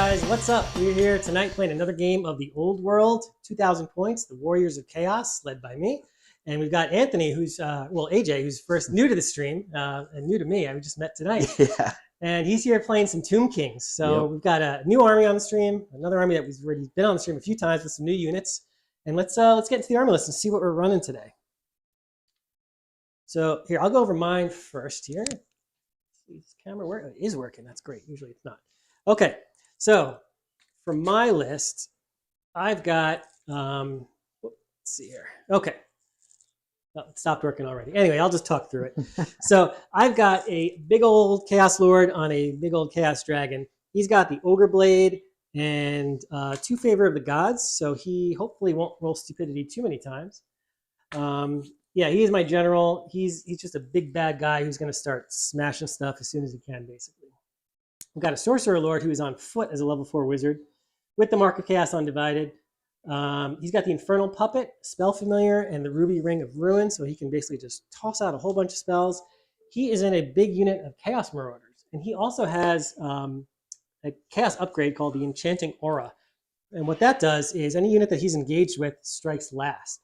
guys, what's up? We're here tonight playing another game of the old world, 2,000 points, the Warriors of Chaos, led by me. And we've got Anthony, who's, AJ, who's first new to the stream and new to me. I just met tonight. Yeah. And he's here playing some Tomb Kings. So We've got a new army on the stream, another army that we've already been on the stream a few times with some new units. And let's get into the army list and see what we're running today. So here, I'll go over mine first here. This camera is working. That's great. Usually it's not. Okay. So for my list, I've got, let's see here. Okay. Oh, it stopped working already. Anyway, I'll just talk through it. So I've got a big old Chaos Lord on a big old Chaos Dragon. He's got the Ogre Blade and 2 Favor of the Gods. So he hopefully won't roll stupidity too many times. Yeah, he is my general. He's just a big bad guy who's going to start smashing stuff as soon as he can, basically. We've got a Sorcerer Lord who is on foot as a level 4 wizard with the Mark of Chaos Undivided. He's got the Infernal Puppet, Spell Familiar, and the Ruby Ring of Ruin, so he can basically just toss out a whole bunch of spells. He is in a big unit of Chaos Marauders, and he also has a Chaos upgrade called the Enchanting Aura. And what that does is any unit that he's engaged with strikes last.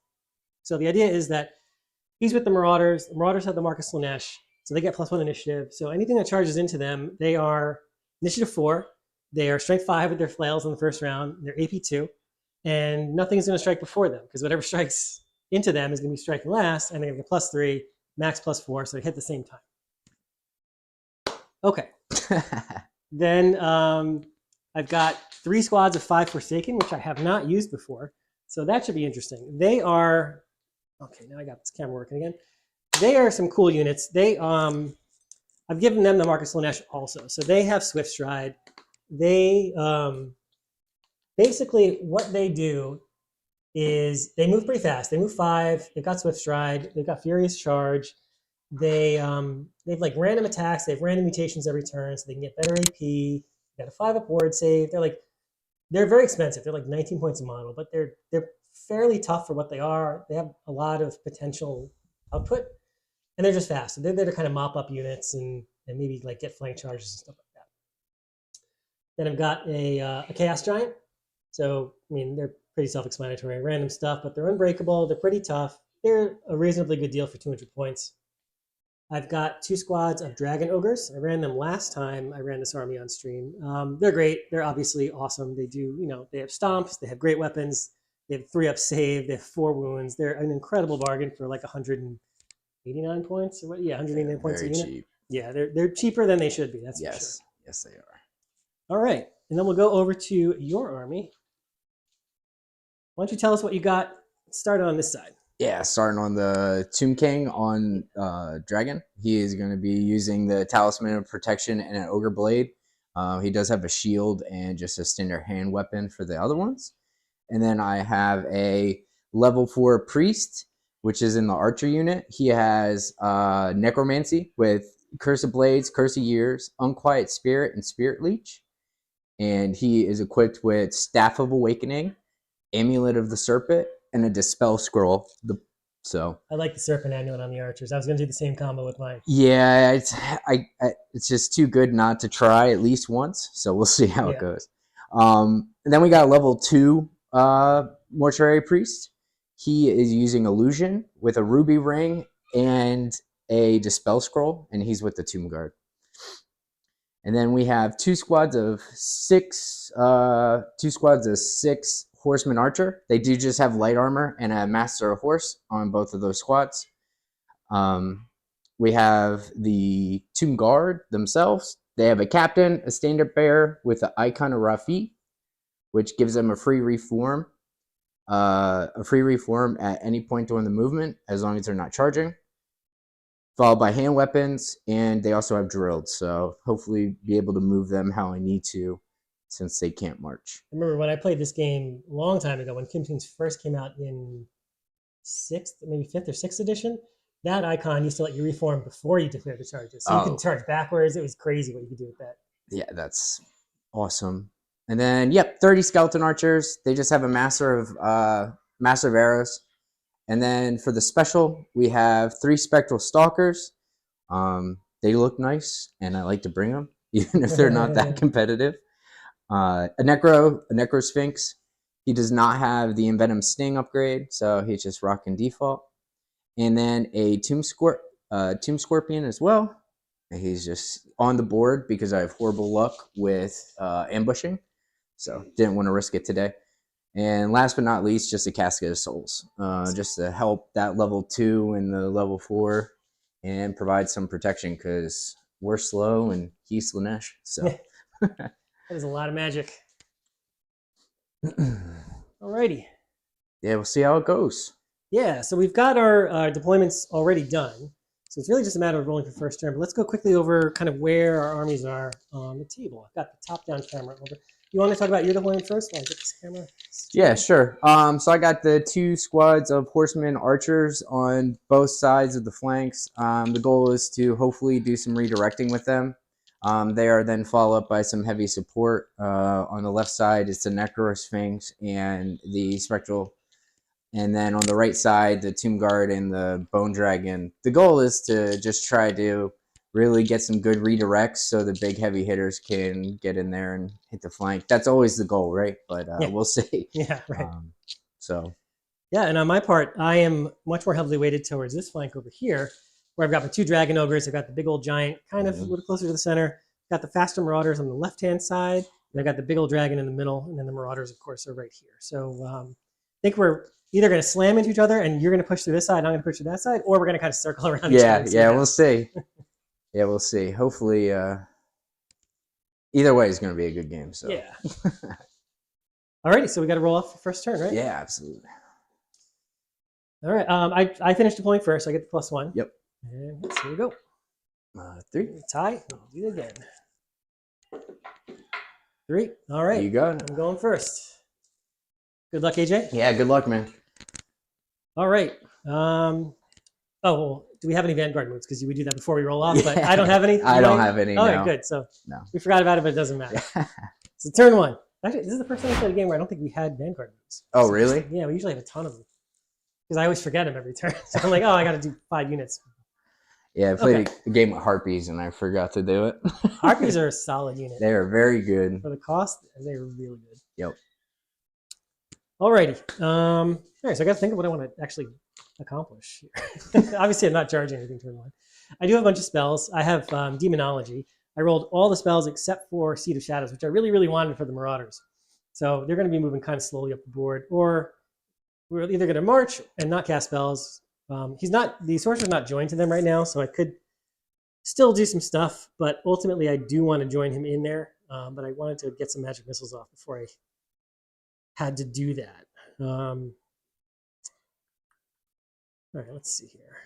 So the idea is that he's with the Marauders. The Marauders have the Mark of Slaanesh, so they get +1 initiative. So anything that charges into them, they are Initiative 4. They are Strength 5 with their flails in the first round. They're AP 2. And nothing is going to strike before them because whatever strikes into them is going to be striking last, and they're going to get +3, max +4, so they hit at the same time. Okay. Then I've got 3 squads of 5 Forsaken, which I have not used before. So that should be interesting. They are, okay, now I got this camera working again. They are some cool units. They, I've given them the Mark of Slaanesh also. So they have Swift Stride. They, basically what they do is they move pretty fast. They move 5. They've got Swift Stride. They've got Furious Charge. They've like random attacks. They have random mutations every turn, so they can get better AP. They got a 5-up ward save. They're very expensive. They're like 19 points a model, but they're fairly tough for what they are. They have a lot of potential output, and they're just fast. So they're there to kind of mop up units and maybe like get flank charges and stuff like that. Then I've got a Chaos Giant. So, I mean, they're pretty self-explanatory, random stuff, but they're unbreakable. They're pretty tough. They're a reasonably good deal for 200 points. I've got 2 squads of Dragon Ogres. I ran them last time I ran this army on stream. They're great. They're obviously awesome. They do, they have stomps. They have great weapons. They have 3-up save. They have 4 wounds. They're an incredible bargain for like 189 points. Or what? Yeah, 189 points a unit. Cheap. Yeah, they're cheaper than they should be. That's for sure. Yes, they are. All right, and then we'll go over to your army. Why don't you tell us what you got started on this side? Yeah, starting on the Tomb King on Dragon. He is going to be using the Talisman of Protection and an Ogre Blade. He does have a shield and just a standard hand weapon for the other ones. And then I have a level 4 Priest, which is in the Archer unit. He has Necromancy with Curse of Blades, Curse of Years, Unquiet Spirit, and Spirit Leech. And he is equipped with Staff of Awakening, Amulet of the Serpent, and a Dispel Scroll. So I like the Serpent Amulet on the Archers. I was going to do the same combo with mine. Yeah, it's just too good not to try at least once. So we'll see how it goes. And then we got a level 2 Mortuary Priest. He is using Illusion with a Ruby Ring and a Dispel Scroll, and he's with the Tomb Guard. And then we have 2 squads of 6 Horseman Archer. They do just have light armor and a Master of Horse on both of those squads. We have the Tomb Guard themselves. They have a captain, a standard bearer with the Icon of Rafi, which gives them a free reform. At any point during the movement, as long as they're not charging. Followed by hand weapons, and they also have drilled, so hopefully be able to move them how I need to, since they can't march. I remember when I played this game a long time ago, when Tomb Kings first came out in 6th, maybe 5th or 6th edition, that icon used to let you reform before you declare the charges. So you could charge backwards. It was crazy what you could do with that. Yeah, that's awesome. And then, 30 Skeleton Archers. They just have a Master of Arrows. And then for the special, we have 3 Spectral Stalkers. They look nice, and I like to bring them, even if they're not that competitive. A necro sphinx. He does not have the envenom sting upgrade, so he's just rocking default. And then a tomb scorpion as well. And he's just on the board because I have horrible luck with ambushing, so didn't want to risk it today. And last but not least, just a casket of souls, just to help that level 2 and the level 4, and provide some protection because we're slow and he's Slanesh. So that is a lot of magic. Alrighty. Yeah, we'll see how it goes. Yeah, so we've got our deployments already done. So it's really just a matter of rolling for first turn. But let's go quickly over kind of where our armies are on the table. I've got the top-down camera over. You want to talk about your deployment first? I'll get this camera. Yeah, sure. So I got the 2 squads of horsemen archers on both sides of the flanks. The goal is to hopefully do some redirecting with them. They are then followed up by some heavy support. On the left side is the Necro Sphinx and the Spectral. And then on the right side, the Tomb Guard and the Bone Dragon. The goal is to just try to really get some good redirects so the big heavy hitters can get in there and hit the flank. That's always the goal, right? But yeah. We'll see. Yeah, right. Yeah, and on my part, I am much more heavily weighted towards this flank over here, where I've got my 2 Dragon Ogres. I've got the big old giant kind of a little closer to the center. I've got the faster Marauders on the left-hand side. And I've got the big old dragon in the middle. And then the Marauders, of course, are right here. So I think we're either going to slam into each other and you're going to push through this side and I'm going to push through that side, or we're going to kind of circle around each other. Yeah, we'll see. Yeah, we'll see. Hopefully, either way is going to be a good game. So yeah. Alrighty, so we got to roll off the first turn, right? Yeah, absolutely. All right, I finished deploying first. I get the +1. Yep. And here we go. 3. Tie. We'll do it again. 3. All right. You got it. I'm going first. Good luck, AJ. Yeah, good luck, man. All right. Oh, well, do we have any Vanguard moves? Because we do that before we roll off, but I don't have any. I don't have any. All right, right, good. So no. We forgot about it, but it doesn't matter. So turn 1. Actually, this is the first time I played a game where I don't think we had Vanguard moves. Oh, really? Yeah, we usually have a ton of them. Because I always forget them every turn. So I'm like, oh, I got to do 5 units. Yeah, I played a game with Harpies and I forgot to do it. Harpies are a solid unit. They are very good. For the cost, they're really good. Yep. Alrighty. All right, so I got to think of what I want to actually accomplish here. Obviously, I'm not charging anything turn 1. I do have a bunch of spells. I have Demonology. I rolled all the spells except for Seed of Shadows, which I really, really wanted for the Marauders. So they're going to be moving kind of slowly up the board, or we're either going to march and not cast spells. The sorcerer's not joined to them right now, so I could still do some stuff, but ultimately I do want to join him in there. But I wanted to get some magic missiles off before I had to do that. All right, let's see here.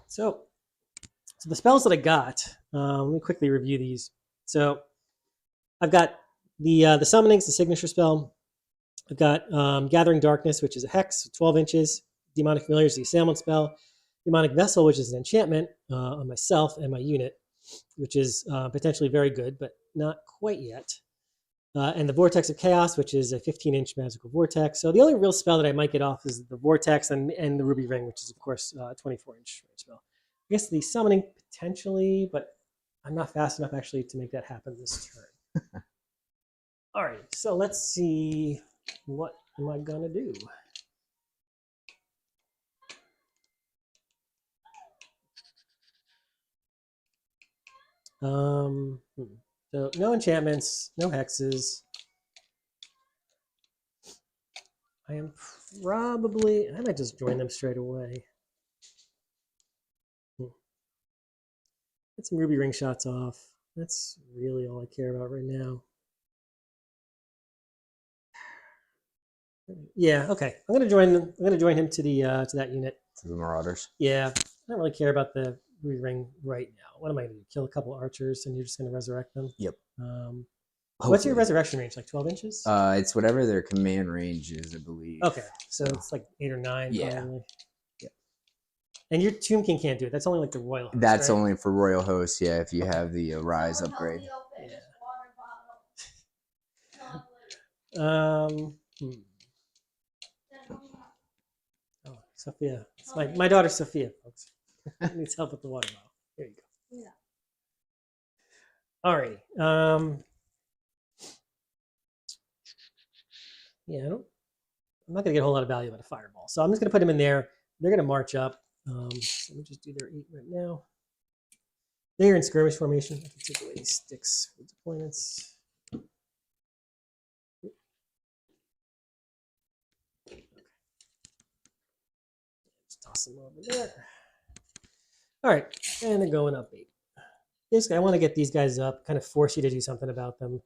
So the spells that I got, let me quickly review these. So I've got the summonings, the signature spell. I've got Gathering Darkness, which is a hex, 12 inches. Demonic Familiar is the assailant spell. Demonic Vessel, which is an enchantment on myself and my unit, which is potentially very good, but not quite yet. And the Vortex of Chaos, which is a 15-inch magical vortex. So the only real spell that I might get off is the Vortex and the Ruby Ring, which is, of course, a 24-inch spell. I guess the Summoning potentially, but I'm not fast enough actually to make that happen this turn. All right, so let's see, what am I going to do? So no enchantments, no hexes. I might just join them straight away. Get some Ruby Ring shots off. That's really all I care about right now. Yeah, okay. I'm gonna join him to the to that unit. To the Marauders. Yeah, I don't really care about the Ruby Ring right now. What am I gonna do? Kill a couple archers and you're just gonna resurrect them? Yep. What's your resurrection range? Like 12 inches? It's whatever their command range is, I believe. Okay, so it's like 8 or 9. Yeah. Probably. Yeah. And your Tomb King can't do it. That's only like the Royal Host, That's right? only for Royal Hosts, yeah, if you have the Rise upgrade. Yeah. Oh, Sophia. It's my daughter Sophia, folks. Needs help with the water bottle. There you go. Yeah. Alrighty. Yeah, I'm not going to get a whole lot of value out of fireball. So I'm just going to put them in there. They're going to march up. So let me just do their 8 right now. They're in skirmish formation. I can take away these sticks for deployments. Okay. Just toss them over there. All right, and they're going up 8. Basically, I want to get these guys up, kind of force you to do something about them,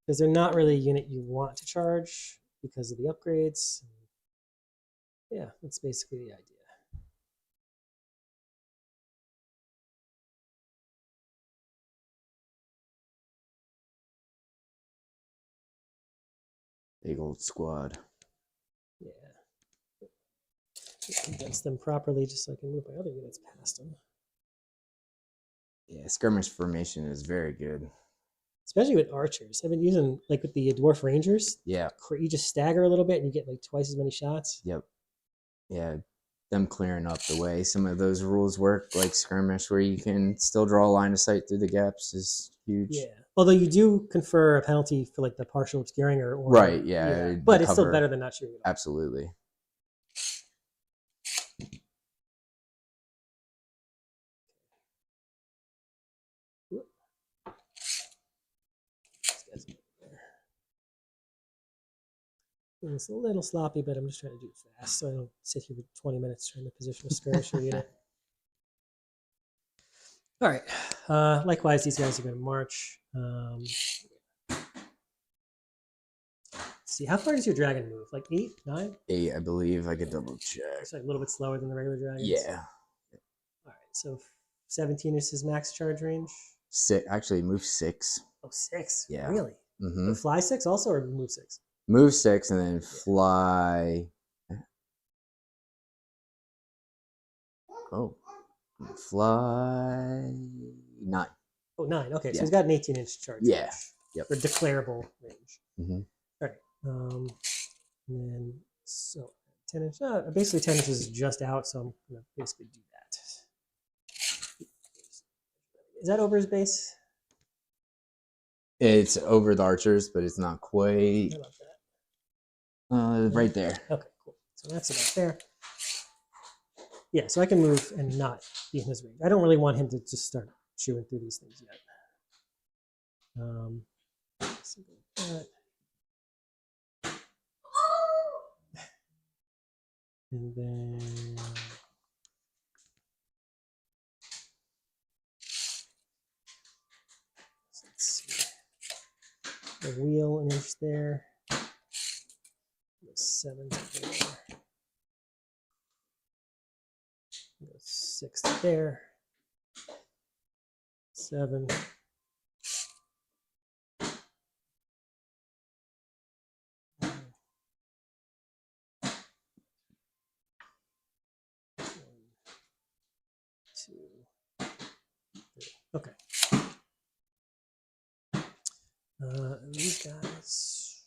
because they're not really a unit you want to charge because of the upgrades. Yeah, that's basically the idea. Big old squad. Yeah. Just condense them properly just so I can move my other units past them. Yeah, skirmish formation is very good. Especially with archers. I've been using, like with the dwarf rangers. Yeah. You just stagger a little bit and you get like twice as many shots. Yep. Yeah, them clearing up the way. Some of those rules work, like skirmish, where you can still draw a line of sight through the gaps, is huge. Yeah. Although you do confer a penalty for like the partial obscuring or right, yeah. But it's still better than not shooting at all. Absolutely. It's a little sloppy, but I'm just trying to do it fast so I don't sit here for 20 minutes trying to position a skirmish unit. All right. Likewise, these guys are going to march. Let's see, how far does your dragon move? Like 8, 9? 8, I believe. I could double check. It's like a little bit slower than the regular dragons. Yeah. All right, so 17 is his max charge range. 6, actually, move 6. Oh, 6? Yeah. Really? Mm-hmm. So fly 6 also, or move 6? Move 6 and then fly. Oh, fly 9. Oh, 9. Okay, Yeah. so he's got an 18-inch charge. Yeah. Range Yep. for declarable range. Mm-hmm. All right. And then so 10 inches. Basically 10 inches is just out, so I'm gonna basically do that. Is that over his base? It's over the archers, but it's not quite. How about that? Right there. Okay, cool. So that's about there. Yeah, so I can move and not be in his range. I don't really want him to just start chewing through these things yet. And then let's see. The wheel an inch there. 7 there. 6 there. 7. Okay. These guys.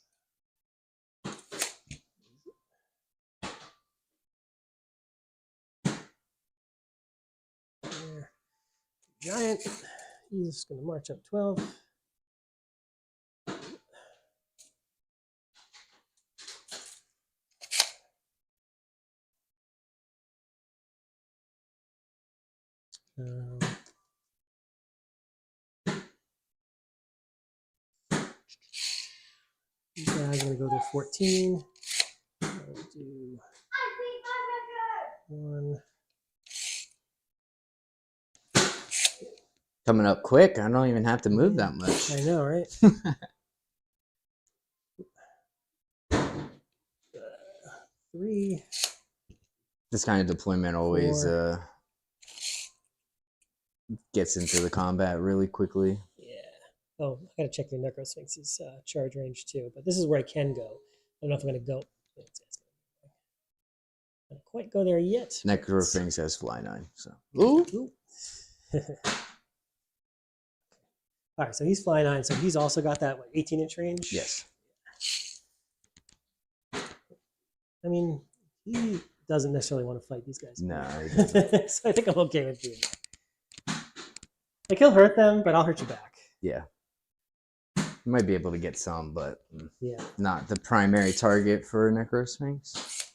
There. Giant. He's going to march up 12. These guys are going to go to 14. I'll do 1. Coming up quick. I don't even have to move that much. I know, right? 3. This kind of deployment always gets into the combat really quickly. Yeah. Oh, I gotta check your Necrosphinx's charge range too. But this is where I can go. I don't know if I'm gonna go. I don't quite go there yet. Necrosphinx has fly 9. So. Ooh. All right, so he's fly 9. So he's also got that 18-inch range. Yes. I mean, he doesn't necessarily want to fight these guys. No, he doesn't. So I think I'm okay with doing that. Like, he'll hurt them, but I'll hurt you back. Yeah. might be able to get some, but Yeah. not the primary target for Necrosphinx.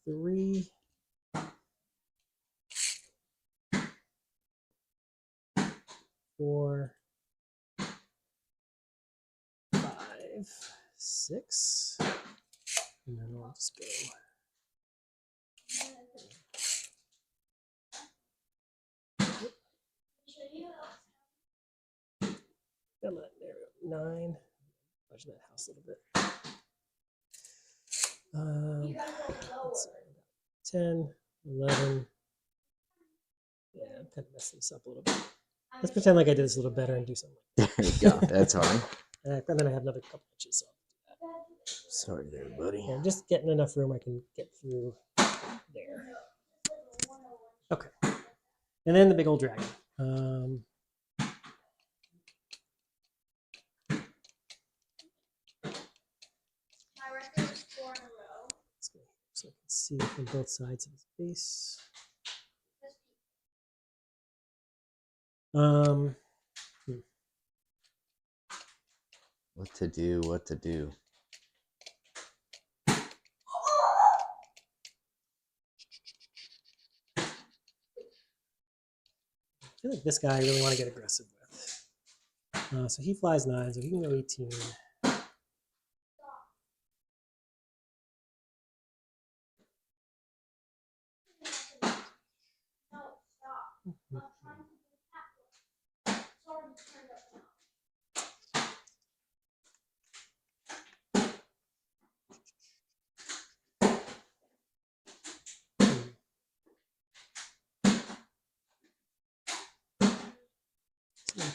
3. 4. 5. 6. And then I'll just go. Come on, there we go. 9. Budge that house a little bit. Let's see, 10, 11. Yeah, I'm kind of messing this up a little bit. Let's pretend like I did this a little better and do something. There you go. That's fine. And then I have another couple inches. So Sorry there, buddy. I'm just getting enough room I can get through there. Okay. And then the big old dragon. Let's go here so I can see from both sides of his base. What to do, what to do. I feel like this guy I really want to get aggressive with. So he flies 9, so he can go 18.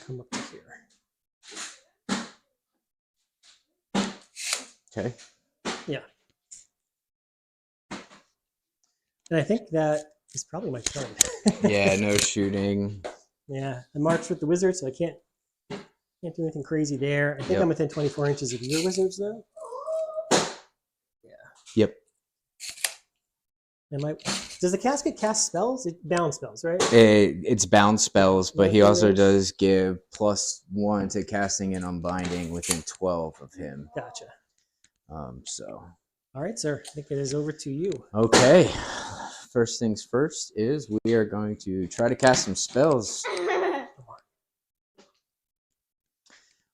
Come up to here. Okay. Yeah. And I think that is probably my turn. Yeah, no shooting. Yeah, I marched with the wizard, so I can't do anything crazy there. I think I'm within 24 inches of your wizards, though. Yeah. Yep. Does the casket cast spells? It bound spells, right? It's bound spells, but he also does give +1 to casting and unbinding within 12 of him. Gotcha. So. All right, sir. I think it is over to you. Okay. First things first is we are going to try to cast some spells.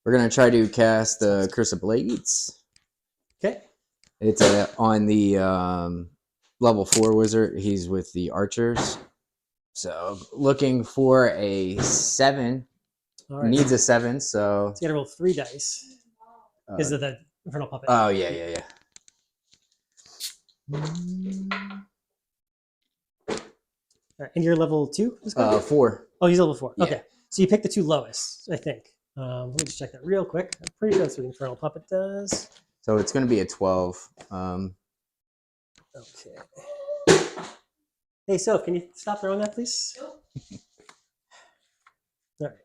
We're going to try to cast the Curse of Blades. Okay. It's on the level 4 wizard. He's with the archers. So looking for a 7. All right. Needs a 7, so. It's got to roll 3 dice because of the infernal puppet. Oh, yeah. All right, and you're level 2? 4. Oh, he's level 4. Yeah. Okay. So you picked the 2 lowest, I think. Let me just check that real quick. I'm pretty sure that's what the infernal puppet does. So it's going to be a 12. Okay. Hey, Soph, can you stop throwing that, please? Nope. All right.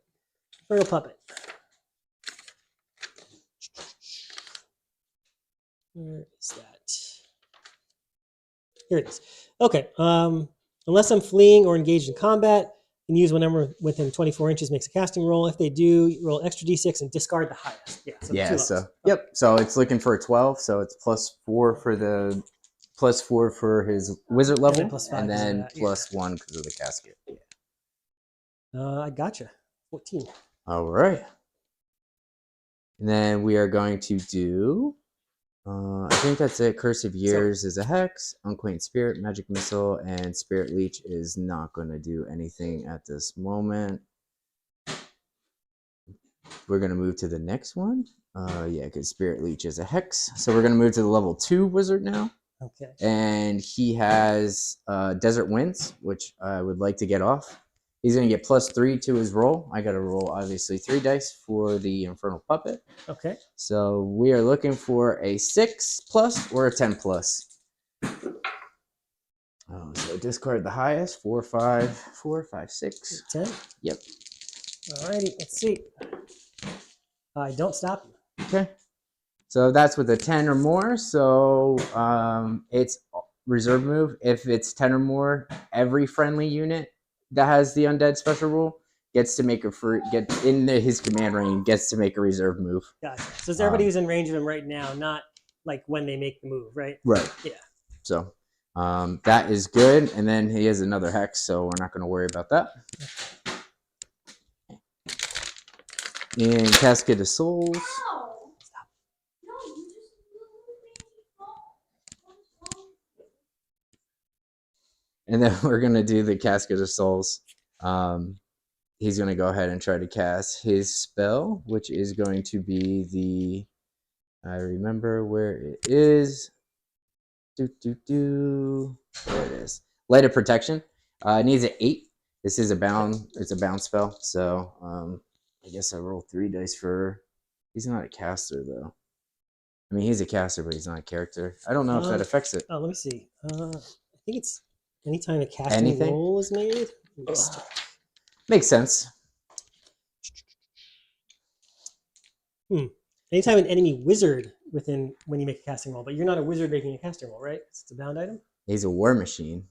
Infernal puppet. Where is that? Here it is. Okay. Unless I'm fleeing or engaged in combat, and use one number within 24 inches makes a casting roll. If they do, roll extra d6 and discard the highest. Yeah. So yep. So it's looking for a 12. So it's +4 for the +4 for his wizard level, and then +1 because of the casket. Yeah. I gotcha. 14. All right. And then we are going to do. I think that's it. Curse of Years is a hex. Unquaint Spirit, Magic Missile, and Spirit Leech is not going to do anything at this moment. We're going to move to the next one. Yeah, because Spirit Leech is a hex. So we're going to move to the level 2 wizard now. Okay. And he has Desert Winds, which I would like to get off. He's going to get +3 to his roll. I got to roll, obviously, 3 dice for the Infernal Puppet. Okay. So we are looking for a 6+ or a 10+. So discard the highest. 4, 5, 6. 10? Yep. Alrighty, let's see. I don't stop you. Okay. So that's with a 10 or more. So it's reserve move. If it's 10 or more, every friendly unit that has the undead special rule gets to make a get in his command range, gets to make a reserve move. Gotcha. So is everybody who's in range of him right now, not like when they make the move, right? Right. Yeah. So that is good. And then he has another hex, so we're not going to worry about that. And Cascade of Souls. And then we're going to do the Cascade of Souls. He's going to go ahead and try to cast his spell, which is going to be the... I remember where it is. There it is. Light of Protection. It needs an 8. This is a bound. It's a bound spell. So I guess I roll 3 dice for... He's not a caster, though. I mean, he's a caster, but he's not a character. I don't know if that affects it. Oh, let me see. I think it's anytime a casting roll is made. Makes sense. Anytime an enemy wizard when you make a casting roll, but you're not a wizard making a casting roll, right? It's a bound item. He's a war machine.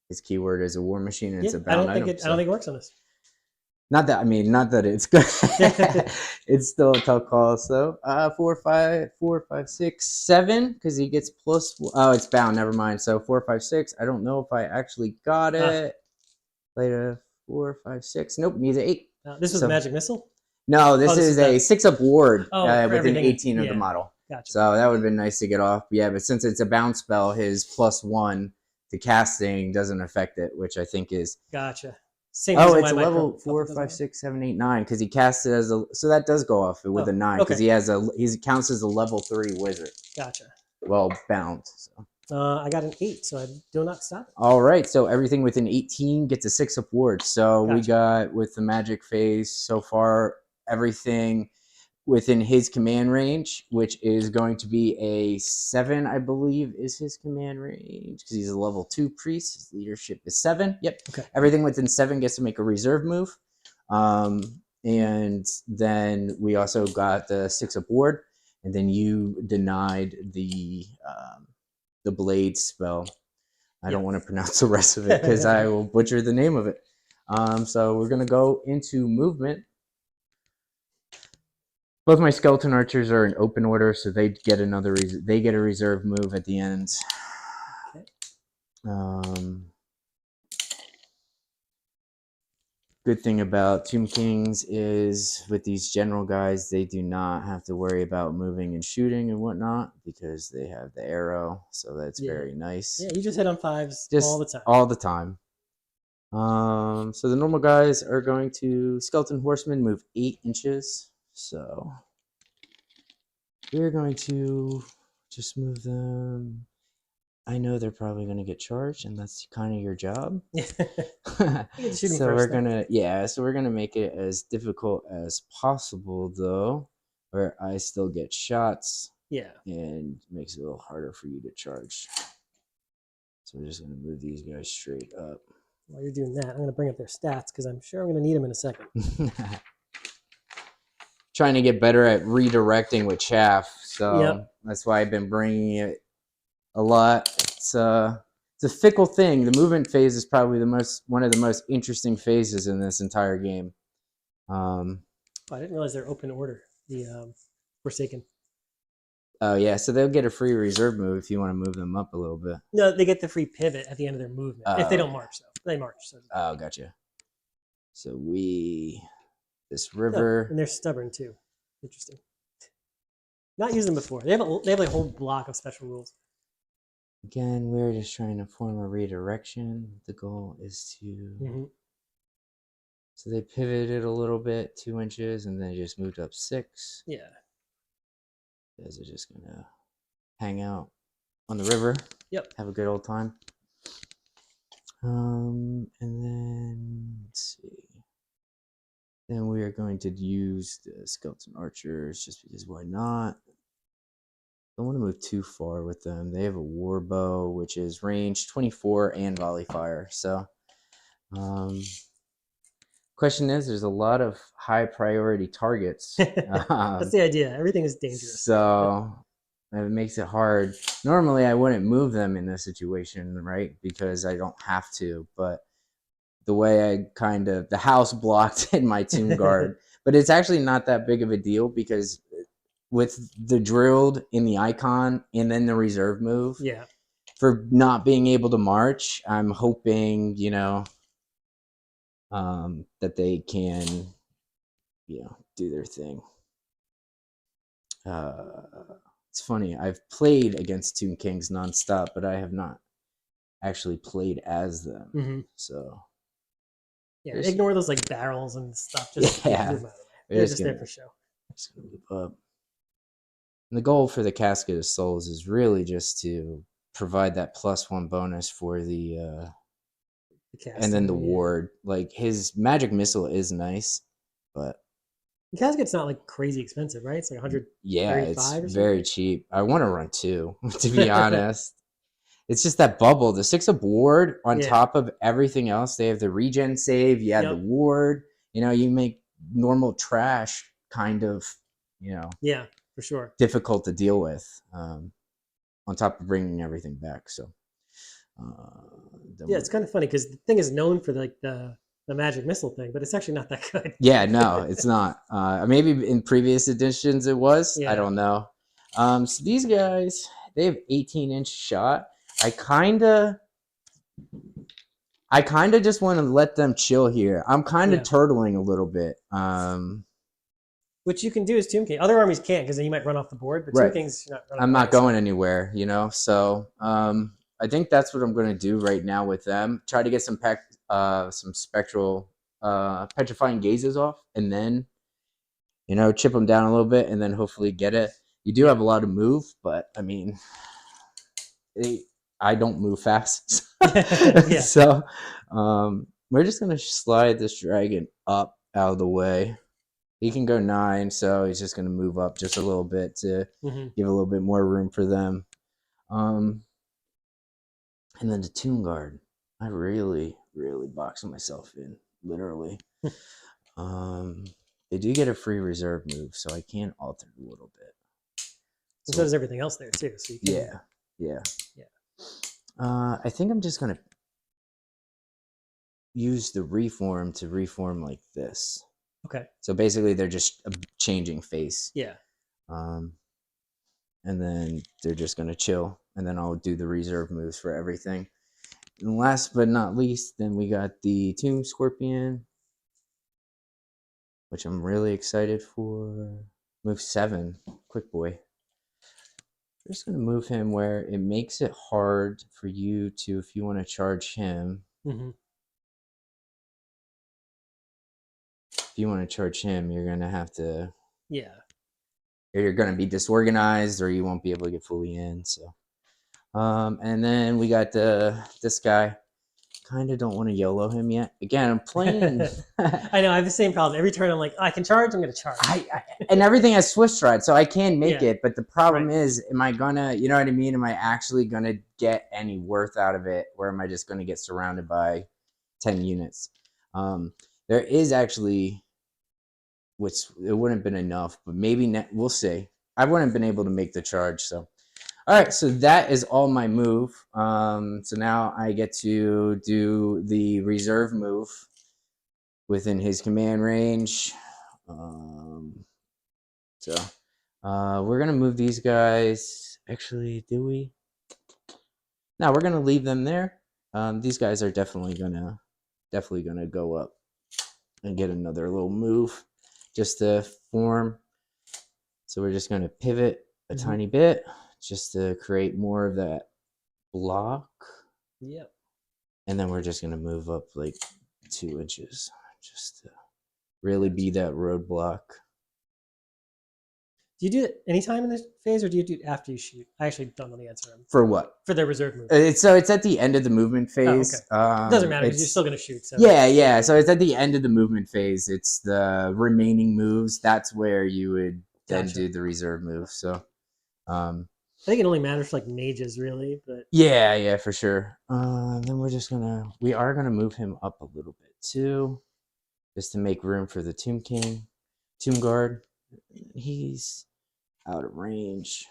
His keyword is a war machine, and it's a bound item. I don't think it works on this. Not that it's good. It's still a tough call. So 4, 5, 6, 7, because he gets plus. Oh, it's bound. Never mind. So 4, 5, 6. I don't know if I actually got it. Later 4, 5, 6. Nope, needs an 8. This was a magic missile. No, this is a 6-up ward within 18 of the model. Gotcha. So that would have been nice to get off. Yeah, but since it's a bound spell, his +1 to casting doesn't affect it, which I think is... Gotcha. Same it's a level 4, 5, 6, 7, 8, 9, because he casts it as a... So that does go off with a 9, because he counts as a level 3 wizard. Gotcha. Well, bound. So. I got an 8, so I do not stop it. All right, so everything within 18 gets a 6-up ward. So we got, with the magic phase so far, everything within his command range, which is going to be a 7, I believe, is his command range, because he's a level 2 priest. His leadership is 7. Yep. Okay. Everything within 7 gets to make a reserve move. And then we also got the 6-up ward, and then you denied the blade spell. I don't want to pronounce the rest of it because I will butcher the name of it. So we're going to go into movement. Both my skeleton archers are in open order, so they get they get a reserve move at the end. Okay. Good thing about Tomb Kings is with these general guys, they do not have to worry about moving and shooting and whatnot because they have the arrow, so that's very nice. Yeah, you just hit on 5s all the time. All the time. So the normal guys are going to skeleton horsemen move 8 inches. So we're going to just move them. I know they're probably going to get charged, and that's kind of your job. So we're gonna make it as difficult as possible, though, where I still get shots. Yeah, and makes it a little harder for you to charge. So we're just gonna move these guys straight up. While you're doing that, I'm gonna bring up their stats because I'm sure I'm gonna need them in a second. Trying to get better at redirecting with chaff, so that's why I've been bringing it a lot. It's a fickle thing. The movement phase is probably one of the most interesting phases in this entire game. I didn't realize they're open order. The Forsaken. Oh yeah, so they'll get a free reserve move if you want to move them up a little bit. No, they get the free pivot at the end of their movement if they don't march. Though they march. So. Oh, gotcha. So this river, and they're stubborn too. Interesting. Not used them before. They have like a whole block of special rules. Again, we're just trying to form a redirection. The goal is to... So they pivoted a little bit, 2 inches, and then just moved up 6. Yeah. You guys are just going to hang out on the river. Yep. Have a good old time. And then, let's see. Then we are going to use the skeleton archers just because why not? Don't want to move too far with them. They have a war bow, which is range 24 and volley fire. So, question is, there's a lot of high priority targets. That's the idea. Everything is dangerous. So it makes it hard. Normally, I wouldn't move them in this situation, right? Because I don't have to. But the way I the house blocked in my tomb guard, but it's actually not that big of a deal because with the drilled in the icon and then the reserve move, Yeah. for not being able to march, I'm hoping, that they can, do their thing. It's funny. I've played against Tomb Kings nonstop, but I have not actually played as them. Mm-hmm. So yeah, ignore those like barrels and stuff. Just move out of the way. They're just there for show. Just gonna move up. And the goal for the Casket of Souls is really just to provide that +1 bonus for the and then the ward. Like his magic missile is nice, but the Casket's not like crazy expensive, right? It's like 135. Yeah, it's very cheap. I want to run 2, to be honest. It's just that bubble, the 6 of ward on top of everything else. They have the regen save. You have the ward. You make normal trash kind of, Yeah, for sure. difficult to deal with. On top of bringing everything back. So, it's kind of funny because the thing is known for the magic missile thing, but it's actually not that good. Yeah, no, it's not. Maybe in previous editions it was. Yeah. I don't know. So these guys, they have 18-inch shot. I kind of just want to let them chill here. I'm kind of turtling a little bit. Which you can do as Tomb King. Other armies can't because then you might run off the board. But Tomb King's not running. I'm not going anywhere, So I think that's what I'm going to do right now with them. Try to get some spectral petrifying gazes off, and then chip them down a little bit, and then hopefully get it. You do have a lot of move, but I mean, I don't move fast. So we're just going to slide this dragon up out of the way. He can go 9, so he's just going to move up just a little bit to give a little bit more room for them. And then the Tomb Guard. I really, really boxed myself in, literally. They do get a free reserve move, so I can alter it a little bit. So does everything else there, too. So you can... Yeah. I think I'm just going to use the reform to reform like this. Okay. So basically, they're just changing face. Yeah. And then they're just going to chill. And then I'll do the reserve moves for everything. And last but not least, then we got the Tomb Scorpion, which I'm really excited for. Move 7. Quick boy. I'm just going to move him where it makes it hard for you to, if you want to charge him. Mm-hmm. If you want to charge him, you're going to have to. Yeah. You're going to be disorganized, or you won't be able to get fully in. So, and then we got this guy. Kind of don't want to YOLO him yet. Again, I'm playing. I know I have the same problem. Every turn I'm like, I can charge. I'm going to charge. And everything has Swift Stride, so I can make it. But the problem is, am I gonna? You know what I mean? Am I actually gonna get any worth out of it, or am I just gonna get surrounded by 10 units? There is actually, which it wouldn't have been enough, but maybe we'll see. I wouldn't have been able to make the charge. So, all right. So that is all my move. So now I get to do the reserve move within his command range. So we're gonna move these guys. Actually, do we? No, we're gonna leave them there. These guys are definitely gonna go up and get another little move just to form. So we're just gonna pivot a tiny bit just to create more of that block. Yep. And then we're just gonna move up like 2 inches just to really be that roadblock. Do you do it anytime in this phase, or do you do it after you shoot? I actually don't know the answer. For what? For the reserve move. It's at the end of the movement phase. Oh, okay. It doesn't matter because you're still going to shoot. So. Yeah. So it's at the end of the movement phase. It's the remaining moves. That's where you would then do the reserve move. So I think it only matters for like mages, really. But yeah, for sure. Then we are gonna move him up a little bit too, just to make room for the Tomb Guard. He's out of range.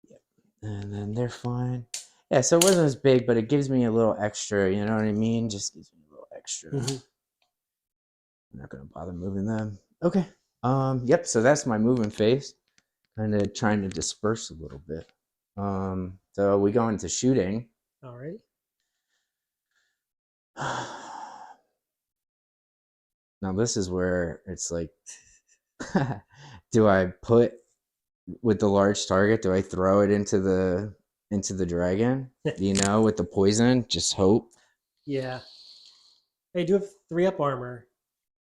Yep. And then they're fine. Yeah, so it wasn't as big, but it gives me a little extra, you know what I mean? Just gives me a little extra. Mhm. I'm not gonna bother moving them. Okay. Yep, so that's my moving phase. Kind of trying to disperse a little bit. So we go into shooting. All right. Now this is where it's like, do I put with the large target? Do I throw it into the dragon? You know, with the poison, just hope. Yeah. I do have 3 up armor,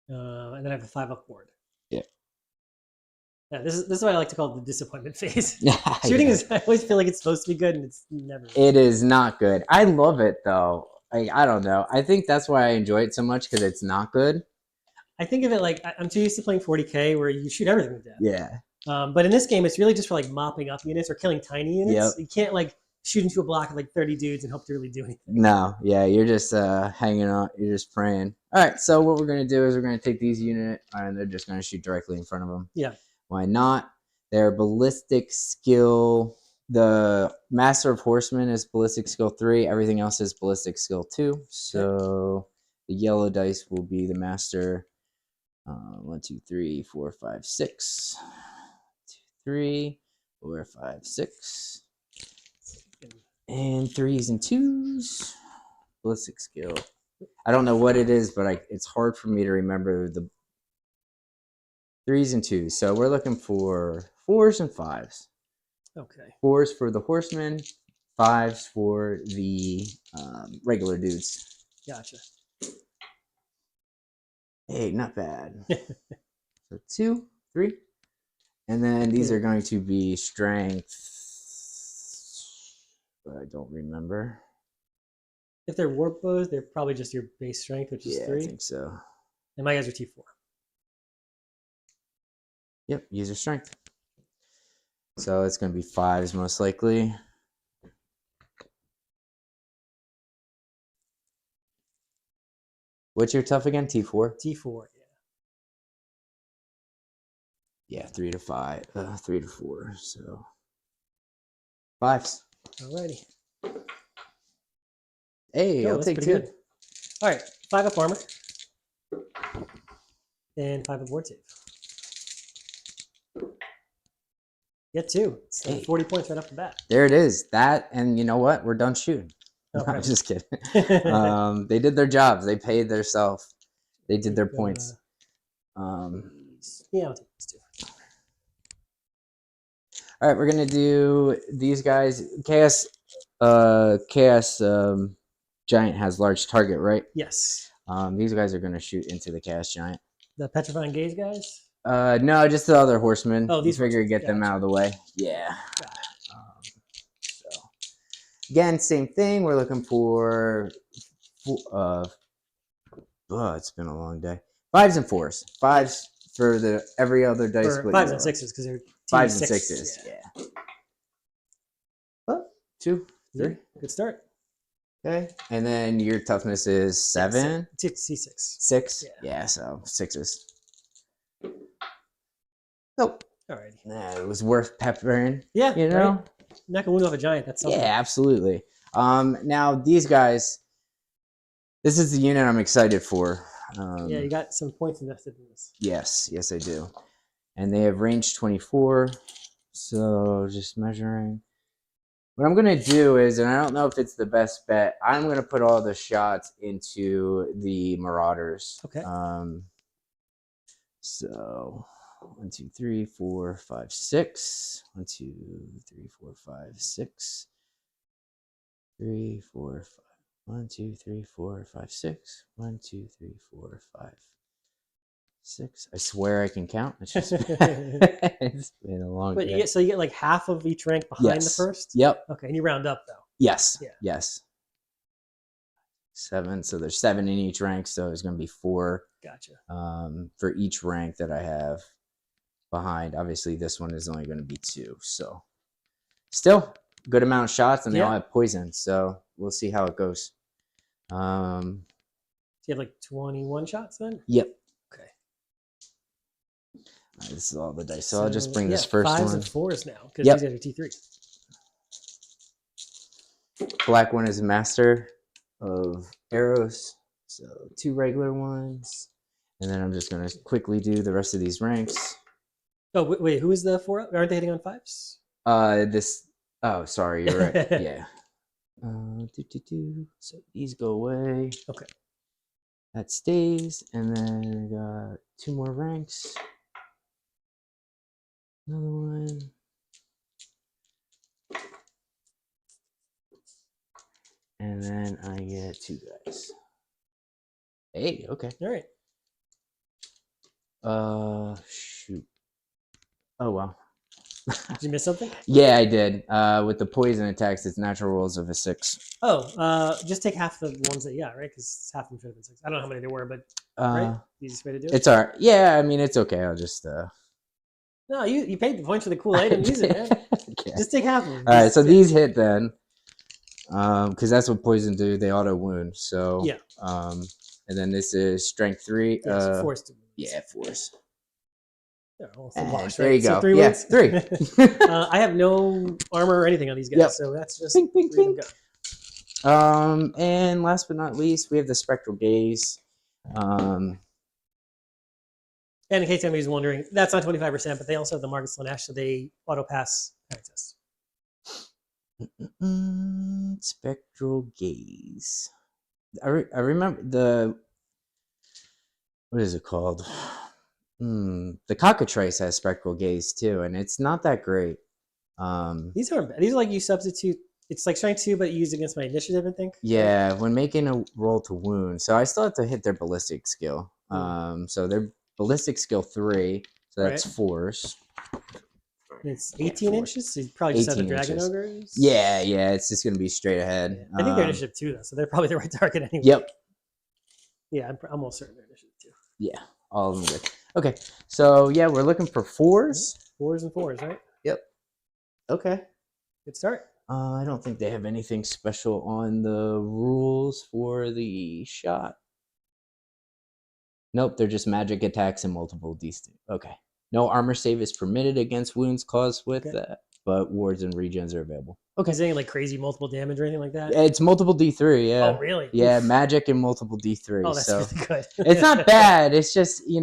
and then I have a 5 up ward. Yeah. Yeah, this is what I like to call the disappointment phase. Yeah. Shooting is, I always feel like it's supposed to be good, and it's never. It is not good. I love it though. I don't know. I think that's why I enjoy it so much because it's not good. I think of it like I'm too used to playing 40k where you shoot everything to death. Yeah. But in this game, it's really just for like mopping up units or killing tiny units. Yep. You can't like shoot into a block of like 30 dudes and hope to really do anything. No, yeah, you're just hanging out. You're just praying. All right, so what we're going to do is we're going to take these units, and they're just going to shoot directly in front of them. Yeah. Why not? Their ballistic skill, the Master of Horsemen is ballistic skill 3. Everything else is ballistic skill 2. So the yellow dice will be the Master. 1, 2, 3, 4, 5, 6. 2, 3, 4, 5, 6. And 3s and 2s. Ballistic skill. I don't know what it is, but it's hard for me to remember the 3s and 2s. So we're looking for 4s and 5s. Okay. 4s for the horsemen, 5s for the regular dudes. Gotcha. Hey, not bad. So 2, 3. And then these are going to be strength, but I don't remember. If they're warp bows, they're probably just your base strength, which is 3. I think so. And my guys are T4. Yep, user strength. So it's going to be 5s most likely. What's your tough again? T4? T4, yeah. Yeah, 3 to 5. 3 to 4. So 5s. Alrighty. Hey, Oh, I'll that's take pretty 2. good. All right, 5 up armor. And 5 up ward save. Get 2. It's 40 points right off the bat. There it is. That, and you know what? We're done shooting. Okay. I'm just kidding. They did their jobs. They paid their self. They did their points. Yeah, I'll take these 2. All right, we're gonna do these guys. Chaos Giant has large target, right? Yes. These guys are gonna shoot into the Chaos Giant. The petrifying gaze guys? No, just the other horsemen. Oh, these figure get them out of the way. Yeah. So again, same thing. We're looking for it's been a long day. 5s and 4s. 5s for the every other dice. For 5s and 6s because they're 5s and 6s. Yeah. Oh, 2, 3. Good start. Okay. And then your toughness is 7. C6. 6. Yeah, so 6s. Nope. Alrighty. Nah, it was worth peppering. Yeah. You know? Right? Knock a wound off a giant. That's something. Yeah, absolutely. Now these guys, this is the unit I'm excited for. Yeah, you got some points invested in this. Yes, I do. And they have range 24. So just measuring. What I'm going to do is, and I don't know if it's the best bet, I'm going to put all the shots into the Marauders. Okay. So 1, 2, 3, 4, 5, 6. 1, 2, 3, 4, 5, 6. 3, 4, 5. 1, 2, 3, 4, 5, 6. 1, 2, 3, 4, 5, 6. I swear I can count. It's just it's been a long day. So you get like half of each rank behind the first? Yep. Okay, and you round up though. Yes. Yeah. Yes. 7. So there's 7 in each rank. So there's going to be 4. Gotcha. For each rank that I have behind. Obviously, this one is only going to be 2. So still good amount of shots, and they all have poison. So we'll see how it goes. So you have like 21 shots then? Yep. Okay. All right, this is all the dice. So I'll just bring this first 5s one. and 4s now because these guys are T3. black one is a master of arrows. So 2 regular ones. And then I'm just going to quickly do the rest of these ranks. Oh, wait, who is the 4? Aren't they hitting on 5s? Oh, sorry, you're right. Yeah. So these go away. Okay. That stays. And then I got 2 more ranks. Another one. And then I get 2 guys. Hey, okay. All right. Shoot. Oh, wow. Did you miss something? Yeah, I did. With the poison attacks, it's natural rolls of a 6. Oh, just take half the ones that you got, right? Because half of them should have been 6. I don't know how many there were, but right? The easiest way to do it? It's all right. Yeah, I mean, it's okay. I'll just... No, you paid the points for the cool item. Use it, man. Okay. Just take half of them. All right, so these hit then. Because that's what poison do. They auto wound. So... Yeah. And then this is strength 3. Yeah, force to. Yeah, force. Yeah, wash, there right? you go. So 3 yeah, wins? 3. I have no armor or anything on these guys, Yep. so that's just Bing, bing, 3 to bing. And last but not least, we have the spectral gaze. And in case anybody's wondering, that's not 25%, but they also have the Market Slanesh, so they auto pass access. Spectral gaze. I remember the... What is it called? The cockatrice has spectral gaze too, and it's not that great. These are like you substitute. It's like strength 2, but you use against my initiative, I think. Yeah, when making a roll to wound, so I still have to hit their ballistic skill. So their ballistic skill 3, so that's force. It's 18 inches. So you probably just have the dragon ogres. Yeah, it's just gonna be straight ahead. I think they're initiative 2 though, so they're probably the right target anyway. Yep. Yeah, I'm almost certain they're initiative 2. Yeah, all of them good. Okay, so yeah, we're looking for 4s. 4s and 4s, right? Yep. Okay. Good start. I don't think they have anything special on the rules for the shot. Nope, they're just magic attacks and multiple D6. Okay. No armor save is permitted against wounds caused with that, but wards and regens are available. Okay. Is there any like crazy multiple damage or anything like that? It's multiple D3, yeah. Oh, really? Yeah, magic and multiple D3. Oh, that's really good. It's not bad. It's just, it's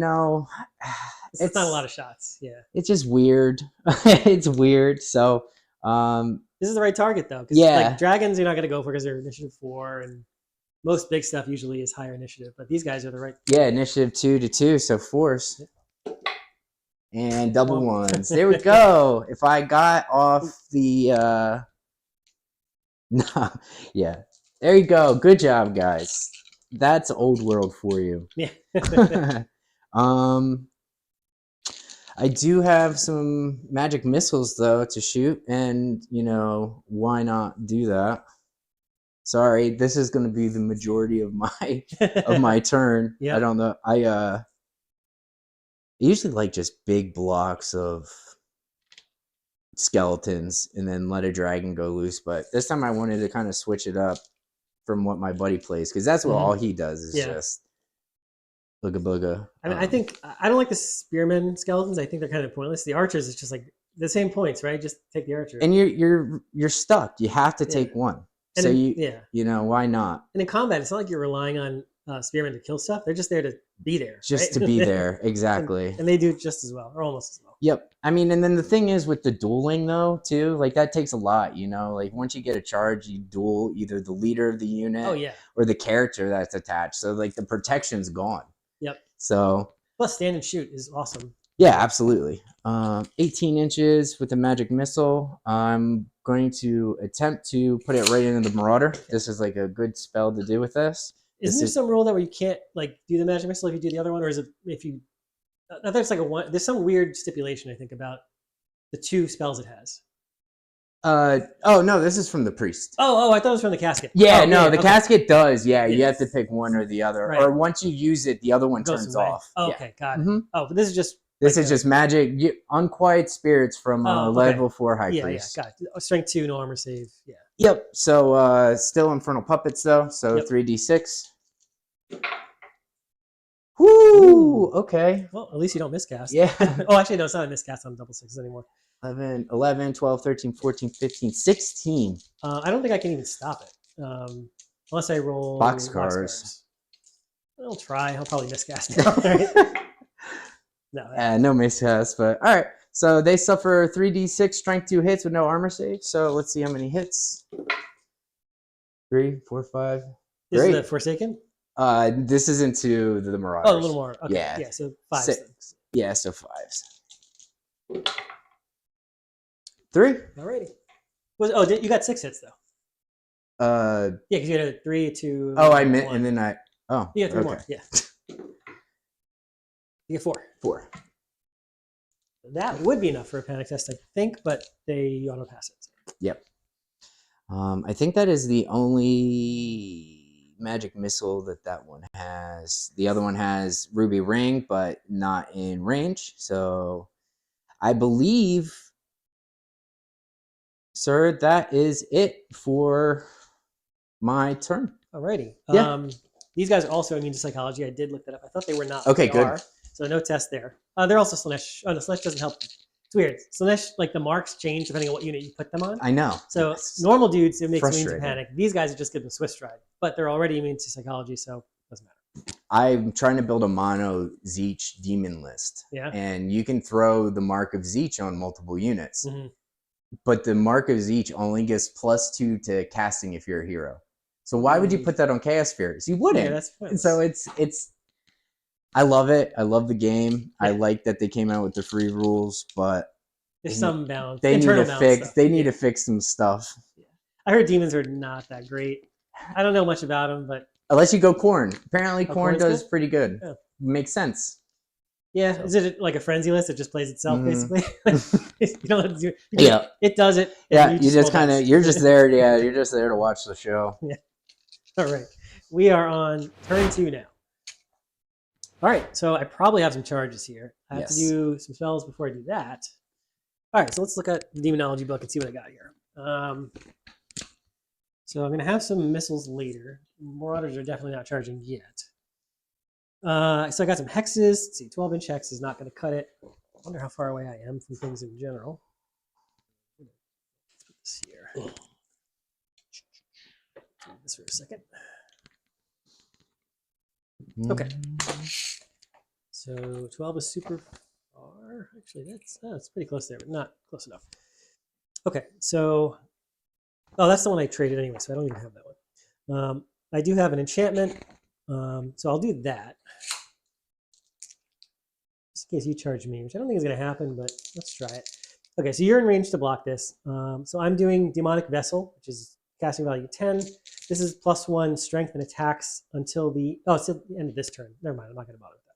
not a lot of shots. Yeah. It's just weird. It's weird. So, this is the right target though. Yeah. Like dragons, you're not going to go for because they're initiative 4, and most big stuff usually is higher initiative. But these guys are the right. Yeah, initiative 2 to 2, so force. And double ones. There we go. If I got off the no, yeah. There you go. Good job, guys. That's old world for you. Yeah. I do have some magic missiles though to shoot, and why not do that? Sorry, this is going to be the majority of my turn. Yeah. I don't know. I usually like just big blocks of skeletons and then let a dragon go loose, but this time I wanted to kind of switch it up from what my buddy plays, because that's what all he does is just booga booga. I mean, I think I don't like the spearmen skeletons. I think they're kind of pointless. The archers is just like the same points, right? Just take the archer. And you're stuck. You have to take one. And so why not? And in combat, it's not like you're relying on spearmen to kill stuff. They're just there to be there. Just to be there, exactly. and they do just as well, or almost as well. Yep. I mean, and then the thing is with the dueling though, too, like that takes a lot, like once you get a charge, you duel either the leader of the unit or the character that's attached. So like the protection's gone. Yep. So plus stand and shoot is awesome. Yeah, absolutely. 18 inches with a magic missile. I'm going to attempt to put it right into the Marauder. This is like a good spell to do with this. Isn't there some rule that where you can't like do the magic missile if you do the other one, or is it if you? I think it's like there's some weird stipulation I think about the 2 spells it has. Oh no, this is from the priest. Oh, I thought it was from the casket. Yeah, the casket does. Yeah, you have to pick one or the other, or once you use it, the other one turns off. Oh, okay, got it. Oh, but this is just. This is just magic. Unquiet spirits from level 4 high priest. Yeah, got it. Strength 2, no armor save. Yeah. Yep. So still infernal puppets though. So 3d6. Woo! Ooh, okay. Well, at least you don't miscast. Yeah. Oh, actually, no, it's not a miscast on double sixes anymore. 11, 12, 13, 14, 15, 16. I don't think I can even stop it. Unless I roll Boxcars. I'll try. I'll probably miscast now, right? No. No miscast, but all right. So they suffer 3d6 strength 2 hits with no armor save. So let's see how many hits. 3, 4, 5. This Great. is the Forsaken? This is into the Marauders. Oh, a little more. Okay. Yeah, so 5. 6. Yeah, so 5s. 3. Alrighty. You got 6 hits, though. Yeah, because you had a 3, 2. Oh, I meant, and then I. Oh. You got 3 more. Yeah. You get 4. 4. That would be enough for a panic test, I think, but they auto pass it. Yep. I think that is the only magic missile that one has. The other one has Ruby Ring, but not in range. So I believe, sir, that is it for my turn. Alrighty. Yeah. These guys are also immune to psychology. I did look that up. I thought they were not. Okay, they good. Are, so no test there. They're also Slanesh. Oh, no, Slanesh doesn't help. It's weird. Slanesh, like the marks change depending on what unit you put them on. I know. So normal dudes, it makes them immune to panic. These guys are just give them Swift Stride, but they're already immune to psychology, so it doesn't matter. I'm trying to build a mono Zeech demon list. Yeah. And you can throw the Mark of Zeech on multiple units. Mm-hmm. But the Mark of Zeech only gives +2 to casting if you're a hero. So why would you put that on Chaos Spheres? You wouldn't. Yeah, that's pointless. So it's I love it. I love the game. Yeah. I like that they came out with the free rules, but there's some balance. They need to fix stuff. They need to fix some stuff. Yeah. I heard demons are not that great. I don't know much about them, but unless you go Corn. Apparently Corn does good? pretty good. Yeah. Makes sense. Yeah, so. Is it like a frenzy list that just plays itself basically? You don't have to do it. Yeah, it does it. Yeah, you just kind of you're just there. Yeah, you're just there to watch the show. Yeah. All right, we are on turn 2 now. All right, so I probably have some charges here. I have to do some spells before I do that. All right, so let's look at the demonology book and see what I got here. So I'm going to have some missiles later. Marauders are definitely not charging yet. So I got some hexes. Let's see, 12-inch hex is not going to cut it. I wonder how far away I am from things in general. Let's put this here. Do this for a second. Okay. So 12 is super far. Actually, that's pretty close there, but not close enough. Okay, so that's the one I traded anyway, so I don't even have that one. I do have an enchantment, so I'll do that. Just in case you charge me, which I don't think is going to happen, but let's try it. Okay, so you're in range to block this. So I'm doing Demonic Vessel, which is casting value 10. This is +1 strength and attacks until the it's the end of this turn. Never mind, I'm not going to bother with that.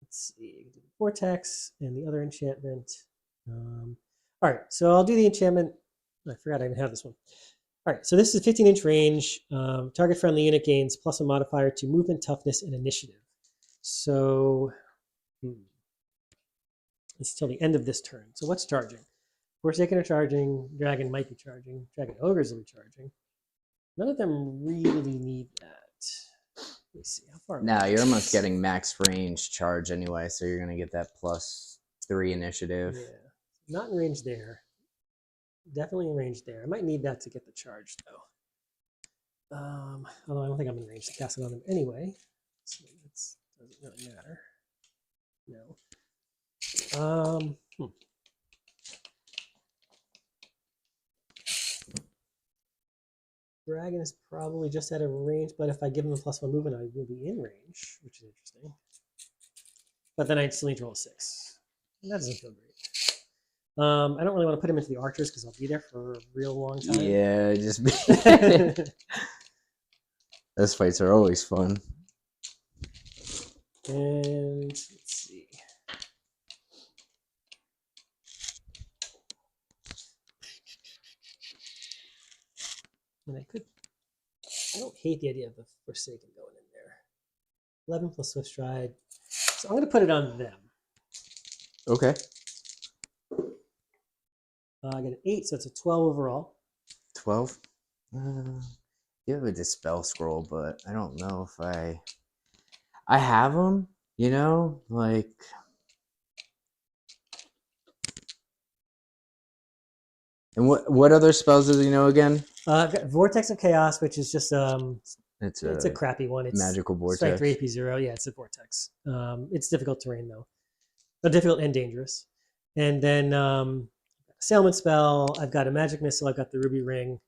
Let's see, Vortex and the other enchantment. All right, so I'll do the enchantment. I forgot I even have this one. All right, so this is 15-inch range. Target friendly unit gains +1 modifier to movement, toughness, and initiative. So it's till the end of this turn. So what's charging? Forsaken are charging. Dragon might be charging. Dragon ogres will be charging. None of them really need that. Let me see how far. Now you're almost getting max range charge anyway, so you're gonna get that +3 initiative. Yeah, not in range there. Definitely in range there. I might need that to get the charge though. Although I don't think I'm in range to cast it on them anyway, so that doesn't really matter. No. Dragon is probably just out of range, but if I give him a +1 movement, I will be in range, which is interesting. But then I still need to roll a 6. And that doesn't feel great. I don't really want to put him into the archers because I'll be there for a real long time. Yeah, just be. Those fights are always fun. And let's see. And I don't hate the idea of the Forsaken going in there. 11 plus Swift Stride. So I'm going to put it on them. Okay. I get an 8, so it's a 12 overall. 12. You have a dispel scroll, but I don't know if I have them. You know, like. And what other spells does he know again? I've got Vortex of Chaos, which is just It's it's a a crappy one. It's magical strength vortex. 3 AP 0. Yeah, it's a vortex. It's difficult terrain though, but difficult and dangerous. And then Sailment spell. I've got a magic missile. I've got the ruby ring.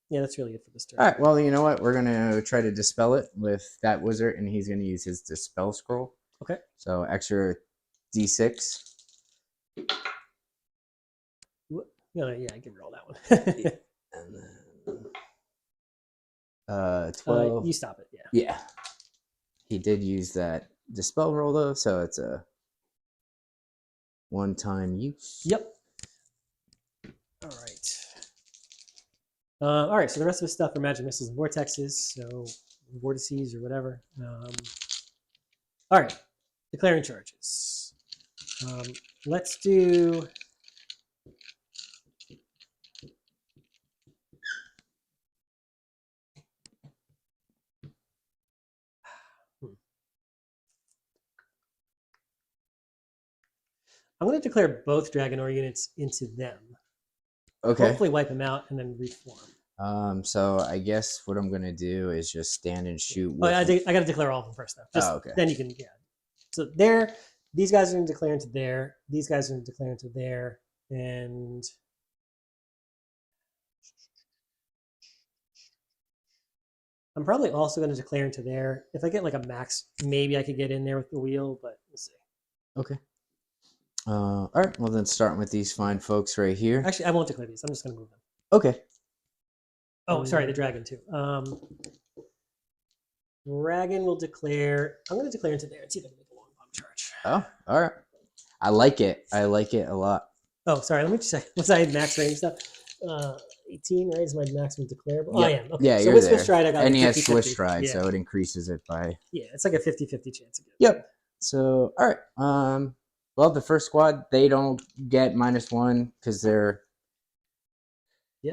Yeah, that's really it for this turn. All right. Well, you know what? We're gonna try to dispel it with that wizard, and he's gonna use his dispel scroll. Okay. So extra D6. Yeah, I can roll that one. And then 12. You stop it. Yeah. Yeah. He did use that dispel roll though, so it's a one-time use. Yep. All right. All right. So the rest of the stuff are magic missiles and vortexes, so vortices or whatever. All right. Declaring charges. Let's do. I'm going to declare both Dragonor units into them. Okay. Hopefully wipe them out and then reform. So I guess what I'm gonna do is just stand and shoot. Oh, I got to declare all of them first, though. Just, okay. Then you can, yeah. So there, these guys are going to declare into there. These guys are going to declare into there, and I'm probably also going to declare into there. If I get like a max, maybe I could get in there with the wheel, but we'll see. Okay. All right. Well, then starting with these fine folks right here. Actually, I won't declare these. I'm just going to move them. Okay. Oh, sorry, the dragon too. Dragon will declare. I'm going to declare into there and see if I can make a long bomb charge. Oh, all right. I like it. I like it a lot. Oh, sorry. Let me just say. What's I max range stuff? 18, right? Is my maximum declarable? Yeah. Oh, I am. Okay. Yeah, so you're with there. Swift Stride, I got and like he has 50-50. Swift Stride, Yeah. so it increases it by. Yeah, it's like a 50-50 chance of getting. Yep. So, all right. Well, the first squad, they don't get -1 because they're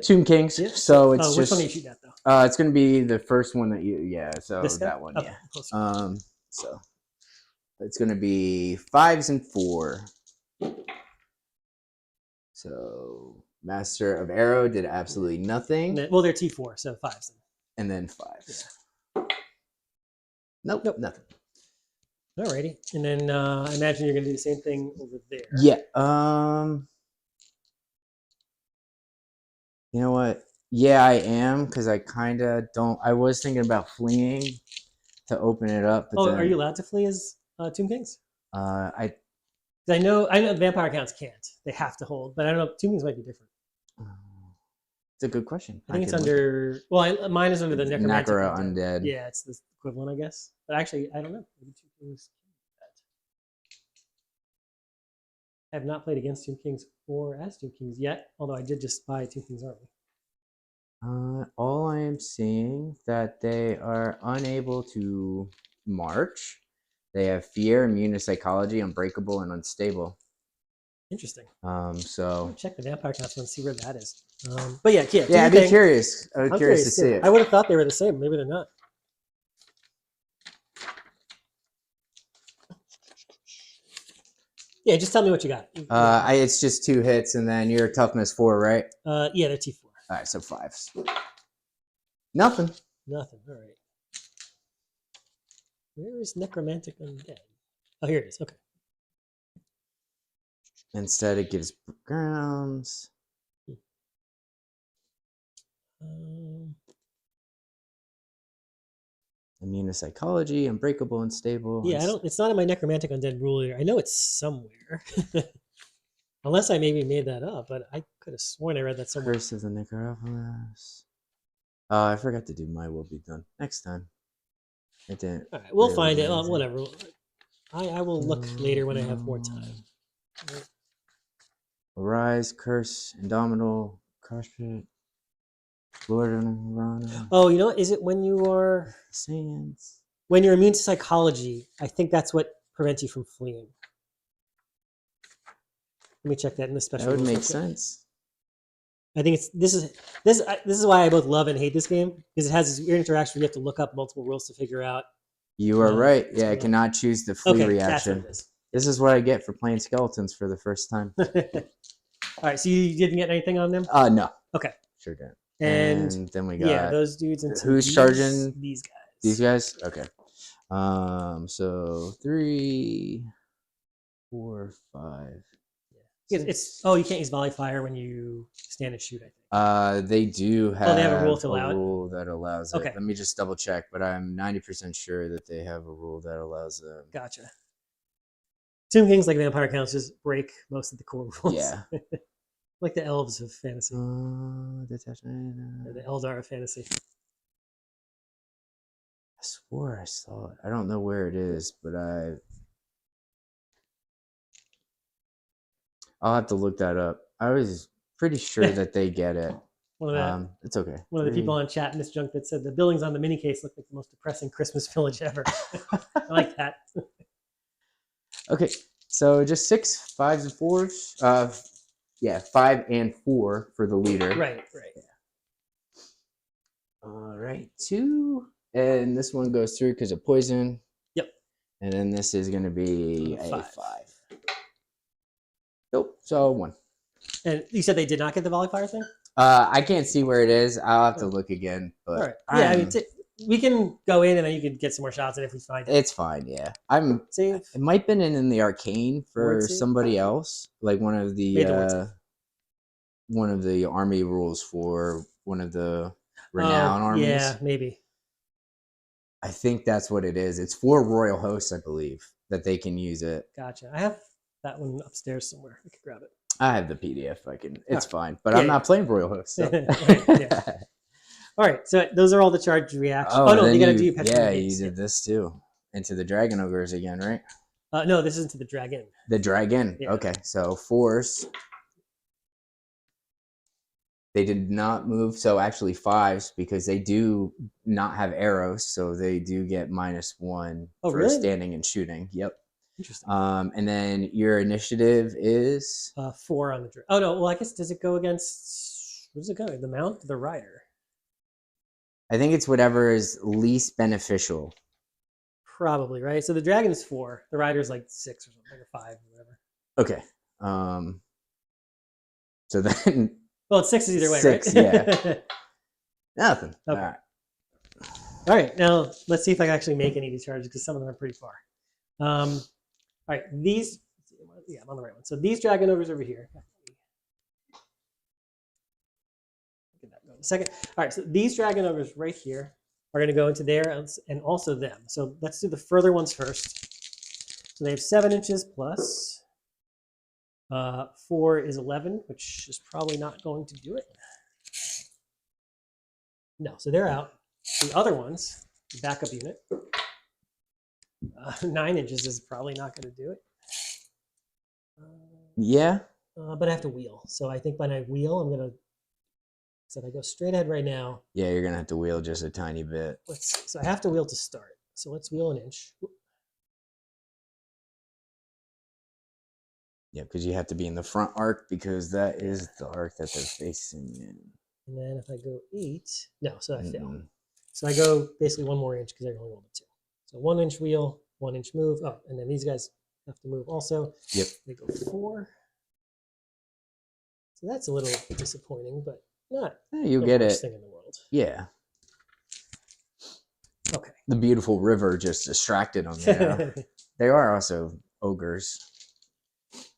Tomb Kings. Yep. So it's which just. one do you shoot at though? It's going to be the first one that you. Yeah. So This guy? that one. Okay. Yeah. So it's going to be 5s and 4. So Master of Arrow did absolutely nothing. Well, they're T4, so 5s. And then 5s. Yeah. Nope. Nothing. Alrighty. And then I imagine you're going to do the same thing over there. Yeah. You know what? Yeah, I am, because I kind of don't. I was thinking about fleeing to open it up. But then, are you allowed to flee as Tomb Kings? I know vampire accounts can't. They have to hold, but I don't know. Tomb Kings might be different. It's a good question. I think it's under. Well, mine is under the necromantic Undead. Yeah, it's the equivalent, I guess. But actually, I don't know. Maybe Tomb Kings can do that. I have not played against Tomb Kings or as Tomb Kings yet, although I did just buy Tomb Kings Army. All I am seeing that they are unable to march. They have fear, immune to psychology, unbreakable, and unstable. Interesting. So check the vampire council and see where that is. But yeah. Yeah, I'd be curious. I'm curious to see it. I would have thought they were the same. Maybe they're not. Yeah, just tell me what you got. It's just 2 hits, and then you're toughness 4, right? Yeah, they're T4. All right, so 5s. Nothing. Nothing. All right. Where is necromantic undead? Oh, here it is. Okay. Instead, it gives grounds. Immune to psychology, unbreakable, unstable. Yeah, it's not in my necromantic undead rule here. I know it's somewhere. Unless I maybe made that up, but I could have sworn I read that somewhere. Curse of the Necropolis. I forgot to do My Will Be Done next time. It didn't. All right, we'll find it. Whatever. I will look later when I have more time. Right. Arise, Curse, Indomitable, Crush Pit, Lord of Nirvana. Oh, you know what? Is it when you are Sands? When you're immune to psychology, I think that's what prevents you from fleeing. Let me check that in the special. That would make sense. I think this is why I both love and hate this game, because it has this weird interaction where you have to look up multiple rules to figure out. You are right. what's Yeah, I going on. cannot choose the flee Okay, that's what reaction. it is. This is what I get for playing skeletons for the first time. All right, so you didn't get anything on them? No. Okay. Sure didn't. And then we got those dudes. And who's charging these guys? these guys? Okay. So 3, 4, 5. It's you can't use volley fire when you stand and shoot. I think. They do have, they have a rule to allow it? rule that allows it. Okay. Let me just double check, but I'm 90% sure that they have a rule that allows them. Gotcha. Tomb Kings, like Vampire Counts, just break most of the core rules. Yeah. Like the elves of fantasy. Detachment. Or the Eldar of fantasy. I swore I saw it. I don't know where it is, but I'll have to look that up. I was pretty sure that they get it. It's okay. One of the people on chat in this junk that said the buildings on the mini case look like the most depressing Christmas village ever. I like that. Okay, so just 6, 5s, and 4s. 5 and 4 for the leader. Right. Yeah. All right, 2, and this one goes through because of poison. Yep. And then this is going to be a 5. 5. Nope. So 1. And you said they did not get the volley fire thing? I can't see where it is. I'll have to look again. But all right. Yeah, I mean, we can go in and then you can get some more shots in if we find it. It's fine. Yeah, Save. It might have been in the arcane for somebody else, like one of the army rules for one of the renown armies. Yeah, maybe. I think that's what it is. It's for royal hosts, I believe, that they can use it. Gotcha. I have that one upstairs somewhere. I could grab it. I have the PDF. It's fine, but I'm not playing royal hosts. So. Right, all right, so those are all the charged reactions. Oh no, you got to do petrification. You did this too. Into the dragon ogres again, right? No, this isn't to the dragon. The dragon. Yeah. Okay, so 4s. They did not move, so actually 5s, because they do not have arrows, so they do get -1 for really? Standing and shooting. Yep. Interesting. And then your initiative is 4 on the dragon. Oh no, well I guess does it go against? What does it go? The mount, the rider. I think it's whatever is least beneficial. Probably, right? So the dragon is 4. The rider's like 6 or something, or 5 or whatever. Okay. So then. Well, it's 6 either way, 6, right? Yeah. Nothing. Okay. All right. Now let's see if I can actually make any of these charges because some of them are pretty far. All right. These. Yeah, I'm on the right one. So these dragon ogres over here. Second. All right, so these dragon ogres right here are going to go into there and also them. So let's do the further ones first. So they have 7 inches plus 4 is 11, which is probably not going to do it. No, so they're out. The other ones, the backup unit, 9 inches is probably not going to do it. Yeah. But I have to wheel. So I think when I wheel, I'm going to. So if I go straight ahead right now. Yeah, you're going to have to wheel just a tiny bit. So I have to wheel to start. So let's wheel an inch. Yeah, because you have to be in the front arc because that is the arc that they're facing in. And then if I go 8, no, so I fail. So I go basically 1 more inch because I only rolled a 2. So 1 inch wheel, 1 inch move. Oh, and then these guys have to move also. Yep. They go 4. So that's a little disappointing, but not you'll get it. Thing in the world. Yeah. Okay. The beautiful river just distracted them there. They are also ogres.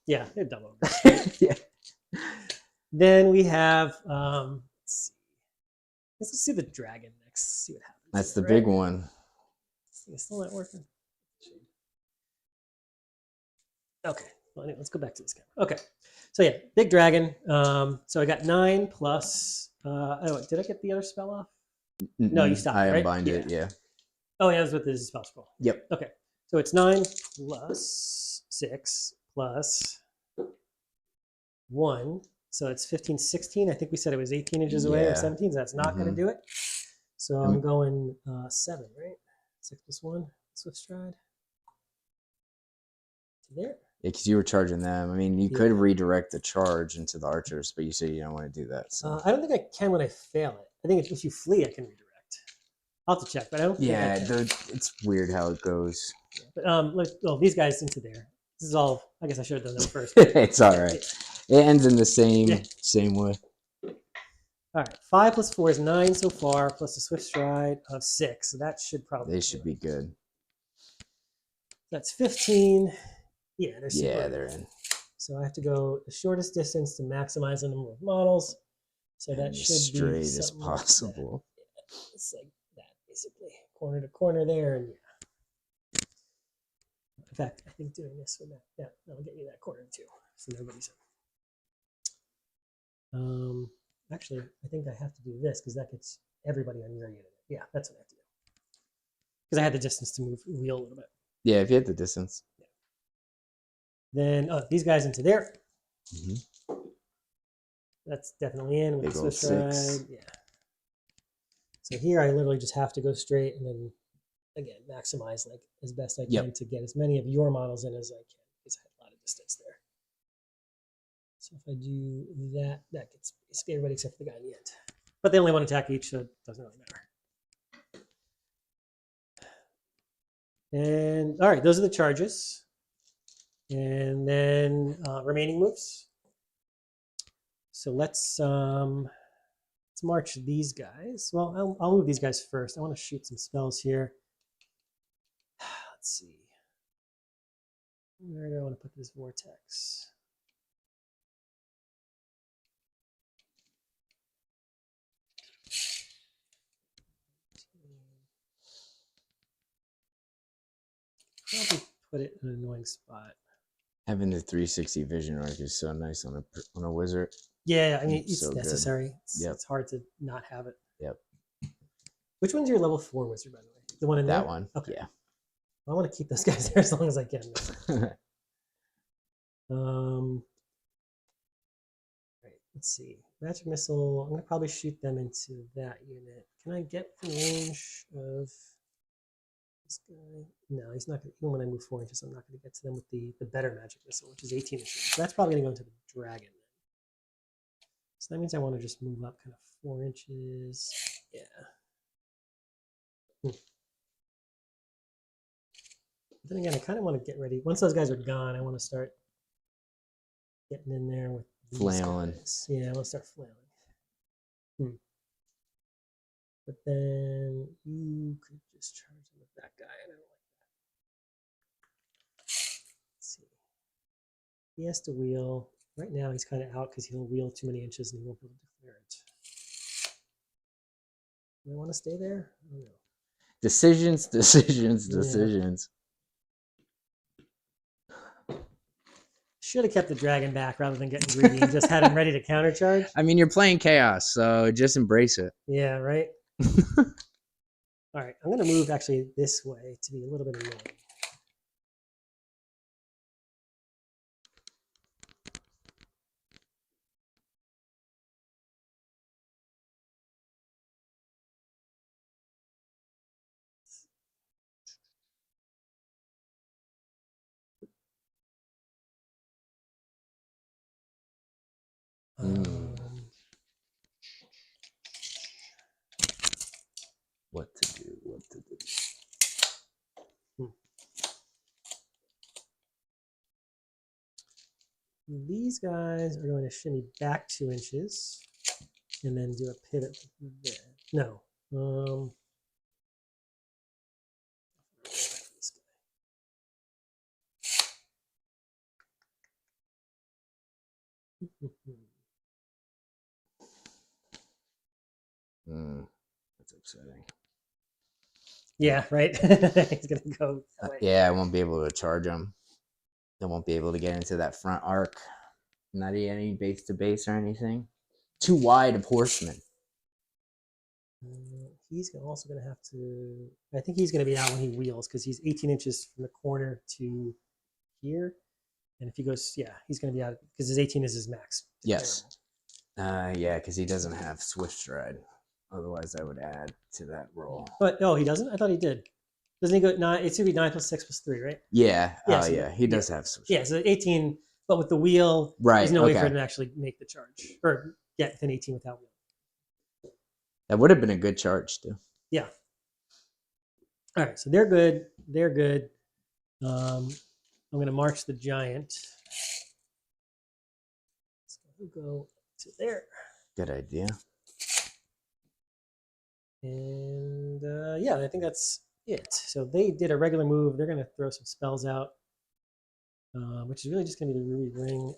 Yeah, they're dumb ogres. Yeah. Then we have let's see the dragon next. See what happens. That's the big one. It's still not working. Okay. Well, anyway, let's go back to this camera. Okay. So yeah, big dragon. So I got 9 plus. Oh, did I get the other spell off? No, you stopped. I right? unbind it. Yeah. Oh yeah, it was with the spell scroll. Yep. Okay. So it's 9 plus 6 plus 1. So it's 15, 16. I think we said it was 18 inches away or 17. So that's not going to do it. So I'm going 7, right? 6 plus 1. Swift stride. To there. because you were charging them. I mean, you could redirect the charge into the archers, but you said you don't want to do that. So. I don't think I can when I fail it. I think if you flee, I can redirect. I'll have to check, but I don't think I can. It's weird how it goes. Yeah, but these guys into there. This is all. I guess I should have done that first. It's all right. It ends in the same way. All right, 5 plus 4 is 9 so far, plus a swift stride of 6. So that should probably. They should be good. That's 15. Yeah, they're in. So I have to go the shortest distance to maximize the number of models. So that should be straight as possible. Like it's like that, basically, corner to corner there, and yeah. In fact, I think doing this with that, yeah, that'll get you that corner too. So nobody's in. Actually, I think I have to do this because that gets everybody on your unit. Yeah, that's what I have to do. Because I had the distance to move wheel a little bit. Yeah, if you had the distance. Yeah. Then these guys into there. Mm-hmm. That's definitely in with the Swiss ride. Yeah. So here I literally just have to go straight and then again maximize like as best I can to get as many of your models in as I can because I have a lot of distance there. So if I do that, that gets basically everybody except for the guy in the end. But they only want to attack each, so it doesn't really matter. And all right, those are the charges. And then remaining moves. So let's march these guys. Well, I'll move these guys first. I want to shoot some spells here. Let's see. Where do I want to put this vortex? Probably put it in an annoying spot. Having the 360 vision arc is so nice on a wizard. Yeah, I mean, it's so necessary. It's hard to not have it. Yep. Which one's your level 4 wizard, by the way? The one in there? That one. Okay. Yeah. I want to keep those guys there as long as I can. Right, let's see. Magic missile. I'm going to probably shoot them into that unit. Can I get within range of this guy? No, he's not going to. Even when I move 4 inches, I'm not going to get to them with the better magic missile, which is 18 inches. So that's probably going to go into the dragon. So that means I want to just move up kind of 4 inches. Yeah. Then again, I kind of want to get ready. Once those guys are gone, I want to start getting in there with flailing. Guys. Yeah, I want to start flailing. But then you could just charge him with that guy, and I don't like that. Let's see. He has to wheel. Right now, he's kind of out because he'll wheel too many inches and he won't be able to declare it. Do I want to stay there? I don't know. Decisions. Should have kept the dragon back rather than getting greedy and just had him ready to countercharge. I mean, you're playing chaos, so just embrace it. Yeah, right? All right, I'm going to move actually this way to be a little bit annoying. What to do? These guys are going to shimmy back 2 inches and then do a pivot there. No. That's upsetting. Yeah, right? He's going to go that way. Yeah, I won't be able to charge him. I won't be able to get into that front arc. Not any base to base or anything. Too wide of horsemen. He's also going to have to... I think he's going to be out when he wheels because he's 18 inches from the corner to here. And if he goes... Yeah, he's going to be out because his 18 is his max. Yes. Yeah, because he doesn't have swift stride. Otherwise, I would add to that roll. But, oh, he doesn't? I thought he did. Doesn't he go 9? It should be 9 plus 6 plus 3, right? Yeah. Yeah, Oh, so yeah. He does have some. Yeah, so 18, but with the wheel, Right. there's no way for Okay. him to actually make the charge or get within 18 without wheel. That would have been a good charge, too. Yeah. All right, so they're good. They're good. I'm going to march the giant. So we'll go to there. Good idea. And yeah, I think that's it. So they did a regular move. They're going to throw some spells out, which is really just going to be the Ruby Ring.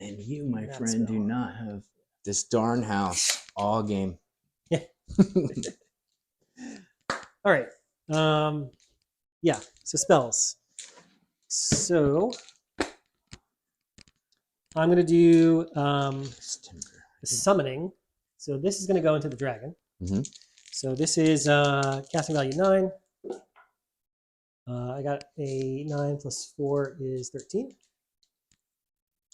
And you, my that friend, spell. do not have this darn house all game. Yeah. All right. Yeah, so spells. So I'm going to do summoning. So this is going to go into the dragon. Mm-hmm. So this is casting value 9. I got a 9 plus 4 is 13.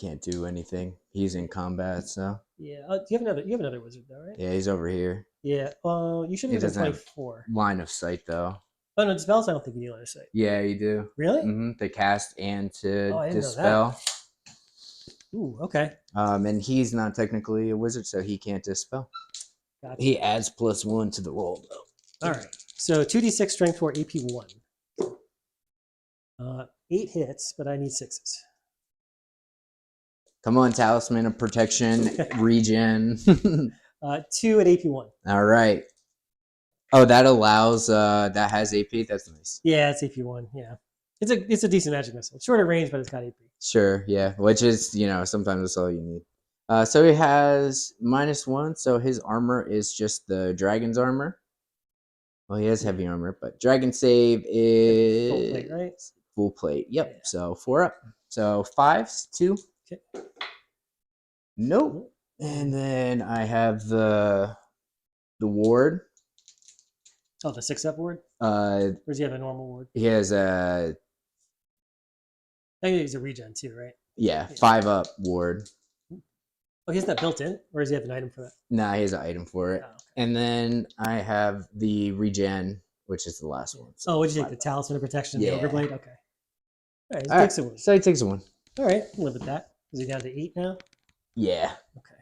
Can't do anything. He's in combat, so. Yeah. You have another wizard though, right? Yeah, he's over here. Yeah. You should have been 24. Line of sight, though. Oh no, dispels. I don't think you need line of sight. Yeah, you do. Really? Mm-hmm. To cast and to I didn't dispel. know that. Ooh, okay. And he's not technically a wizard, so he can't dispel. Gotcha. He adds +1 to the roll, though. All right. So 2d6 strength 4 AP 1. 8 hits, but I need 6s. Come on, Talisman of Protection, regen. 2 at AP 1. All right. Oh, that allows, that has AP? That's nice. Yeah, it's AP 1. Yeah. It's a decent magic missile. It's shorter range, but it's got AP. Sure, yeah. Which is, sometimes that's all you need. So he has -1, so his armor is just the dragon's armor. Well, he has heavy armor, but dragon save is Full plate, right? Full plate. Yep. Yeah. So 4 up. So 5s, 2. Okay. Nope. And then I have the ward. Oh, the 6-up ward? Or does he have a normal ward? He has a I think he's a regen too, right? yeah. 5-up ward. Oh, he has that built in, or does he have an item for that? Nah, he has an item for it. Oh, okay. And then I have the regen, which is the last one. So oh, what'd you take? The Talisman of Protection and Yeah. the Ogre Blade? Okay. All right, he All takes right, a win. so he takes a 1. All right, I'll live with that. Is he down to 8 now? Yeah. Okay.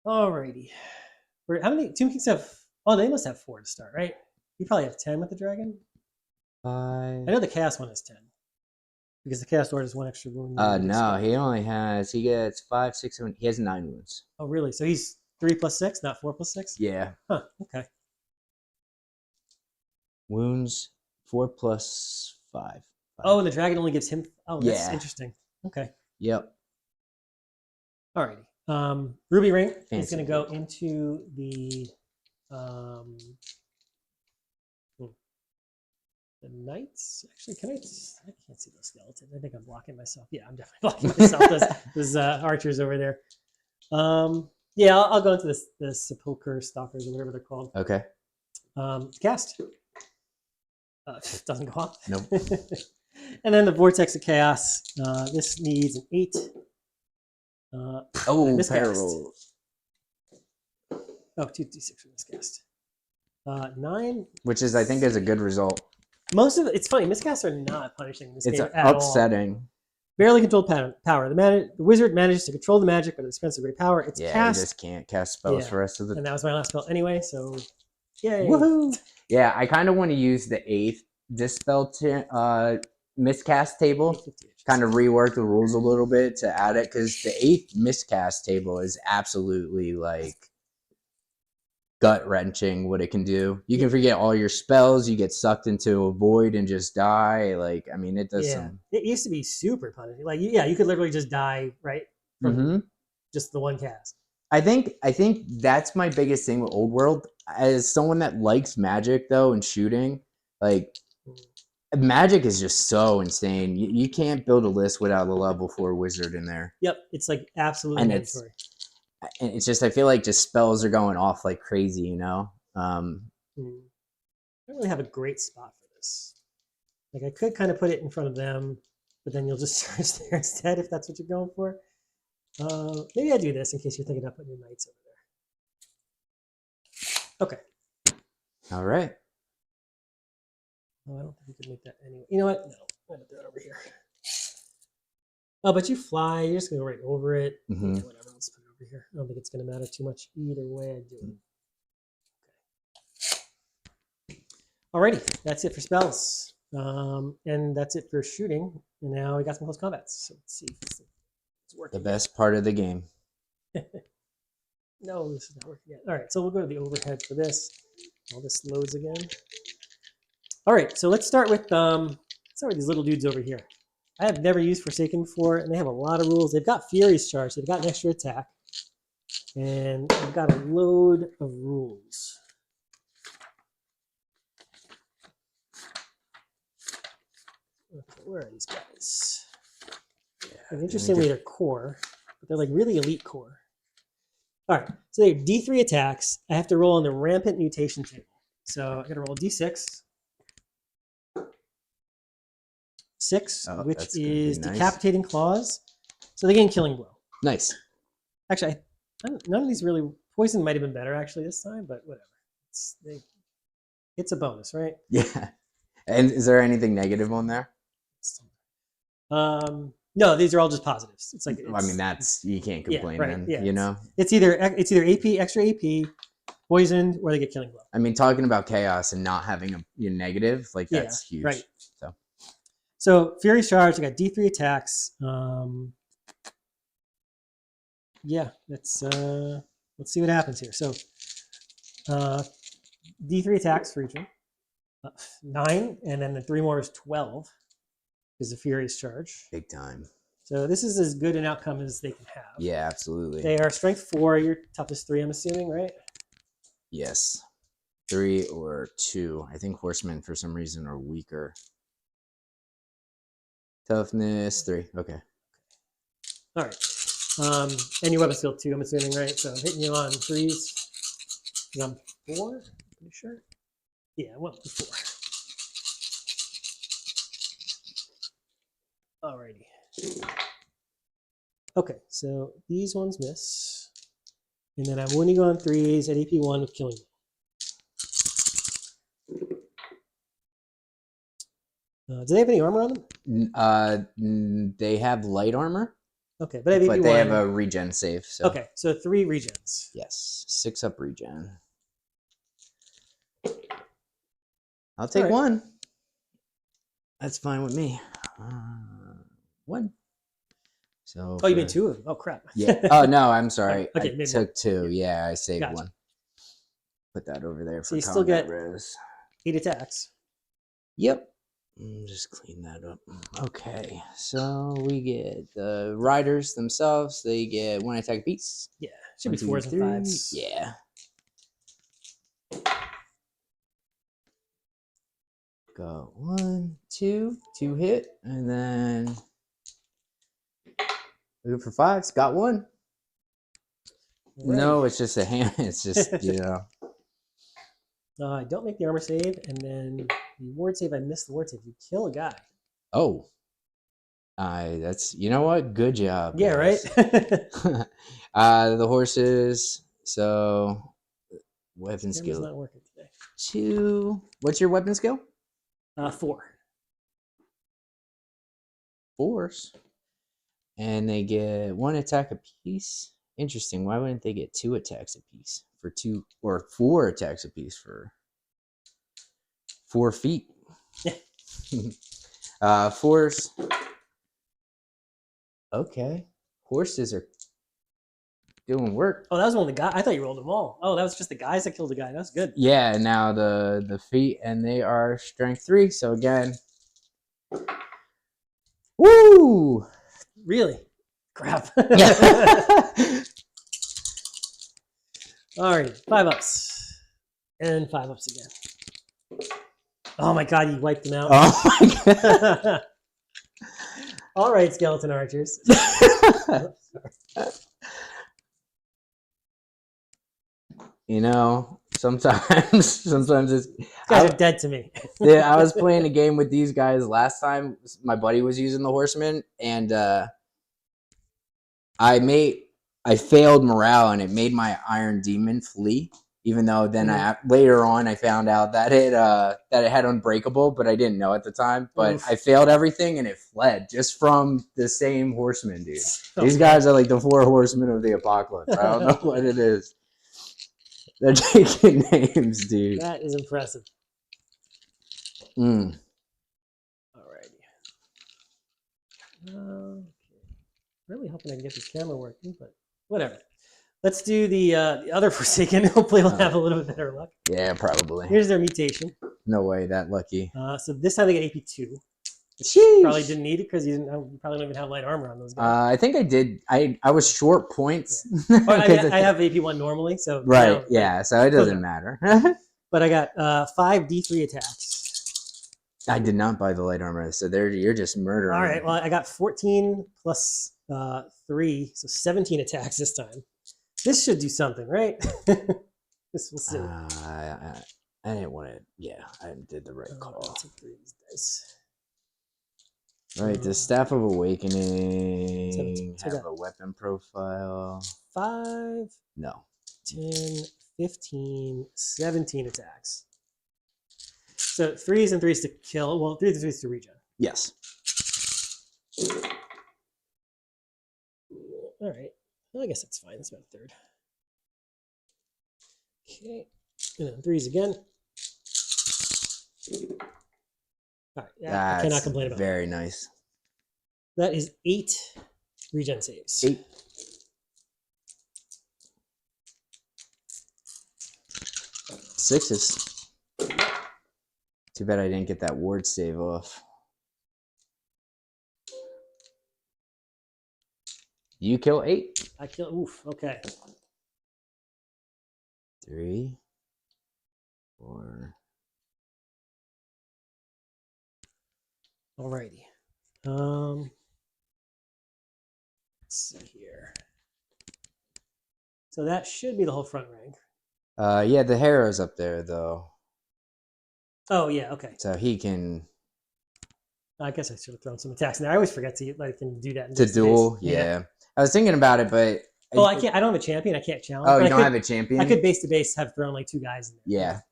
All righty. How many Tomb Kings have? Oh, they must have 4 to start, right? You probably have 10 with the dragon. 5. I know the Chaos one is 10 because the Chaos Lord is 1 extra wound. No, he gets 5, 6, 7. He has 9 wounds. Oh, really? So he's 3 plus 6, not 4 plus 6? Yeah. Huh. Okay. Wounds 4 plus 5. Oh, and the dragon only gives him. Oh, that's Yeah. interesting. Okay. Yep. Alrighty. Ruby Ring is Fancy going to go into the knights. Actually, I can't see those skeletons. I think I'm blocking myself. Yeah, I'm definitely blocking myself. Those archers over there. Yeah, I'll go into the sepulcher stalkers or whatever they're called. Okay. Cast. Doesn't go off. Nope. And then the Vortex of Chaos. This needs an 8. Miscast. Perils. Oh, 2d6 for miscast. 9. Which is, I think, is a good result. Most of it's funny. Miscasts are not punishing in this It's game at upsetting. all. Barely controlled power. The wizard manages to control the magic, but at the expense of great power. It's cast. You just can't cast spells for the rest of the. And that was my last spell anyway. So, yay! Woohoo! Yeah, I kind of want to use the 8th dispel miscast table. Kind of rework the rules a little bit to add it because the 8th miscast table is absolutely like gut wrenching what it can do. You can forget all your spells, you get sucked into a void and just die. Like, I mean, it does some. It used to be super punishing. Like, you could literally just die right from just the one cast. I think that's my biggest thing with Old World. As someone that likes magic though and shooting, like magic is just so insane. You can't build a list without a level 4 wizard in there. Yep, it's like absolutely mandatory. And it's just, I feel like just spells are going off like crazy, you know? I don't really have a great spot for this. Like, I could kind of put it in front of them, but then you'll just search there instead if that's what you're going for. Maybe I do this in case you're thinking about putting your knights over there. Okay. All right. Oh, I don't think we could make that anyway. You know what? No, I'm gonna throw it over here. Oh, but you fly. You're just gonna go right over it. Mhm. Yeah, whatever. Let's put it over here. I don't think it's gonna matter too much either way I do it. Alrighty, that's it for spells, and that's it for shooting. And now we got some close combats. So let's see if it's working. The best part of the game. No, this is not working yet. All right, so we'll go to the overhead for this. All this loads again. All right, so let's start with these little dudes over here. I have never used Forsaken before, and they have a lot of rules. They've got Fury's Charge, so they've got an extra attack, and they've got a load of rules. Okay, where are these guys? And interestingly, they're core, but they're like really elite core. All right, so they have D3 attacks. I have to roll on the rampant mutation table. So I got to roll D6. 6, which is decapitating claws. So they gain killing blow. Nice. Actually, none of these really. Poison might have been better actually this time, but whatever. It's a bonus, right? Yeah. And is there anything negative on there? No, these are all just positives. It's like I mean, that's you can't complain, then. Yeah, you know, it's either AP, extra AP, poisoned, or they get killing blow. I mean, talking about chaos and not having a negative, like that's huge. Right. So Fury's Charge, I got D3 attacks. Yeah, let's see what happens here. So D3 attacks for each one. 9, and then the 3 more is 12. Is the Fury's Charge. Big time. So this is as good an outcome as they can have. Yeah, absolutely. They are strength 4, your toughest 3, I'm assuming, right? Yes. 3 or 2. I think horsemen, for some reason, are weaker. Toughness, 3. Okay. All right. And your weapon skill 2, I'm assuming, right? So I'm hitting you on 3s. I'm 4, pretty sure. Yeah, I went with 4. Alrighty. Okay, so these ones miss. And then I'm winning on 3s at AP1 with killing. Do they have any armor on them? They have light armor. Okay, but they have a regen save. So. Okay, so 3 regens. Yes, 6 up regen. I'll take 1. That's fine with me. 1. So. Oh, you made 2 of them. Oh crap. Yeah. Oh no, I'm sorry. Okay, I took 2. Yeah, I saved Gotcha. 1. Put that over there for so you still get res. 8 attacks. Yep. Just clean that up. Okay, so we get the riders themselves. They get 1 attack apiece. Yeah, should be 4s and 5s. Yeah. Go 1, 2, 2 hit, and then we go for 5s. Got 1. Right. No, it's just a hand. It's just I don't make the armor save, and then the ward save. I missed the ward save. You kill a guy. Oh, that's what? Good job. Yeah, guys. right. The horses. So weapon skill. Not working today. 2. What's your weapon skill? 4. 4s. And they get 1 attack apiece. Interesting. Why wouldn't they get 2 attacks apiece for 2 or 4 attacks apiece for 4 feet? 4s. Okay. Horses are doing work. Oh, that was one of the guys. I thought you rolled them all. Oh, that was just the guys that killed the guy. That's good. Yeah, now the feet, and they are strength 3. So again, woo! Really? Crap. Yeah. All right, 5 ups. And 5 ups again. Oh my god, you wiped them out. Oh my god. All right, skeleton archers. Sometimes it's These guys are dead to me. Yeah, I was playing a game with these guys last time. My buddy was using the horseman, and I failed morale, and it made my iron demon flee. Even though then later on I found out that it had unbreakable, but I didn't know at the time. But I failed everything and it fled just from the same horsemen, dude. These guys are like the 4 horsemen of the apocalypse. I don't know what it is. They're taking names, dude. That is impressive. Mm. Alrighty. Okay. Really hoping I can get this camera working, but whatever. Let's do the other Forsaken. Hopefully we'll have a little bit better luck. Yeah, probably. Here's their mutation. No way that lucky. So this time they get AP 2. Sheesh. Probably didn't need it because you probably don't even have light armor on those guys. I think I did. I was short points. Yeah. I have AP 1 normally, so right. Yeah, so it doesn't matter. But I got 5 D3 attacks. I did not buy the light armor, so you're just murdering. All right. Well, I got 14 plus 3, so 17 attacks this time. This should do something, right? This will see. I didn't want to. Yeah, I did the right call. I'll take 3 of these dice. Right, the Staff of Awakening. So have a weapon profile. 5. No. 10, 15, 17 attacks. So 3s and 3s to kill. Well, 3 to 3s to regen. Yes. All right. Well, I guess that's fine. That's about a third. Okay. And then 3s again. All right. I cannot complain about very nice. That is 8 regen saves. 8. Sixes. Too bad I didn't get that ward save off. You kill 8. I kill. Oof. Okay. 3, 4. Alrighty. Let's see here. So that should be the whole front rank. Yeah, the Harrow's up there though. Oh yeah. Okay. So he can. I guess I should have thrown some attacks in there. I always forget to can do that. To duel, yeah. I was thinking about it, but I can't. I don't have a champion. I can't challenge. Oh, you don't have a champion? I could base to base have thrown like 2 guys in there.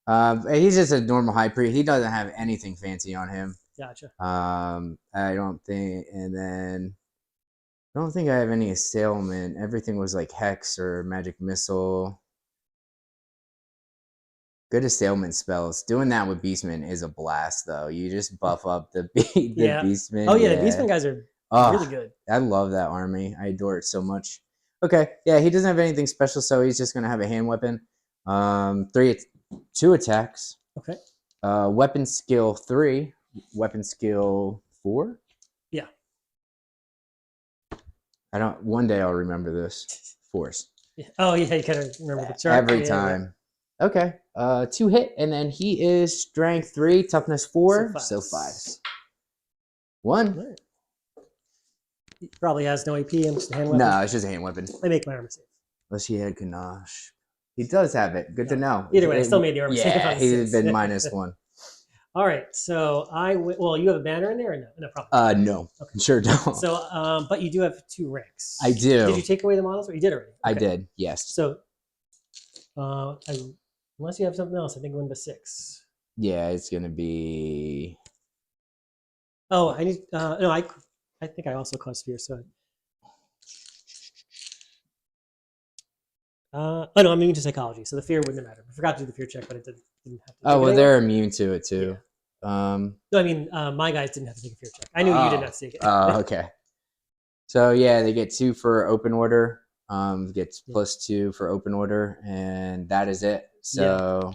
Yeah. He's just a normal high priest. He doesn't have anything fancy on him. Gotcha. I don't think, and then I don't think I have any assailment. Everything was like hex or magic missile. Good assailment spells. Doing that with Beastmen is a blast, though. You just buff up the Beastmen. Oh yeah, the Beastmen guys are really good. I love that army. I adore it so much. Okay, yeah, he doesn't have anything special, so he's just gonna have a hand weapon. 2 attacks. Okay. Weapon skill 3. Weapon skill 4. Yeah. One day I'll remember this. Force. Yeah. Oh yeah, you gotta remember the chart every time. Yeah. Okay. 2 hit, and then he is strength 3, toughness 4, so 5s. 1. Right. He probably has no AP and just a hand weapon. No, it's just a hand weapon. I make my armor save. Unless he had Ganache. He does have it. Good to know. Either way, I still made the armor save. Yeah, he's been -1. All right, so well, you have a banner in there or no? No, probably. No, okay. Sure don't. So, but you do have 2 ranks. I do. Did you take away the models, or you did already? Okay. I did. Yes. So, unless you have something else, I think we're into 6. Yeah, it's gonna be. Oh, I need. No, I think I also caused fear. So. Oh no, I'm immune to psychology, so the fear wouldn't matter. I forgot to do the fear check, but it didn't have to. Oh well, they're immune to it too. Yeah. No, I mean my guys didn't have to take a fear check. I knew you didn't have to take it. Oh, okay. So yeah, they get 2 for open order. Gets +2 for open order, and that is it. So.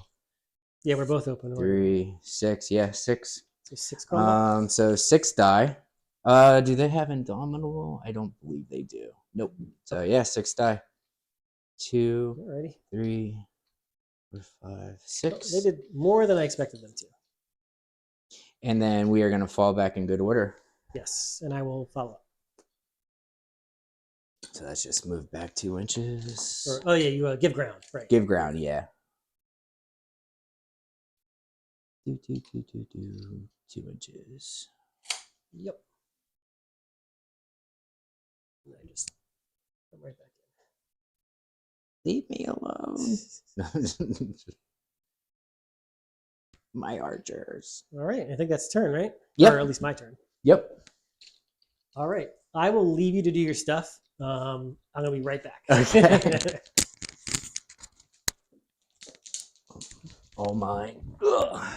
Yeah, we're both open order. 3, 6. Yeah, 6. So 6 combat. So 6 die. Do they have Indomitable? I don't believe they do. Nope. So yeah, 6 die. 2, Alrighty. 3, 4, 5, 6. They did more than I expected them to. And then we are going to fall back in good order. Yes, and I will follow up. So let's just move back 2 inches. Oh yeah, you give ground, right? Give ground, yeah. 2 inches. Yep. And I just come right back in. Leave me alone. My archers. All right, I think that's turn, right? Yep. Or at least my turn. Yep. All right, I will leave you to do your stuff. I'm gonna be right back. Okay. All mine. Ugh.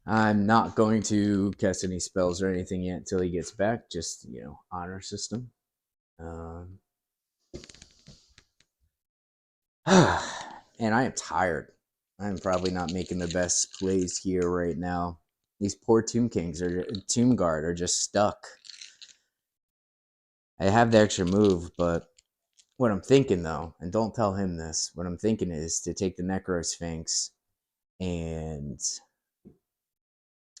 I'm not going to cast any spells or anything yet until he gets back. Just, honor system. And I am tired. I'm probably not making the best plays here right now. These poor Tomb Kings or Tomb Guard are just stuck. I have the extra move, but what I'm thinking though, and don't tell him this, what I'm thinking is to take the Necro Sphinx and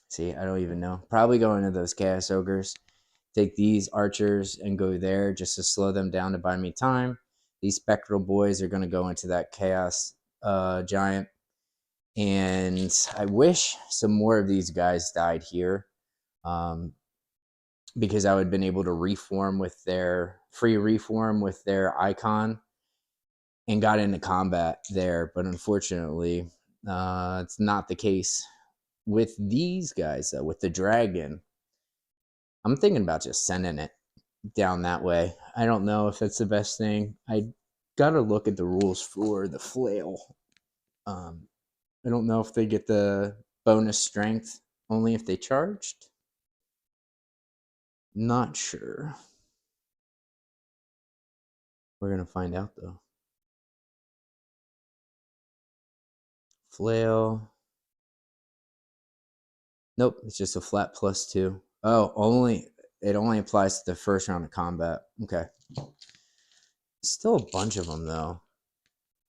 see, I don't even know. Probably go into those Chaos Ogres. Take these archers and go there just to slow them down to buy me time. These spectral boys are going to go into that chaos giant. And I wish some more of these guys died here, because I would have been able to reform with their free reform with their icon and got into combat there. But unfortunately, it's not the case with these guys, though. With the dragon, I'm thinking about just sending it down that way. I don't know if that's the best thing. I got to look at the rules for the flail. I don't know if they get the bonus strength only if they charged. Not sure. We're going to find out, though. Flail. Nope, it's just a flat +2. Oh, it only applies to the first round of combat. Okay. Still a bunch of them, though.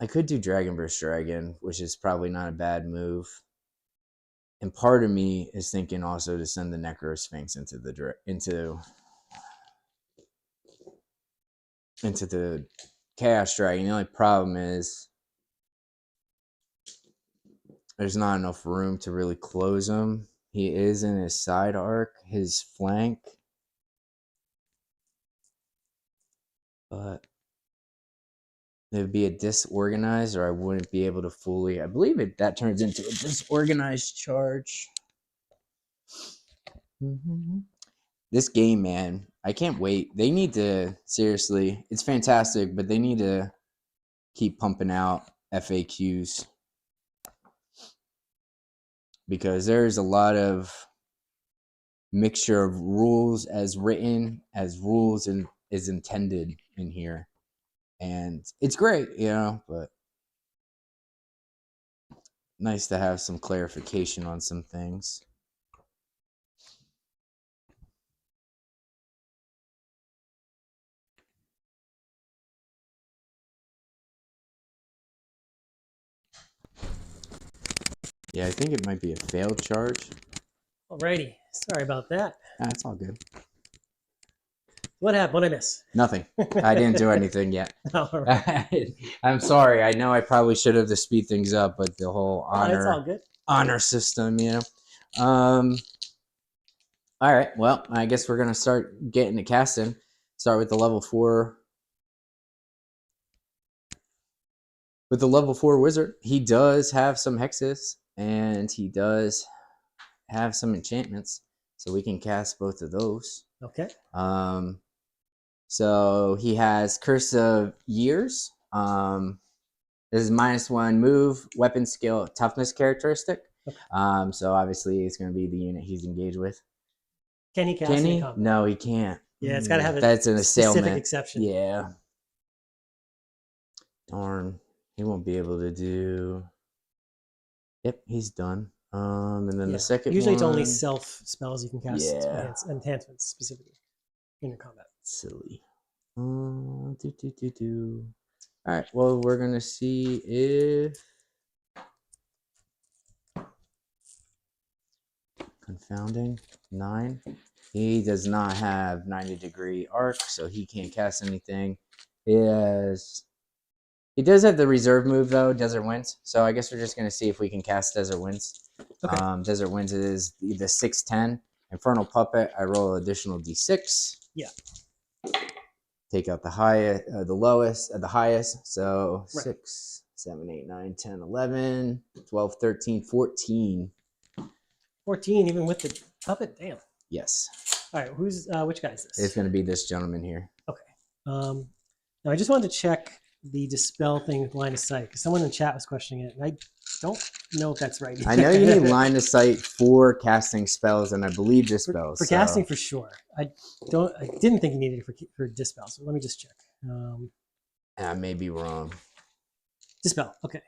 I could do Dragon Burst Dragon, which is probably not a bad move. And part of me is thinking also to send the Necro Sphinx into the Chaos Dragon. The only problem is there's not enough room to really close him. He is in his side arc, his flank. But it would be a disorganized, or I wouldn't be able to fully. I believe that turns into a disorganized charge. This game, man, I can't wait. They need to, seriously, it's fantastic, but they need to keep pumping out FAQs, because there's a lot of mixture of rules as written as rules and is intended in here. And it's great, but nice to have some clarification on some things. Yeah, I think it might be a failed charge. Alrighty, sorry about that. That's all good. What happened? What did I miss? Nothing. I didn't do anything yet. All right. I'm sorry. I know I probably should have to speed things up, but the whole It's all good. honor system, All right. Well, I guess we're gonna start getting to casting. Start with the level 4. With the level 4 wizard, he does have some hexes and he does have some enchantments, so we can cast both of those. Okay. So he has Curse of Years. This is -1 move, weapon skill, toughness characteristic. Okay. So obviously it's going to be the unit he's engaged with. Can he cast in combat? No, he can't. Yeah, it's got to have That's an specific assailment exception. Yeah. Darn. He won't be able to do. Yep, he's done. And then the second usually one, it's only self spells you can cast. Yeah. Enhancements specifically in your combat. Silly. All right. Well, we're gonna see if confounding 9. He does not have 90-degree arc, so he can't cast anything. He does have the reserve move though, Desert Winds. So I guess we're just gonna see if we can cast Desert Winds. Okay. Desert Winds is the 6/10. Infernal Puppet. I roll additional d6. Yeah. take out the highest, the lowest, the highest. So Right. 6, 7, 8, 9, 10, 11, 12, 13, 14. 14, even with the puppet. Damn. Yes. All right. Who's which guy is this? It's going to be this gentleman here. Okay. Now I just wanted to check the dispel thing with line of sight because someone in the chat was questioning it, and I don't know if that's right. I know you need line of sight for casting spells, and I believe dispels. For casting for sure. I didn't think you needed it for dispel. So let me just check. I may be wrong. Dispel. Okay.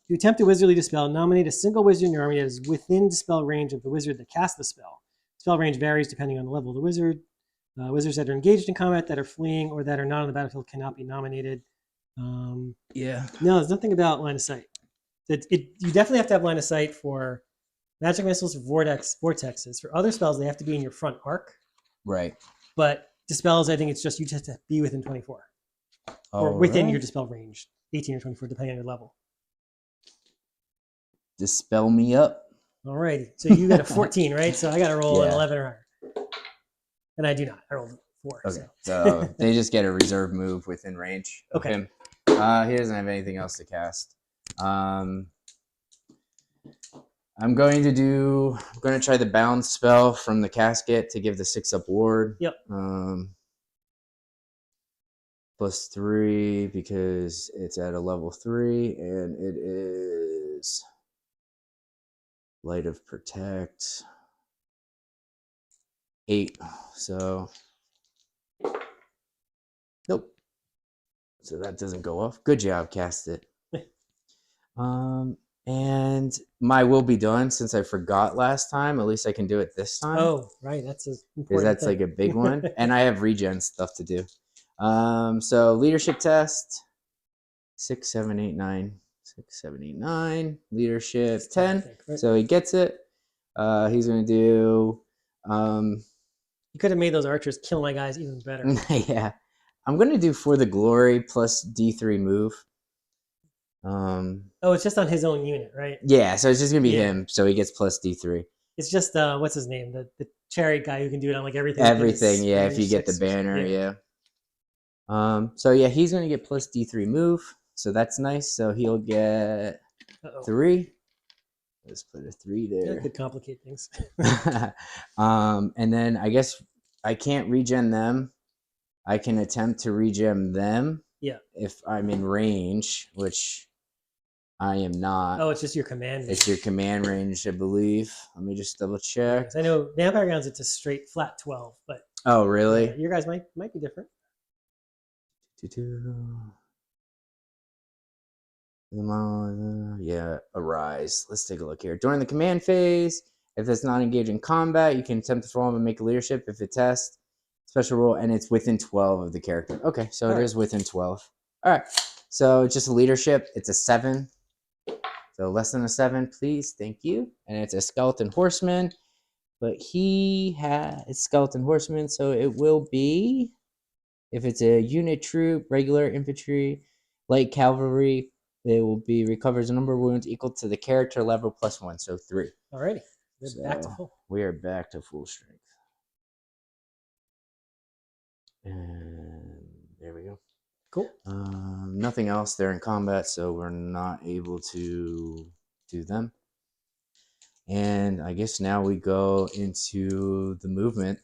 You attempt a wizardly dispel. Nominate a single wizard in your army that is within dispel range of the wizard that cast the spell. Spell range varies depending on the level of the wizard. Wizards that are engaged in combat, that are fleeing, or that are not on the battlefield cannot be nominated. Yeah. No, there's nothing about line of sight. You definitely have to have line of sight for magic missiles, vortexes. For other spells, they have to be in your front arc. Right. But dispels, I think it's just you just have to be within 24. Or within your dispel range, 18 or 24, depending on your level. Dispel me up. Alrighty. So you got a 14, right? So I got to roll an 11 or higher. And I do not. I rolled 4. Okay. So they just get a reserve move within range of him. He doesn't have anything else to cast. I'm going to try the bound spell from the casket to give the 6-up ward. Yep. +3 because it's at a level 3 and it is Light of Protect 8. So nope. So that doesn't go off. Good job, cast it. And my will be done since I forgot last time. At least I can do it this time. Oh, right. That's important. Because that's like a big one. And I have regen stuff to do. So leadership test 6, 7, 8, 9. 6, 7, 8, 9. Leadership 10. Right? So he gets it. He's going to do. You could have made those archers kill my guys even better. Yeah. I'm going to do For the Glory plus D3 move. It's just on his own unit, right? Yeah, so it's just going to be him. So he gets plus D3. It's just, what's his name? The chariot guy who can do it on like everything. Everything, yeah, if you get the banner, yeah. So yeah, he's going to get plus D3 move. So that's nice. So he'll get 3. Let's put a 3 there. That could complicate things. And then I guess I can't regen them. I can attempt to regen them. Yeah. If I'm in range, which I am not. Oh, it's just your command range. It's your command range, I believe. Let me just double check. I know Vampire Grounds, it's a straight flat 12, but. Oh, really? Yeah, your guys might be different. Yeah, arise. Let's take a look here. During the command phase, if it's not engaged in combat, you can attempt to throw him and make a leadership. If it tests, special rule, and it's within 12 of the character. Okay, so it is within 12. All right, so it's just a leadership. It's a 7. So less than a 7, please. Thank you. And it's a skeleton horseman, but he has skeleton horseman, so it will be, if it's a unit troop, regular infantry, light cavalry, it will be recovers a number of wounds equal to the character level +1, so 3. Alrighty, we're back to full. We are back to full strength. And there we go. Cool. Nothing else. They're in combat, so we're not able to do them. And I guess now we go into the movement.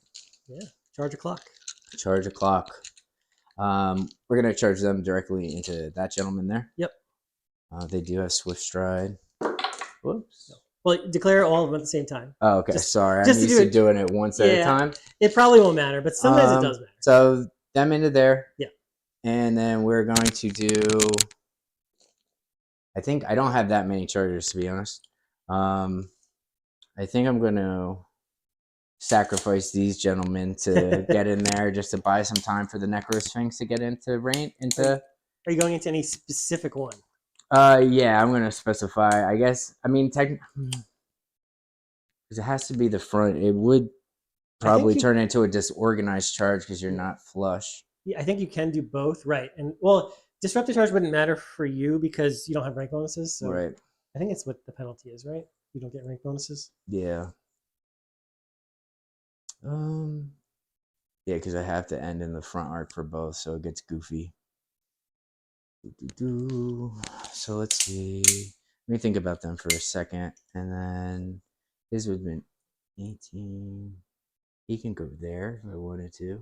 Yeah, charge a clock. Charge a clock. We're going to charge them directly into that gentleman there. Yep. They do have swift stride. Whoops. No. Well, declare all of them at the same time. Oh, okay. Sorry. I'm used to doing it once at a time. It probably won't matter, but sometimes it does matter. So them into there. Yeah. And then we're going to do, I think I don't have that many chargers, to be honest. I think I'm going to sacrifice these gentlemen to get in there just to buy some time for the Necrosphinx to get into range. Are you going into any specific one? Yeah, I'm going to specify, I guess. I mean, because it has to be the front. It would probably turn into a disorganized charge because you're not flush. Yeah, I think you can do both, right? And well, disruptive charge wouldn't matter for you because you don't have rank bonuses. So right. I think it's what the penalty is, right? You don't get rank bonuses. Yeah. I don't know. 'Cause I have to be the front. It would probably turn into a disorganized charge because you're not flush. Yeah. I think it's what the penalty is, right? You don't get rank bonuses. Yeah. So I think it's what the penalty is, right? You don't get rank bonuses. Yeah. Yeah, because I have to end in the front arc for both, so it gets goofy. So let's see. Let me think about them for a second, and then his would have been 18. He can go there if I wanted to.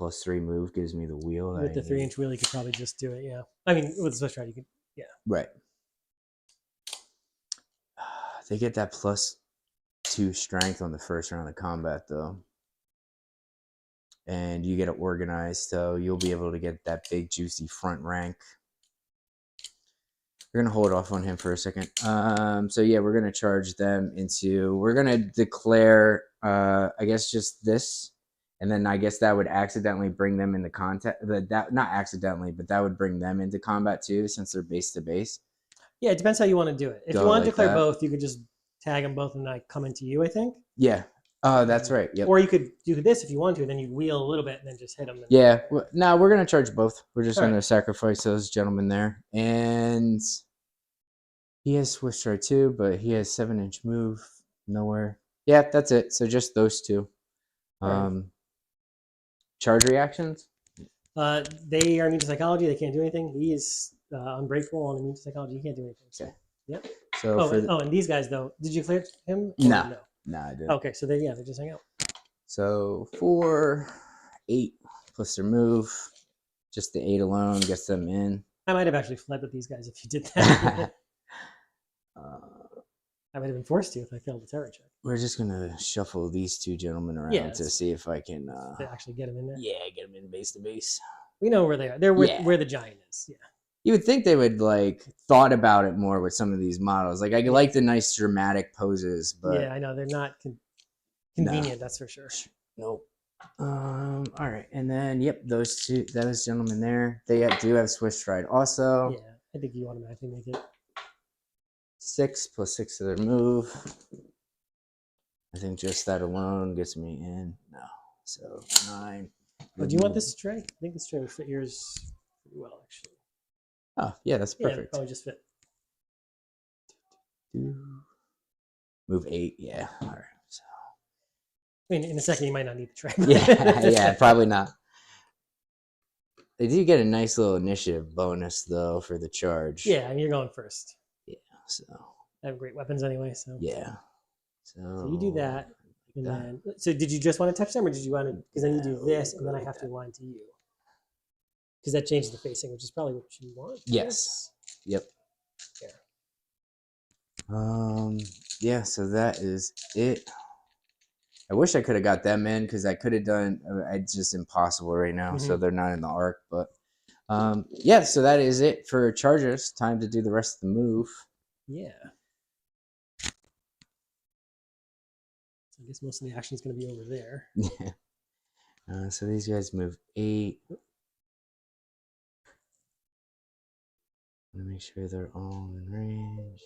+3 move gives me the wheel. With the 3-inch wheel, you could probably just do it. Yeah. I mean, with the Swiss ride, you could. Yeah. Right. They get that +2 strength on the first round of combat, though. And you get it organized, so you'll be able to get that big, juicy front rank. We're gonna hold off on him for a second. So yeah, we're gonna charge them into. We're gonna declare, I guess, just this, and then I guess that would accidentally bring them into contact. That not accidentally, but that would bring them into combat too, since they're base to base. Yeah, it depends how you want to do it. If you want to declare both, you could just tag them both and I come into you, I think. Yeah. Oh, that's right. Yep. Or you could do this if you want to, and then you wheel a little bit and then just hit them. Yeah. No, we're gonna charge both. We're just gonna sacrifice those gentlemen there, and he has Swiss stride too, but he has 7-inch move. Nowhere. Yeah, that's it. So just those two. Charge reactions. They are immune to psychology. They can't do anything. He is unbreakable on immune to psychology. He can't do anything. So. Okay. Yep. So and these guys though, did you clear him? No. No, I didn't. Okay, so they just hang out. So 4, 8 plus their move. Just the 8 alone gets them in. I might have actually fled with these guys if you did that. I might have been forced to if I failed the terror check. We're just gonna shuffle these two gentlemen around to see if I can actually get them in there. Yeah, get them in base to base. We know where they are. They're where the giant is. Yeah. You would think they would like thought about it more with some of these models. Like I like the nice dramatic poses, but yeah, I know they're not convenient. That's for sure. Nope. All right, and then those gentlemen there, they do have Swiss stride also. Yeah, I think you automatically make it 6 plus 6 to their move. I think just that alone gets me in. No, so 9. Oh, do you want this tray? I think this tray would fit yours pretty well, actually. Oh, yeah, that's perfect. Yeah, probably just fit. Move 8, yeah. All right. So. I mean, in a second, you might not need the tray. yeah, probably not. They do get a nice little initiative bonus, though, for the charge. Yeah, I mean, you're going first. Yeah, so. I have great weapons anyway, so. Yeah. So you do that. And then, so did you just want to touch them, or did you want to? Because then you do this, and then I have to align to you. Because that changes the facing, which is probably what you want. Yes. Yep. Yeah. So that is it. I wish I could have got them in because I could have done. It's just impossible right now, so they're not in the arc. But yeah. So that is it for chargers. Time to do the rest of the move. Yeah. I guess most of the action is going to be over there. Yeah. So these guys move 8. Want to make sure they're all in range.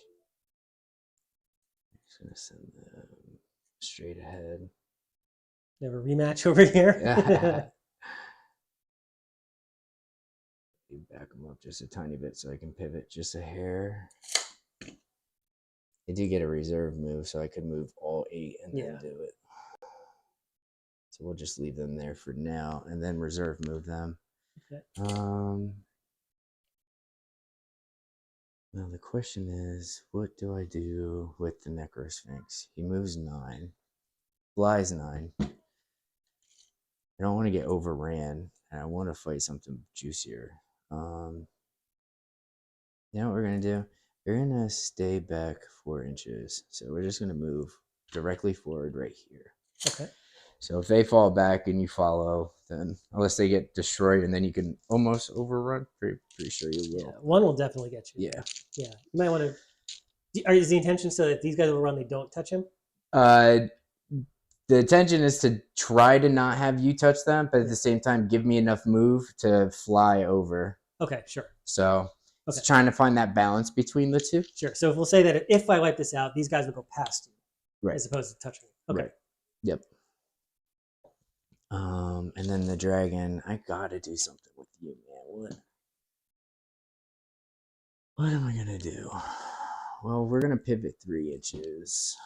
I'm just going to send them straight ahead. They have a rematch over here. Back them up just a tiny bit so I can pivot just a hair. I do get a reserve move, so I could move all 8 and then do it. So we'll just leave them there for now, and then reserve move them. Okay. Now the question is, what do I do with the Necrosphinx? He moves 9, flies 9. I don't want to get overran, and I want to fight something juicier. You know what we're gonna do? We're gonna stay back 4 inches. So we're just gonna move directly forward right here. Okay. So if they fall back and you follow, then unless they get destroyed and then you can almost overrun, pretty sure you will. Yeah, one will definitely get you. Yeah. Yeah. You might want to. Is the intention so that these guys will run, they don't touch him? The intention is to try to not have you touch them, but at the same time, give me enough move to fly over. Okay, sure. So it's trying to find that balance between the two. Sure. So if we'll say that if I wipe this out, these guys will go past you, right, as opposed to touching you. Okay. Right. Yep. And then the dragon, I gotta do something with you, man. What am I gonna do? Well, we're gonna pivot 3 inches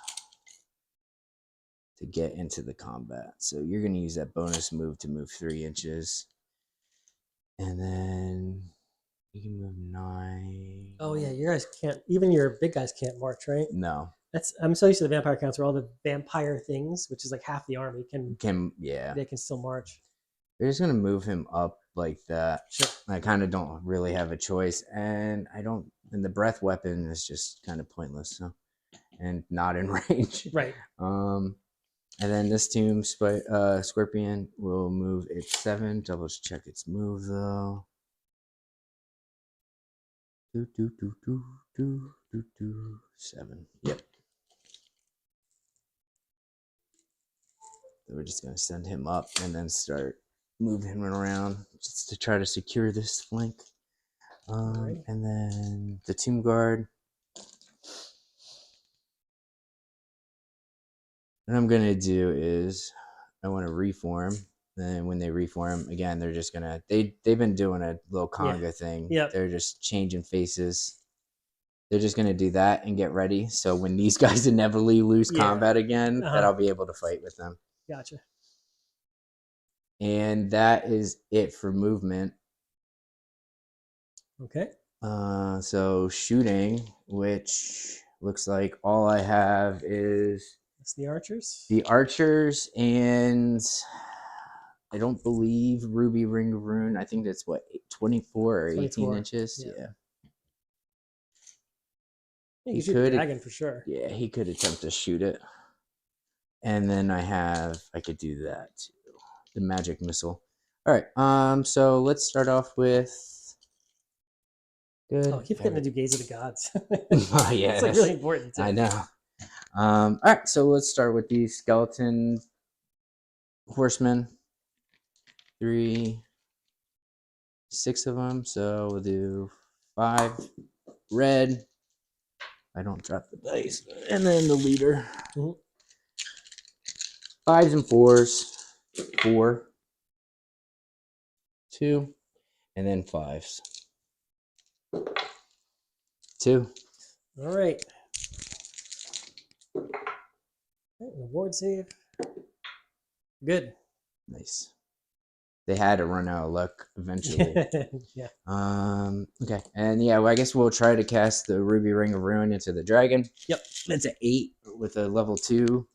to get into the combat. So you're going to use that bonus move to move 3 inches. And then you can move 9. Oh yeah, you guys can't. Even your big guys can't march, right? No. I'm so used to the vampire counts where all the vampire things, which is like half the army, Yeah. they can still march. We're just going to move him up like that. Sure. I kind of don't really have a choice. And and the breath weapon is just kind of pointless. So, and not in range. Right. And then this tomb scorpion will move its 7. Double check its move though. 7. Yep. So we're just gonna send him up and then start moving him around just to try to secure this flank. Right. And then the tomb guard. What I'm gonna do is I want to reform. Then when they reform again, they're just gonna they've been doing a little conga thing. Yep. They're just changing faces. They're just gonna do that and get ready. So when these guys inevitably lose combat again, that I'll be able to fight with them. Gotcha. And that is it for movement. Okay. So shooting, which looks like all I have is It's the archers. the archers, and I don't believe Ruby Ring of Rune. I think that's what 24 or 18 24. inches. Yeah. Yeah. You shoot the dragon for sure. Yeah, he could attempt to shoot it. And then I could do that too. The magic missile. All right. So let's start off with. Good. Oh, I keep forgetting to do Gaze of the Gods. Oh, yeah. It's like really important too. I know. All right. So let's start with these skeleton horsemen. 3, 6 of them. So we'll do 5 red. I don't drop the dice. And then the leader. 5s and 4s. 4, 2, and then 5s. 2. All right. Reward save. Good. Nice. They had to run out of luck eventually. Yeah. Okay. And yeah, well, I guess we'll try to cast the Ruby Ring of Ruin into the dragon. Yep. That's an 8 with a level 2.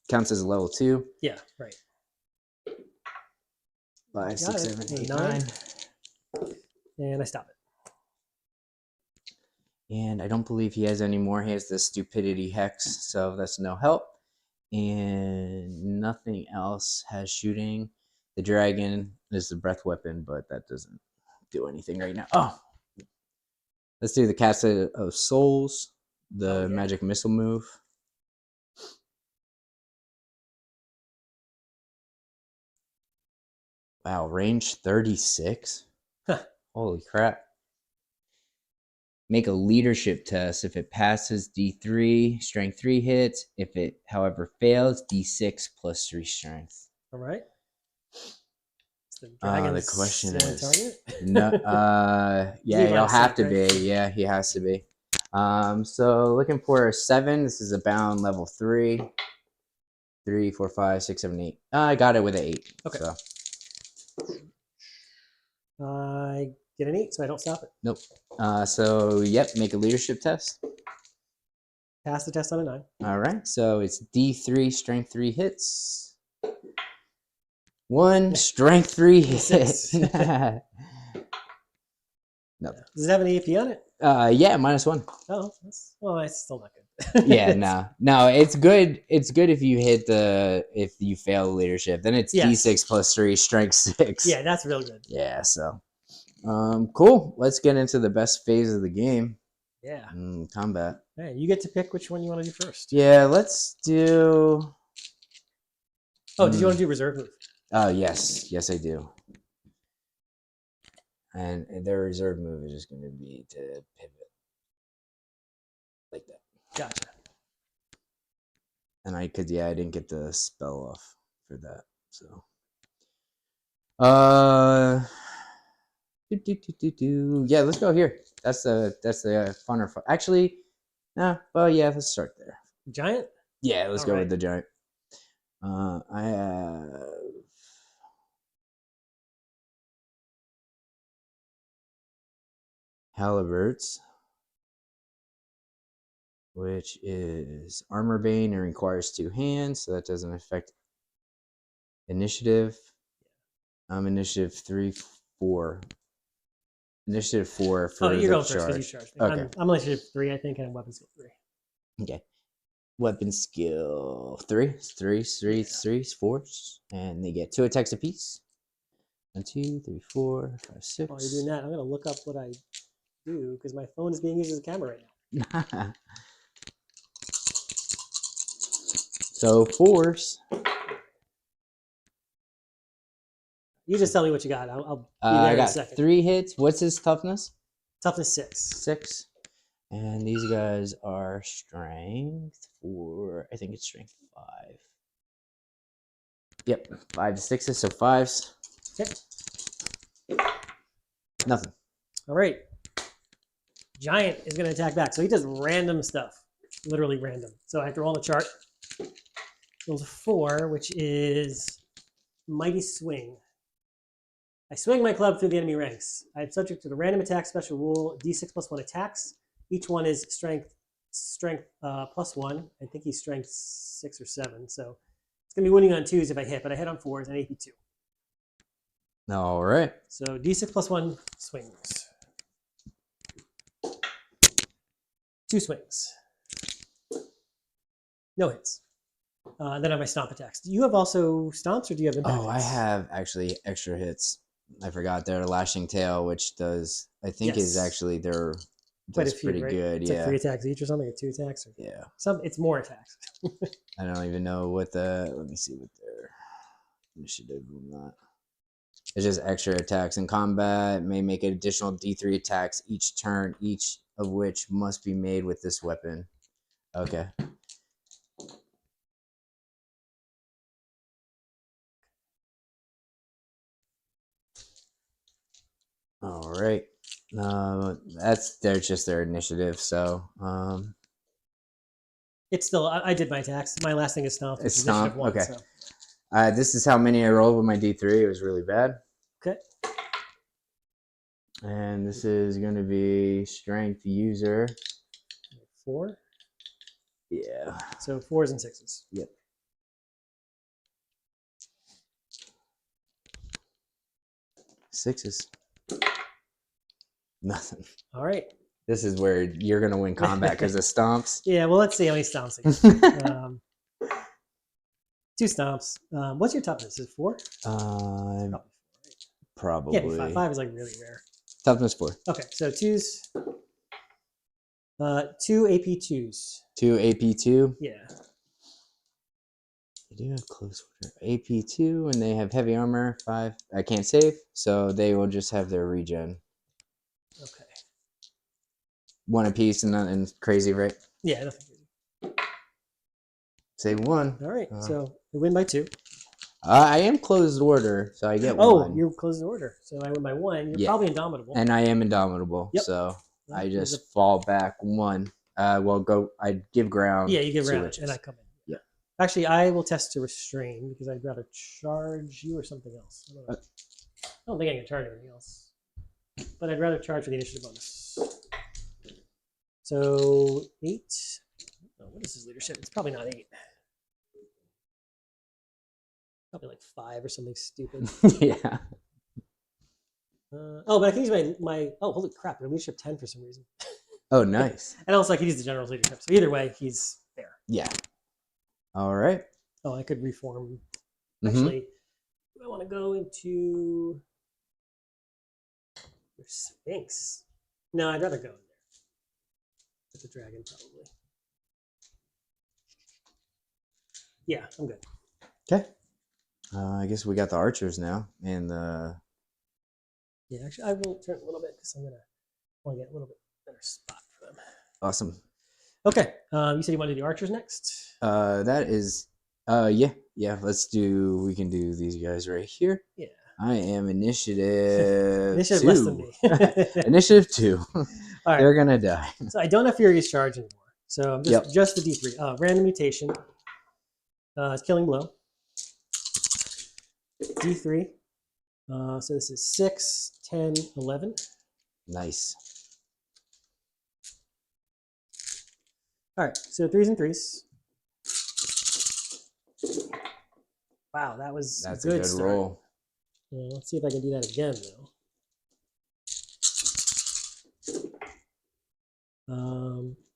Counts as a level 2. Yeah, right. 5, 6, 7, 8, 9. And I stop it. And I don't believe he has any more. He has the Stupidity Hex, so that's no help. And nothing else has shooting. The dragon is the breath weapon, but that doesn't do anything right now. Oh! Let's do the Cast of Souls, the magic missile move. Wow, range 36? Huh. Holy crap. Make a leadership test. If it passes, D3, strength 3 hits. If it, however, fails, D6 plus 3 strength. All right. The question is, target? no, yeah, he'll have to be. Yeah, he has to be. So looking for a 7. This is a bound level 3. 3, 4, 5, 6, 7, 8. I got it with an 8. Okay. So. I get an 8, so I don't stop it. Nope. So, yep, make a leadership test. Pass the test on a 9. All right. So it's D3, strength 3 hits. 1, strength 3 hits. No. Does it have any AP on it? Yeah, -1. Oh, well, it's still not good. Yeah, no, it's good. It's good if you if you fail leadership, then it's D6 plus 3, strength 6. Yeah, that's real good. Yeah, so cool. Let's get into the best phase of the game. Yeah. Combat. Hey, you get to pick which one you want to do first. Yeah, let's do. Oh, did you want to do reserve move? Yes, I do. And their reserve move is just going to be to pivot like that. Gotcha. And I didn't get the spell off for that. So, yeah, let's go here. That's the funner. Actually, nah. Well, yeah, let's start there. Giant? Yeah, let's go with the giant. I have Haliburts, which is armor bane and requires 2 hands, so that doesn't affect initiative. Initiative 3, 4. Initiative 4 for you the go first because charge. you charged me. Okay. I'm initiative 3, I think, and weapon skill 3. Okay. Weapon skill 3, 3, 3, 3, 4, and they get 2 attacks apiece. 1, 2, 3, 4, 5, 6. While you're doing that, I'm gonna look up what I do because my phone is being used as a camera right now. So 4s. You just tell me what you got. I'll be there I in a got second. 3 hits. What's his toughness? Toughness 6. 6. And these guys are strength 4. I think it's strength 5. Yep, 5 to 6s, so 5s. Okay. Nothing. All right. Giant is going to attack back. So he does random stuff. Literally random. So I have to roll on the chart. Rolls a 4, which is Mighty Swing. I swing my club through the enemy ranks. I am subject to the random attack special rule, d6 plus 1 attacks. Each one is strength plus 1. I think he's strength 6 or 7. So it's going to be winning on 2s if I hit, but I hit on 4s and AP 2. All right. So d6 plus 1 swings. 2 swings. No hits. Then I have my stomp attacks. Do you have also stomps or do you have impact Oh, I hits? have actually extra hits. I forgot their lashing tail, which does, I think is Yes. actually their Quite a does few, pretty right? good. It's Yeah. like 3 attacks each or something, or 2 attacks. Or Yeah. it's more attacks. I don't even know what the, let me see what their initiative on that. It's just extra attacks in combat. May make an additional D3 attacks each turn, each of which must be made with this weapon. Okay. All right. That's just their initiative. So It's still, I did my attacks. My last thing is stomp. it's initiative stomp. 1, Okay. so. This is how many I rolled with my D3. It was really bad. Okay. And this is going to be strength user. 4. Yeah. So 4s and 6s. Yep. Sixes. Nothing. All right. This is where you're going to win combat because of stomps. Yeah, well, let's see how many stomps again. 2 stomps. What's your toughness? Is it 4? Probably. Can't be 5. 5 is like really rare. Toughness 4. Okay, so 2s. 2 AP 2s. 2 AP 2. Yeah. They do have close order. AP 2, and they have heavy armor 5. I can't save, so they will just have their regen. Okay. 1 apiece and nothing crazy, right? Yeah, nothing crazy. Save 1. All right, so we win by 2. I am closed order, so I get 1. Oh, you're closed in order. So I win by 1. You're probably indomitable. And I am indomitable, Yep. so Well, I just fall back 1. I give ground. Yeah, you give 2 ground, inches. and I come in. Yeah. Actually, I will test to restrain because I'd rather charge you or something else. I don't think I can charge anything else, but I'd rather charge for the initiative bonus. So 8. Oh, what is his leadership? It's probably not 8. Probably like 5 or something stupid. Yeah. Oh, but I can use my. Oh, holy crap! My leadership 10 for some reason. Oh, nice. And also, I could use the general's leadership. So either way, he's there. Yeah. All right. Oh, I could reform. Mhm. Actually, I want to go into your Sphinx. No, I'd rather go in there. With the dragon, probably. Yeah, I'm good. Okay. I guess we got the archers now, and the. Yeah, actually, I will turn a little bit because I'm gonna want to get a little bit better spot for them. Awesome. Okay. You said you want to do the archers next. That is. Yeah. We can do these guys right here. Yeah. I am initiative. Initiative 2. less than me. Initiative 2. All right. They're gonna die. So I don't have Furious Charge anymore. So I'm just the D3. Random mutation. It's killing blow. D3. So this is 6, 10, 11. Nice. All right, so 3s and 3s. Wow, that's a good good start. roll. Let's see if I can do that again, though.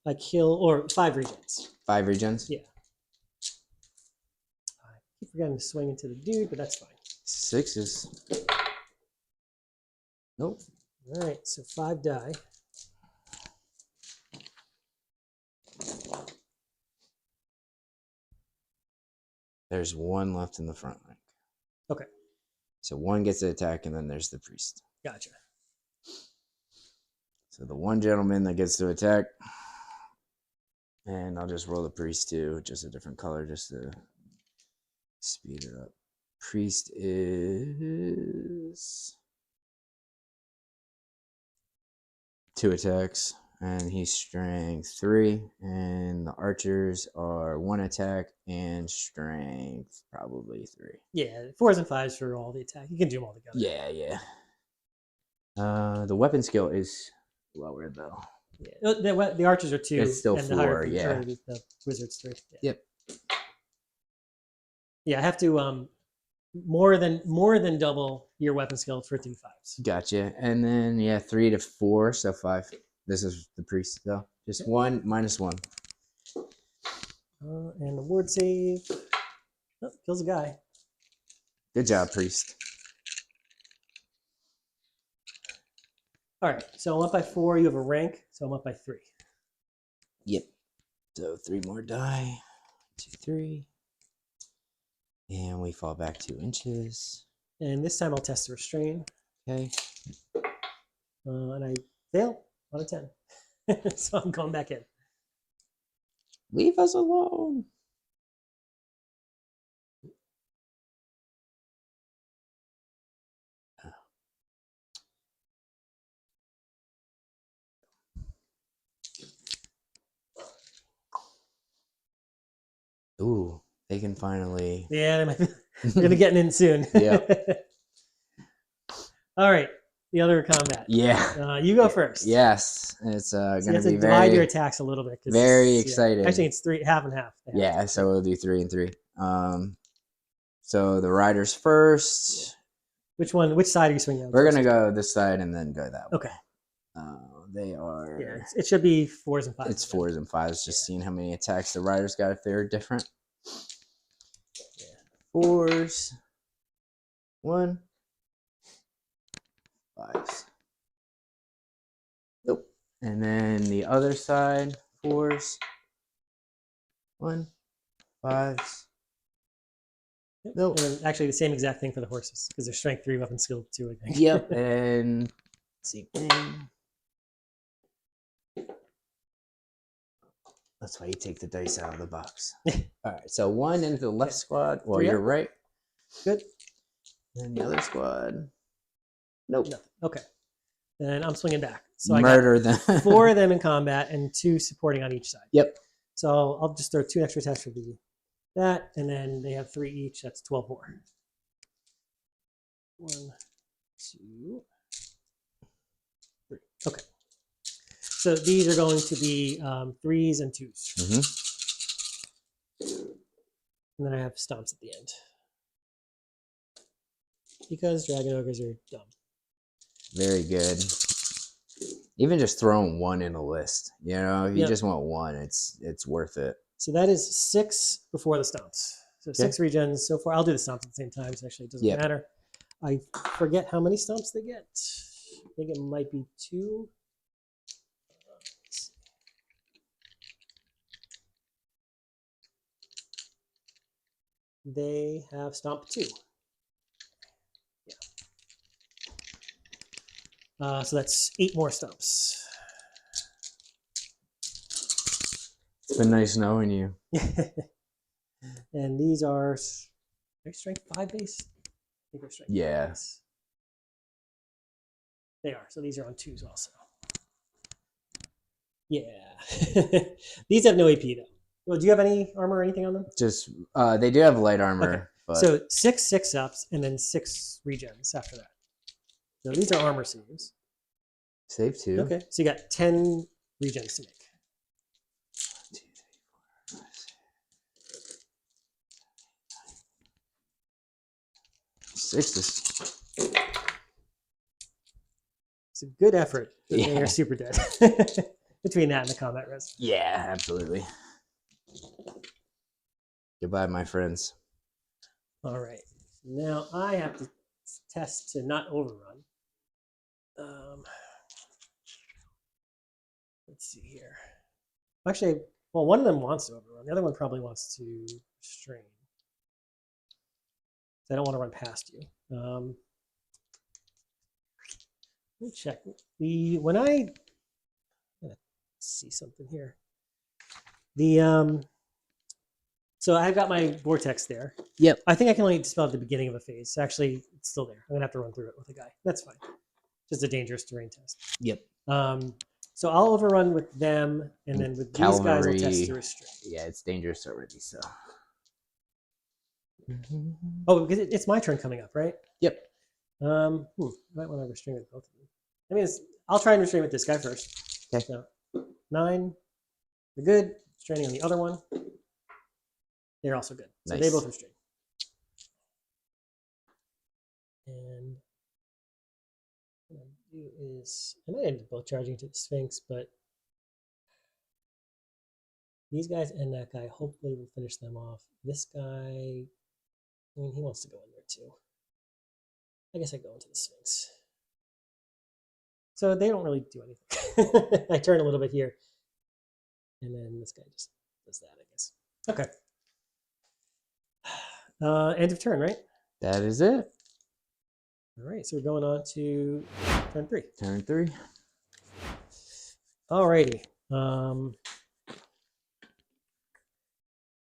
I kill, or 5 regens. 5 regens? Yeah. I keep forgetting to swing into the dude, but that's fine. 6s. Nope. All right, so 5 die. There's 1 left in the front rank. Okay. So 1 gets the attack, and then there's the priest. Gotcha. So the 1 gentleman that gets to attack, and I'll just roll the priest too, just a different color, just to speed it up. Priest is 2 attacks, and he's strength 3, and the archers are 1 attack and strength probably 3. Yeah, 4s and 5s for all the attack. You can do them all together. Yeah. The weapon skill is lower though. Yeah, the archers are 2. It's still and 4, yeah. The wizards 3. Yeah. Yep. Yeah, I have to more than double your weapon skill for it to be 5s. Gotcha. And then 3 to 4, so 5. This is the priest though. Just 1 minus 1. And the ward save. Oh, kills a guy. Good job, priest. All right, so I'm up by 4. You have a rank, so I'm up by 3. Yep. So 3 more die. 2, 3. And we fall back 2 inches. And this time I'll test the restrain. Okay. And I fail on a 10. So I'm going back in. Leave us alone. Ooh, they can finally. Yeah, we're going to get in soon. Yep. All right, the other combat. Yeah. You go first. Yes, it's So going you have to to be divide your very, attacks a little bit. very excited. Actually, it's 3, half and half. Yeah, so we'll do 3 and 3. So the riders first. Which side are you swinging on? We're gonna go this side and then go that way. Okay. They are. Yeah, it should be 4s and 5s. It's 4s and 5s. Just seeing how many attacks the riders got if they're different. Yeah. 4s. 1. 5s. Nope. And then the other side, 4s. 1. 5s. Nope. And then actually the same exact thing for the horses because they're strength 3, weapon skill 2, I think. Yep. And same thing. That's why you take the dice out of the box. All right. So 1 into the left squad. Well, 3 you're up. right. Good. And the other squad. Nope. Nothing. Okay. Then I'm swinging back. So Murder I got them. 4 of them in combat and 2 supporting on each side. Yep. So I'll just throw 2 extra attacks for that, and then they have 3 each. That's 12 more. 1, 2, 3. Okay. So these are going to be 3s and 2s. Mm-hmm. And then I have stomps at the end. Because dragon ogres are dumb. Very good. Even just throwing 1 in a list, if you just want 1, it's worth it. So that is 6 before the stomps. So 6 regens so far. I'll do the stomps at the same time, so actually it doesn't matter. I forget how many stomps they get. I think it might be 2. They have stomp 2. Yeah. So that's 8 more stomps. It's been nice knowing you. And these are strength 5 base? I think they're strength 5 base. They are. So these are on 2s also. Yeah. These have no AP though. Well, do you have any armor or anything on them? Just they do have light armor, But So 6/6-ups and then 6 regens after that. So these are armor saves. save 2. Okay, so you got 10 regens to make. 1, 2, 3, 4, 5, 6. 6 is It's a good effort. But Yeah. They're super dead. Between that and the combat res. yeah, absolutely. Goodbye, my friends. All right. Now I have to test to not overrun. Let's see here. Actually, well, one of them wants to overrun. The other one probably wants to restrain. I don't want to run past you. Let me check. When I see something here. So I've got my vortex there. Yep. I think I can only dispel at the beginning of a phase. Actually, it's still there. I'm gonna have to run through it with a guy. That's fine. Just a dangerous terrain test. Yep. So I'll overrun with them, and then with these guys, I'll test to restrain. Yeah, it's dangerous already. So. Oh, because it's my turn coming up, right? Yep. Might want to restrain with both of them. I mean, I'll try and restrain with this guy first. Okay. So 9, they're good. Restraining on the other one. They're also good. So Nice. they both restrain. And what I do is, I might end up both charging to the Sphinx, but these guys and that guy hopefully will finish them off. This guy, I mean, he wants to go in there too. I guess I go into the Sphinx. So they don't really do anything. I turn a little bit here. And then this guy just does that, I guess. Okay. End of turn, right? That is it. All right, so we're going on to turn 3. Turn 3. Alrighty.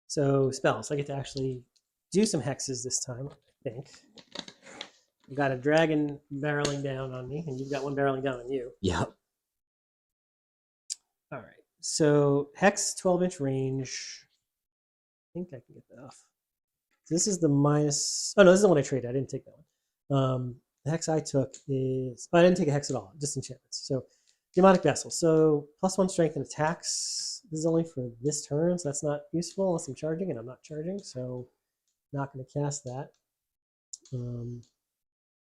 So spells. I get to actually do some hexes this time, I think. I've got a dragon barreling down on me, and you've got one barreling down on you. Yep. All right. So hex 12-inch range. I think I can get that off. So this is the minus. Oh no, this is the one I traded. I didn't take that one. The hex I took is. Oh, I didn't take a hex at all. Just enchantments. So demonic vessel. So +1 strength and attacks. This is only for this turn, so that's not useful unless I'm charging, and I'm not charging, so not going to cast that.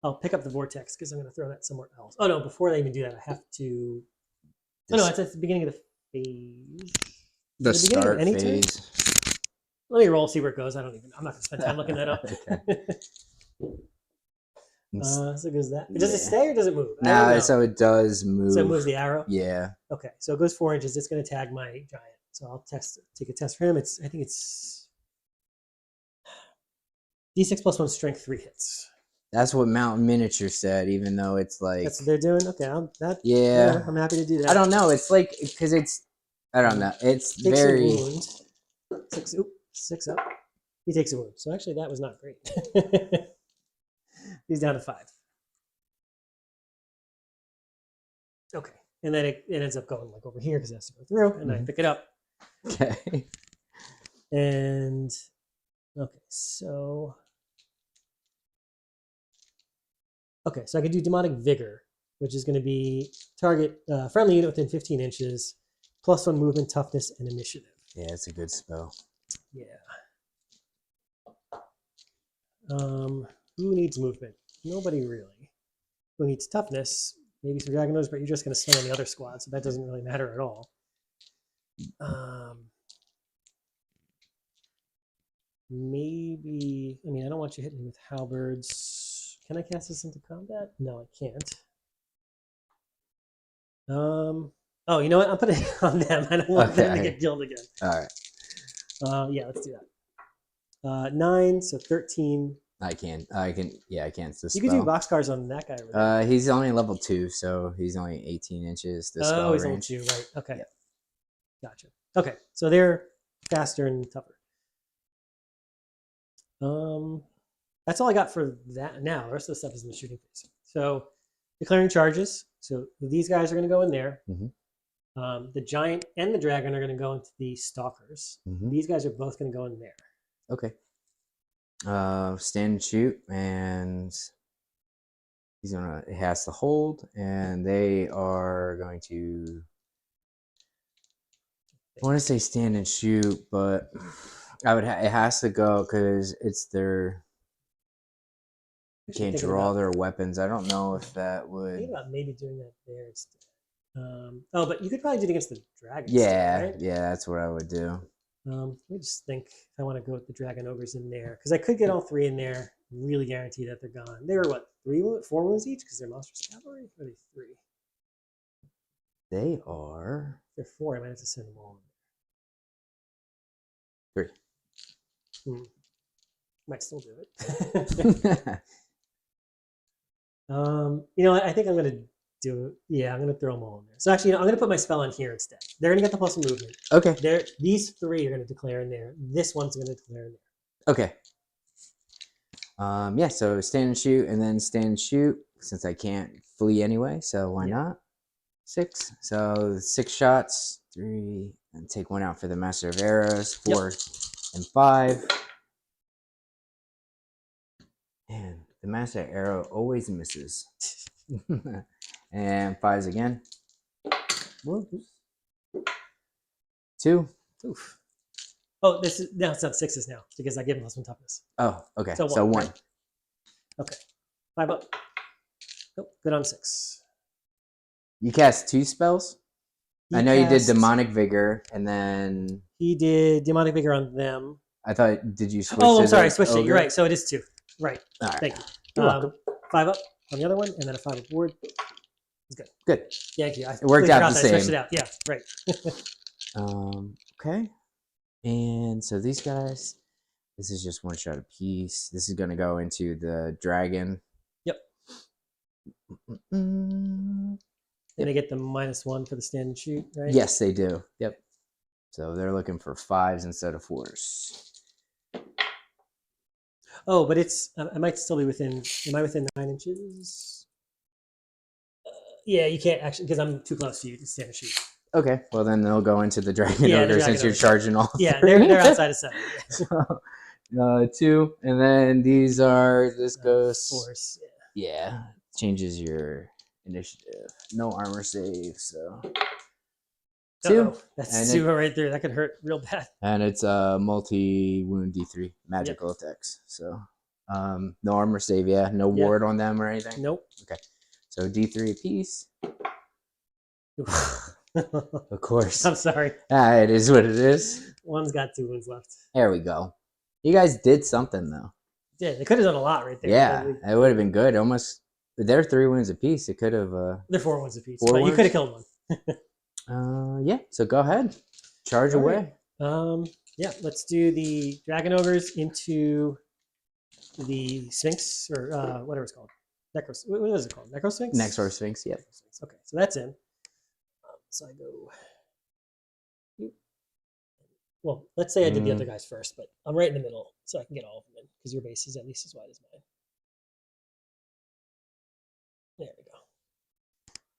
I'll pick up the vortex because I'm going to throw that somewhere else. Oh no! Before I even do that, I have to. Oh no, it's at the beginning of the phase. The start phase. Turn? Let me roll, see where it goes. I'm not going to spend time looking that up. So it goes that. Does it stay or does it move? No, so it does move. So it moves the arrow? Yeah. Okay, so it goes 4 inches. It's going to tag my giant. So I'll take a test for him. I think it's D6 +1 strength, 3 hits. That's what Mountain Miniature said, even though it's like. That's what they're doing? Okay, yeah. I'm happy to do that. I don't know. It's like, because it's. I don't know. It's takes very. A wound. 6 up. He takes a wound. So actually, that was not great. He's down to 5. Okay. And then it ends up going like over here because it has to go through. And I pick it up. Okay. And okay, so I can do demonic vigor, which is going to be target friendly unit within 15 inches, +1 movement, toughness, and initiative. Yeah, it's a good spell. Yeah. Who needs movement? Nobody really. Who needs toughness? Maybe some dragoners, but you're just going to stun on the other squad, so that doesn't really matter at all. Maybe, I mean, I don't want you hitting me with halberds. Can I cast this into combat? No, I can't. Oh, you know what? I'm putting it on them. I don't want them to get killed again. All right. Yeah, let's do that. 9, so 13. I can. Yeah, I can. You can do boxcars on that guy over there. He's only level 2, so he's only 18 inches. He's level 2, right? Okay. Yep. Gotcha. Okay, so they're faster and tougher. That's all I got for that now. The rest of the stuff is in the shooting phase. So declaring charges. So these guys are going to go in there. The giant and the dragon are going to go into the stalkers. These guys are both going to go in there. Okay. Stand and shoot, and it has to hold, and they are going to. I want to say stand and shoot, but it has to go because it's their. You can't draw their weapons. I don't know if that would. Think about maybe doing that there instead. Oh, but you could probably do it against the dragon. Yeah, still, right? Yeah, that's what I would do. Let me just think if I want to go with the dragon ogres in there, because I could get all three in there. Really guarantee that they're gone. They were what, 4 wounds each because they're monstrous cavalry. Or are they 3? They are. They're 4. I might have to send them all in. 3. Might still do it. You know, I think I'm gonna do it. Yeah, I'm gonna throw them all in there. So actually, you know, I'm gonna put my spell in here instead. They're gonna get the plus of movement. Okay. These 3 are gonna declare in there. This one's gonna declare in there. Okay. Yeah. So stand and shoot, and then stand and shoot since I can't flee anyway. So why not? 6. So 6 shots. 3, and take 1 out for the master of arrows. 4 and 5. And the master arrow always misses. And 5s again. 2. Oof. Oh, this is now it's not 6s now because I give him +1 toughness. Oh, okay. So 1. Right? Okay. 5 up. Oh, good on 6. You cast 2 spells? I know you did demonic vigor, and then he did demonic vigor on them. I thought, did you switch? Oh, I'm sorry, I switched it. You're right. So it is 2. Right. All right. Thank you. You're welcome. 5 up on the other one, and then a 5 up board. It's good. Good. Thank you. It worked out the same. I switched it out. Yeah. Right. Okay. And so these guys, this is just 1 shot apiece. This is going to go into the dragon. Yep. And they get the -1 for the stand and shoot, right? Yes, they do. Yep. So they're looking for 5s instead of 4s. Oh, but it's I might still be within. Am I within 9 inches? Yeah, you can't actually because I'm too close to you to stand and shoot. Okay, well then they'll go into the dragon ogre since you're charging all. Yeah, they're outside of 7. So, 2, and then these are this goes 4s. Yeah, changes your initiative. No armor save, so 2. That's 2 right there. That could hurt real bad. And it's a multi-wound D3 magical attacks. So no armor save, no ward on them or anything. Nope. Okay, so D3 apiece. Of course. I'm sorry. It is what it is. One's got 2 wounds left. There we go. You guys did something though. Yeah, they could have done a lot right there. Yeah, it would have been good. Almost. They're 3 wounds apiece. It could have. They're 4 wounds apiece. But you could have killed one. Yeah. So go ahead, charge away. Yeah. Let's do the dragon ogres into the Sphinx or whatever it's called. What is it called? Necrosphinx? Necrosphinx. Yep. Okay, so that's in. So I go. Well, let's say I did the other guys first, but I'm right in the middle, so I can get all of them in because your base is at least as wide as mine. There we go.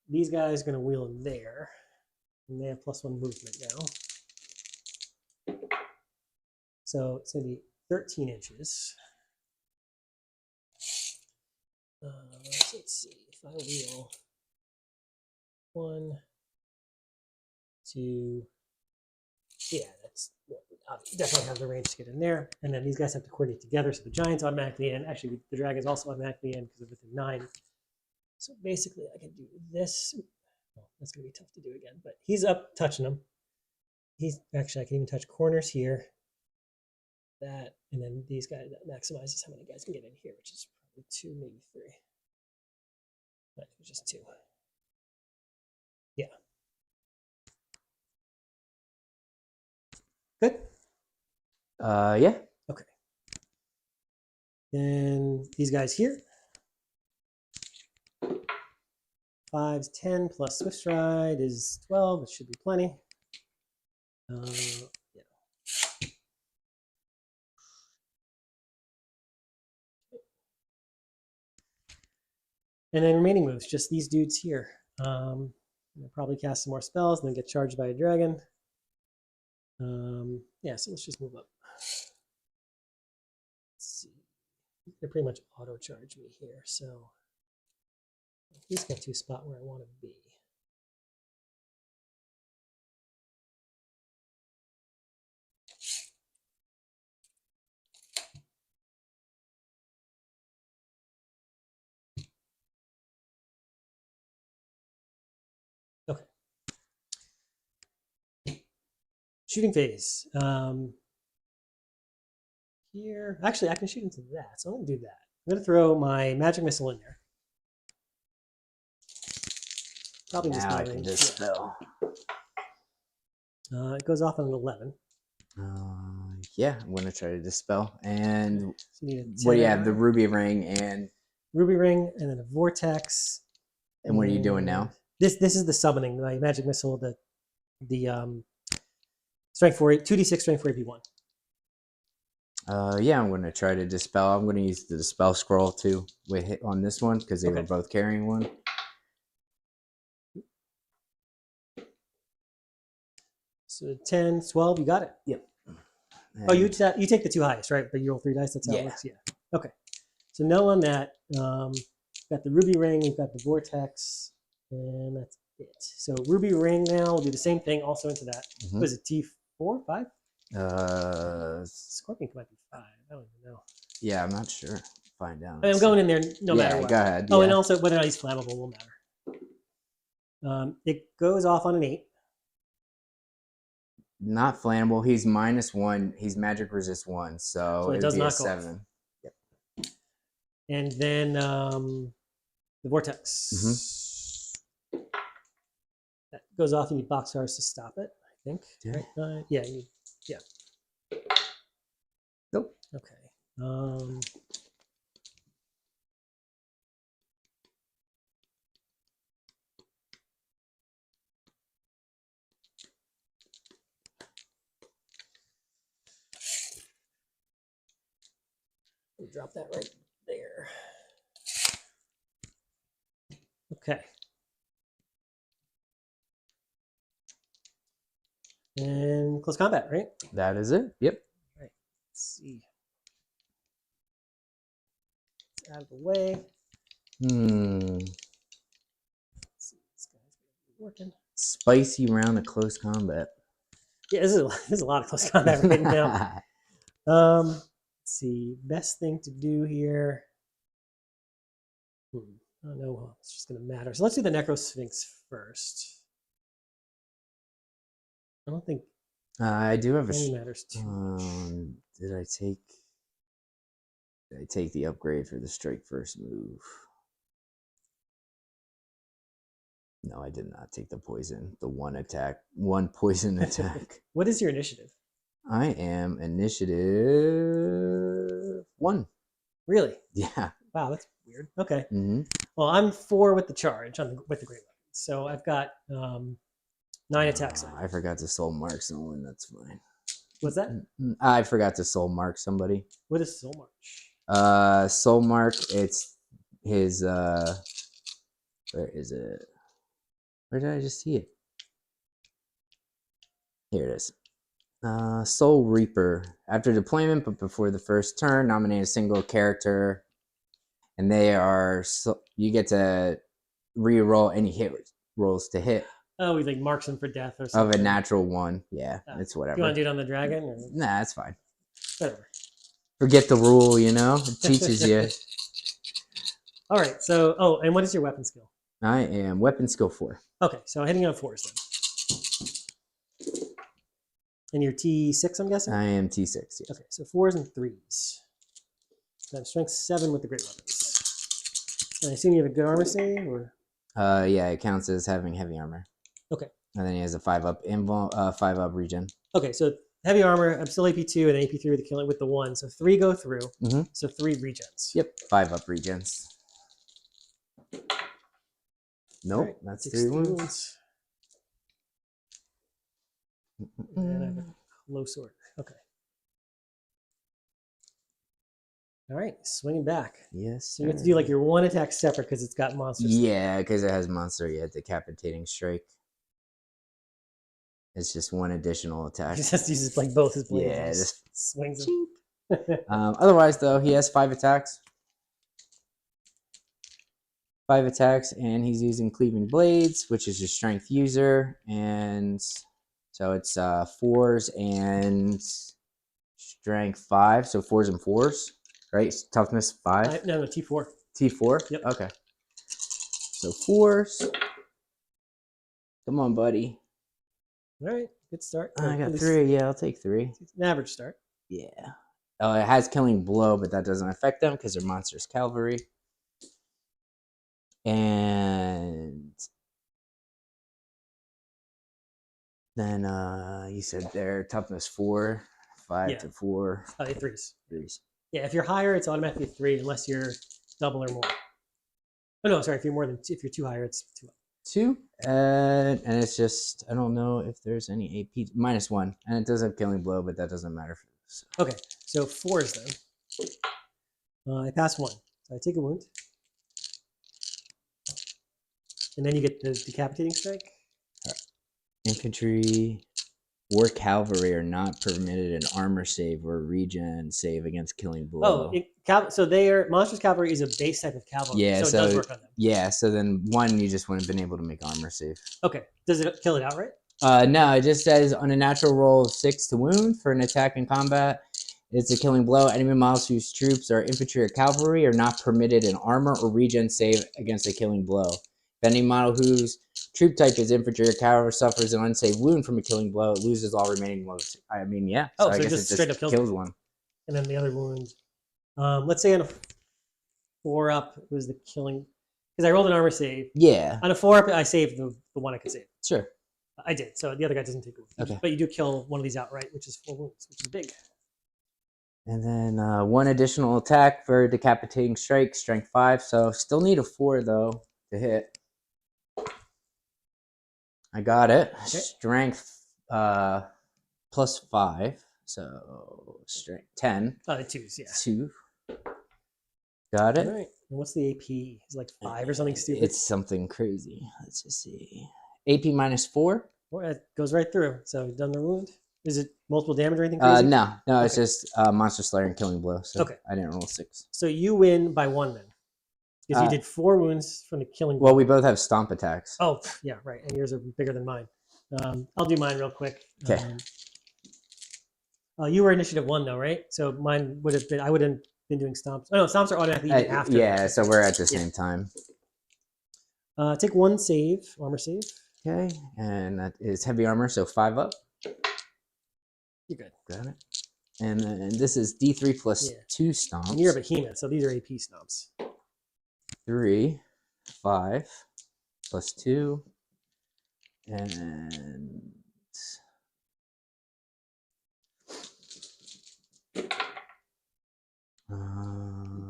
These guys are going to wheel in there, and they have +1 movement now. So it's going to be 13 inches. Let's see if I wheel 1, 2. Yeah, that's definitely have the range to get in there. And then these guys have to coordinate together, so the giant's automatically in. Actually, the dragon's also automatically in because they're within 9. So basically, I can do this. Well, that's going to be tough to do again, but he's up touching them. I can even touch corners here. That, and then these guys, that maximizes how many guys can get in here, which is probably 2, maybe 3. But it's just 2. Yeah. Good? Yeah. Okay. Then these guys here. 5's 10 plus Swift Stride is 12. It should be plenty. Yeah. And then remaining moves, just these dudes here. I'll probably cast some more spells and then get charged by a dragon. Yeah, so let's just move up. Let's see. they pretty much auto charge me here. So he's got to a spot where I want to be. Okay. Shooting phase. Here, actually, I can shoot into that, so I'm going to do that. I'm going to throw my magic missile in there. Probably just Now I can dispel. It goes off on an 11. Yeah, I'm going to try to dispel. And So you need a what do you 10. have? The ruby ring and... Ruby ring, and then a vortex. And what are you doing now? This is the summoning, my magic missile, the strength 4, 2d6 strength 4 AP1. Yeah, I'm going to try to dispel. I'm going to use the dispel scroll too with hit on this one because they were both carrying one. So 10, 12, you got it. Yep. And oh, you take the 2 highest, right? But you roll 3 dice. That's how it works. Yeah. Okay. So no on that. Got the ruby ring. We've got the vortex, and that's it. So ruby ring now. We'll do the same thing also into that. Mm-hmm. What is it? T4, 5? Scorpion might be 5. I don't even know. Yeah, I'm not sure. Find out. I mean, I'm going in there no matter what. Go ahead. Oh, and also whether or not he's flammable will matter. It goes off on an 8. Not flammable. He's -1. He's magic resist 1, so it does not go 7. Yep. And then the vortex. Mm-hmm. That goes off. You need boxcars to stop it, I think. Yeah. Right? Yeah. Yeah. Nope. Okay. Drop that right there. Okay. And close combat, right? That is it. Yep. All right. Let's see. It's out of the way. Let's see, this guy's working. Spicy round of close combat. Yeah, this is a lot of close combat right now. Let's see. Best thing to do here. I don't know. It's just going to matter. So let's do the Necro Sphinx first. I don't think I do have any matters too much. Did I take the upgrade for the strike first move? No, I did not take the poison. The one poison attack. What is your initiative? I am initiative 1. Really? Yeah. Wow, that's weird. Okay. Mm-hmm. Well, I'm 4 with the charge with the great weapon. So I've got 9 attacks. I forgot to soul mark someone. That's fine. What's that? I forgot to soul mark somebody. What is soul march? Soul mark. It's his. Where is it? Where did I just see it? Here it is. Soul Reaper. After deployment, but before the first turn, nominate a single character, and they are. You get to re-roll any hit rolls to hit. Oh, he like marks them for death or something. Of a natural 1. Yeah, it's whatever. Do you want to do it on the dragon? Or? Nah, that's fine. Whatever. Forget the rule, you know? It teaches you. All right. So, and what is your weapon skill? I am weapon skill 4. Okay, so hitting on 4s then. And you're T6, I'm guessing? I am T6, yes. Okay, so 4s and 3s. So I'm strength 7 with the great weapons. And I assume you have a good armor save, or? Yeah, it counts as having heavy armor. Okay. And then he has a 5-up 5-up regen. Okay, so heavy armor, I'm still AP2 and AP3 with the killing with the 1. So 3 go through. Mm-hmm. So 3 regens. Yep, 5-up regens. Nope, right, that's 3 wounds. And I have a close order. Okay. All right, swinging back. Yes. So you have to do like your 1 attack separate because it's got monsters. Yeah, because it has monster. Yeah, decapitating strike. It's just 1 additional attack. He just uses like both his blades. Yeah, just swings them. Otherwise, though, he has 5 attacks. 5 attacks, and he's using cleaving blades, which is a strength user, and so it's 4s and strength 5, so 4s and 4s, right? Toughness 5. No, T4. T4. Yep. Okay. So 4s. Come on, buddy. All right, good start. I got 3. Yeah, I'll take 3. It's an average start. Yeah. It has killing blow, but that doesn't affect them because they're monstrous cavalry. And then you said their toughness 4, 5 to 4. 3s. 3s. Yeah, if you're higher, it's automatically 3 unless you're double or more. Oh no, sorry. If you're too higher, it's 2 up. 2, and it's just I don't know if there's any AP -1, and it does have killing blow, but that doesn't matter for this. Okay, so 4s then. I pass 1, so I take a wound, and then you get the decapitating strike. Infantry or cavalry are not permitted an armor save or regen save against killing blow. So monstrous cavalry is a base type of cavalry. Yeah, so it does work on them. Yeah, so then 1 you just wouldn't have been able to make armor save. Okay, does it kill it outright? No, it just says on a natural roll of 6 to wound for an attack in combat, it's a killing blow. Enemy models whose troops are infantry or cavalry are not permitted an armor or regen save against a killing blow. If any model whose troop type is infantry or cavalry suffers an unsaved wound from a killing blow, it loses all remaining wounds. I mean, yeah. So I it guess just straight up kills one. And then the other wound. Let's say on a 4 up, it was the killing. Because I rolled an armor save. Yeah. On a 4 up, I saved the one I could save. Sure. I did. So the other guy doesn't take a wound. Okay. But you do kill one of these outright, which is 4 wounds, which is big. And then 1 additional attack for decapitating strike, strength 5. So still need a 4 though to hit. I got it. Okay. Strength +5. So strength 10. Oh, the 2s, yeah. 2. Got it. All right. And what's the AP? Is it like 5 or something stupid? It's something crazy. Let's just see. AP -4. Well, it goes right through. So you've done the wound. Is it multiple damage or anything crazy? No, it's just monster slayer and killing blow. So okay. I didn't roll 6. So you win by 1 then. Because you did 4 wounds from the killing blow. Well, we both have stomp attacks. Oh, yeah, right. And yours are bigger than mine. I'll do mine real quick. Okay. You were initiative 1 though, right? So mine would have been, I would have been doing stomps. Oh no, stomps are automatically even after. Yeah, so we're at the same time. Take 1 save, armor save. Okay, and that is heavy armor, so 5 up. You're good. Got it. And then this is D3 plus 2 stomps. And you're a behemoth, so these are AP stomps. 3, 5, plus 2, and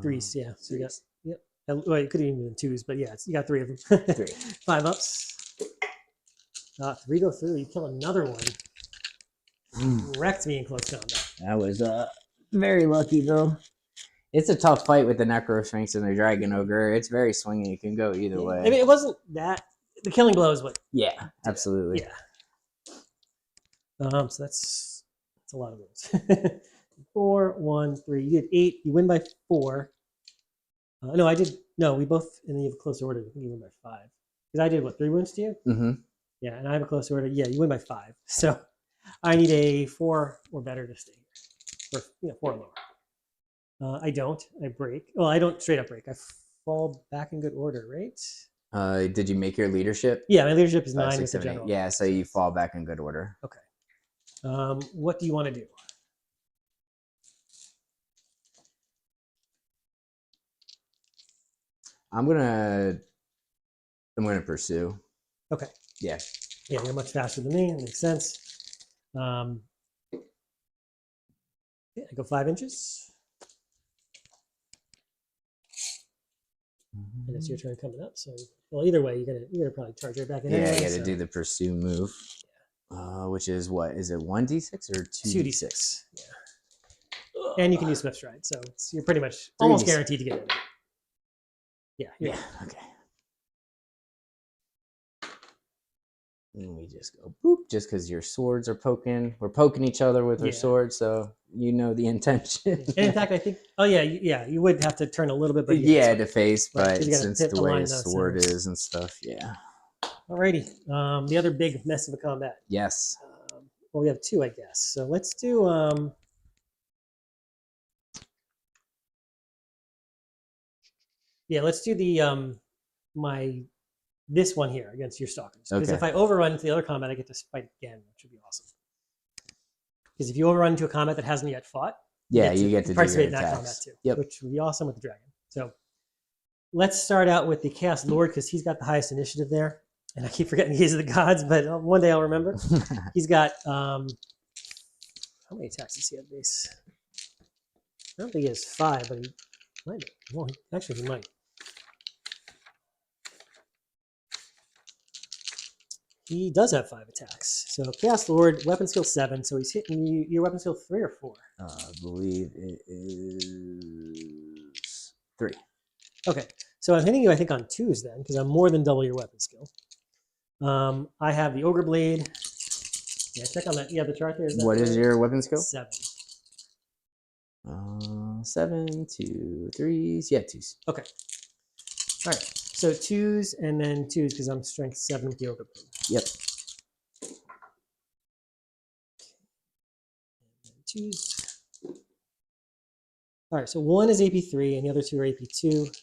3s, yeah. So you got, yep. Well, you could have even been 2s, but yeah, you got 3 of them. 3. 5 ups. 3 go through. You kill another one. Wrecked me in close combat. That was very lucky though. It's a tough fight with the Necrosphinx and the Dragon Ogre. It's very swingy. It can go either way. I mean, it wasn't that. The killing blow is what. Yeah, absolutely. Yeah. So that's a lot of wounds. 4, 1, 3. You did 8. You win by 4. No, I did. No, we both. And then you have a close order. I think you win by 5. Because I did what, 3 wounds to you? Mm-hmm. Yeah, and I have a close order. Yeah, you win by 5. So I need a 4 or better to stay here. Or 4 or lower. I don't. I break. Well, I don't straight up break. I fall back in good order, right? Did you make your leadership? Yeah, my leadership is 9 6, with the 7, 8. general. Yeah, so you fall back in good order. Okay. What do you want to do? I'm gonna pursue. Okay. Yeah. Yeah, you're much faster than me. That makes sense. Yeah, I go 5 inches. And it's your turn coming up. So, well, either way, you're gonna probably charge right back in. Yeah, anyway, I got to do the pursue move. Which is what? Is it 1d6 or 2d6? Yeah. And you can use Swift Stride, so you're pretty much almost guaranteed to get it. Yeah. Yeah. Okay. And we just go boop, just because your swords are poking. We're poking each other with our Yeah. swords, so you know the intention. And in fact, I think, oh yeah, you would have to turn a little bit, but yeah, to face, right, but 'cause you gotta since the way align his those sword things. is and stuff, yeah. Alrighty, the other big mess of the combat. Yes. Well, we have two, I guess. So let's do. Yeah, let's do the this one here against your stalkers. Because Okay. if I overrun into the other combat, I get to fight again, which would be awesome. Because if you overrun into a combat that hasn't yet fought, Yeah, you get to do participate your in that attacks. combat too. Yep. Which would be awesome with the dragon. So let's start out with the Chaos Lord because he's got the highest initiative there. And I keep forgetting he's of the gods, but one day I'll remember. He's got how many attacks does he have base? I don't think he has 5, but he might. Well, actually, he might. He does have 5 attacks. So Chaos Lord, weapon skill 7. So he's hitting you. Your weapon skill 3 or 4? I believe it is 3. Okay. So I'm hitting you, I think, on 2s then, because I'm more than double your weapon skill. I have the Ogre Blade. Yeah, check on that. You have the chart there. What is your weapon skill? 7. 7, 2, 3s. Yeah, 2s. Okay. All right. So 2s and then 2s because I'm strength 7 with the Ogre Blade. Yep. 2s. All right. So 1 is AP3 and the other 2 are AP2.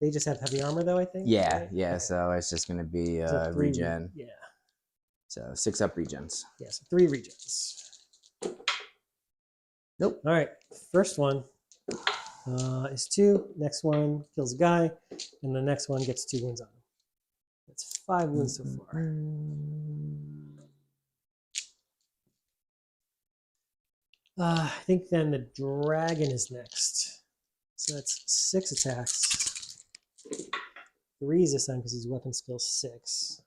They just have heavy armor though, I think. Yeah, right? yeah. Okay. So it's just gonna be So 3 regen. Yeah. So 6 up regens. Yeah. So 3 regens. Nope. All right. First one is 2. Next one kills a guy, and the next one gets 2 wounds on him. That's 5 wounds so far. I think then the dragon is next. So that's 6 attacks. 3 is this time because he's weapon skill 6.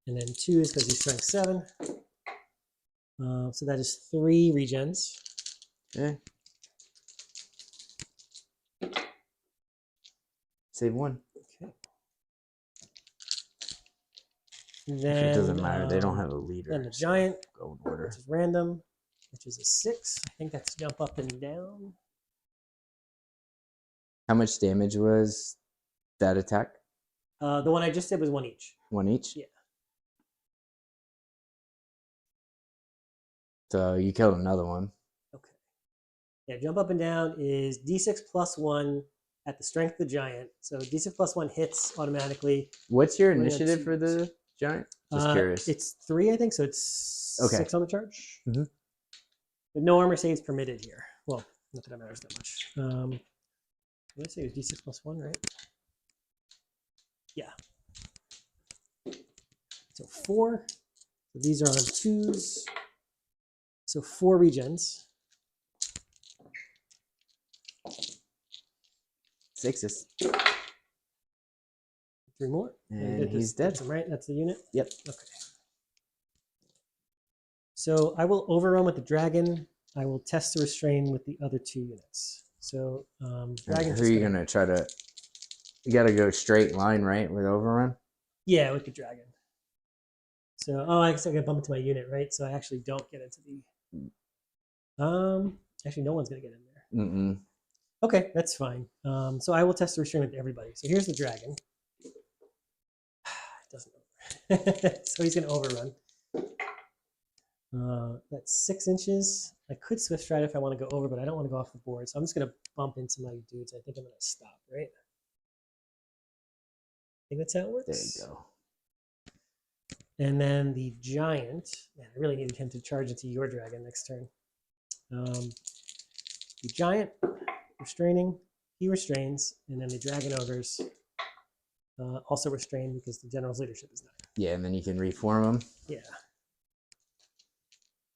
And then 2 is because he's strength 7. So that is 3 regens. Okay. Save 1. Okay. Then it doesn't matter. They don't have a leader. Then the giant, go in order. which is random, which is a 6. I think that's jump up and down. How much damage was that attack? The one I just did was 1 each. 1 each? Yeah. So you killed another one. Okay. Yeah, jump up and down is D6 plus 1 at the strength of the giant. So D6 plus 1 hits automatically. What's your initiative for the giant? Just curious. It's 3, I think, so it's okay. 6 on the charge. Mm-hmm. But no armor saves permitted here. Well, not that it matters that much. What did I say? It was D6 plus 1, right? Yeah. So 4. So these are on 2s. So 4 regens. 6s. 3 more. And he's dead. Right? That's the unit? Yep. Okay. So I will overrun with the dragon. I will test the restrain with the other 2 units. So dragon. Who are you gonna try to? You gotta go straight line, right, with overrun. Yeah, with the dragon. So I guess I can bump into my unit, right? So I actually don't get into the. Actually, no one's gonna get in there. Mm-mm. Okay, that's fine. So I will test the restraint with everybody. So here's the dragon. It doesn't. So he's gonna overrun. That's 6 inches. I could swift stride if I want to go over, but I don't want to go off the board. So I'm just going to bump into my dudes. I think I'm going to stop, right? I think that's how it works. There you go. And then the giant. Man, I really needed him to charge into your dragon next turn. The giant restraining. He restrains. And then the dragon ogres also restrain because the general's leadership is 9. Yeah, and then you can reform them. Yeah.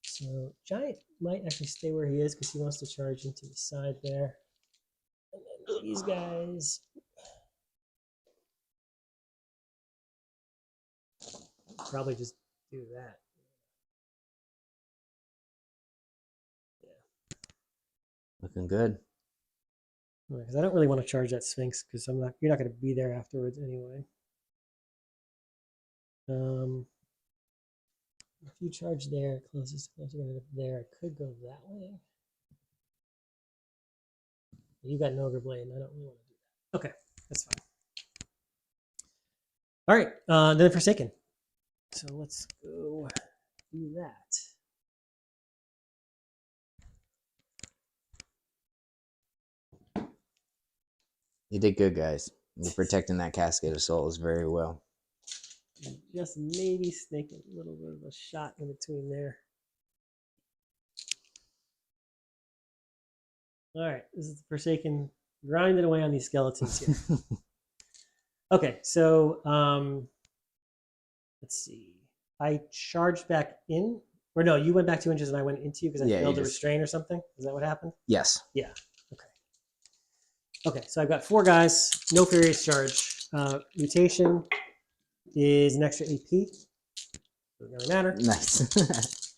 So giant might actually stay where he is because he wants to charge into the side there. And then these guys. Probably just do that. Yeah. Looking good. Because I don't really want to charge that Sphinx because you're not going to be there afterwards anyway. If you charge there, closest there, I could go that way. You got an ogre blade, and I don't really want to do that. Okay, that's fine. All right, then Forsaken. So let's go do that. You did good, guys. You're protecting that casket of souls very well. Just maybe snake a little bit of a shot in between there. All right, this is the Forsaken grinding away on these skeletons here. Okay, so let's see. I charged back in, or no, you went back 2 inches and I went into you because I failed to restrain or something. Is that what happened? Yes. Yeah. Okay. Okay, so I've got 4 guys, no furious charge. Mutation is an extra AP. Doesn't really matter. Nice.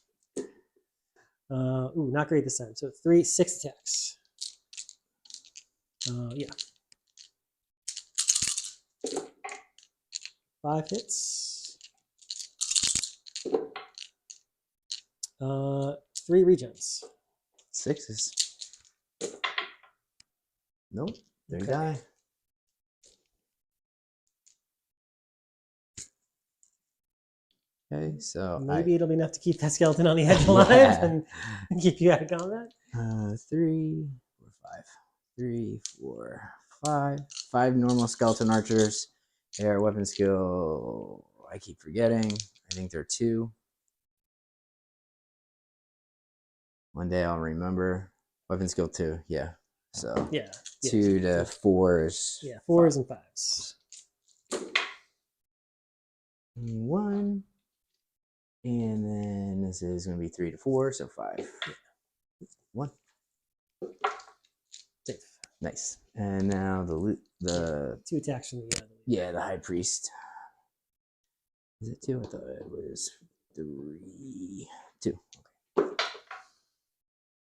Ooh, not great this time. So 6 attacks. Yeah. 5 hits. 3 regens. 6s. Nope. There you Okay. die. Okay, so maybe it'll be enough to keep that skeleton on the edge alive and keep you out of combat. 3, 4, 5. 3, 4, 5. 5 normal skeleton archers. Their weapon skill, I keep forgetting. I think they're 2. One day I'll remember. Weapon skill 2, yeah. So yeah, 2 to 4s. Yeah, 4s and 5s. 1. And then this is going to be 3 to 4, so 5. 1. Safe. Nice. And now the 2 attacks from the the high priest. Is it 2? I thought it was 3. 2.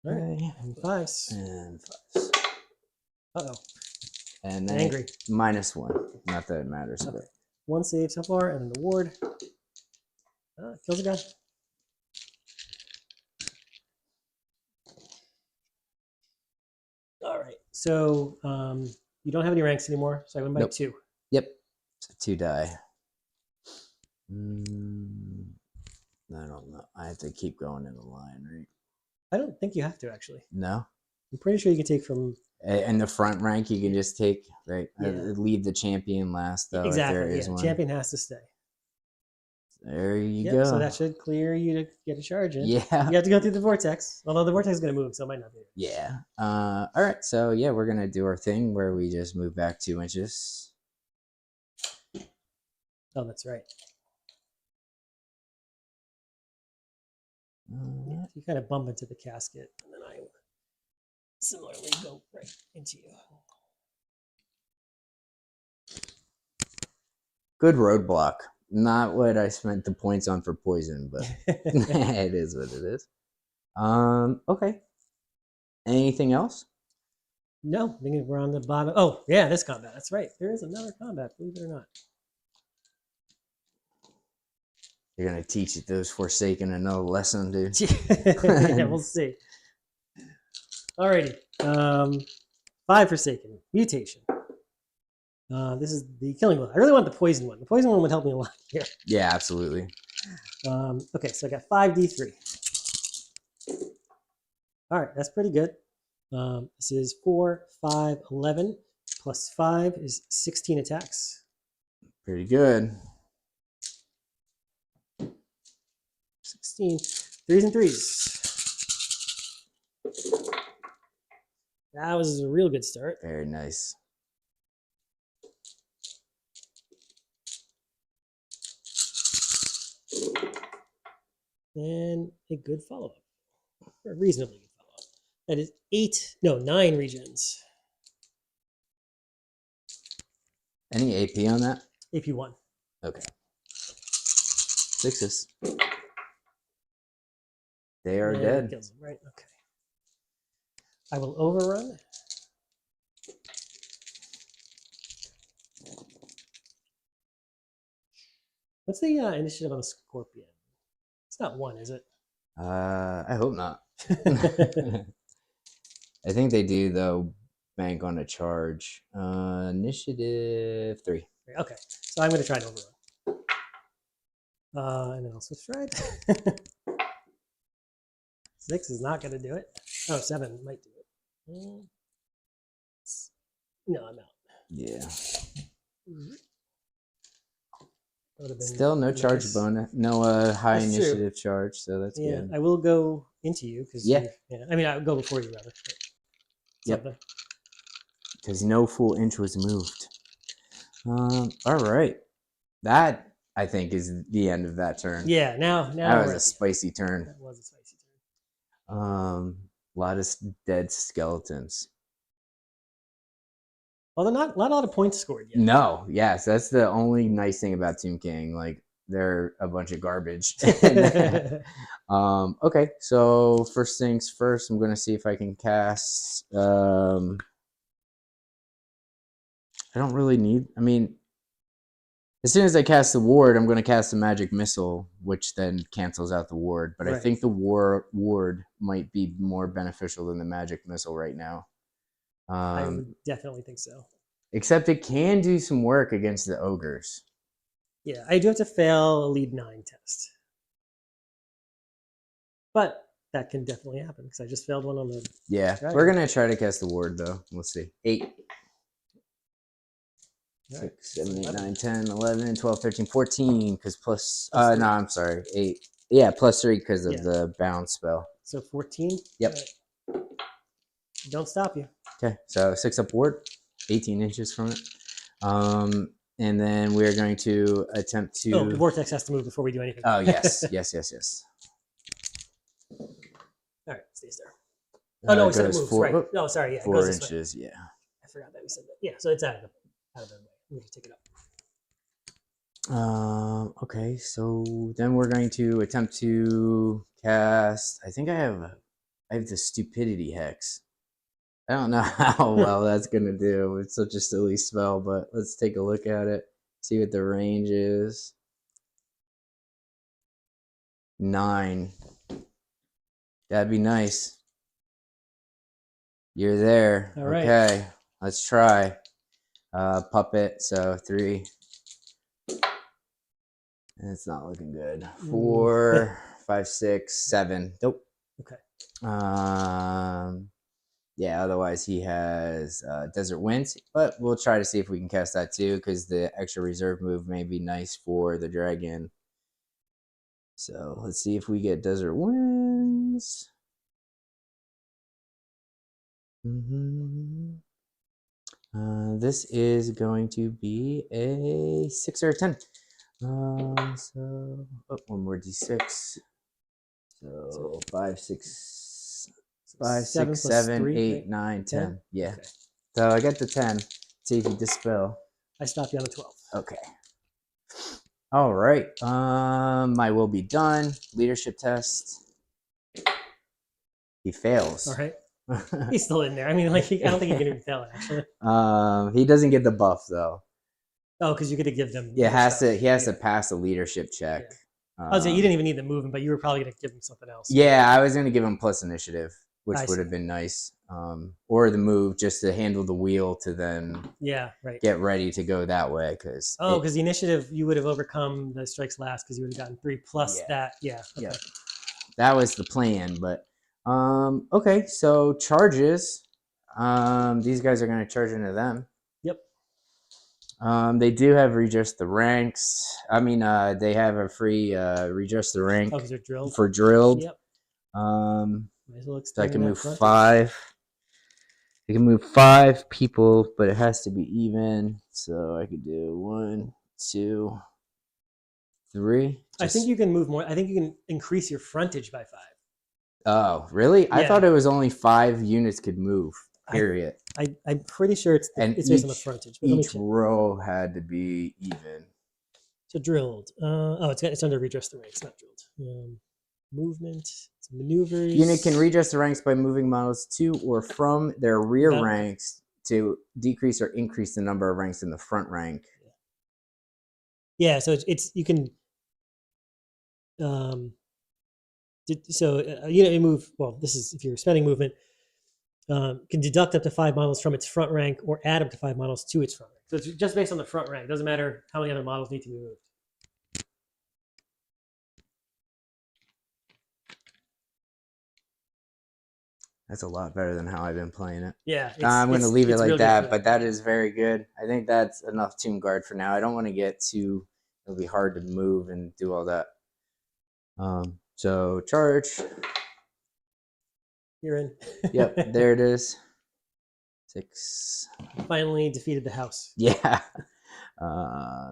All right. Okay. And 5s. And 5s. Uh-oh. And then Angry. -1. Not that it matters. Okay. But 1 save so far, and then the ward. Kills a guy. All right. So you don't have any ranks anymore, so I went by 2. Yep. So 2 die. I don't know. I have to keep going in the line, right? I don't think you have to, actually. No? I'm pretty sure you can take from... And the front rank you can just take, right? Yeah. Leave the champion last, though, exactly. if there is one. Champion has to stay. There you go. So that should clear you to get a charge in. Yeah. You have to go through the vortex. Although the vortex is going to move, so it might not be. Yeah. All right. So, yeah, we're going to do our thing where we just move back 2 inches. Oh, that's right. Yeah, you kind of bump into the casket, and then I similarly go right into you. Good roadblock. Not what I spent the points on for poison, but it is what it is. Okay. Anything else? No, I think we're on the bottom. Oh, yeah, this combat. That's right. There is another combat, believe it or not. You're going to teach those Forsaken another lesson, dude. Yeah, we'll see. Alrighty. 5 Forsaken. Mutation. This is the killing one. I really want the poison one. The poison one would help me a lot here. Yeah, absolutely. Okay, so I got 5d3. All right, that's pretty good. This is 4, 5, 11, plus 5 is 16 attacks. Pretty good. 16. 3s and 3s. That was a real good start. Very nice. And a good follow-up. Or a reasonably good follow-up. That is 9 regens. Any AP on that? AP 1. Okay. 6s. They are dead. Kills them, right? Okay. I will overrun. What's the initiative on the scorpion? It's It's not 1, is it? I hope not. I think they do though. Bank on a charge. Initiative 3. Okay, so I'm going to try and overrun. And then I'll switch stride. 6 is not going to do it. Oh, 7 might do it. No, I'm out. Yeah. Still no charge bonus, no high That's initiative charge, so that's good. I will go into you because yeah. I mean, I'll go before you rather. Yep. Because no full inch was moved. All right. That I think is the end of that turn. Yeah. Now that was a spicy turn. That was a spicy turn. A lot of dead skeletons. Well, not a lot of points scored yet. No, yes, that's the only nice thing about Tomb King. Like they're a bunch of garbage. Okay, so first things first, I'm gonna see if I can cast. I don't really need. I mean, as soon as I cast the ward, I'm gonna cast a magic missile, which then cancels out the ward. But right. I think the ward might be more beneficial than the magic missile right now. I would definitely think so. Except it can do some work against the ogres. Yeah, I do have to fail a lead 9 test. But that can definitely happen because I just failed one on the... Yeah, dragon. We're going to try to cast the ward though. We'll see. 8. 6, 7, 8, 9, 10, 11, 12, 13, 14. Because plus... no, I'm sorry. 8. Yeah, plus 3 because of the bound spell. So 14? Yep. Right. Don't stop you. Okay, so 6 up ward. 18 inches from it. And then we're going to attempt to... Oh, the vortex has to move before we do anything. Oh, yes. yes. All right, stays there. Oh, no, we said it moves, 4, right. No, sorry, yeah, 4 it goes inches, yeah. I forgot that we said that. Yeah, so it's out of the way. I'm going to take it up. Okay, so then we're going to attempt to cast... I think I have the stupidity hex. I don't know how well that's going to do. It's such a silly spell, but let's take a look at it. See what the range is. 9. That'd be nice. You're there. All right. Okay, let's try. Puppet, so 3. It's not looking good. 4, 5, 6, 7. Nope. Okay. Yeah, otherwise he has Desert Winds, but we'll try to see if we can cast that too, because the extra reserve move may be nice for the dragon. So let's see if we get Desert Winds. This is going to be a 6 or a 10. So one more d6. So 5, 6. 5, 6, 7, 3, 8, 9, 10. 10? Yeah. Okay. So I got the 10. See if you dispel. I stopped you on the 12. Okay. All right. My will be done. Leadership test. He fails. All right. He's still in there. I mean, like, I don't think he can even fail it, actually. He doesn't get the buff though. Oh, because you get to give them. Yeah, he has to pass a leadership check. Yeah. I was saying you didn't even need the movement, but you were probably going to give him something else. Yeah, I was going to give him plus initiative, which would have been nice. Or the move just to handle the wheel to then get ready to go that way. Because the initiative, you would have overcome the strikes last because you would have gotten 3 plus that. Yeah. Okay. Yeah. That was the plan. But okay, so charges. These guys are going to charge into them. Yep. They do have redress the ranks. I mean, they have a free redress the rank because they're drilled. For drilled. Yep. So I can move 5. I can move 5 people, but it has to be even. So I could do 1, 2, 3. I think you can move more. I think you can increase your frontage by 5. Oh, really? Yeah. I thought it was only 5 units could move. Period. I'm pretty sure it's based on the frontage. But each row had to be even. So drilled. It's under redress the ranks, not drilled. Movement, maneuvers. Unit can redress the ranks by moving models to or from their rear ranks to decrease or increase the number of ranks in the front rank. Yeah, so it's you can You move. Well, this is if you're spending movement. Can deduct up to 5 models from its front rank or add up to 5 models to its front rank. So it's just based on the front rank. It doesn't matter how many other models need to be moved. That's a lot better than how I've been playing it. Yeah, I'm going to leave it like that, good. but that is very good. I think that's enough tomb guard for now. I don't want to get too. It'll be hard to move and do all that. So charge. You're in. Yep, there it is. 6. Finally defeated the house. Yeah.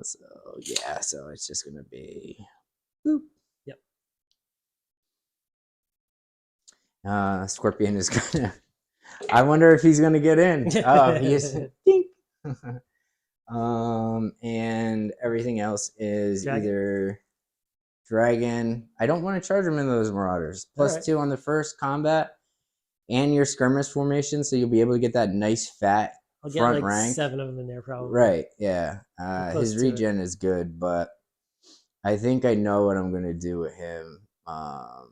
So it's just gonna be. Boop. Yep. Scorpion is gonna. I wonder if he's gonna get in. Oh, he is. Dink. And everything else is either dragon. I don't want to charge him into those marauders. +2 on the first combat. And your skirmish formation, so you'll be able to get that nice fat I'll get front like rank. 7 of them in there probably. Right, yeah. His regen is good, but I think I know what I'm gonna do with him. I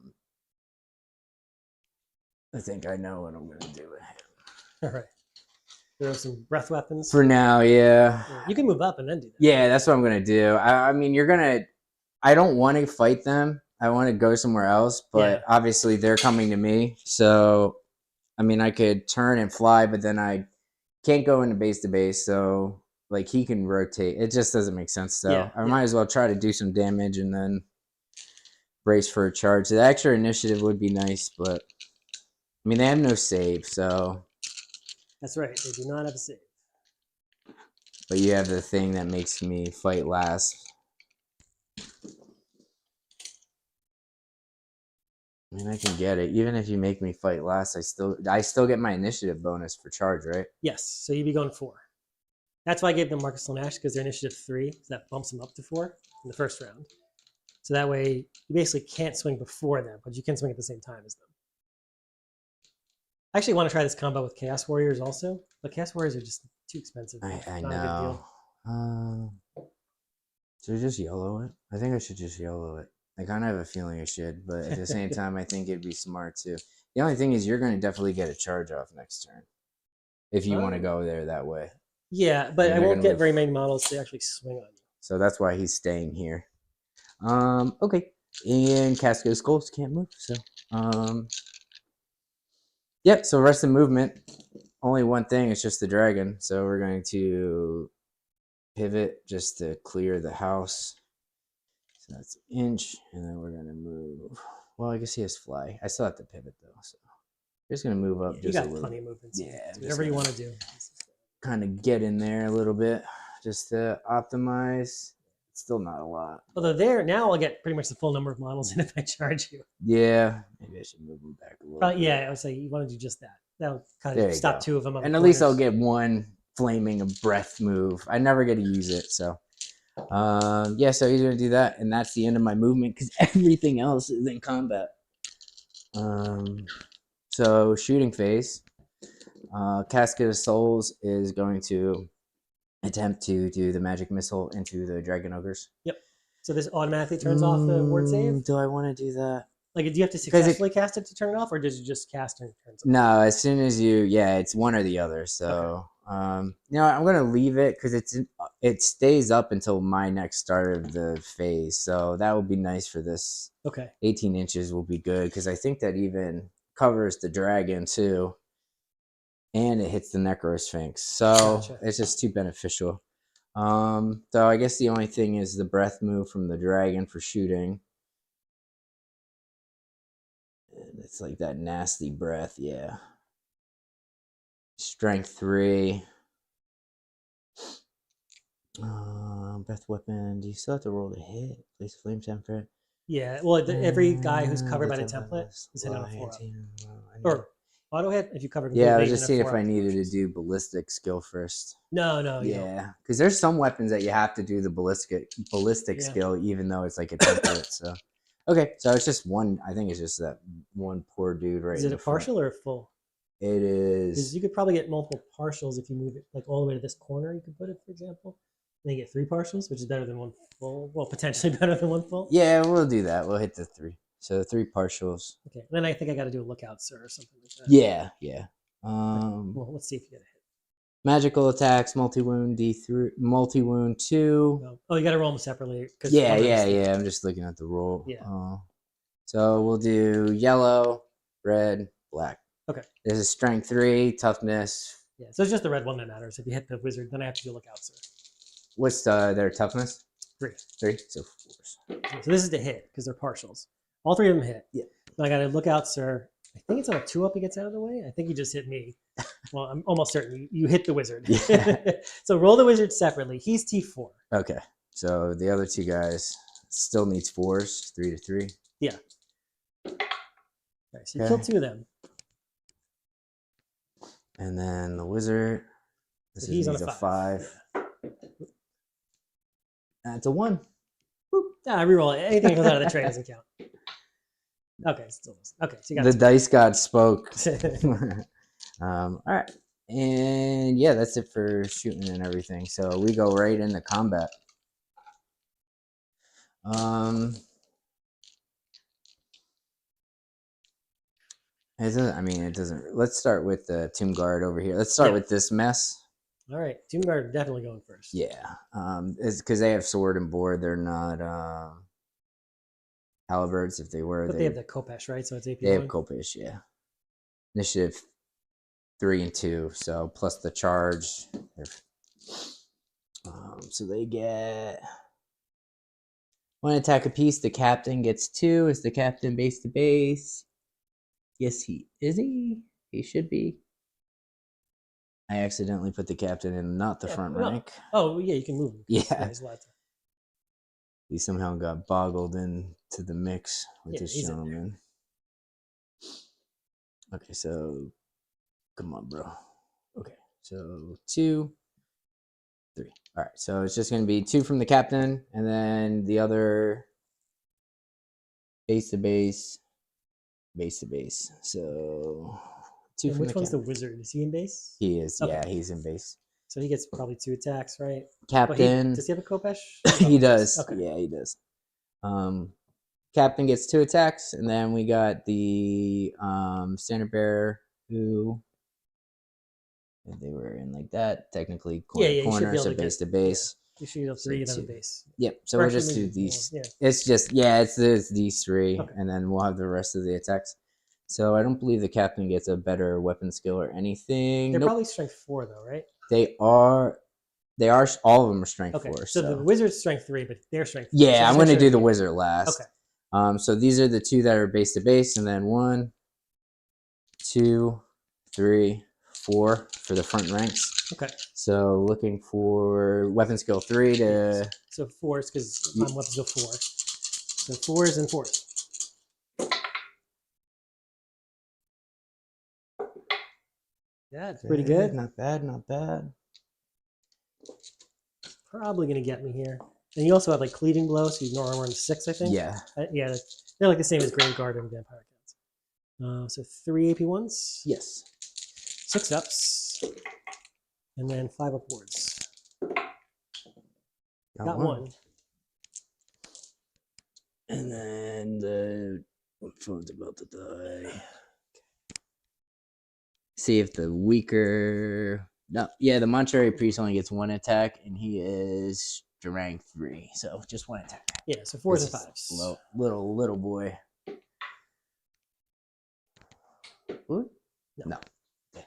think I know what I'm gonna do with him. All right. Throw some breath weapons. For now, yeah. You can move up and then do that. Yeah, that's what I'm gonna do. I mean, you're gonna. I don't want to fight them. I want to go somewhere else, but obviously they're coming to me, so. I mean, I could turn and fly, but then I can't go into base to base. So, like, he can rotate. It just doesn't make sense. So, I might as well try to do some damage and then brace for a charge. The extra initiative would be nice, but I mean, they have no save. So, that's right. They do not have a save. But you have the thing that makes me fight last. I mean, I can get it. Even if you make me fight last, I still get my initiative bonus for charge, right? Yes. So you'd be going 4. That's why I gave them Marcus Lanash, because they're initiative 3. So that bumps them up to 4 in the first round. So that way you basically can't swing before them, but you can swing at the same time as them. I actually want to try this combo with Chaos Warriors also, but Chaos Warriors are just too expensive. I know. So just YOLO it? I think I should just YOLO it. I kind of have a feeling I should, but at the same time, I think it'd be smart too. The only thing is you're going to definitely get a charge off next turn if you want to go there that way. Yeah, but I won't get very many models to actually swing on you. So that's why he's staying here. Okay. And Casco Skulls can't move. So, yep. So rest of movement. Only one thing. It's just the dragon. So we're going to pivot just to clear the house. So that's an inch, and then we're gonna move. Well, I guess he has fly. I still have to pivot though, so we're just gonna move up just a little. You got plenty of movements. Yeah, whatever you want to do. Kind of get in there a little bit, just to optimize. It's still not a lot. Although there now, I'll get pretty much the full number of models in if I charge you. Yeah, maybe I should move them back a little. bit. Yeah, I would say you want to do just that. That'll kind of stop 2 of them. And at least I'll get one flaming breath move. I never get to use it, so. Yeah, so he's gonna do that, and that's the end of my movement because everything else is in combat. So shooting phase. Casket of Souls is going to attempt to do the magic missile into the dragon ogres. Yep. So this automatically turns off the ward save. Do I want to do that? Like, do you have to successfully cast it to turn it off, or does it just cast and it turns off? No, as soon as it's one or the other. So, I'm gonna leave it because it stays up until my next start of the phase. So that would be nice for this. Okay. 18 inches will be good because I think that even covers the dragon too, and it hits the necrosphinx. So it's just too beneficial. So I guess the only thing is the breath move from the dragon for shooting. It's like that nasty breath, yeah. Strength 3. Breath weapon. Do you still have to roll to hit? Place flame temper. Yeah, well, every guy who's covered by the template is hit on a 4-up. Or auto hit if you covered. Yeah, I was just seeing if I needed to do ballistic skill first. No. Yeah, because there's some weapons that you have to do the ballistic skill, even though it's like a template. So. Okay, so it's just one. I think it's just that one poor dude right. Is it a partial or a full? It is. Because you could probably get multiple partials if you move it like all the way to this corner. You could put it, for example, and then you get 3 partials, which is better than 1 full. Well, potentially better than 1 full. Yeah, we'll do that. We'll hit the 3. So 3 partials. Okay. And then I think I got to do a lookout, sir, or something like that. Yeah. Well, let's see if you get a hit. Magical attacks, multi-wound D3, multi-wound 2. Oh, you got to roll them separately. Yeah. I'm just looking at the roll. Yeah. So we'll do yellow, red, black. Okay. This is strength 3, toughness. Yeah. So it's just the red one that matters. If you hit the wizard, then I have to do a lookout, sir. What's their toughness? 3. 3. So 4. So this is to hit because they're partials. All 3 of them hit. Yeah. So I got to look out, sir. I think it's on a 2-up. He gets out of the way. I think you just hit me. Well, I'm almost certain you hit the wizard. Yeah. So roll the wizard separately. He's T4. Okay. So the other 2 guys still needs 4s, 3 to 3. Yeah. All right, so you killed 2 of them. And then the wizard. So he's on a 5. That's a 1. Boop. I reroll it. Anything that comes out of the tray doesn't count. Okay, still okay. So you got the dice god spoke. All right, and yeah, that's it for shooting and everything. So we go right into combat. It doesn't. Let's start with the tomb guard over here. Let's start with this mess. All right, tomb guard definitely going first. Yeah, it's because they have sword and board. They're not halberds. If they were, but they have the Kopesh, right? So it's AP. They have Kopesh, yeah. Initiative 3 and 2, so plus the charge. So they get 1 attack apiece. The captain gets 2. Is the captain base to base? Yes, he is. He should be. I accidentally put the captain in not the front rank. Oh yeah, you can move him. Yeah. He somehow got boggled into the mix with this gentleman. Okay, so come on, bro. Okay, so 2, 3. All right, so it's just going to be 2 from the captain, and then the other base to base, base to base. So 2 from which one's the wizard? Is he in base? He is. Okay. Yeah, he's in base. So he gets probably 2 attacks, right? Captain. Does he have a Kopesh? He does. Okay. Yeah, he does. Captain gets 2 attacks, and then we got the standard bearer who they were in like that. Technically, corner, so base to base. You should have 3 of them base. Yep. So we'll just do these. Yeah. It's just it's these 3, and then we'll have the rest of the attacks. So I don't believe the captain gets a better weapon skill or anything. They're probably strength 4 though, right? They are. All of them are strength 4. So the wizard's strength 3, but they're strength 4. Yeah, I'm going to do the wizard last. Okay. So these are the 2 that are base to base, and then 1, 2, 3, 4 for the front ranks. Okay. So looking for weapon skill 3 to. So 4s because I'm weapon skill 4. So 4s and 4s. Yeah, it's pretty good. Not bad, not bad. Probably going to get me here. And you also have like cleaving blow, so you ignore armor on 6, I think. Yeah. Yeah, they're like the same as Grave Guard and Vampire Cats. So 3 AP ones. Yes. 6 ups. And then 5 upwards. Got 1. And then the phone's about to die. See if the weaker. No, yeah, the Monterey Priest only gets 1 attack, and he is rank 3, so just 1 attack. Yeah, so 4s and 5s. Little boy. Ooh? No. Okay.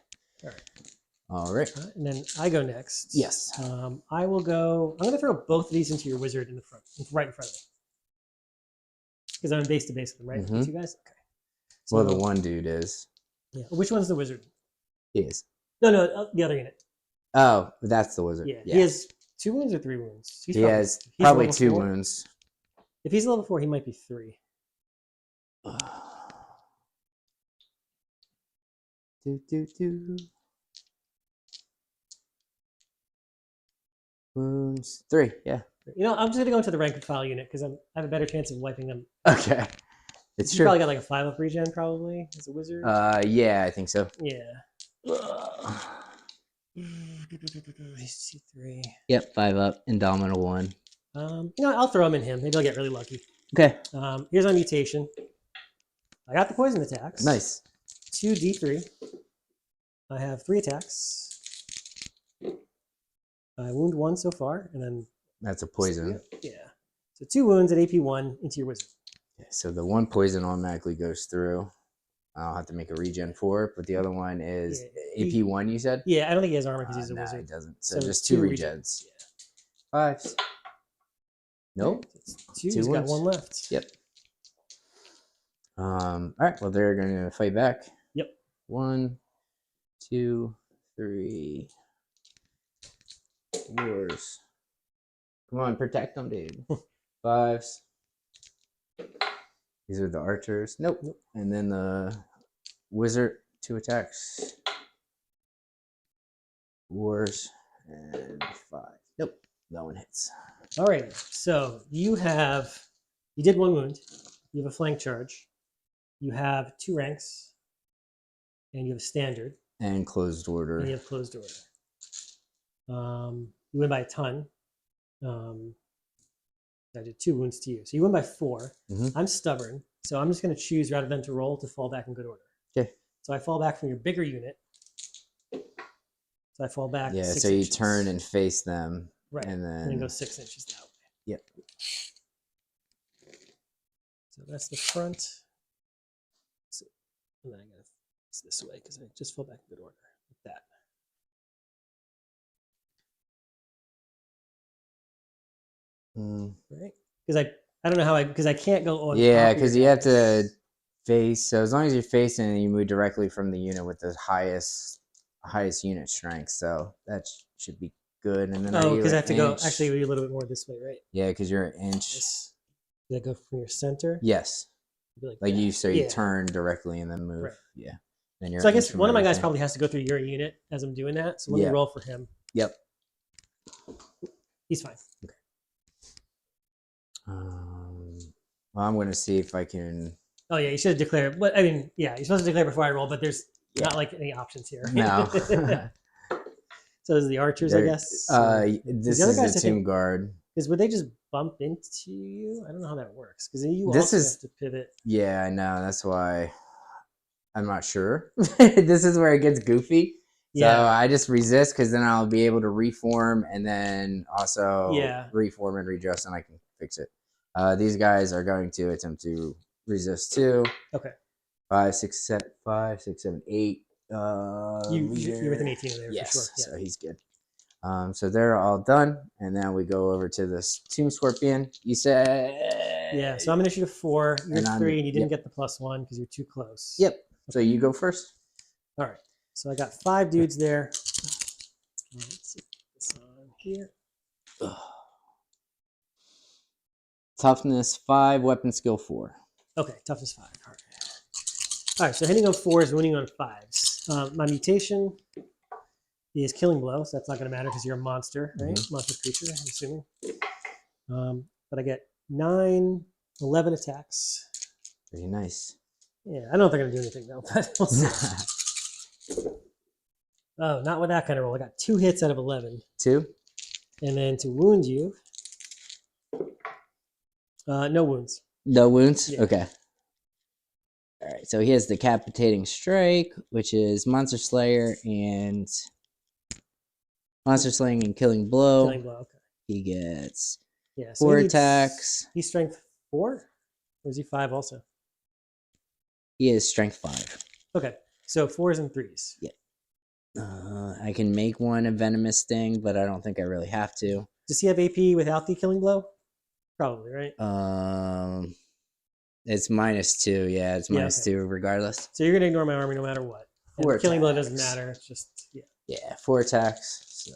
All right. And then I go next. Yes. I will go. I'm going to throw both of these into your wizard in the front, right in front of me, because I'm base to base with them, right? Mm-hmm. 2 guys. Okay. So, well, the one dude is. Yeah. Which one's the wizard? He is. No, the other unit. Oh, that's the wizard. Yeah. He has 2 wounds or 3 wounds. He has probably 2 wounds. If he's level 4, he might be 3. Wounds 3, yeah. I'm just gonna go into the rank and file unit because I have a better chance of wiping them. Okay, it's true. Probably got like a 5-up regen probably as a wizard. Yeah, I think so. Yeah. C3. Yep, 5 up. Indomitable 1. I'll throw him in him. Maybe I'll get really lucky. Okay. Here's my mutation. I got the poison attacks. Nice. 2d3. I have 3 attacks. I wound 1 so far, and then That's a poison. yeah. So 2 wounds at AP1 into your wizard. Okay, so the 1 poison automatically goes through. I'll have to make a regen for it, but the other one is AP1, you said? Yeah, I don't think he has armor because he's a nah, wizard. he doesn't. So just 2 2 regens. Yeah. 5s. Nope. 2. He's got 1 left. Yep. All right. Well, they're going to fight back. Yep. 1, 2, 3. Wars. Come on, protect them, dude. 5s. These are the archers. Nope. And then the wizard, 2 attacks. Wars and 5. Nope. That one hits. All right. So you did 1 wound. You have a flank charge. You have 2 ranks, and you have a standard. And closed order. And you have closed order. You win by a ton. I did 2 wounds to you. So you win by 4. I'm stubborn. So I'm just going to choose, rather than to roll, to fall back in good order. Okay. So I fall back from your bigger unit. So I fall back 6 so you inches. turn and face them. Right. And then go 6 inches that way. Yep. So that's the front. And then I got to face this way because I just fell back in good order with that. Right? Because I don't know how because I can't go on. Yeah, because you have to face. So as long as you're facing, you move directly from the unit with the highest unit strength. So that should be good. And then because I have to go actually a little bit more this way, right? Yeah, because you're an inch. Yes. Did I go from your center? Yes. Like you turn directly and then move. Right. Yeah. Then you're so I guess one of my guys probably has to go through your unit as I'm doing that. So let me roll for him. Yep. He's fine. Okay. Well, I'm going to see if I can. Oh yeah, you should have declared. But I mean, yeah, you're supposed to declare before I roll, but there's not like any options here. No. So those are the archers, I guess. This is the tomb guard. Because would they just bump into you? I don't know how that works. Because you also have to pivot. Yeah, I know. That's why I'm not sure. This is where it gets goofy. So I just resist because then I'll be able to reform and then also reform and readjust and I can fix it. These guys are going to attempt to resist too. Okay. 5, 6, 7, 8. You're within 18 there. Yes, for sure. Yeah. so he's good. So they're all done, and then we go over to this tomb scorpion. You said so I'm gonna shoot a 4. You're 3, and you didn't get the +1 because you're too close. Yep. So you go first. All right. So I got 5 dudes there. Let's see this on here. Toughness 5, weapon skill 4. Okay, toughness 5. All right. So hitting on 4s, wounding on 5s. My mutation is killing blow, so that's not going to matter because you're a monster, right? Monstrous creature, I'm assuming. But I get 9, 11 attacks. Very nice. Yeah, I don't know if they're going to do anything though, but we'll see. Oh, not with that kind of roll. I got 2 hits out of 11. 2? And then to wound you, no wounds. No wounds? Yeah. Okay. All right, so he has decapitating strike, which is monster slayer and monster slaying and killing blow. Killing blow, okay. He gets so 4 attacks. He's strength 4? Or is he 5 also? He is strength 5. Okay, so 4s and 3s. Yeah. I can make one a venomous sting, but I don't think I really have to. Does he have AP without the killing blow? Probably, right? It's -2. Yeah, it's -2 regardless. So you're gonna ignore my army no matter what. And killing blow doesn't matter. It's just Yeah, 4 attacks. So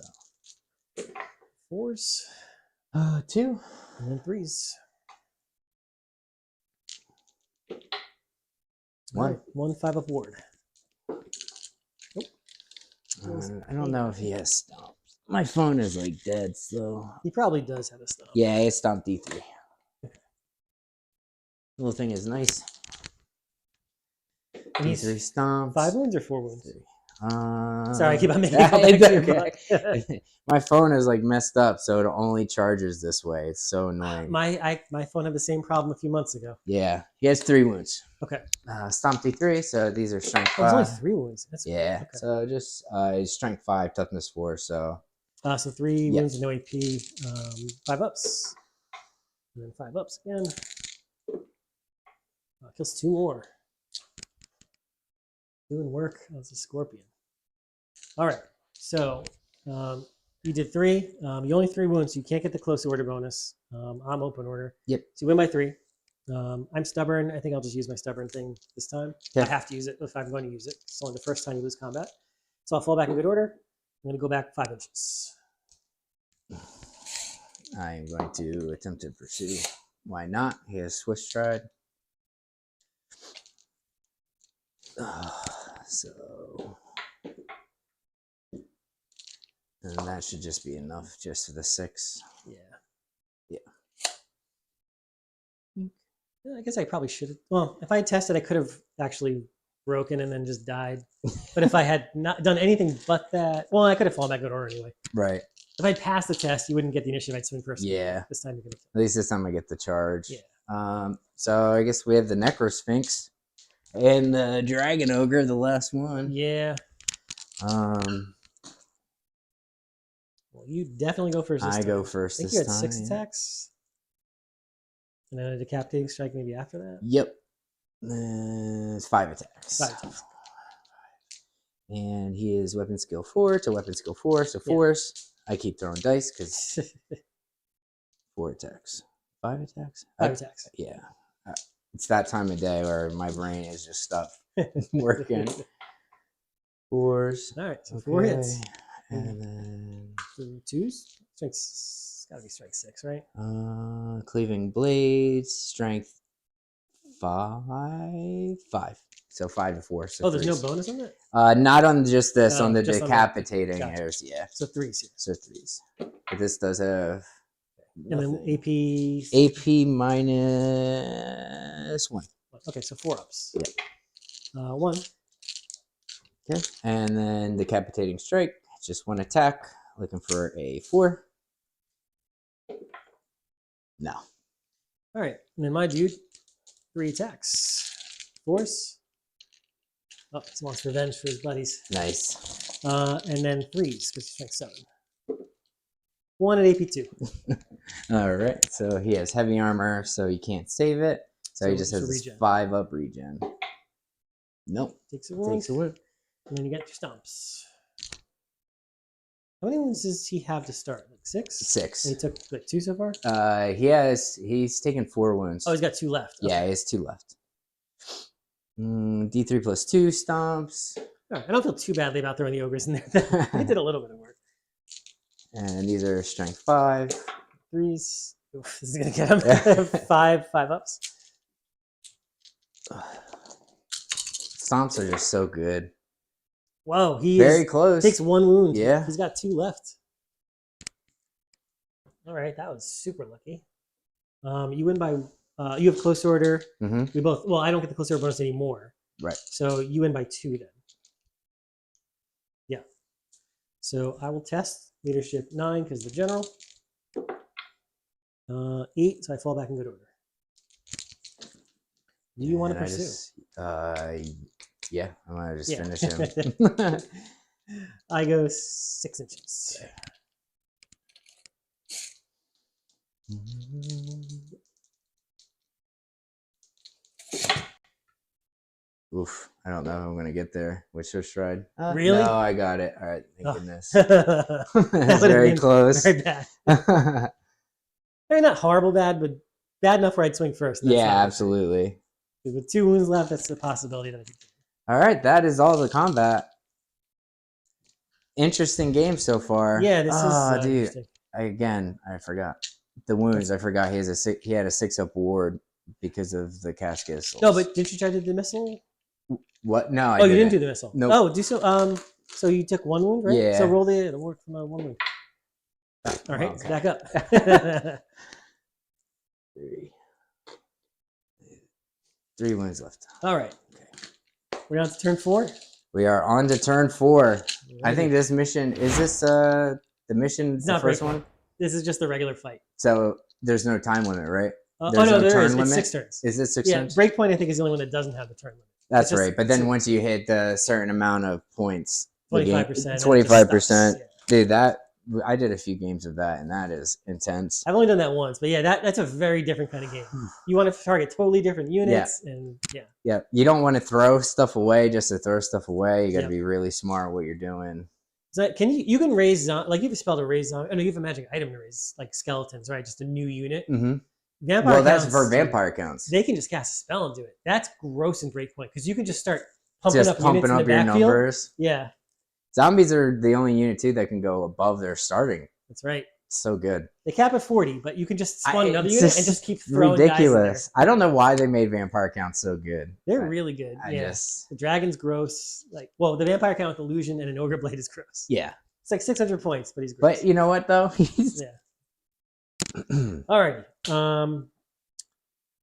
4s. 2. And then 3s. 1. Right, 1 5 up ward. I don't know if he has stomp. My phone is like dead, so he probably does have a stomp. Yeah, it's stomp D3. Little thing is nice. And D3 stomp. 5 wounds or 4 wounds? Sorry, I keep on making it back to your book. My phone is like messed up, so it only charges this way. It's so annoying. My phone had the same problem a few months ago. Yeah, he has 3 wounds. Okay. Stomp D3, so these are strength 5. There's only 3 wounds. That's Yeah, okay. so just strength 5, toughness 4. So so 3 wounds and no AP, 5 ups, and then 5 ups again. Kills 2 more. Doing work as a scorpion. All right, so you did 3. You only 3 wounds, so you can't get the close order bonus. I'm open order. Yep. So you win by 3. I'm stubborn. I think I'll just use my stubborn thing this time. Yeah. I have to use it if I'm going to use it. It's only the first time you lose combat. So I'll fall back in good order. I'm going to go back 5 inches. I am going to attempt to pursue. Why not? He has Swiss stride. So, and that should just be enough just for the 6. Yeah. I guess I probably should have. Well, if I had tested, I could have actually broken and then just died. But if I had not done anything but that, well, I could have fallen back in order anyway. Right. If I'd passed the test, you wouldn't get the initiative. I'd swing first. Yeah. This time you're gonna. At least this time I get the charge. Yeah. So I guess we have the Necrosphinx and the Dragon Ogre, the last one. Yeah. Well, you definitely go first. This time. Go first. I think this you had 6 time. attacks, and then a decapitating strike maybe after that. Yep. It's 5 attacks. 5 attacks. And he is weapon skill 4 to weapon skill 4. So force. I keep throwing dice because 4 attacks. 5 attacks? 5 attacks. Yeah. It's that time of day where my brain is just stuff working. 4s. All right, so 4 hits. And then 2s. Strength's got to be strike 6, right? cleaving blades, strength 5. So 5 to 4. So there's no 3s. bonus on that? Not on just this, on the just on the- decapitating. Gotcha. Yeah. So 3s here. So 3s. But this does have. And then AP. AP minus 1. Okay, so 4 ups. Yep. 1. Okay. And then decapitating strike. Just 1 attack. Looking for a 4. No. All right, and then my dude, 3 attacks. Force. Oh, he wants revenge for his buddies. Nice. And then 3s because he's strength 7. 1 at AP 2. All right. So he has heavy armor, so he can't save it. So he just has this 5 up regen. Nope. Takes a wound. Takes a wound. And then you get 2 stomps. How many wounds does he have to start? Like 6? 6. And he took like 2 so far? He's taken 4 wounds. Oh, he's got 2 left. Okay. Yeah, he has 2 left. D3 plus 2 stomps. All right. I don't feel too badly about throwing the ogres in there. They did a little bit of work. And these are strength 5. 3s. Oof, this is going to get him. 5 ups. Stomps are just so good. Whoa, Very close. Takes 1 wound. Yeah. He's got 2 left. All right, that was super lucky. You win by, you have close order. Mm-hmm. We both, well, I don't get the close order bonus anymore. Right. So you win by 2 then. Yeah. So I will test leadership 9 because the general. 8, so I fall back in good order. Do you want to pursue? Yeah, I want to just finish him. I go 6 inches. Okay. Oof, I don't know if I'm going to get there. Which stride? Really? No, I got it. All right, thank goodness. That That's would've very been close. Very bad. Maybe not horrible bad, but bad enough where I'd swing first. Yeah, absolutely. With 2 wounds left, that's the possibility that I could do. All right, that is all the combat. Interesting game so far. Yeah, this is dude. interesting. I forgot the wounds. I forgot he had a 6 up ward because of the cascade. No, but didn't you try to do the missile? What? No, you didn't do the missile. Nope. Oh, do so. So you took 1 wound, right? Yeah. So roll the work from a 1 wound. All right, Okay. back up. 3 wounds left. All right. We're on to turn 4. We are on to turn 4. I Ready. think this mission is this the mission. It's The not first breakpoint. one. This is just the regular fight. So there's no time limit, right? Oh There's no, no there turn is. It's limit? 6 turns. Is it 6 Yeah, turns? breakpoint I think is the only one that doesn't have the turn limit. That's It's just- right. But then once you hit the certain amount of points, 25%. 25%. Yeah. Dude, that I did a few games of that, and that is intense. I've only done that once, but yeah, that's a very different kind of game. You want to target totally different units, and yeah. Yeah, you don't want to throw stuff away just to throw stuff away. You got to Yep. be really smart what you're doing. So you can raise like you have a spell to raise I know you have a magic item to raise like skeletons, right? Just a new unit. Mm-hmm. Vampire Well, that's counts, for vampire counts. They can just cast a spell and do it. That's gross in breakpoint because you can just start pumping Just up pumping units in up the your backfield. numbers. Yeah, Zombies are the only unit too that can go above their starting. that's right. It's so good. They cap at 40, but you can just spawn another It's unit and just keep throwing ridiculous. guys I don't know why they made vampire counts so good. in there. They're really good. Yeah, the dragon's gross. Like, the vampire count with illusion and an ogre blade is gross. Yeah. It's like 600 points, but he's gross. But you know what though? Yeah. Alrighty.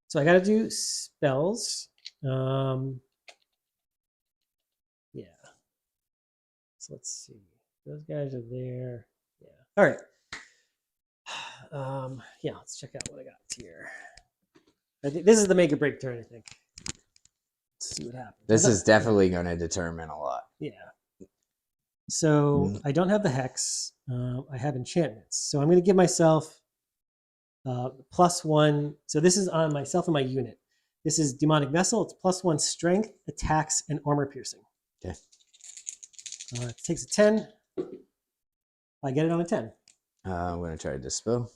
So I gotta do spells. Yeah. So let's see. Those guys are there. Yeah. All right. Yeah, let's check out what I got here. I think this is the make or break turn, I think. Let's see what happens. This is definitely going to determine a lot. Yeah. So I don't have the hex. I have enchantments. So I'm going to give myself +1. So this is on myself and my unit. This is demonic vessel. It's +1 strength, attacks, and armor piercing. Okay. It takes a 10. I get it on a 10. I'm going to try to dispel.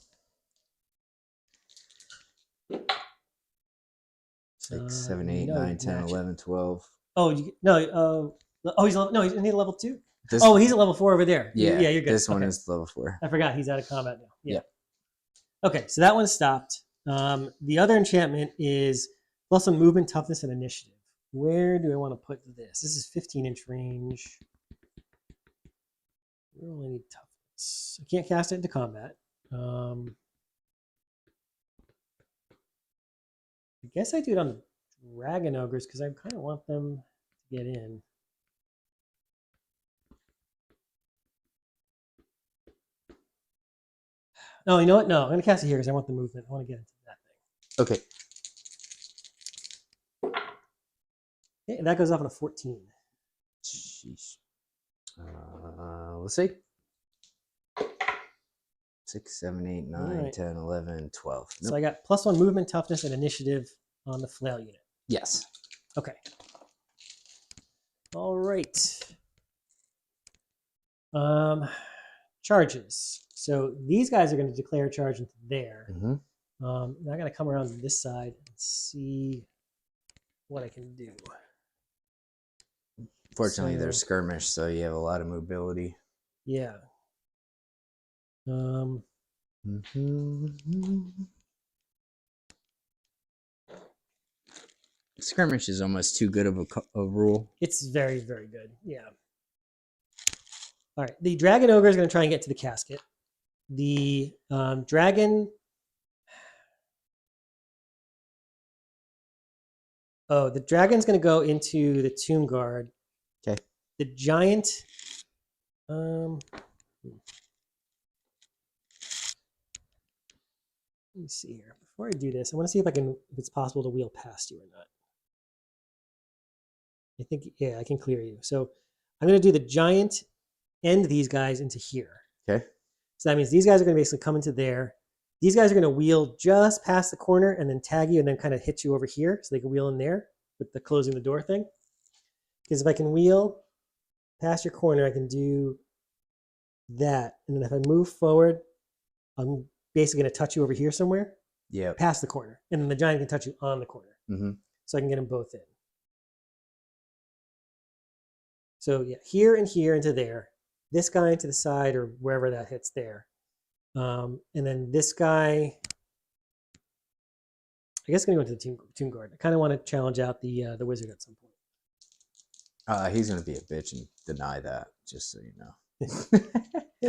6, 7, 8, 9, 10, 11, 12. Oh, no. He's level, no, he's in level 2. He's at level 4 over there. Yeah, you're good. This one is level 4. I forgot he's out of combat now. Yeah. Okay, so that one stopped. The other enchantment is +1 movement, toughness, and initiative. Where do I want to put this? This is 15-inch range. We only need toughness. I can't cast it into combat. I guess I do it on the dragon ogres because I kind of want them to get in. No, you know what? No, I'm going to cast it here because I want the movement. I want to get into that thing. Okay. Okay, that goes off on a 14. Sheesh. Let's see. 6, 7, 8, 9, right. 10, 11, 12. Nope. So I got +1 movement, toughness, and initiative on the flail unit. Yes. Okay. All right. Charges. So these guys are going to declare a charge into there. Mm-hmm. I'm going to come around to this side and see what I can do. Fortunately, they're skirmish, so you have a lot of mobility. Yeah. Skirmish is almost too good of a rule. It's very, very good. Yeah. All right. The dragon ogre is going to try and get to the casket. The dragon. Oh, the dragon's going to go into the tomb guard. Okay. The giant. Let me see here. Before I do this, I want to see if it's possible to wheel past you or not. I think, yeah, I can clear you. So I'm going to do the giant and these guys into here. Okay. So that means these guys are going to basically come into there. These guys are going to wheel just past the corner and then tag you and then kind of hit you over here so they can wheel in there with the closing the door thing. Because if I can wheel past your corner, I can do that. And then if I move forward, I'm basically going to touch you over here somewhere. Yeah. Past the corner. And then the giant can touch you on the corner. Mm-hmm. So I can get them both in. So yeah, here and here into there. This guy into the side or wherever that hits there. And then this guy, I guess going to go into the tomb guard. I kind of want to challenge out the wizard at some point. He's going to be a bitch and deny that, just so you know.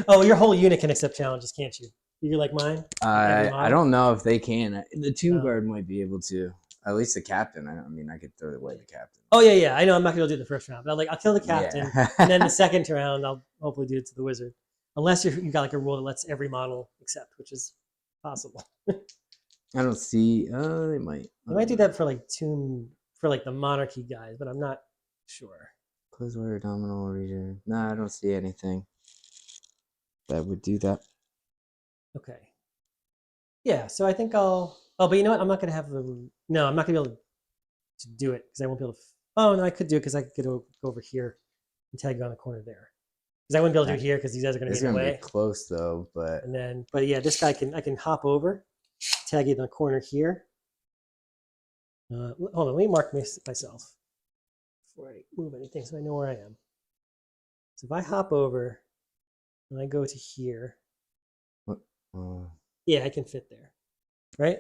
Oh, your whole unit can accept challenges, can't you? You're like mine? I don't know if they can. The tomb guard might be able to. at least the captain. I mean, I could throw away the captain. Oh yeah. I know I'm not gonna do it the first round, but I'll kill the captain, Yeah. and then the second round I'll hopefully do it to the wizard, unless you got like a rule that lets every model accept, which is possible. I don't see. They might. They might do that for like for like the monarchy guys, but I'm not sure. Close order dominal region. No, I don't see anything that would do that. Okay. Yeah, so I think I'll. Oh, but you know what? I'm not gonna have the. No, I'm not gonna be able to do it because I won't be able to. Oh no, I could do it because I could go over here and tag you on the corner there. Because I wouldn't be able to do it here because these guys are gonna It's be in the gonna way. be close though, but. And then, but yeah, this guy I can hop over, tag you in the corner here. Hold on, let me mark myself before I move anything so I know where I am. So if I hop over and I go to here, yeah, I can fit there, right?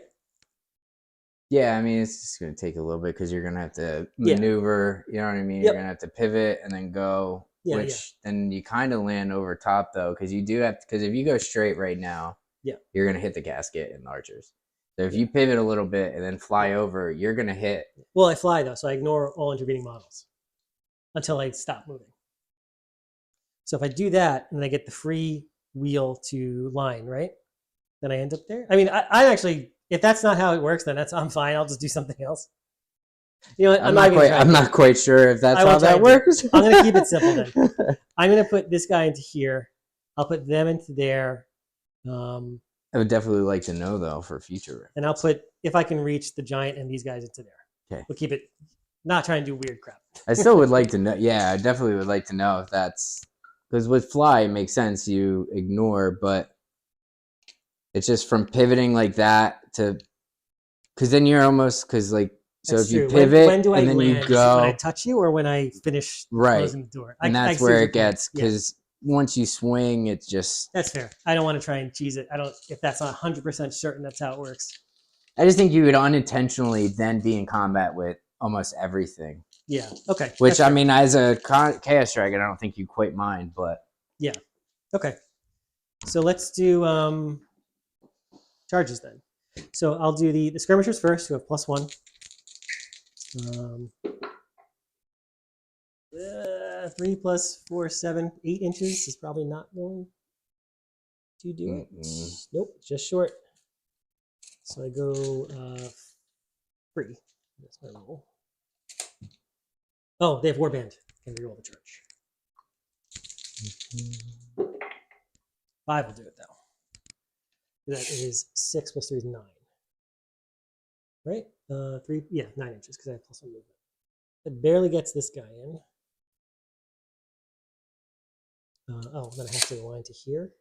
Yeah, I mean, it's just going to take a little bit because you're going to have to maneuver, you know what I mean? You're going to have to pivot and then go, then you kind of land over top though, because you do have to, because if you go straight right now, you're going to hit the casket and archers. So if you pivot a little bit and then fly over, you're going to hit. Well, I fly though, so I ignore all intervening models until I stop moving. So if I do that and I get the free wheel to line, right? Then I end up there. I mean, I actually, if that's not how it works, then I'm fine. I'll just do something else. You know what? I'm not quite sure if that's how that works. I'm going to keep it simple then. I'm going to put this guy into here. I'll put them into there. I would definitely like to know though for future. And I'll put, if I can reach the giant and these guys into there. Okay. We'll keep it, not trying to do weird crap. I still would like to know. Yeah, I definitely would like to know if that's, because with fly, it makes sense. You ignore, but it's just from pivoting like that to, because then you're almost, because like, so That's if you true. pivot when do I and then land? you go. When I touch you or when I finish closing the door? And that's where it gets, because once you swing, it's just. That's fair. I don't want to try and cheese it. I don't, if that's not 100% certain that's how it works. I just think you would unintentionally then be in combat with almost everything. Yeah. Okay. Which, I mean, as a Chaos Dragon, I don't think you quite mind, but. Yeah. Okay. So let's do charges then. So I'll do the skirmishers first, who have +1. 3 plus 4, 7, 8 inches is probably not going to do it. Nope, just short. So I go 3. That's my roll. Oh, they have warband. Can reroll the charge. 5 will do it though. That is 6 plus 3 is 9. Right? 3, yeah, 9 inches because I have +1 movement. It barely gets this guy in. Oh, then I have to align to here.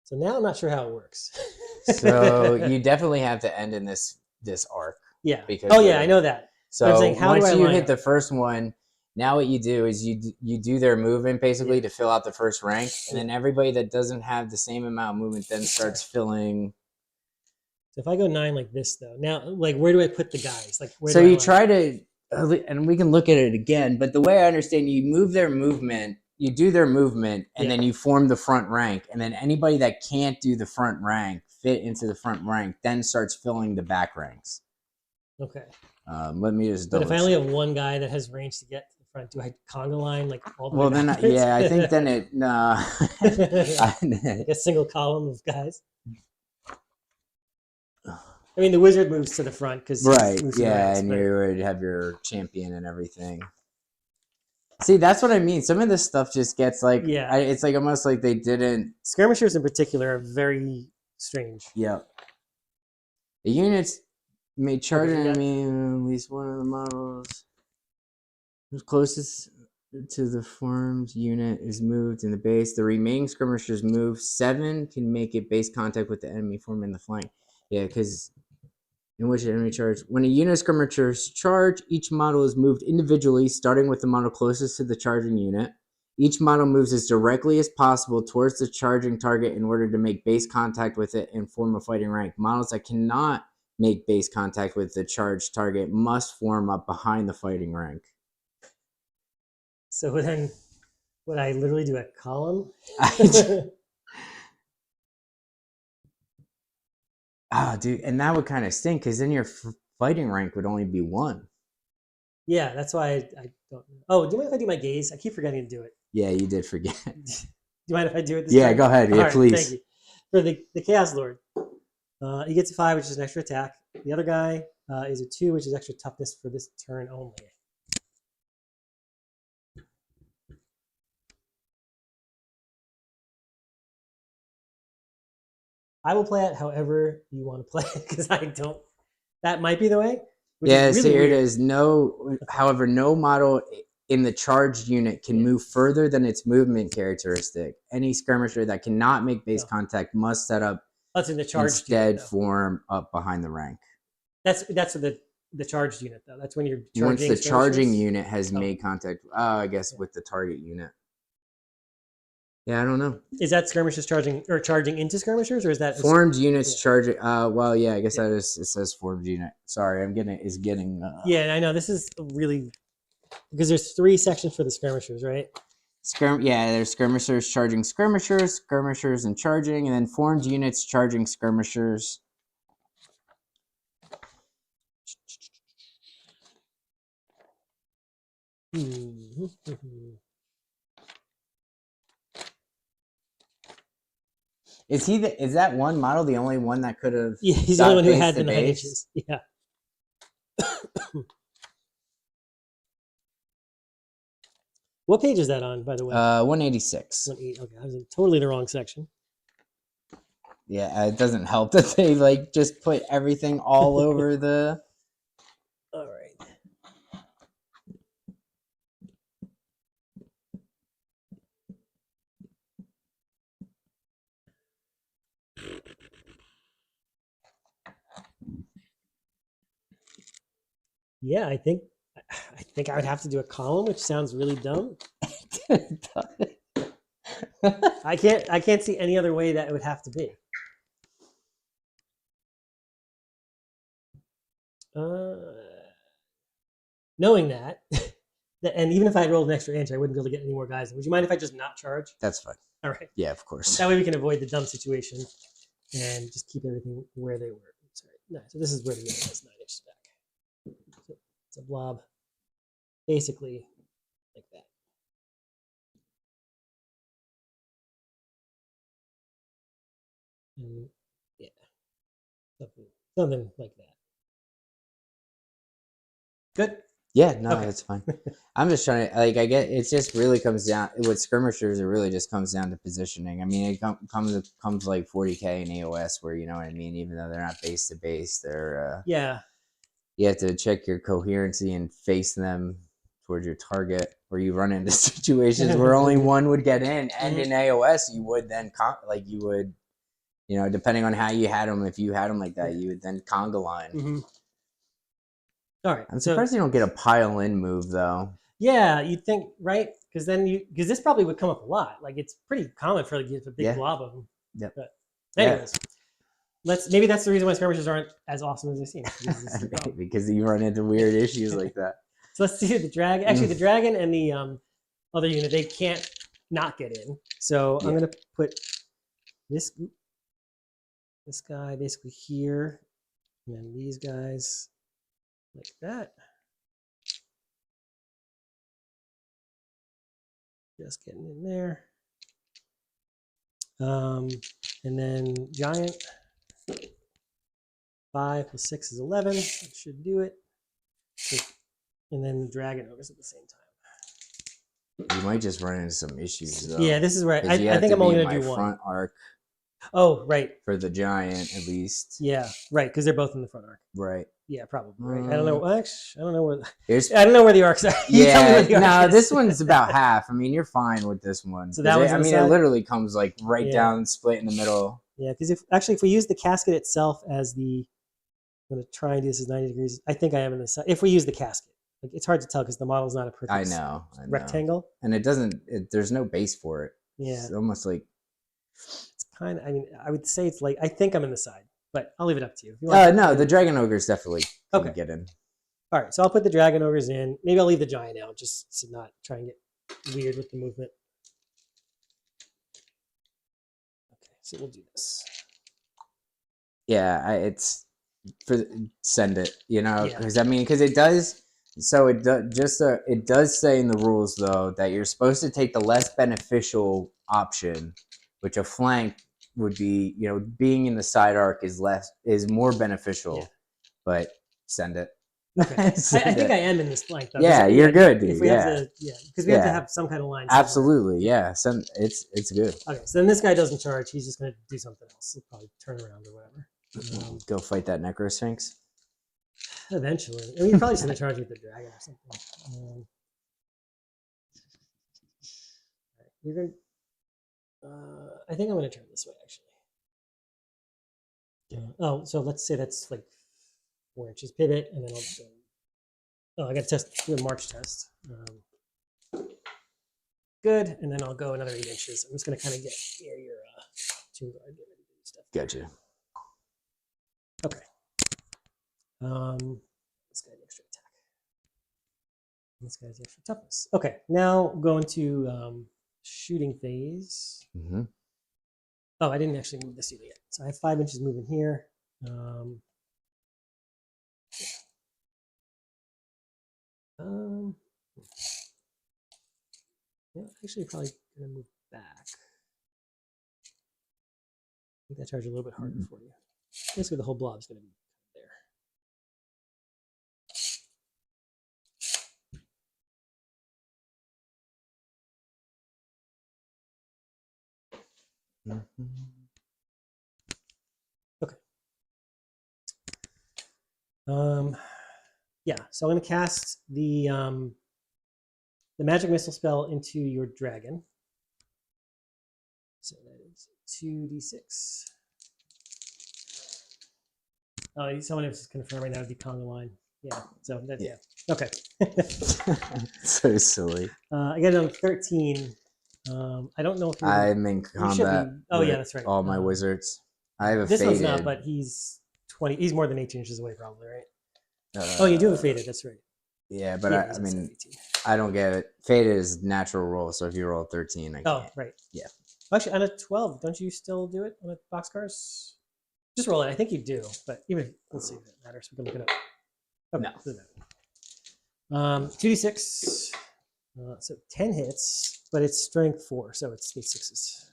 So now I'm not sure how it works. So you definitely have to end in this arc. Yeah. Because I know that. So I'm saying, once you hit the first one, now what you do is you do their movement basically to fill out the first rank, and then everybody that doesn't have the same amount of movement then starts filling. So if I go 9 like this though, now like where do I put the guys? Like where? So you try to, and we can look at it again. But the way I understand, you move their movement. You do their movement, and then you form the front rank, and then anybody that can't do the front rank fit into the front rank, then starts filling the back ranks. Okay. Let me just. But if I only have one guy that has range to get to the front, do I conga line like all the way then backwards? I think then it like a single column of guys. I mean, the wizard moves to the front because and you would have your champion and everything. See, that's what I mean. Some of this stuff just gets like, it's like almost like they didn't. Skirmishers in particular are very strange. Yeah. The units may charge enemy at least one of the models. The closest to the formed unit is moved in the base. The remaining skirmishers move. 7 can make it base contact with the enemy form in the flank. Yeah, because. In which enemy charge. When a unit of skirmishers charge, each model is moved individually, starting with the model closest to the charging unit. Each model moves as directly as possible towards the charging target in order to make base contact with it and form a fighting rank. Models that cannot make base contact with the charged target must form up behind the fighting rank. So then, would I literally do a column? Oh, dude, and that would kind of stink because then you're fighting rank would only be 1. Yeah, that's why I don't. Oh, do you mind if I do my gaze? I keep forgetting to do it. Yeah, you did forget. Do you mind if I do it this Yeah, time? go ahead. Yeah, All right, please. Thank you. For the Chaos Lord, he gets a 5, which is an extra attack. The other guy is a 2, which is extra toughness for this turn only. I will play it however you want to play it because I don't. That might be the way. Yeah, is really so here it weird. is. However, no model in the charged unit can move further than its movement characteristic. Any skirmisher that cannot make base contact must set up That's in the charged instead unit, form up behind the rank. That's the charged unit though. That's when you're charging. Once the charging skirmishers. unit has made contact, I guess with the target unit. Yeah, I don't know. Is that skirmishers charging into skirmishers, or is that formed units charging? Well, yeah, I guess that is. It says formed unit. Sorry, I'm getting. Yeah, I know this is really because there's 3 sections for the skirmishers, right? There's skirmishers charging skirmishers and charging, and then formed units charging skirmishers. Is that one model the only one that could have? Yeah, he's the only one who had the 9 inches. Yeah. What page is that on, by the way? 186. Okay, I was in totally the wrong section. Yeah, it doesn't help that they like just put everything all over the. All right. Yeah, I think I would have to do a column, which sounds really dumb. I can't see any other way that it would have to be. Knowing that, and even if I had rolled an extra inch, I wouldn't be able to get any more guys. Would you mind if I just not charge? That's fine. All right. Yeah, of course. That way we can avoid the dumb situation and just keep everything where they were. Sorry. No, so this is where the unit is 9 inches back. So it's a blob, basically like that. And yeah, something like that. Good. Yeah, no, that's fine. I'm just trying to I get it. Just really comes down with skirmishers. It really just comes down to positioning. I mean, it comes like 40k in AOS, where you know what I mean. Even though they're not base to base, they're you have to check your coherency and face them towards your target. Or you run into situations where only one would get in, and in AOS you would then depending on how you had them. If you had them like that, you would then conga line. Mm-hmm. All right. I'm surprised you don't get a pile in move though. Yeah, you'd think, right? Because this probably would come up a lot. Like it's pretty common for a big blob of them. Yep. But anyways, maybe that's the reason why skirmishers aren't as awesome as they seem. Because you run into weird issues like that. So let's see the dragon. Actually, the dragon and the other unit, they can't not get in. So I'm gonna put this guy basically here, and then these guys like that. Just getting in there. And then giant. 5 plus 6 is 11. That should do it. And then the dragon ogres at the same time. You might just run into some issues though. Yeah, this is where I think I'm only going to do one. Front arc. Oh, right. For the giant, at least. Yeah, right, because they're both in the front arc. Right. Yeah, probably. Right. I don't know. Actually, I don't know where. I don't know where the arcs are. This one's about half. I mean, you're fine with this one. So that one's it literally comes like down, split in the middle. Yeah, because if we use the casket itself as the, I'm going to try and do this as 90 degrees. I think I am in the side. If we use the casket, like it's hard to tell because the model's not a perfect. I know. Rectangle. And it doesn't. There's no base for it. Yeah. It's almost like. It's kind of. I mean, I would say it's like I think I'm in the side, but I'll leave it up to you. No, the dragon ogres definitely can get in. All right, so I'll put the dragon ogres in. Maybe I'll leave the giant out just to not try and get weird with the movement. Okay, so we'll do this. Yeah, it's send it. You know, Yeah. because I mean, because it does. So it it does say in the rules though that you're supposed to take the less beneficial option, which a flank would be. You know, being in the side arc is more beneficial. Yeah. But send it. Okay. I Send think it. I am in this flank though. Yeah, you're good, dude. If we have Yeah. to, because we have to Yeah. have some kind of line. Somewhere. Absolutely, yeah. Send it's good. Okay, so then this guy doesn't charge. He's just going to do something else. He'll probably turn around or whatever. Go fight that Necrosphinx. Eventually. I mean, you're probably just going to charge with the dragon or something. You're going to... I think I'm going to turn this way, actually. Oh, so let's say that's like 4 inches pivot, and then I'll go... Oh, I got to do a march test. Good, and then I'll go another 8 inches. I'm just going to kind of get near your tomb guard, get ready to do stuff. Gotcha. Okay. This guy's extra attack. This guy's extra toughness. Okay, now go into shooting phase. Mm-hmm. Oh, I didn't actually move this either yet. So I have 5 inches moving here. Yeah, actually, probably gonna move back. I think that charge a little bit harder for you. Basically, the whole blob's gonna be there. Mm-hmm. Okay. Yeah. So I'm gonna cast the magic missile spell into your dragon. So that is 2d6. Oh, someone is confirming that would be Conga line. Yeah. So that's yeah. Okay. So silly. I get it on 13. I don't know if I'm in combat. Oh yeah, that's right. All my wizards. I have a this faded. one's not, but he's 20. He's more than 18 inches away, probably, right? Oh, you do have a faded. That's right. Yeah, but I mean, I don't get it. Faded is natural roll, so if you roll 13, I can't. Oh, right. Yeah. Actually, on a 12, don't you still do it on a boxcars? Just roll it. I think you do, but even let's see if it matters. We can look it up. Okay, no. 2d6. So 10 hits, but it's strength 4, so it's 8 sixes.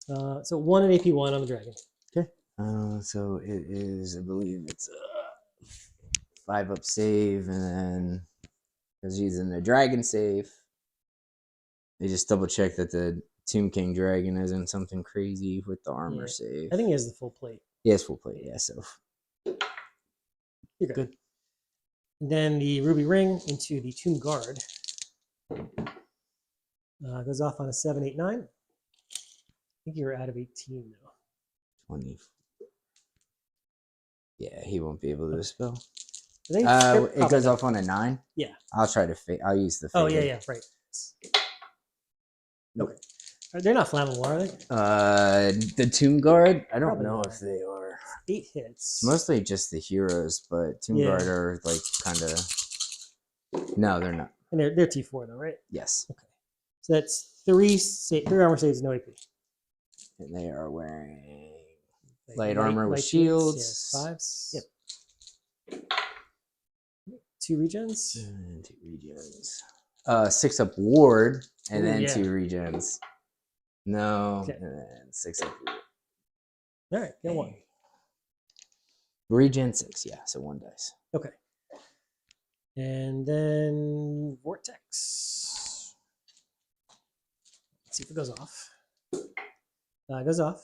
So 1 and AP 1 on the dragon. Okay. So it is, I believe it's 5 up save, and then because he's in the dragon save, they just double check that the Tomb King dragon isn't something crazy with the armor save. I think he has the full plate. He has full plate, yeah. So you're good. And then the ruby ring into the tomb guard goes off on a 7, 8, 9. I think you're out of 18 now. 20. Yeah, he won't be able to dispel. It goes off on a 9. Yeah. I'll try to I'll use the. Oh yeah, right. Nope. Okay. They're not flammable, are they? The tomb guard. I don't Probably know not. if they are. 8 hits. Mostly just the heroes, but tomb guard are like kind of. No, they're not. And they're T4 though, right? Yes. Okay. So that's 3 armor saves, no AP. And they are wearing Like light armor with shields. Yeah, 5s. Yep. 2 regens. And 2 regens. 6 up ward, and then 2 regens. No, okay. And then 6 up ward. All right, get 1. Regen 6, yeah. So 1 dice. Okay. And then vortex. Let's see if it goes off. It goes off.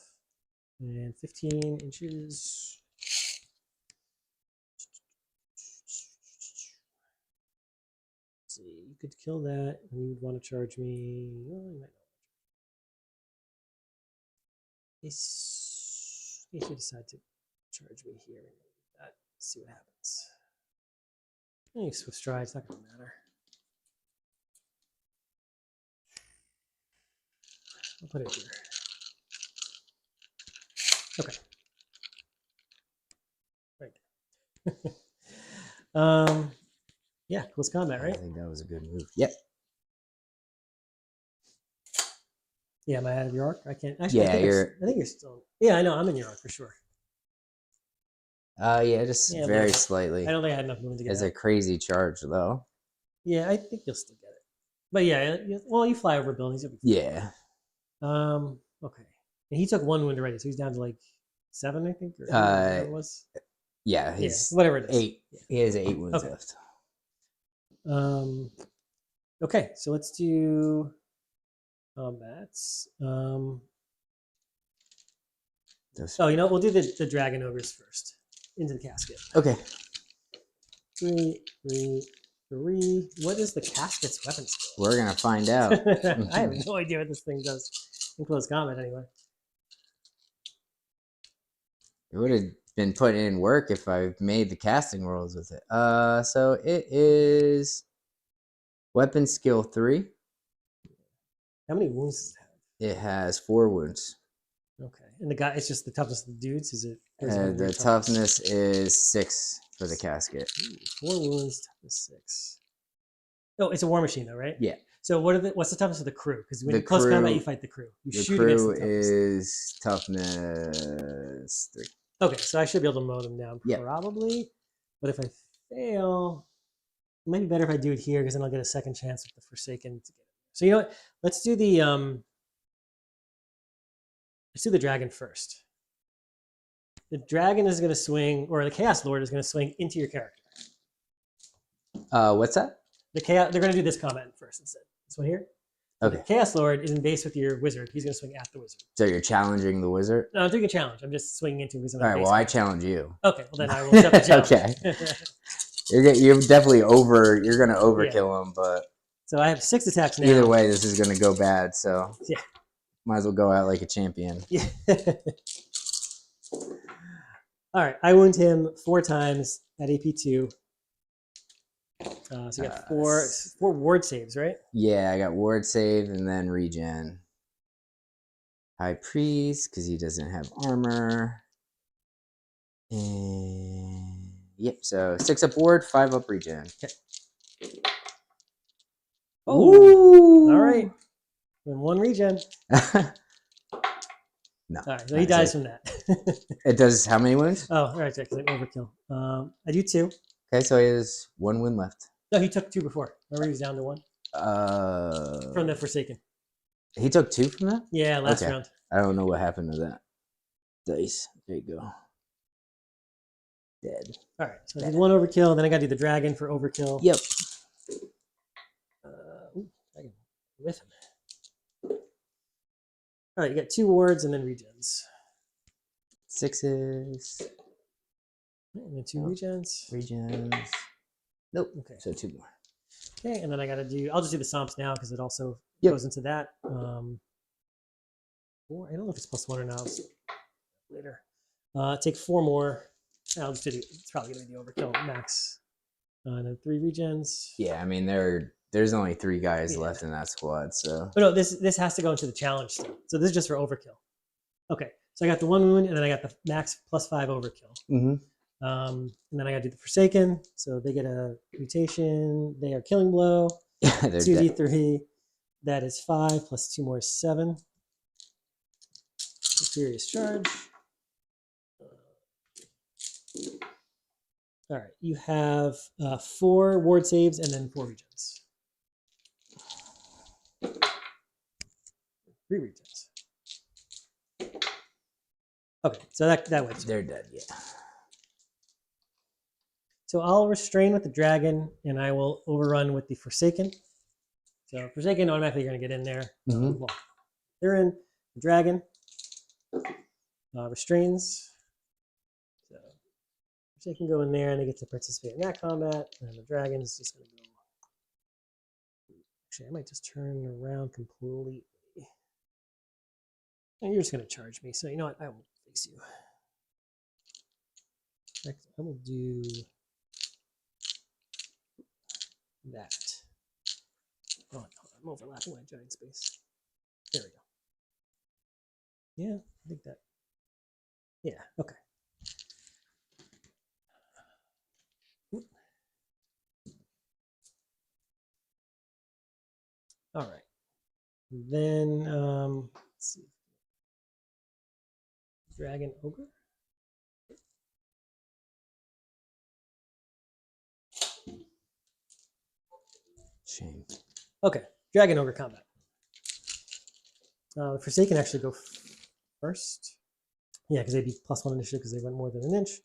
And 15 inches. Let's see, you could kill that, and you would want to charge me. Well, you might not. If you decide to charge me here, let's see what happens. You switch stride, it's not going to matter. I'll put it here. Okay. Right. Yeah, close combat, right? I think that was a good move. Yep. Yeah, am I out of York? I can't. Actually, Yeah, I think you're still. Yeah, I know. I'm in York for sure. Yeah, just Yeah, a little very bit. slightly. I don't think I had enough movement to get Has out. a crazy charge though. Yeah, I think you'll still get it. But yeah, well, you fly over buildings. You'll be fine. Yeah. Okay. And he took 1 wound already, so he's down to like 7, I think, or 8, or Uh, whatever it was. yeah, Yeah, he's whatever it is. 8. Yeah. He has 8 wounds Okay. left. Okay, so let's do combats. Oh, you know, we'll do the dragon ogres first into the casket. Okay. 3, 3, 3. What is the casket's weapon skill? We're gonna find out. I have no idea what this thing does in close combat. Anyway, It would have been put in work if I made the casting rolls with it. So it is weapon skill 3. how many wounds does it have? It has 4 wounds. Okay, and the guy, it's just the toughness of the dudes. Is it? Or is it The toughness is 6 for the casket. Ooh, 4 wounds, toughness 6. Oh, it's a war machine though, right? Yeah. So what's the toughness of the crew? Because when The you close crew- combat, you fight the crew. You The shoot against crew the toughest. is toughness 3. Okay, so I should be able to mow them down Yep. probably. But if I fail, it might be better if I do it here because then I'll get a second chance with the Forsaken to get it. So you know what? Let's do the dragon first. The dragon is going to swing, or the Chaos Lord is going to swing into your character. What's that? They're going to do this combat first instead. This one here. So Okay. The Chaos Lord is in base with your wizard. He's going to swing at the wizard. So you're challenging the wizard? No, I'm doing a challenge. I'm just swinging into his. All right, well, I challenge you. Okay, well then I will accept the challenge. Okay. You're definitely you're going to overkill him, but So I have 6 attacks now. either way, this is going to go bad, so Yeah. might as well go out like a champion. Yeah. All right, I wound him 4 times at AP2. So you got 4 ward saves, right? Yeah, I got ward save and then regen. High priest, because he doesn't have armor. And yep, so 6 up ward, 5 up regen. Okay. Oh, Ooh. all right. Then 1 regen. No. All right, so he dies from that. It does how many wounds? Oh, all right, because I overkill. I do 2. Okay, so he has 1 wound left. No, he took 2 before. Remember, he was down to 1 from the Forsaken. He took 2 from that? Yeah, last round. I don't know what happened to that. Dice. There you go. Dead. All right, so I did 1 overkill. Then I got to do the dragon for overkill. Yep. Dragon with him. All right, you got 2 wards and then regens. 6s. And then 2 regens. Regens. Nope. Okay. So 2 more. Okay, and then I got to do. I'll just do the Somps now because it also goes into that. Or I don't know if it's +1 or not. I'll see later. Take 4 more. I'll just do. It's probably gonna be the overkill max. And then 3 regens. Yeah, I mean there's only 3 guys left in that squad, so. But no, this has to go into the challenge still. So this is just for overkill. Okay, so I got the 1 wound, and then I got the max +5 overkill. Mm-hmm. And then I got to do the Forsaken, so they get a mutation. They are killing blow. 2d3. That is 5 plus 2 more is 7. Furious charge. All right, you have 4 ward saves and then 4 regens. 3 regens. Okay, so that went. They're dead, yeah. So I'll restrain with the dragon, and I will overrun with the Forsaken. So Forsaken, automatically you're going to get in there. Mm-hmm. Well, they're in. The dragon restrains. So Forsaken go in there, and they get to participate in that combat. And the dragon is just going to go. Actually, I might just turn around completely. And you're just going to charge me. So you know what? I will face you. I will do that. Oh, I'm overlapping my giant space. There we go. Yeah, I think that. Yeah, okay. All right. Then let's see. Dragon ogre. Shame. Okay, dragon ogre combat. Forsaken actually go first. Yeah, because they'd be +1 initiative because they went more than an inch.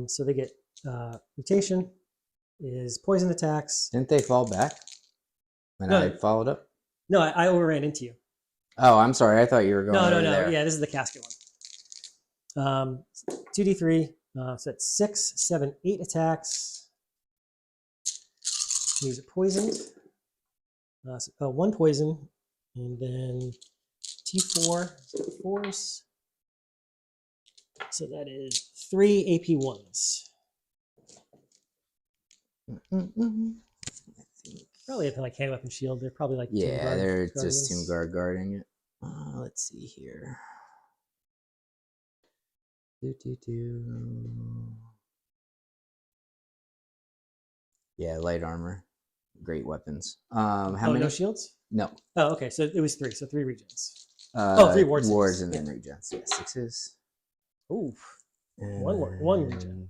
So they get mutation is poison attacks. Didn't they fall back when No. I followed up? No, I overran into you. Oh, I'm sorry. I thought you were going over No. there. Yeah, this is the casket one. 2d3. So that's 6, 7, 8 attacks. These are poisoned. So, 1 poison, and then T4 4s. So that is 3 AP1s. Probably if like hand weapon shield, they're probably like yeah, they're just guardians. Tomb Guard guarding it. Let's see here. Yeah, light armor, great weapons. How many? No shields? No. Oh, okay. So it was 3. So 3 regions. 3 wards. Wards and then regions. Yeah, 6s. Ooh. And One region.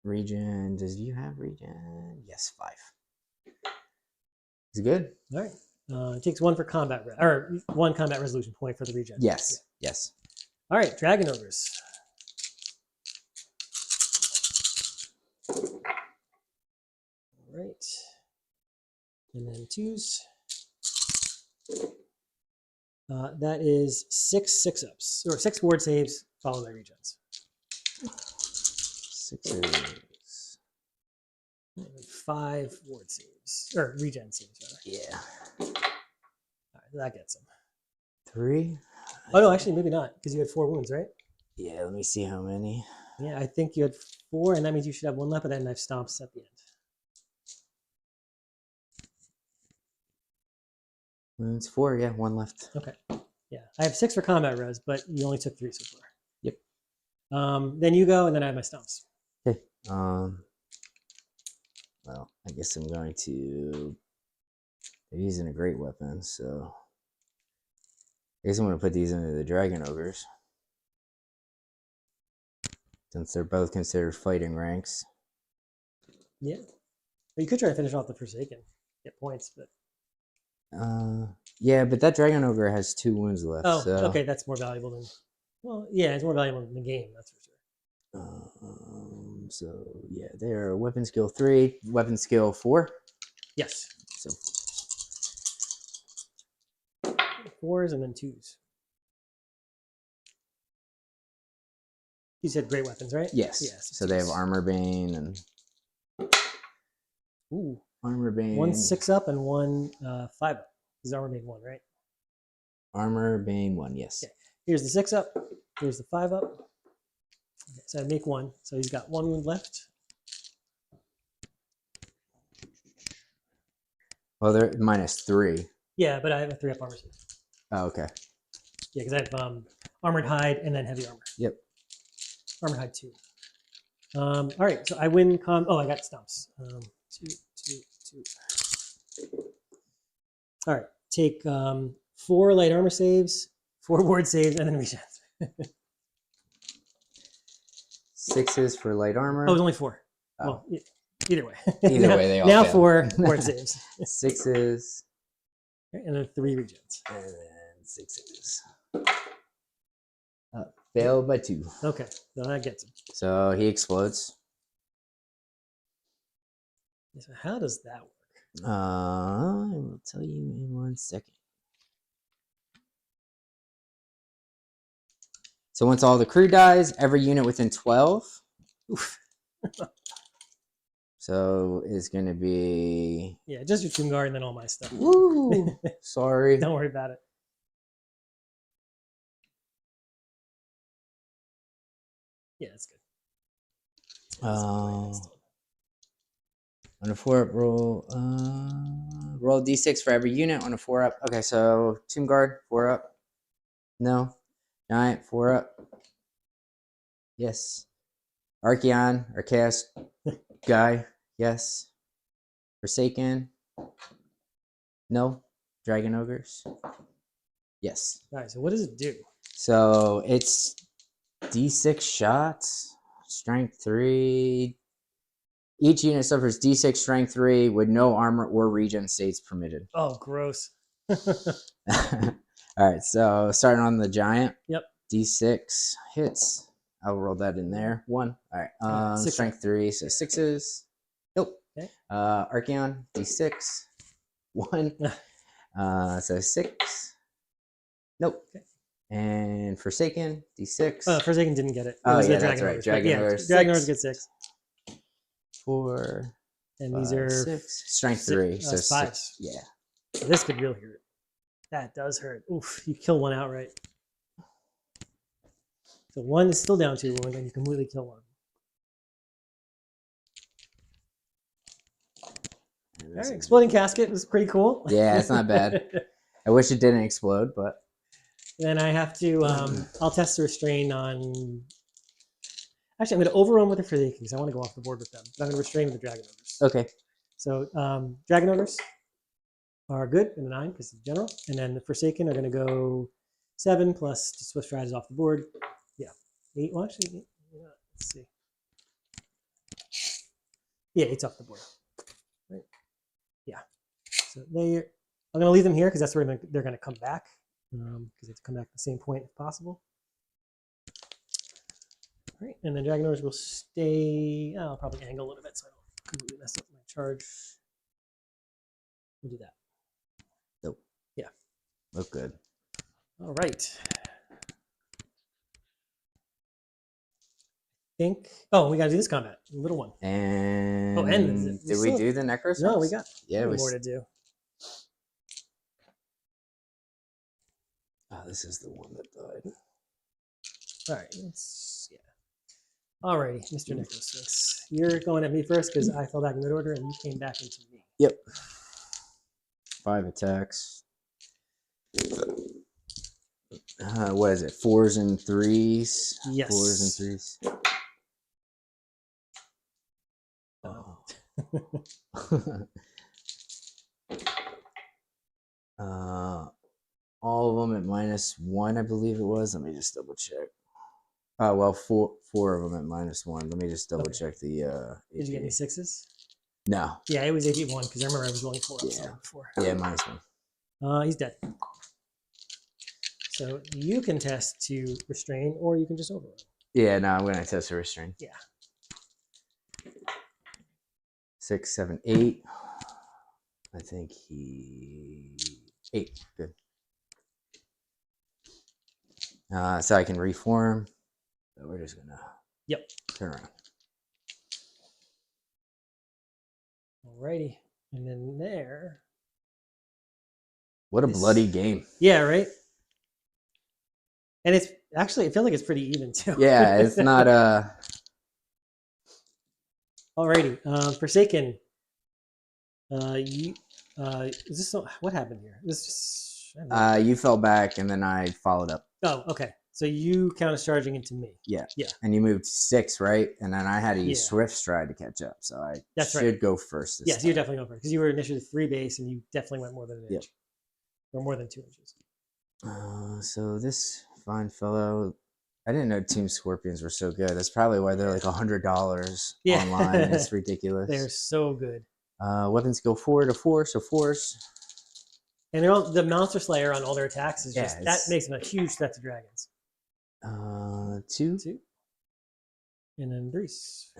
Region. Does you have region? Yes, 5. It's good. All right. It takes 1 for combat, or 1 combat resolution point for the regen. Yes. Yeah. Yes. All right, dragon ogres. All right. And then 2s. That is 6 6-ups, or 6 ward saves followed by regens. 6s. 5 ward saves, or regen saves, rather. Yeah. All right, that gets him. 3. Oh, no, actually, maybe not, because you had 4 wounds, right? Yeah, let me see how many. Yeah, I think you had 4, and that means you should have 1 left, but then knife stomps at the end. Wounds 4, yeah, 1 left. Okay. Yeah, I have 6 for combat res, but you only took 3 so far. Yep. Then you go, and then I have my stomps. Okay. Well, I guess I'm going to. They're using a great weapon, so I guess I'm going to put these into the dragon ogres, since they're both considered fighting ranks. Yeah. But you could try to finish off the Forsaken, get points, but. Yeah, but that dragon ogre has 2 wounds left. Oh, so. okay, that's more valuable than. Well, yeah, it's more valuable than the game, that's for sure. So yeah, they're weapon skill 3, weapon skill 4. Yes. So 4s and then 2s. You said great weapons, right? yes. Yes. So they have armor bane and. Ooh. Armor bane. 1 6-up and 1 5-up. Is armor bane 1, right? Armor bane 1, yes. Okay. Here's the 6-up. Here's the 5-up. Okay, so I make 1. So he's got 1 wound left. Well, they're -3. Yeah, but I have a 3-up armor save. Oh, okay. Yeah, because I have armored hide and then heavy armor. Yep. Armored hide 2. All right, so I win. I got stumps. 2, 2, 2. All right, take 4 light armor saves, 4 ward saves, and then regens. 6s for light armor. Oh, it was only 4. Oh. Well, either way. Either way, they all now fail. 4 ward saves. 6s. Okay, and then 3 regens. And then 6s. Failed by 2. Okay, so that gets him. So he explodes. So how does that work? I will tell you in 1 second. So once all the crew dies, every unit within 12. Oof. So it's going to be. Yeah, just your Tomb Guard and then all my stuff. Woo! Sorry. Don't worry about it. Yeah, that's good. On a 4-up roll, roll d6 for every unit on a 4-up. Okay, so Tomb Guard, 4-up. No. Giant, 4-up. Yes. Archeon, or Chaos Guy, yes. Forsaken. No. dragon ogres. Yes. All right. So what does it do? So it's D6 shots, strength 3. Each unit suffers D6 strength 3 with no armor or regen states permitted. Oh, gross. All right, so starting on the giant. Yep. D6 hits. I'll roll that in there. 1. All right. Strength 3, so 6s. Nope. Okay. Archeon, D6. 1. So 6. Nope. Okay. And Forsaken, D6. Forsaken didn't get it. Oh, was yeah, the that's right. Ogres, Dragon yeah, Ogres, Dragon 6. Ogres get 6. 4. And 5, these are 6. Strength 3. So 5. 6. Yeah. So this could really hurt. That does hurt. Oof, you kill one outright. So 1 is still down 2 wound, and you completely kill 1. All right, exploding casket was pretty cool. Yeah, it's not bad. I wish it didn't explode, but. Then I have to, I'll test the restrain on. Actually, I'm going to overrun with the Forsaken because I want to go off the board with them. But I'm going to restrain with the Dragon Ogres. Okay. So Dragon Ogres are good in the 9 because it's general. And then the Forsaken are going to go 7 plus Swift Stride is off the board. Yeah. 8. Well, actually, let's see. Yeah, 8's off the board. Right. Yeah. So I'm going to leave them here because that's where they're going to come back. Because they have to come back at the same point if possible. All right, and then Dragon Ogres will stay. I'll probably angle a little bit so I don't completely mess up my charge. We'll do that. Nope. Yeah. Look good. All right. Oh, we got to do this combat. A little one. And, did we do the Necros? No, we got more to do. Oh, this is the one that died. All right, Alrighty, Mr. Nicholas, you're going at me first because I fell back in mid-order and you came back into me. Yep. 5 attacks. What is it? 4s and 3s? Yes. 4s and 3s. Oh. All of them at -1, I believe it was. Let me just double check. Well, four of them at -1. Let me just double check the. Did you get any 6s? No. Yeah, it was 81 because I remember I was rolling 4 before. Yeah, -1. He's dead. So you can test to restrain, or you can just overrun. Yeah, no, I'm gonna test a restrain. Yeah. 6, 7, 8. I think 8. Good. So I can reform. So we're just gonna. Yep. Turn around. Alrighty, and then there. What a bloody game. Yeah, right. And it's actually, it feels like it's pretty even too. Yeah, it's not Alrighty, Forsaken. Is this what happened here? This just. you fell back and then I followed up. Oh, okay. So you counter-charging into me. Yeah. Yeah. And you moved 6, right? And then I had to use Swift Stride to catch up. So I should go first. Yes, you're definitely going first because you were initially 3 base and you definitely went more than an inch. Or more than 2 inches. So this fine fellow, I didn't know Team Scorpions were so good. That's probably why they're like $100 online. It's ridiculous. They're so good. Weapons go 4 to 4, so 4s. And they're all, the Monster Slayer on all their attacks is just that makes them a huge threat to dragons. 2. And then 3s.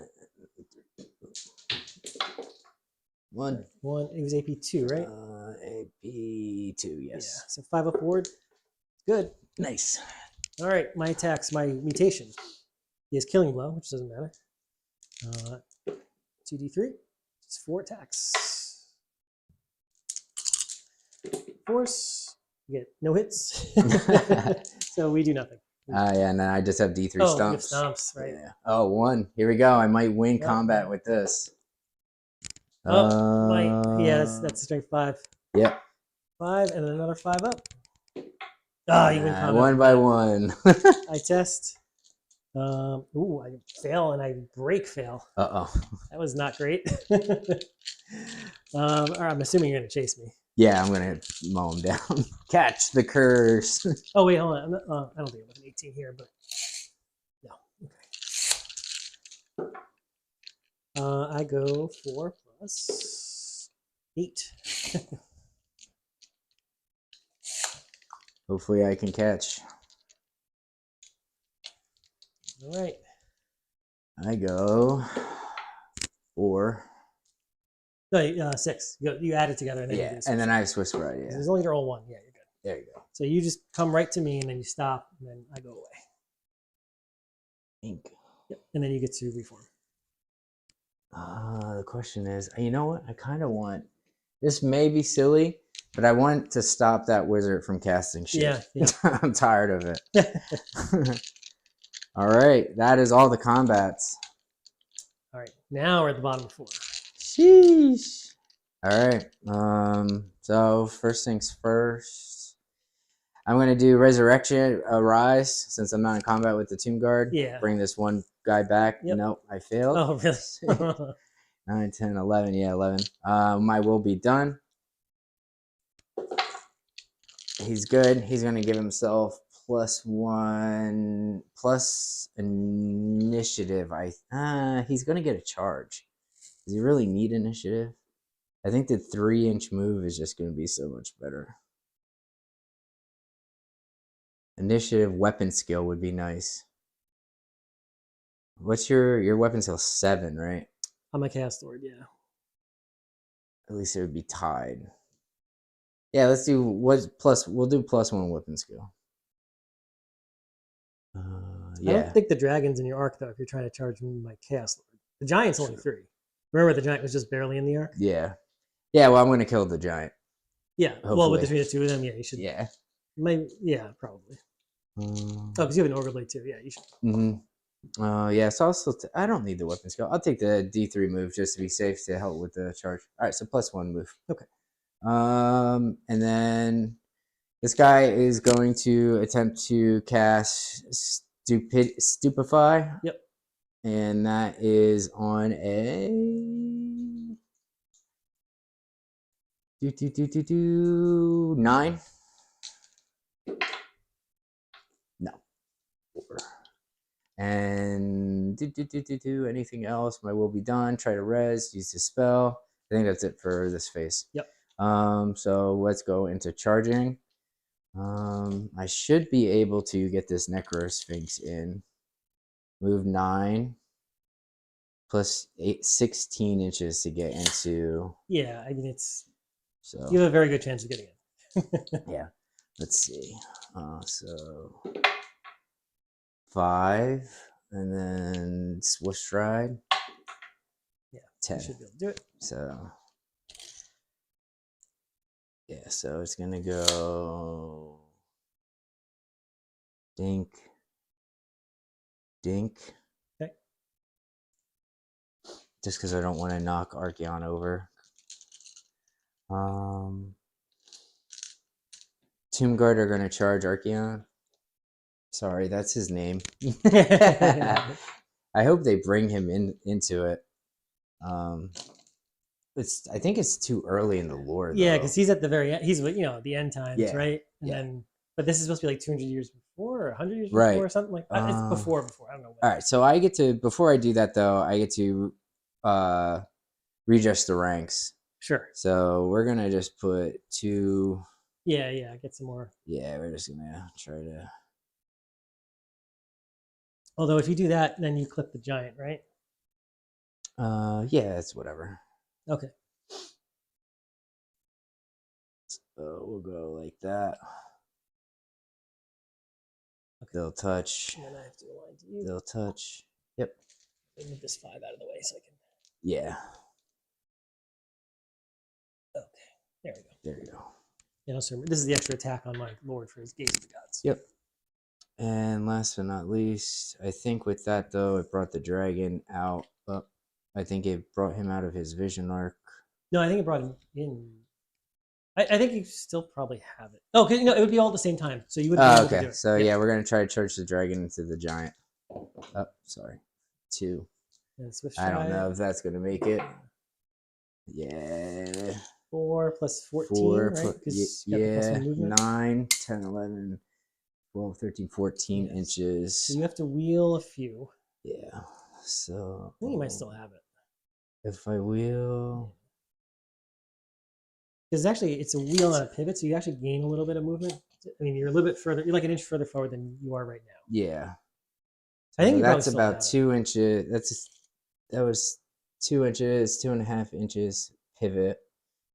1. 1. It was AP 2, right? AP 2, yes. Yeah. So 5 up board. Good. Nice. All right. My attacks, my mutation. He has Killing Blow, which doesn't matter. 2d3. It's 4 attacks. Force. You get no hits. So we do nothing. Yeah, and then I just have D3 stomps. Stomps, right? Yeah. Oh, 1. Here we go. I might win combat with this. Yeah, that's strength 5. Yep. 5, and then another 5 up. You win combat. 1 by 1. I test. I fail and I break fail. Uh-oh. That was not great. All right, I'm assuming you're going to chase me. Yeah, I'm gonna mow him down. Catch the curse. Oh wait, hold on. I don't think I'm with an 18 here, but no. Okay. I go 4 plus 8. Hopefully, I can catch. All right. I go 4. No, 6. You add it together and then you do Yeah, this. and then I switch right. Yeah, There's only roll 1. Yeah, you're good. there you go. So you just come right to me and then you stop and then I go away. Ink. Yep. And then you get to reform. The question is, you know what? I kind of want. This may be silly, but I want to stop that wizard from casting shit. Yeah. I'm tired of it. All right, that is all the combats. All right. Now we're at the bottom of 4. Sheesh. All right. So first things first, I'm gonna do resurrection, rise, since I'm not in combat with the tomb guard. Yeah. Bring this one guy back. Yep. Nope, I failed. Oh, really? 9, 10, 11. Yeah, 11. My will be done. He's good. He's gonna give himself +1 plus initiative. He's gonna get a charge. Does he really need initiative? I think the 3-inch move is just gonna be so much better. Initiative weapon skill would be nice. What's your weapon skill? 7, right? I'm a cast lord, yeah. At least it would be tied. Yeah, let's do what's plus. We'll do +1 weapon skill. Yeah. I don't think the dragon's in your arc though. If you're trying to charge my cast lord, the giant's only 3. Remember, the giant was just barely in the arc. Yeah. Yeah. Well, I'm gonna kill the giant. Yeah. Hopefully. Well, with between the 2 of them, yeah, you should. Yeah. Maybe. Yeah, probably. Oh, because you have an order blade too. Yeah, you should. Yeah. So I don't need the weapon skill. I'll take the D3 move just to be safe to help with the charge. All right. So +1 move. Okay. And then this guy is going to attempt to cast Stupefy. Yep. And that is on a 9. No. 4. And anything else? My will be done. Try to res. Use the spell. I think that's it for this phase. Yep. So let's go into charging. I should be able to get this Necro Sphinx in. Move 9 plus 16 inches to get into. Yeah, I mean it's. So you have a very good chance of getting it. yeah. Let's see. So 5, and then Swift Ride. Yeah, 10. you should be able to do it. So yeah, so it's gonna go dink, dink. Okay. Just because I don't want to knock Archeon over. Tomb Guard are gonna charge Archeon. Sorry, that's his name. I hope they bring him into it. I think it's too early in the lore. Yeah, because he's at the very end. He's the end times, Yeah, right? And yeah. then, but this is supposed to be like 200 years before or 100 years Right. before or something like that. It's before. I don't know. All right, so I get to, before I do that though, I get to readjust the ranks. Sure. So we're gonna just put 2. Yeah, get some more. Yeah, we're just gonna try to. Although if you do that, then you clip the giant, right? Yeah, it's whatever. Okay. So we'll go like that. Okay. They'll touch. And then I have to align to you. They'll touch. Yep. Move this 5 out of the way so I can. Yeah. Okay. There we go. There you go. So this is the extra attack on my lord for his Gaze of the Gods. Yep. And last but not least, I think with that though, it brought the dragon out. I think it brought him out of his vision arc. No, I think it brought him in. I think you still probably have it. Oh, no, it would be all at the same time. So you would be able to do it. So yeah, we're gonna try to charge the dragon into the giant. Oh, sorry. 2. And Swift I don't Stride. know if that's gonna make it. Yeah. 4 plus 14, 4 right? plus, Because you got the plus yeah, 1 movement. 9, 10, 11, 12, 13, 14 Yes. inches. So you have to wheel a few. Yeah. So I think you might still have it. if I wheel, Because actually, it's a wheel, not a pivot, so you actually gain a little bit of movement. I mean, you're a little bit further. You're like an inch further forward than you are right now. yeah. I think So you probably that's still about have it. 2 inches. That was 2 inches, 2.5 inches pivot.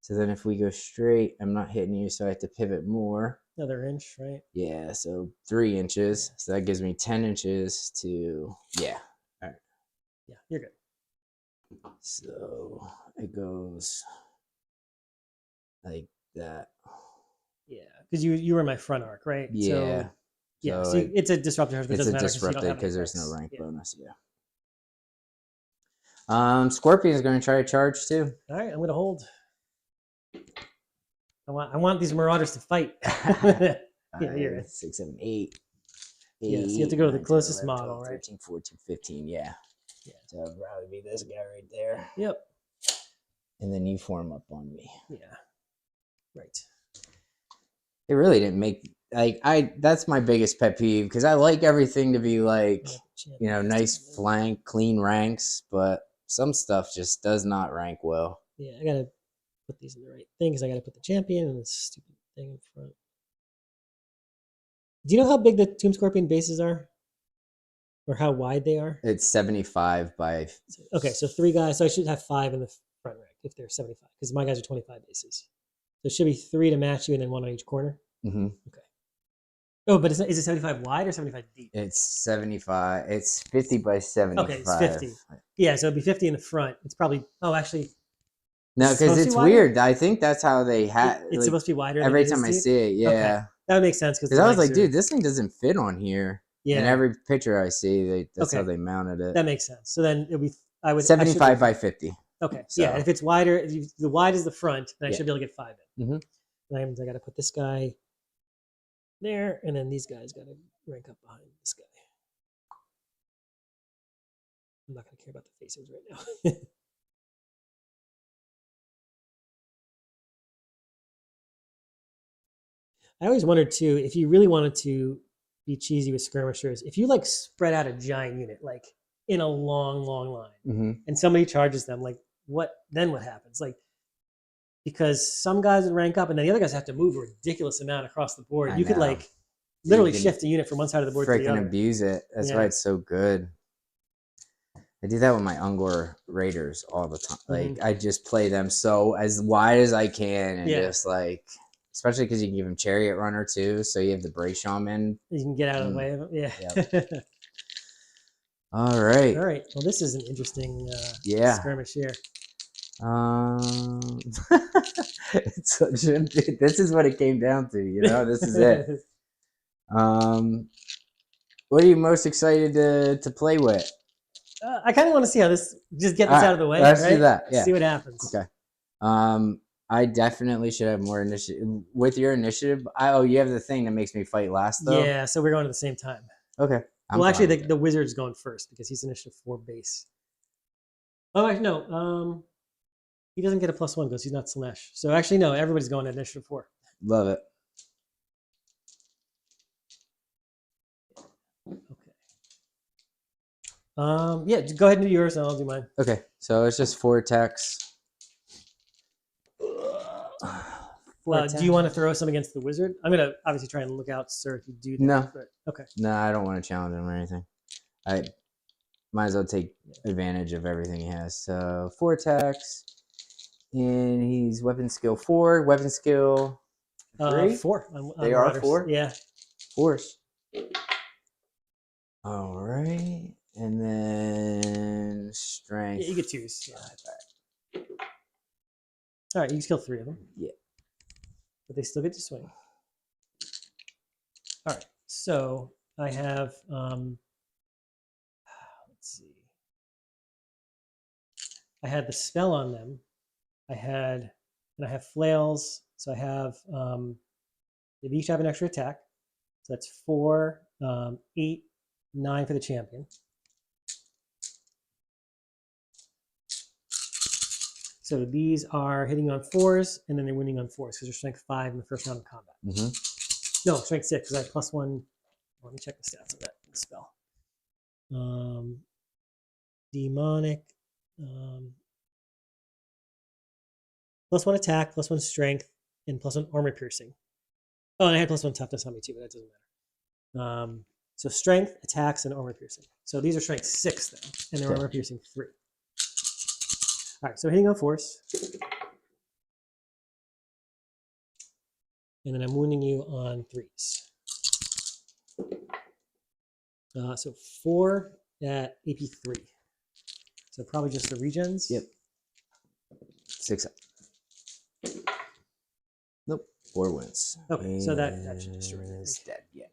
So then if we go straight, I'm not hitting you, so I have to pivot more. Another inch, right? Yeah, so 3 inches. So that gives me 10 inches to, yeah. All right. Yeah, you're good. So it goes like that. Yeah, because you were in my front arc, right? Yeah. So, yeah, So so it's a disruptive charge, but it it's doesn't a matter because you don't disrupted have because any there's no ranks. rank Yeah. bonus. Yeah. Scorpion's going to try to charge too. All right, I'm going to hold. I want these marauders to fight. Yeah, you're right. 6, 7, 8. Yeah, so you have to go to the 9, 10, closest 11, model, 12, right? 13, 14, 15. Yeah. Yeah. So I'd rather be this guy right there. Yep. And then you form up on me. Yeah. Right. It really didn't make that's my biggest pet peeve because I like everything to be like, nice flank, clean ranks, but some stuff just does not rank well. Yeah, I gotta put these in the right thing because I gotta put the champion and this stupid thing in front. Do you know how big the Tomb Scorpion bases are? Or how wide they are? It's 75 by. Okay, so 3 guys. So I should have 5 in the front rank if they're 75 because my guys are 25 bases. So it should be 3 to match you and then 1 on each corner. Mm-hmm. Okay. Oh, but is it 75 wide or 75 deep? It's 75. It's 50 by 75. Okay, it's 50. Yeah, so it'd be 50 in the front. It's probably. Oh, actually. No, because it's weird. I think that's how they had. It's supposed to be wider. Every time I see it, yeah. Okay. That would make sense because I was like, dude, this thing doesn't fit on here. Yeah. And every picture I see, that's how they mounted it. That makes sense. So then it'll be. 75 by 50. Okay. So. Yeah, if it's wider, if the wide is the front, then I should be able to get 5 in. Mm-hmm. And I got to put this guy there, and then these guys got to rank up behind this guy. I'm not going to care about the faces right now. I always wondered too, if you really wanted to be cheesy with skirmishers, if you like spread out a giant unit, like in a long line, and somebody charges them, like what happens? Like, because some guys would rank up and then the other guys have to move a ridiculous amount across the board. You could like literally shift a unit from one side of the board to the other. Freaking abuse it. That's why it's so good. I do that with my Ungor Raiders all the time. Like I just play them so as wide as I can and just like, especially because you can give them Chariot Runner too, so you have the Bray Shaman. You can get out of the way of them. Yeah. Yep. All right. All right. Well, this is an interesting skirmish here. This is what it came down to, this is it. What are you most excited to play with? I kind of want to see how just get this out of the way. Let's do that. Yeah. See what happens. Okay. I definitely should have more initiative with your initiative. You have the thing that makes me fight last though. Yeah, so we're going at the same time. Okay. Well, actually, the wizard's going first because he's initiative 4 base. Oh, actually, no. He doesn't get a +1 because he's not Slanesh. So actually, no. Everybody's going at initiative 4. Love it. Okay. Yeah, go ahead and do yours, and I'll do mine. Okay. So it's just 4 attacks. Do you want to throw some against the wizard? I'm gonna obviously try and look out, sir, if you do that. No. But, okay. No, I don't want to challenge him or anything. I might as well take advantage of everything he has. So 4 attacks, and he's weapon skill 4. Weapon skill 3. 4. They are 4. Yeah. Force. All right, and then strength. Yeah, you get 2s. Yeah. All right, you can kill 3 of them. Yeah. But they still get to swing. All right, so I have, let's see. I had the spell on them. I have flails. So I have, they each have an extra attack. So that's 4, 8, 9 for the champion. So these are hitting on 4s, and then they're winning on 4s because they're strength 5 in the first round of combat. No, strength 6 because I have +1. Let me check the stats of that spell. Demonic. +1 attack, +1 strength, and +1 armor piercing. Oh, and I had +1 toughness on me too, but that doesn't matter. So strength, attacks, and armor piercing. So these are strength 6 then, and they're armor piercing 3. All right, so hitting on 4s. And then I'm wounding you on 3s. So 4 at AP 3. So probably just the regens. Yep. 6 up. Nope. 4 wins. Okay, so that should destroy it. Is dead. Yeah.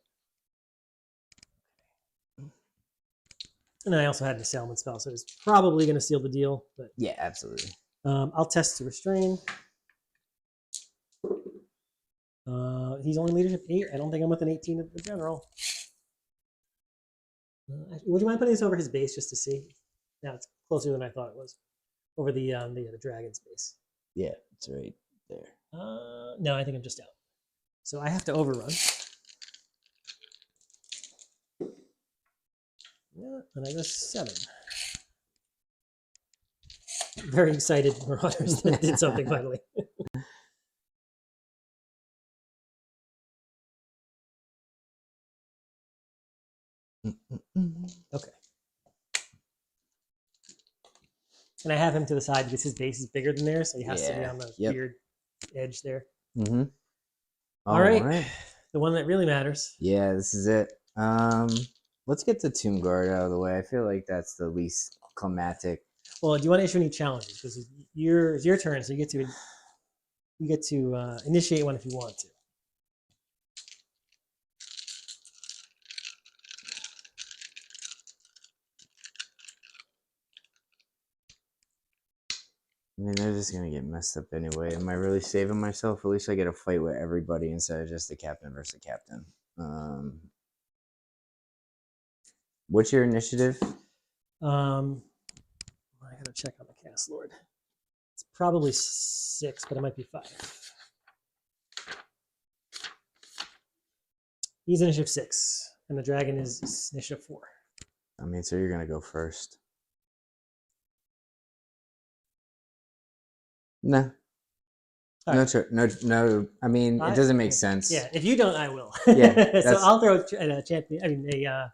And I also had an assailment spell, so it's probably going to seal the deal. But yeah, absolutely. I'll test to restrain. He's only leadership 8. I don't think I'm with an 18 of the general. Would you mind putting this over his base just to see? Now it's closer than I thought it was. Over the dragon's base. Yeah, it's right there. No, I think I'm just out. So I have to overrun. Yeah, and I go 7. Very excited Marauders that did something finally. Okay. And I have him to the side because his base is bigger than theirs, so he has to be on the weird edge there. All right. The one that really matters. Yeah, this is it. Let's get the Tomb Guard out of the way. I feel like that's the least climatic. Well, do you want to issue any challenges? Because it's your turn, so you get to initiate one if you want to. I mean, they're just gonna get messed up anyway. Am I really saving myself? At least I get a fight with everybody instead of just the captain versus the captain. What's your initiative? I gotta check on the cast lord. It's probably 6, but it might be 5. He's initiative 6, and the dragon is initiative 4. I mean, so you're gonna go first. No. Right. No. I mean, it doesn't make sense. Yeah, if you don't, I will. Yeah. So I'll throw a champion. I mean, a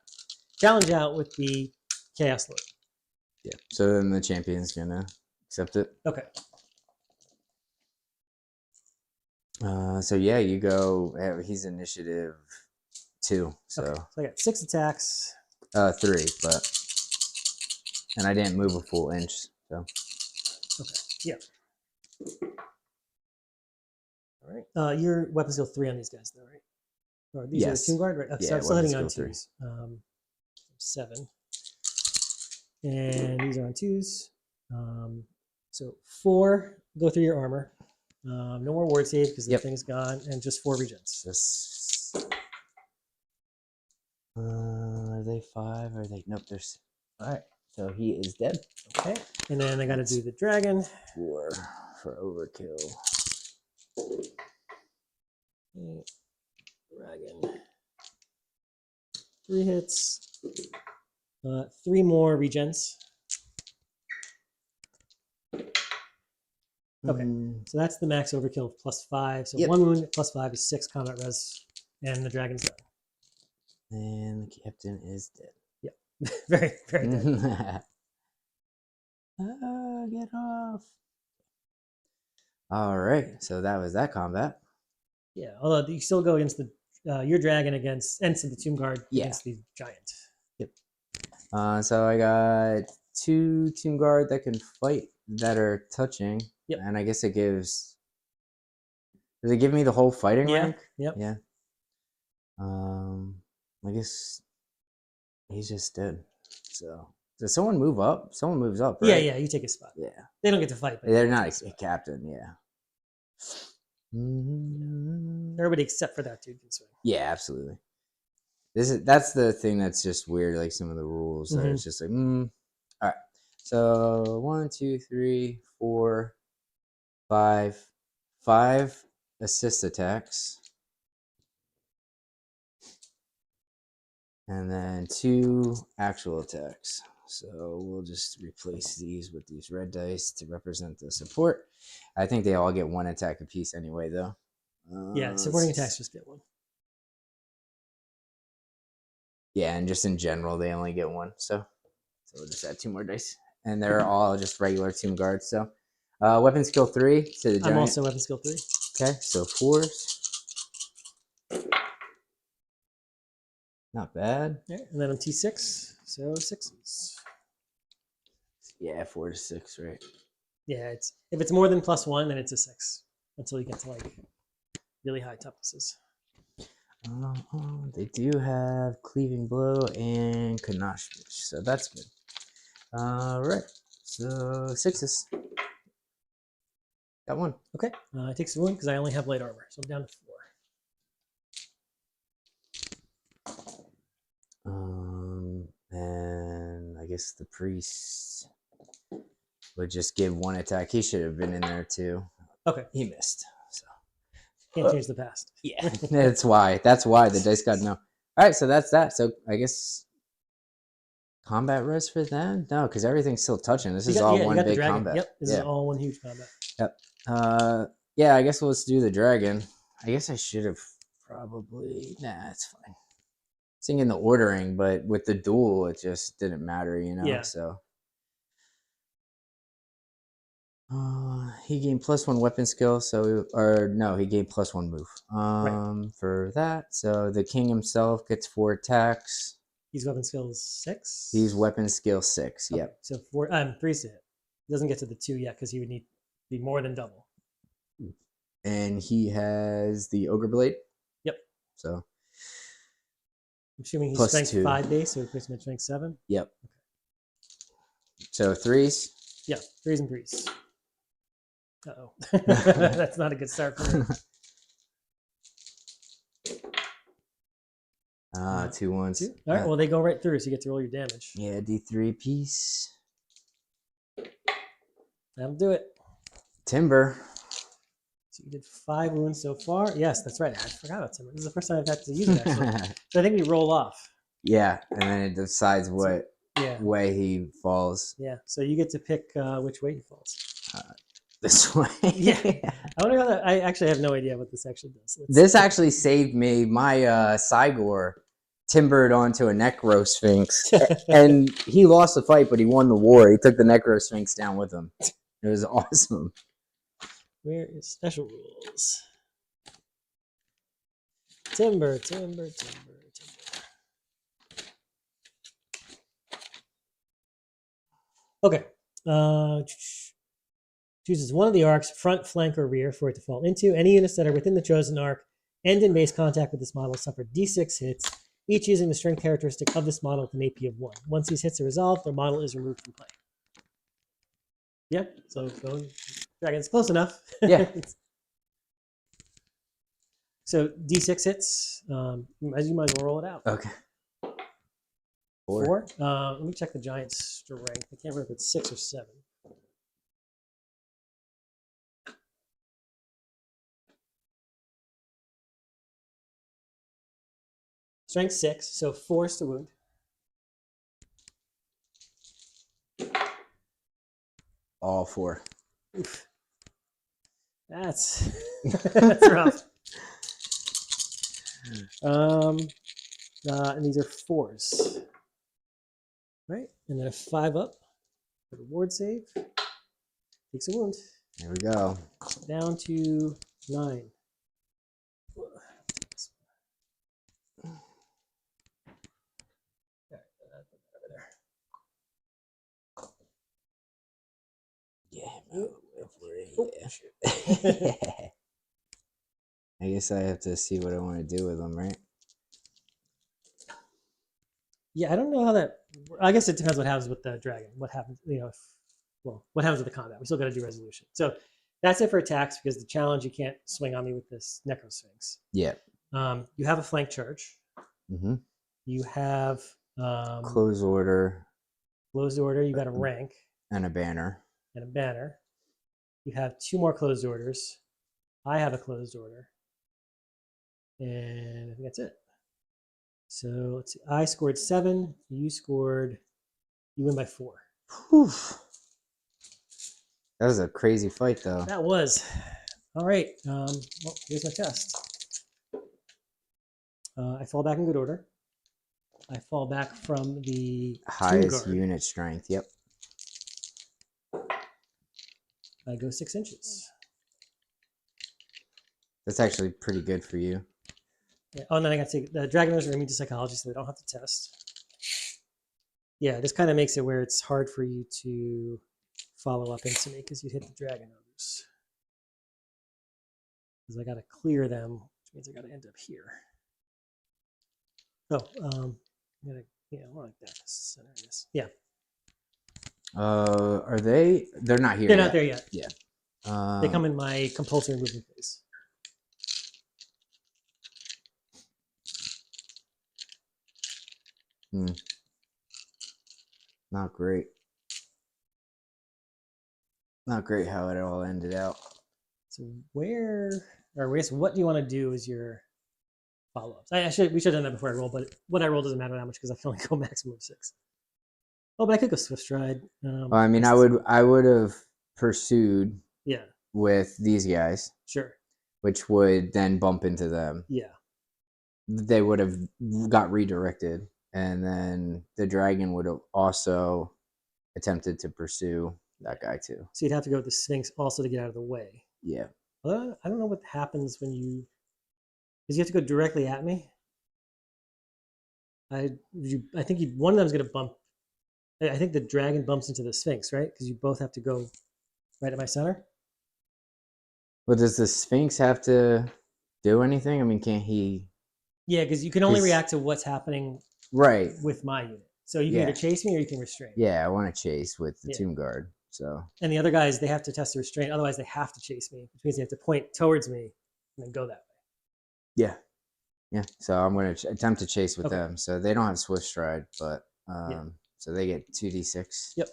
challenge out with the Chaos Lord. Yeah. So then the champion's gonna accept it. Okay. So yeah, you go. He's initiative 2. So. Okay. So I got 6 attacks. 3, and I didn't move a full inch. So. Okay. Yeah. All right. Your weapon skill 3 on these guys, though, right? Or these are the Tomb Guard, right? Okay, yeah, so I'm still hitting on 3. 2s. 7. And these are on 2s. So 4 go through your armor. No more ward save because the thing's gone, and just 4 regens. Are they 5? Are they? Nope, there's. All right. So he is dead. Okay. And then I got to do the dragon. 4 for overkill. Okay. Dragon. 3 hits. 3 more regens. Okay, so that's the max overkill of +5. So 1 wound +5 is 6 combat res, and the dragon's done. And the captain is dead. Yep, very, very dead. Get off. All right, so that was that combat. Yeah, although you still go against the your dragon against the Tomb Guard against the giant. Yep. So I got 2 Tomb Guard that can fight that are touching. Yep. And I guess it gives. Does it give me the whole fighting rank? Yep. Yeah. I guess he's just dead. So does someone move up? Someone moves up, right? Yeah, you take a spot. Yeah. They don't get to fight. But they're not a captain, yeah. Everybody except for that dude can swing. Yeah, absolutely. That's the thing that's just weird, like some of the rules. That it's just like, all right. So 1, 2, 3, 4. 5 assist attacks. And then 2 actual attacks. So we'll just replace these with these red dice to represent the support. I think they all get 1 attack apiece anyway, though. Yeah, supporting attacks just get 1. Yeah, and just in general, they only get 1. So we'll just add 2 more dice. And they're all just regular tomb guards. So weapon skill 3 to the giant. I'm also weapon skill 3. Okay, so 4s. Not bad. Yeah, and then I'm T6, so 6s. Yeah, 4 to 6, right? Yeah, it's if it's more than +1, then it's a 6 until you get to like really high toughnesses. They do have cleaving blow and converge, so that's good. All right, so 6s. Got 1. Okay, it takes a wound because I only have light armor, so I'm down to 4. And I guess the priest would just give 1 attack. He should have been in there too. Okay, He missed. So can't change the past. yeah, that's why the dice got no. All right, so that's that. So I guess combat res for them? No, because everything's still touching. This is all one big combat. Yep, this is all one huge combat. Yep. Yeah, I guess let's do the dragon. I guess I should have probably. Nah, it's fine. Singing the ordering, but with the duel, it just didn't matter, you know. Yeah. So he gained +1 weapon skill, so he gained +1 move. Right. For that, so the king himself gets 4 attacks. He's weapon skill 6. He's weapon skill 6. Okay. Yep. So 3's to hit. He doesn't get to the 2 yet because he would need to be more than double. And he has the ogre blade. Yep. So I'm assuming he's strength +2. 5 base, so he puts him at strength 7. Yep. Okay. So 3s. Yeah, 3s and 3s. Uh-oh. That's not a good start for him. 2 1s. 2? All right, well, they go right through, so you get to roll your damage. Yeah, D3 piece. That'll do it. Timber. So you did 5 wounds so far. Yes, that's right. I forgot about Timber. This is the first time I've had to use it, actually. So I think we roll off. Yeah, and then it decides what way he falls. Yeah, so you get to pick which way he falls. This way. Yeah. I wonder how that. I actually have no idea what this actually does. This actually saved me. My Cygor timbered onto a necro-sphinx, and he lost the fight, but he won the war. He took the necro-sphinx down with him. It was awesome. Where is special rules? Timber. Okay. Chooses one of the arcs, front, flank, or rear, for it to fall into. Any units that are within the chosen arc and in base contact with this model suffer D6 hits, each using the strength characteristic of this model with an AP of 1. Once these hits are resolved, their model is removed from play. Yeah, so Dragon's close enough. Yeah. So D6 hits. As you might as well roll it out. Okay. 4. Let me check the giant's strength. I can't remember if it's 6 or 7. Strength 6, so 4 to wound. All 4. Oof. That's that's rough. And these are 4s, right? And then a 5 up for the ward save. Takes a wound. There we go. Down to 9. Yeah. I guess I have to see what I want to do with them, right? Yeah, I don't know how that. I guess it depends what happens with the dragon. What happens, what happens with the combat? We still got to do resolution. So that's it for attacks because the challenge you can't swing on me with this necro sphinx. Yeah. You have a flank charge. Mm-hmm. You have close order. Closed order. You got a rank And a banner. and a banner. You have 2 more closed orders. I have a closed order. And I think that's it. So let's see. I scored 7. You win by 4. Whew. That was a crazy fight, though. That was. All right. Well, here's my test. I fall back in good order. I fall back from the Highest guard. unit strength. Yep. I go 6 inches. That's actually pretty good for you. Yeah. Oh, and then I got to take the dragoners are immune to psychology, so they don't have to test. Yeah, this kind of makes it where it's hard for you to follow up into me because you hit the dragon ogres. Because I got to clear them, which means I got to end up here. Oh, I'm gonna, more like that. Center this. Yeah. Are they? They're not here. They're yet. not there yet. Yeah. They come in my compulsory movement phase. Not great. Not great how it all ended out. So what do you want to do as your follow-ups? We should have done that before I roll, but what I roll doesn't matter that much because I can only go maximum of 6. Oh, but I could go swift stride. Well, I mean, I would have pursued. Yeah. With these guys. Sure. Which would then bump into them. Yeah. They would have got redirected, and then the dragon would have also attempted to pursue that guy too. So you'd have to go with the Sphinx also to get out of the way. Yeah. I don't know what happens when because you have to go directly at me. I think one of them's going to bump. I think the dragon bumps into the Sphinx, right? Because you both have to go right at my center. Well, does the Sphinx have to do anything? I mean, can't he? Yeah, because you can only react to what's happening right with my unit. So you can either chase me or you can restrain. Yeah, I want to chase with the tomb guard. So. And the other guys, they have to test the restraint. Otherwise, they have to chase me, which means they have to point towards me and then go that way. Yeah. Yeah. So I'm going to attempt to chase with them. So they don't have swift stride, but so they get 2d6. Yep.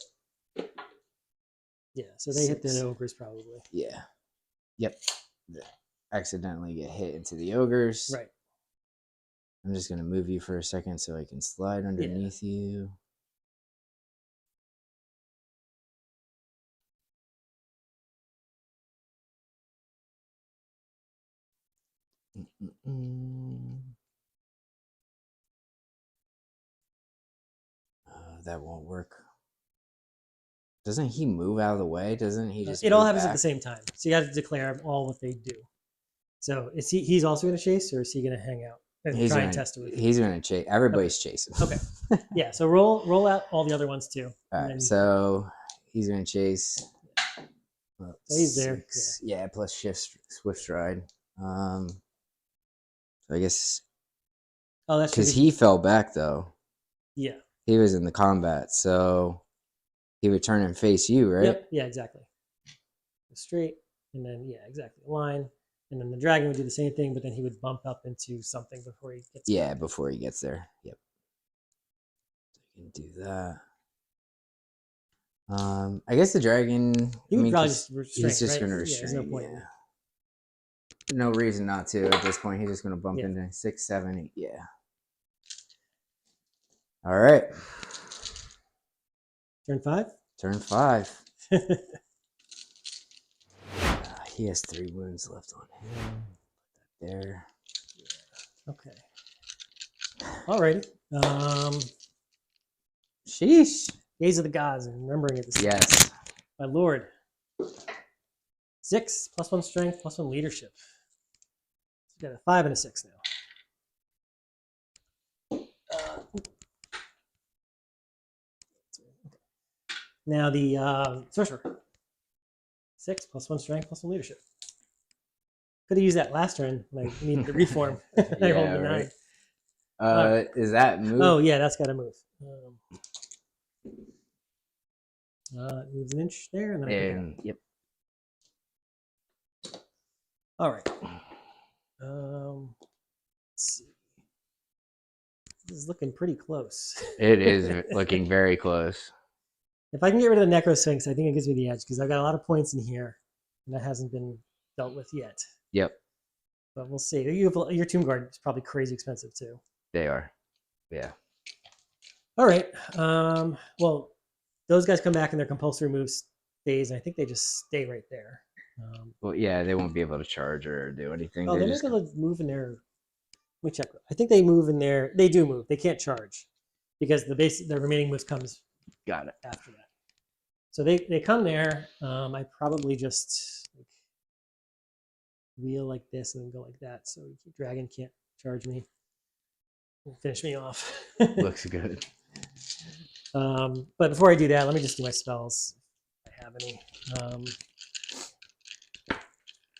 Yeah. So they 6. hit the ogres probably. Yeah. Yep. They accidentally get hit into the ogres. Right. I'm just going to move you for a second so I can slide underneath you. That won't work. Doesn't he move out of the way? Doesn't he just? It all happens at the same time. So you got to declare all what they do. So is he's also going to chase, or is he going to hang out and try and test it? He's going to chase. Everybody's chasing. Okay. Yeah. So roll out all the other ones too. All right. So he's going to chase. So he's there. Yeah. Plus swift stride. So I guess. Oh, that's because he fell back though. Yeah. He was in the combat, so he would turn and face you, right? Yep. Yeah, exactly. Straight, and then exactly. Line, and then the dragon would do the same thing, but then he would bump up into something before he gets. Yeah, before he gets there. Yep. So you can do that. I guess the dragon. He would probably just restrain. He's just right? going to restrain. There's no point. Yeah. No reason not to at this point. He's just going to bump into 6, 7, 8. Yeah. All right. Turn 5? Turn 5. He has 3 wounds left on him. Put that there. Yeah. Okay. Alrighty. Sheesh. Gaze of the gods and remembering it. Yes. My lord. 6 +1 strength +1 leadership. You got a 5 and a 6 now. Now the sorcerer. 6 +1 strength +1 leadership. Could have used that last turn when I needed to reform. I rolled a 9. Is that move? Oh yeah, that's got to move. It moves an inch there, and then yep. All right. Let's see. This is looking pretty close. It is looking very close. If I can get rid of the Necro Sphinx, I think it gives me the edge because I've got a lot of points in here. and that hasn't been dealt with yet. Yep, But we'll see. Your Tomb Guard is probably crazy expensive too. they are. Yeah. All right. Well, those guys come back and their compulsory moves stays, and I think they just stay right there. Well, yeah, they won't be able to charge or do anything. Oh, they might be able to move in their. Let me check. I think they move in their. They do move. They can't charge because the remaining moves comes got it after that. So they come there. I probably just like, wheel like this and then go like that. So dragon can't charge me. Finish me off. Looks good. But before I do that, let me just do my spells if I have any.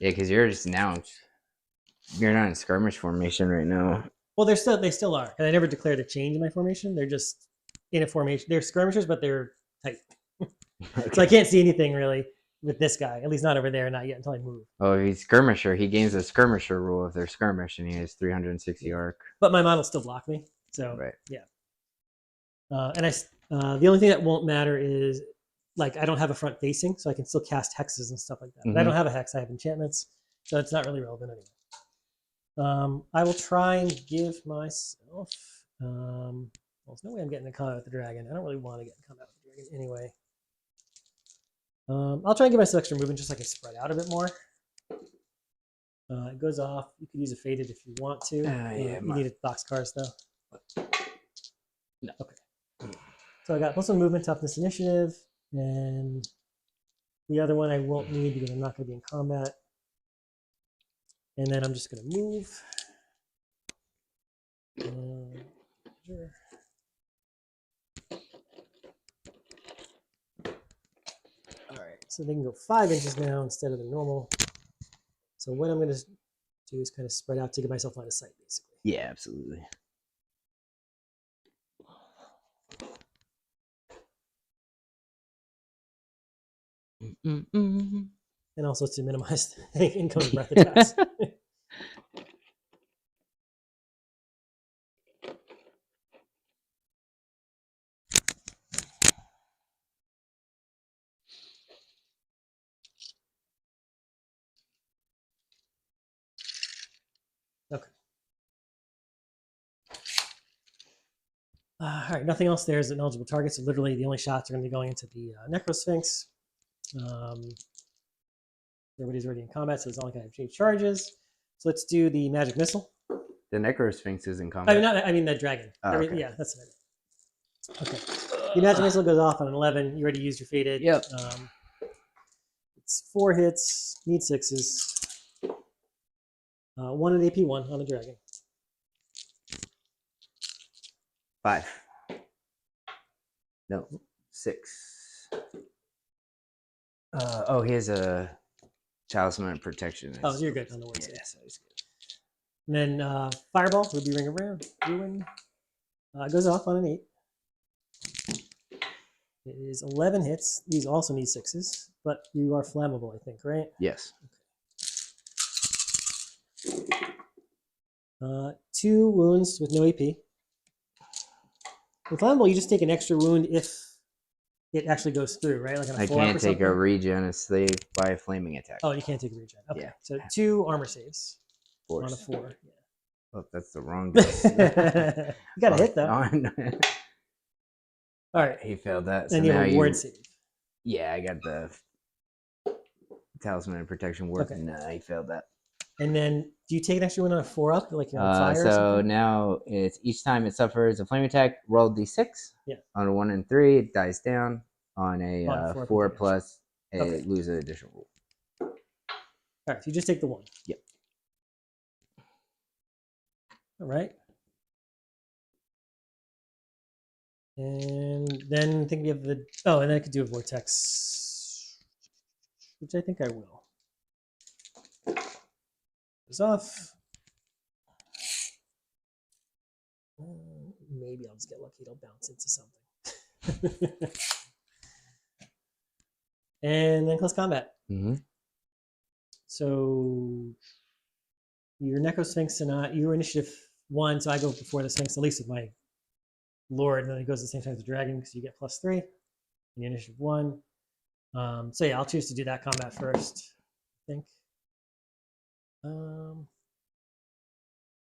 Yeah, because you're not in skirmish formation right now. Well, they still are, and I never declared a change in my formation. They're just in a formation. They're skirmishers, but they're tight. Okay. So I can't see anything really with this guy, at least not over there, not yet until I move. Oh, if he's skirmisher, he gains a skirmisher rule if they're skirmish, and he has 360 arc. But my models still block me, so right. Yeah. And the only thing that won't matter is like I don't have a front facing, so I can still cast hexes and stuff like that. But I don't have a hex. I have enchantments, so it's not really relevant anyway. I will try and give myself. Well, there's no way I'm getting in combat with the dragon. I don't really want to get in combat with the dragon anyway. I'll try and give myself extra movement just so I can spread out a bit more. It goes off. You could use a faded if you want to. Yeah, you need a boxcars though. No. Okay. So I got plus one movement, toughness, initiative, and the other one I won't need because I'm not going to be in combat. And then I'm just going to move. Sure. All right, so they can go 5 inches now instead of the normal. So what I'm going to do is kind of spread out to give myself line of sight, basically. Yeah, absolutely. And also to minimize incoming breath attacks. Okay. All right, nothing else there is an eligible target, so literally the only shots are going to be going into the Necrosphinx. Everybody's already in combat, so it's not like I have change charges. So let's do the magic missile. The Necrosphinx is in combat. I mean the dragon. Oh, okay. Yeah, that's what I meant. Okay. The magic missile goes off on an 11. You already used your faded. Yep. It's 4 hits, need 6s. 1 at AP 1 on the dragon. 5. No, 6. Oh, he has a talisman of protection. Oh, you're good on the words. Yeah, so he's good. And then fireball, ruby ring around, ruin. Goes off on an 8. It is 11 hits. These also need 6s, but you are flammable, I think, right? Yes. Okay. 2 wounds with no AP. With flammable, you just take an extra wound if it actually goes through, right? Like on a I can't take a regen save by a flaming attack. Oh, you can't take a regen. Okay. Yeah. So 2 armor saves Force. on a 4. Yeah. Oh, that's the wrong dice. You got a hit though. All right. He failed that. So and you have a ward save. Yeah, I got the talisman of protection ward. Okay. No, he failed that. And then do you take an extra one on a 4 up? Like you're on fire or so something? now it's each time it suffers a flame attack, roll d6. Yeah. On a 1 and 3, it dies down. On a 4 plus, it loses an additional rule. All right, so you just take the 1. Yep. All right. And then I think we have the... Oh, and then I could do a vortex, which I think I will. Goes off. Maybe I'll just get lucky. It'll bounce into something. And then close combat. Mm-hmm. So your Necrosphinx and your initiative 1, so I go before the Sphinx, at least with my Lord, and then it goes at the same time as the Dragon because you get +3 in your initiative 1. So yeah, I'll choose to do that combat first. think.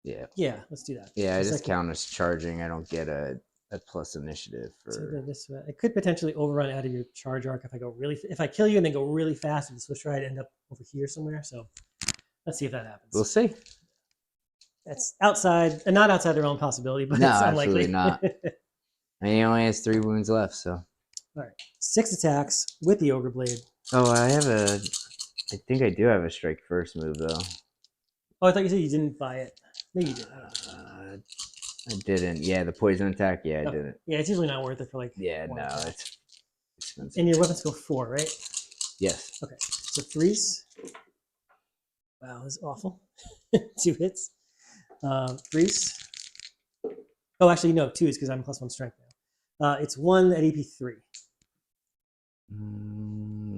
Yeah. Yeah, let's do that. Yeah, I Just just like count as charging. I don't get a plus initiative so for. this way. It could potentially overrun out of your charge arc if I go really. If I kill you and then go really fast with the Swiss Stride, end up over here somewhere. So let's see if that happens. We'll see. That's outside, and not outside the realm possibility, but No, it's absolutely unlikely. not. And he only has 3 wounds left, so. All right, 6 attacks with the ogre blade. Oh, I think I do have a strike first move though. Oh, I thought you said you didn't buy it. Maybe you did. I didn't. Yeah, the poison attack. Yeah, I didn't. Yeah, it's usually not worth it for like. Yeah, no, it's expensive. And your weapons go 4, right? Yes. Okay, so 3s. Wow, this is awful. 2 hits. 3s. Oh, actually, no, 2s because I'm +1 strength now. It's 1 at EP 3.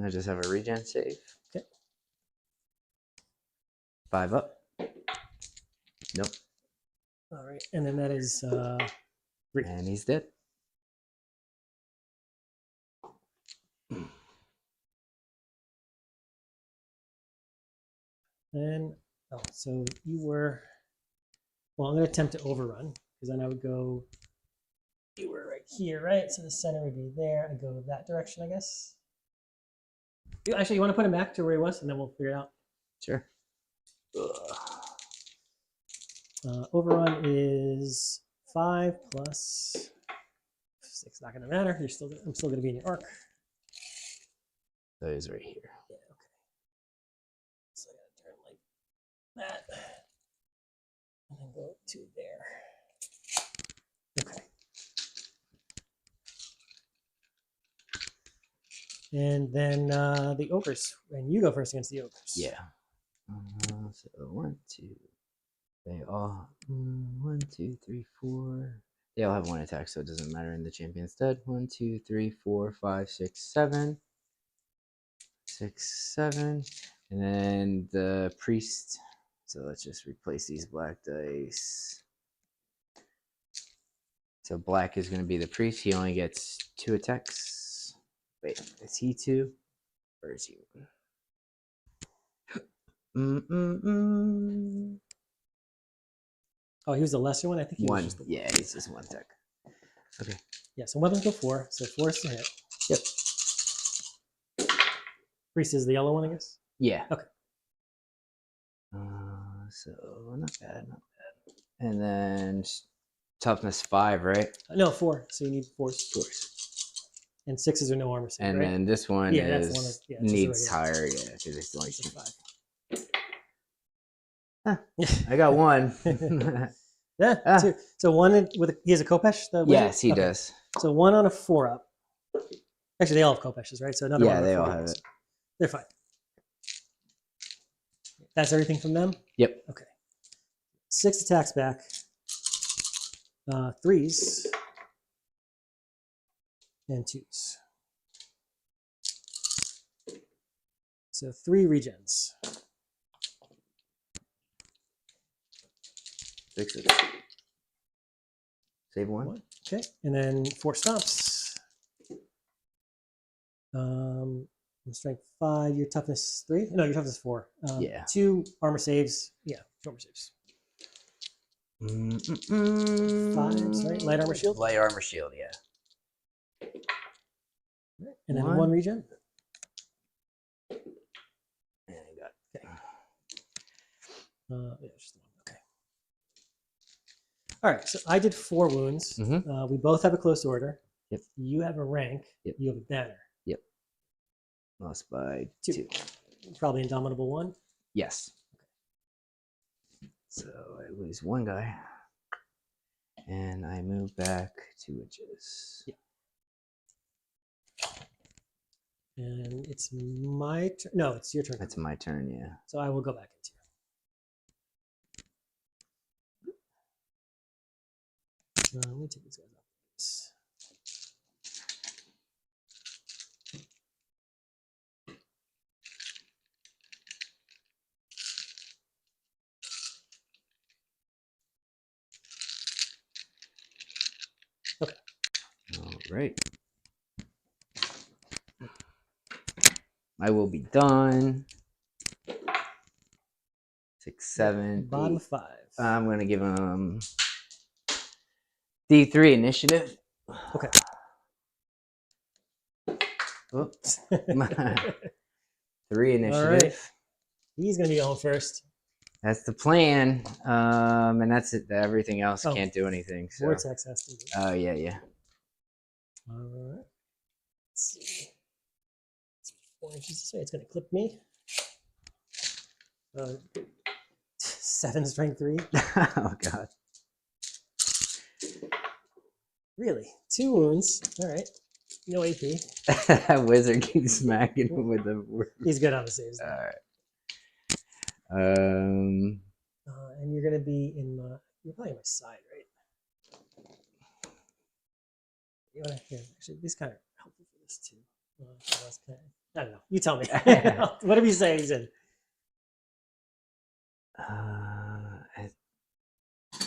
I just have a regen save. Okay. 5 up. Nope. All right, and then that is 3. And he's dead. And oh, so you were. Well, I'm going to attempt to overrun because then I would go. You were right here, right? So the center would be there. I go that direction, I guess. Actually, you want to put him back to where he was, and then we'll figure it out. Sure. Overrun is 5 plus 6. Not going to matter. I'm still going to be in your arc. So he's right here. Yeah. Okay. So I got to turn like that, and then go to there. Okay. And then the ogres, and you go first against the ogres. Yeah. So 1, 2. They all 1, 2, 3, 4. They all have 1 attack, so it doesn't matter in the champion's stead. 1, 2, 3, 4, 5, 6, 7. 6, 7. And then the priest. So let's just replace these black dice. So black is going to be the priest. He only gets 2 attacks. Wait, is he 2? Or is he 1? Oh, he was the lesser one? I think he 1. was just the one. Yeah, he's just 1 attack. Okay. Yeah, so weapons go 4. So 4 is to hit. Yep. Priest is the yellow one, I guess? Yeah. Okay. So not bad, not bad. And then toughness 5, right? No, 4. So you need 4s. 4s. And 6s are no armor save, And right? then this one that's the one that, needs higher, yeah, because it's only 5. I got 1. Yeah, 2. So 1 he has a Kopesh? Yes, he does. So 1 on a 4 up. Actually, they all have Kopeshes, right? So another one. Yeah, on a they 4 all up. have it. They're fine. That's everything from them? Yep. Okay. 6 attacks back. 3s. And 2s. So 3 regens. 6 of Save 1. Okay, and then 4 stomps. Strength 5, your toughness 3. No, your toughness 4. Yeah. 2 armor saves. Yeah, 2 armor saves. 5s, right? Light armor shield. Light armor shield, yeah. And then 1 regen. And I got. Okay. Yeah, just the 1. Okay. All right. So I did 4 wounds. We both have a close order. Yep. You have a rank. Yep. You have a banner. Yep. Lost by 2. Probably indomitable 1. Yes. Okay. So I lose 1 guy. And I move back 2 inches. Yep. And it's my turn. No, it's your turn. It's my turn, yeah. So I will go back into you. Let me take these guys off. Okay. All right. I will be done 6, 7, Bottom 8. 5. I'm going to give him D3 initiative. Okay. Oops. 3 initiative. All right. He's going to be going first. That's the plan. And that's it. Everything else can't do anything. So. Vortex has to do. Oh, yeah. All right. Let's see. 4 inches this way. It's going to clip me. 7 strength 3. Oh, God. Really? 2 wounds. All right. No AP. That wizard keeps smacking him with the word. He's good on the saves. All right. And you're going to be in my... You're probably on my side, right? You want to hear? Actually, these kind of helpful for this too. I don't know. You tell me. Whatever you say, he's in.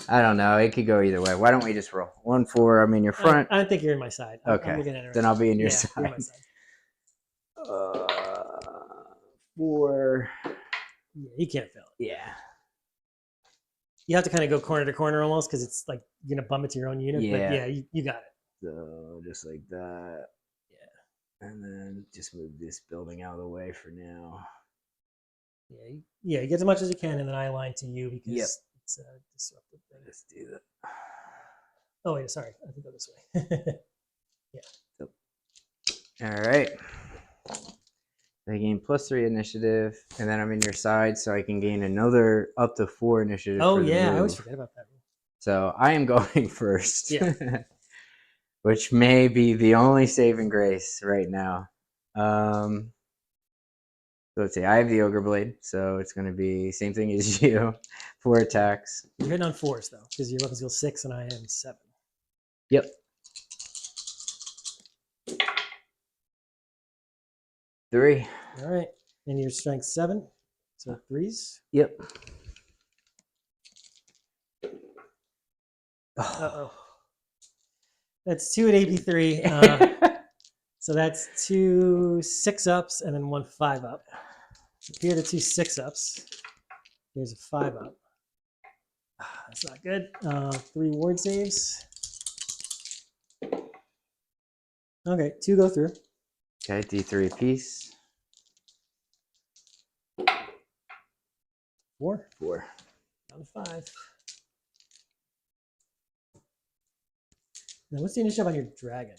I don't know. It could go either way. Why don't we just roll 1, 4? I'm in your front. I don't think you're in my side. Okay. I'm then I'll be in your side. You're my side. 4. Yeah, you can't fail it. Yeah. You have to kind of go corner to corner almost because it's like you're gonna bump it to your own unit. Yeah. But yeah, you got it. So just like that. Yeah. And then just move this building out of the way for now. Yeah. You get as much as you can, and then I align to you because it's a disruptive thing. Let's do that. Oh wait, sorry. I have to go this way. Yeah. All right. I gain +3 initiative, and then I'm in your side, so I can gain another up to 4 initiative. Oh yeah, I always forget about that rule. So I am going first. Yeah. Which may be the only saving grace right now. So let's see. I have the ogre blade, so it's going to be same thing as you. 4 attacks. You're hitting on 4s though, because your weapon skill 6 and I am 7. Yep. Three. All right, and your strength 7, so 3s. Yep. Uh-oh. That's 2 at AP3. So that's 2 6-ups and then 1 5-up. Here are the 2 6-ups. Here's a 5-up. That's not good. 3 ward saves. Okay, 2 go through. Okay, D3 apiece. 4. 4. Down to 5. Now, what's the initiative on your dragon?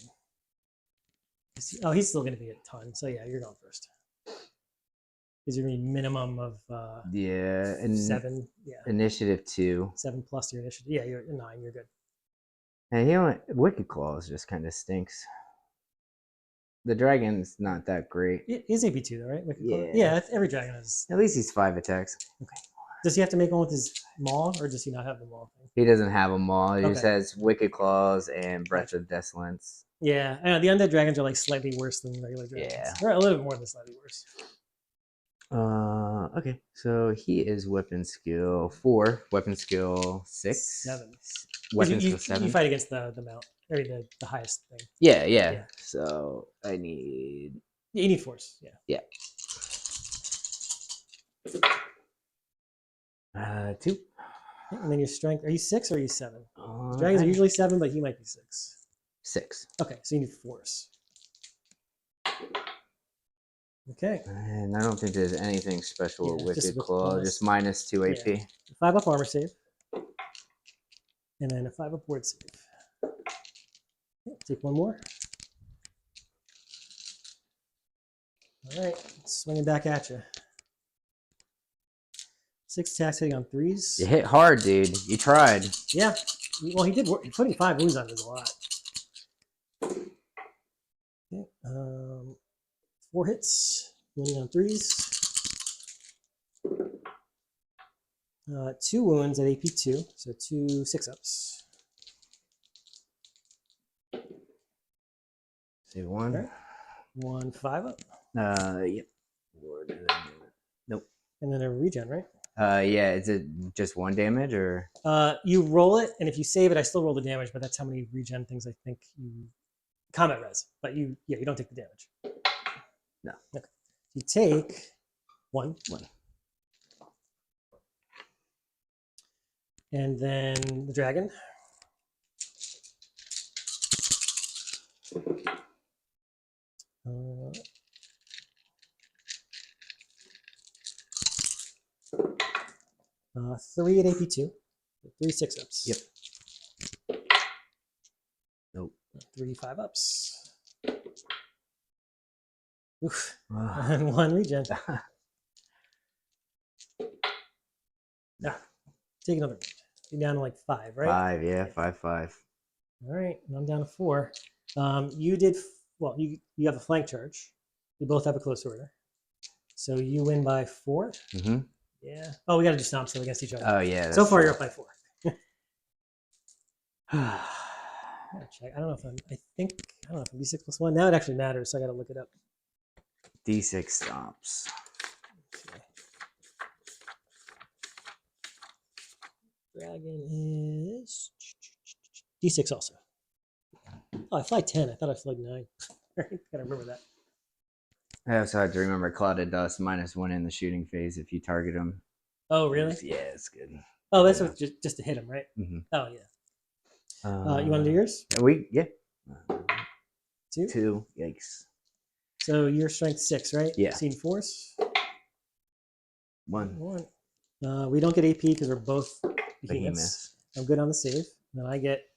Oh, he's still going to be a ton. So yeah, you're going first. Because you're going to be minimum of Yeah, and 7. Yeah, initiative 2. 7 plus your initiative. Yeah, you're 9. You're good. And you know what? Wicked Claws just kind of stinks. The dragon's not that great. It is AP2 though, right? Yeah. Yeah, every dragon has. At least he's 5 attacks. Okay. Does he have to make one with his maul, or does he not have the maul thing? He doesn't have them all. He just Okay. has Wicked Claws and Breath of Desolate. Yeah, I know the undead dragons are like slightly worse than regular dragons. Yeah. Or a little bit more than slightly worse. Okay, so he is weapon skill 4, weapon skill 6, 7. weapon you, skill 7. You fight against the mount, or the highest thing. Yeah. So I need. Yeah, you need force. Yeah. 2. And then your strength. Are you 6 or are you 7? Uh, Dragons are usually 7, but he might be 6. 6. Okay, so you need force. Okay. And I don't think there's anything special with just Wicked with Claw. claws. Just minus 2 AP. Yeah. 5-up armor save. And then a 5-up ward save. Okay, take 1 more. All right, swinging back at you. 6 attacks hitting on 3s. You hit hard, dude. You tried. Yeah. Well, he did work. Putting 5 wounds on is a lot. Okay. 4 hits, wounding on 3s. 2 wounds at AP2, so 2 6-ups. Save 1. Okay. 1 5-up. Yep. Nope. And then a regen, right? Yeah. Is it just 1 damage or? You roll it, and if you save it, I still roll the damage, but that's how many regen things I think you combat res. But you don't take the damage. No. Okay. You take 1. And then the dragon. Uh, 3 at AP2. 3 6-ups. Yep. Nope. 3 5-ups. Oof. And 1 regen. Yeah. Take another. You're down to like 5, right? 5, yeah, 5, 5. All right, and I'm down to 4. You did well. You have a flank charge. You both have a close order, so you win by 4. Mm-hmm. Yeah. Oh, we got to do stomp still against each other. Oh yeah. So far, you're up by 4. Check. I don't know if I'm. I don't know if I'm D6 plus 1. Now it actually matters, so I got to look it up. D6 stomps. Okay. Dragon is D6 also. Oh, I fly 10. I thought I flew 9. Gotta remember that. I also had to remember Cloud of Dust -1 in the shooting phase if you target him. Oh, really? Yeah, it's good. Oh, that's what, just to hit him, right? Mm-hmm. Oh, yeah. You want to do yours? Yeah. 2? 2. Yikes. So your strength 6, right? Yeah. Scene force? 1. 1. We don't get AP because we're both behemoths. Behemoths. I'm good on the save. Then I get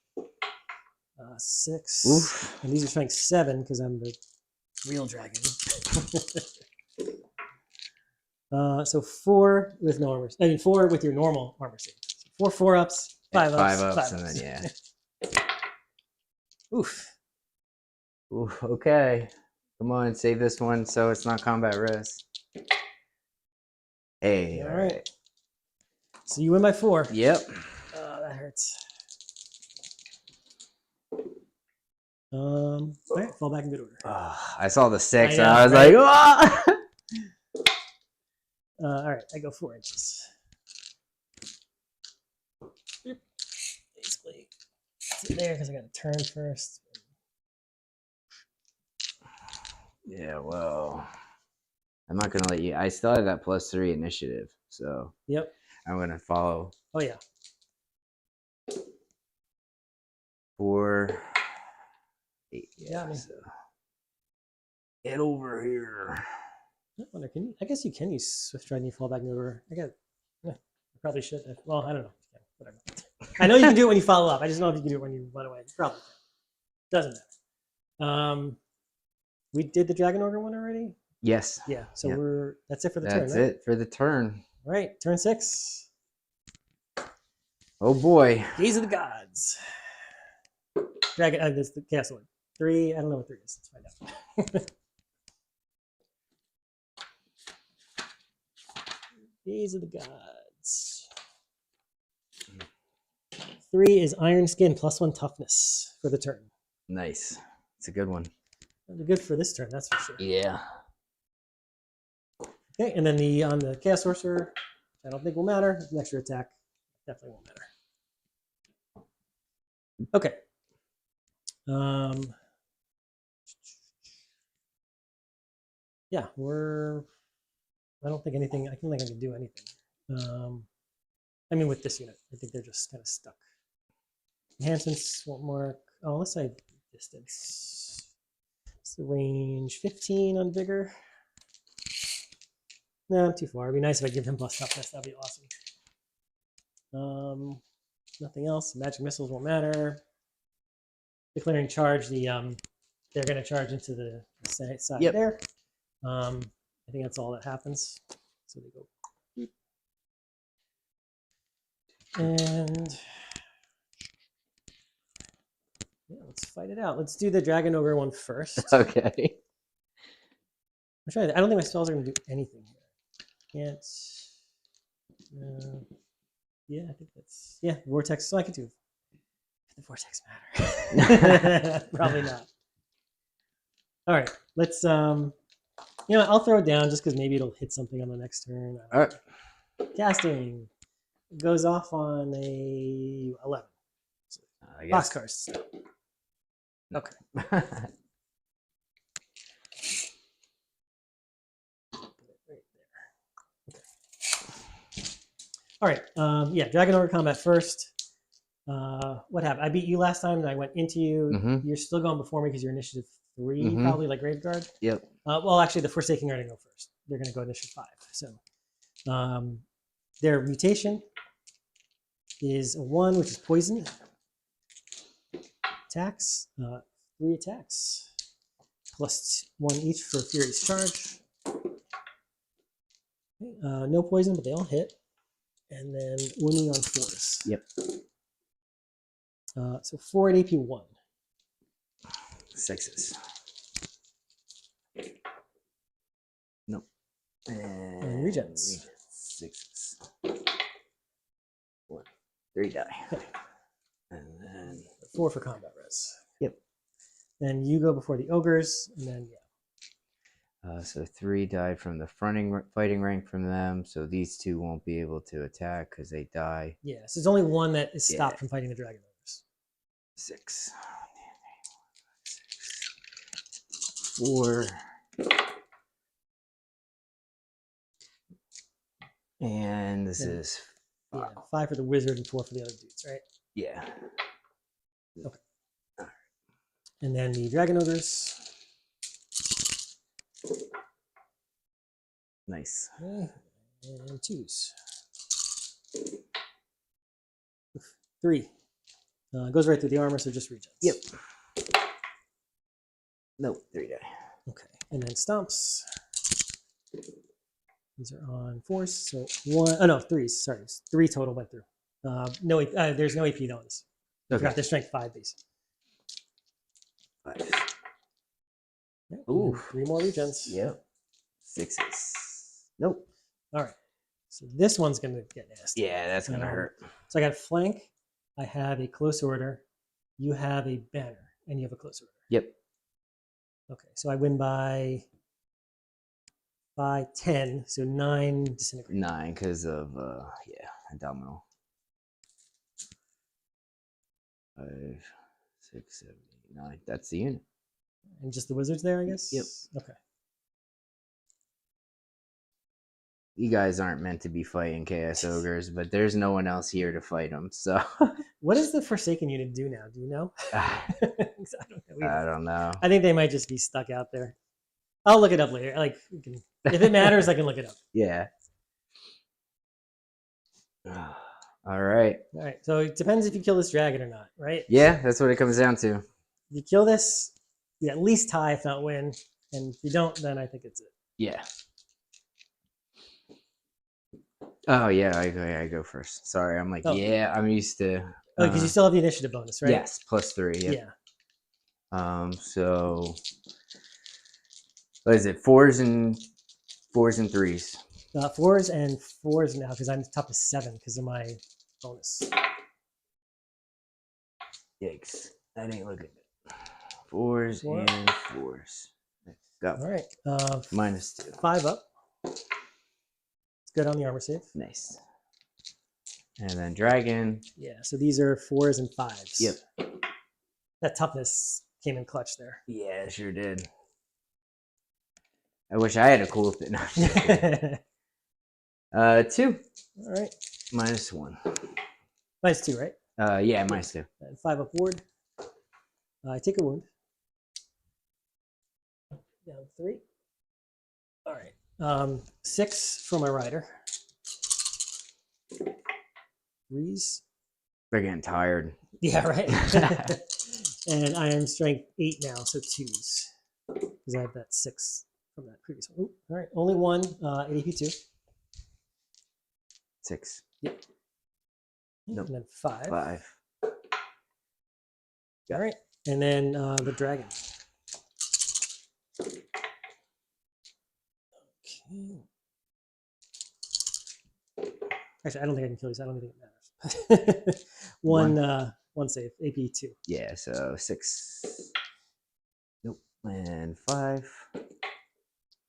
6. Oof. And these are strength 7 because I'm the real dragon. So 4 with no armor. I mean 4 with your normal armor save. So 4 4-ups, 5 ups, 5 ups, 5 and ups. then Oof. Oof. Okay. Come on, save this one so it's not combat risk. Hey. All right. So you win by 4. Yep. That hurts. All right, fall back in good order. I saw the 6 and I know, I was right? like, ah! All right, I go 4 inches. Basically, sit there because I got to turn first. Yeah, well, I'm not gonna let you. I still have that +3 initiative, so Yep. I'm gonna follow. Oh yeah. 4, 8. Yeah. So. Get over here. I wonder, can you? I guess you can use swift stride and you fall back over. I probably should. Well, I don't know. Whatever. I know you can do it when you follow up. I just don't know if you can do it when you run away. You probably can. Doesn't matter. We did the Dragon Ogre one already. Yes. Yeah. So that's it for the turn. That's right? it for the turn. All right. Turn 6. Oh boy. Gaze of the Gods. Dragon. This the castle. 3. I don't know what 3 is. Let's find out. Gaze of the Gods. 3 is Iron Skin +1 toughness for the turn. Nice. It's a good one. That'd be good for this turn, that's for sure. Yeah. Okay, and then on the Chaos Sorcerer, I don't think will matter. An extra attack definitely won't matter. Okay. Yeah, I don't think anything. I don't think I can do anything. I mean, with this unit, I think they're just kind of stuck. Enhancements won't work. Oh, unless I distance. It's the range 15 on vigor. No, too far. It'd be nice if I give him plus toughness. That'd be awesome. Nothing else. Magic missiles won't matter. Declaring charge. They're going to charge into the side there. I think that's all that happens. So they go. And yeah, let's fight it out. Let's do the Dragon Ogre one first. Okay. I'm trying to, I don't think my spells are going to do anything here. Can't. Yeah, I think that's. Yeah, Vortex. So I could do. The Vortex matter? Probably not. All right, let's. I'll throw it down just because maybe it'll hit something on the next turn. All right. Casting goes off on a 11. Boxcars. Okay. Put it right there. Okay. All right. Yeah, Dragon Ogre combat first. What happened? I beat you last time, and I went into you. Mm-hmm. You're still going before me because you're initiative 3, Mhm. probably like Graveguard. Yep. Well, actually, the Forsaken are going to go first. They're going to go initiative 5. So their mutation is a 1, which is poison. Attacks, 3 attacks, plus 1 each for Fury's charge. Okay, no poison, but they all hit. And then wounding on 4s. Yep. So 4 at AP 1. 6s. Nope. And regens. 6s. 1. 3 die. Okay. And then 4 for combat res. Yep. Then you go before the ogres, and then so 3 died from the fighting rank from them, so these 2 won't be able to attack because they die. yeah. So there's only 1 that is stopped from fighting the dragon ogres. 6. 4. And this is 5. Yeah, 5 for the wizard and 4 for the other dudes, right? Yeah. Okay. And then the dragon ogres. Nice. Okay. And 2s. 3. Goes right through the armor, so just regens. Yep. Nope, 3 die. Okay. And then stomps. These are on 4s, so 1. Oh no, 3s. Sorry, 3 total went through. No, there's no AP on this. Okay. Forgot their strength 5 base. 5. Okay, Ooh. 3 more regens. Yep. 6s. Nope. All right. So this one's going to get nasty. Yeah, that's gonna hurt. So I got flank. I have a close order. You have a banner, and you have a close order. Yep. Okay, so I win by 10, so 9 disintegrate. 9 because of abdominal. 5, 6, 7, 8, 9. That's the unit. And just the wizards there, I guess? Yep. Okay. You guys aren't meant to be fighting Chaos Ogres, but there's no one else here to fight them, so. What does the Forsaken unit do now? Do you know? I don't know. I don't know. I think they might just be stuck out there. I'll look it up later. Like, if it matters, I can look it up. Yeah. All right. All right. So it depends if you kill this dragon or not, right? Yeah, that's what it comes down to. If you kill this, you at least tie, if not win. And if you don't, then I think it's it. Yeah. Oh, yeah, I go first. Sorry, I'm like, yeah, I'm used to. Oh, because you still have the initiative bonus, right? Yes, +3. Yep. Yeah. So what is it? 4s and 3s. 4s and 4s now because I'm top of 7 because of my bonus. Yikes! That ain't looking good. 4s and 4s. Go. All right. -2. 5 up. It's good on the armor save. Nice. And then dragon. Yeah. So these are 4s and 5s. Yep. That toughness came in clutch there. Yeah, it sure did. I wish I had a cool thing. No, I'm just kidding. 2. All right. -1. -2, right? Yeah, -2. And 5 up ward. I take a wound. Down 3. All right. 6 for my rider. 3s. They're getting tired. Yeah, right. And I am strength 8 now, so 2s. Because I have that 6 from that previous one. Ooh, all right. Only 1 at AP2. 6. Yep. Nope. And then 5. 5. All right. And then the dragon. Okay. Actually, I don't think I can kill these. I don't think it matters. One save. AP2. Yeah, so 6. Nope. And 5.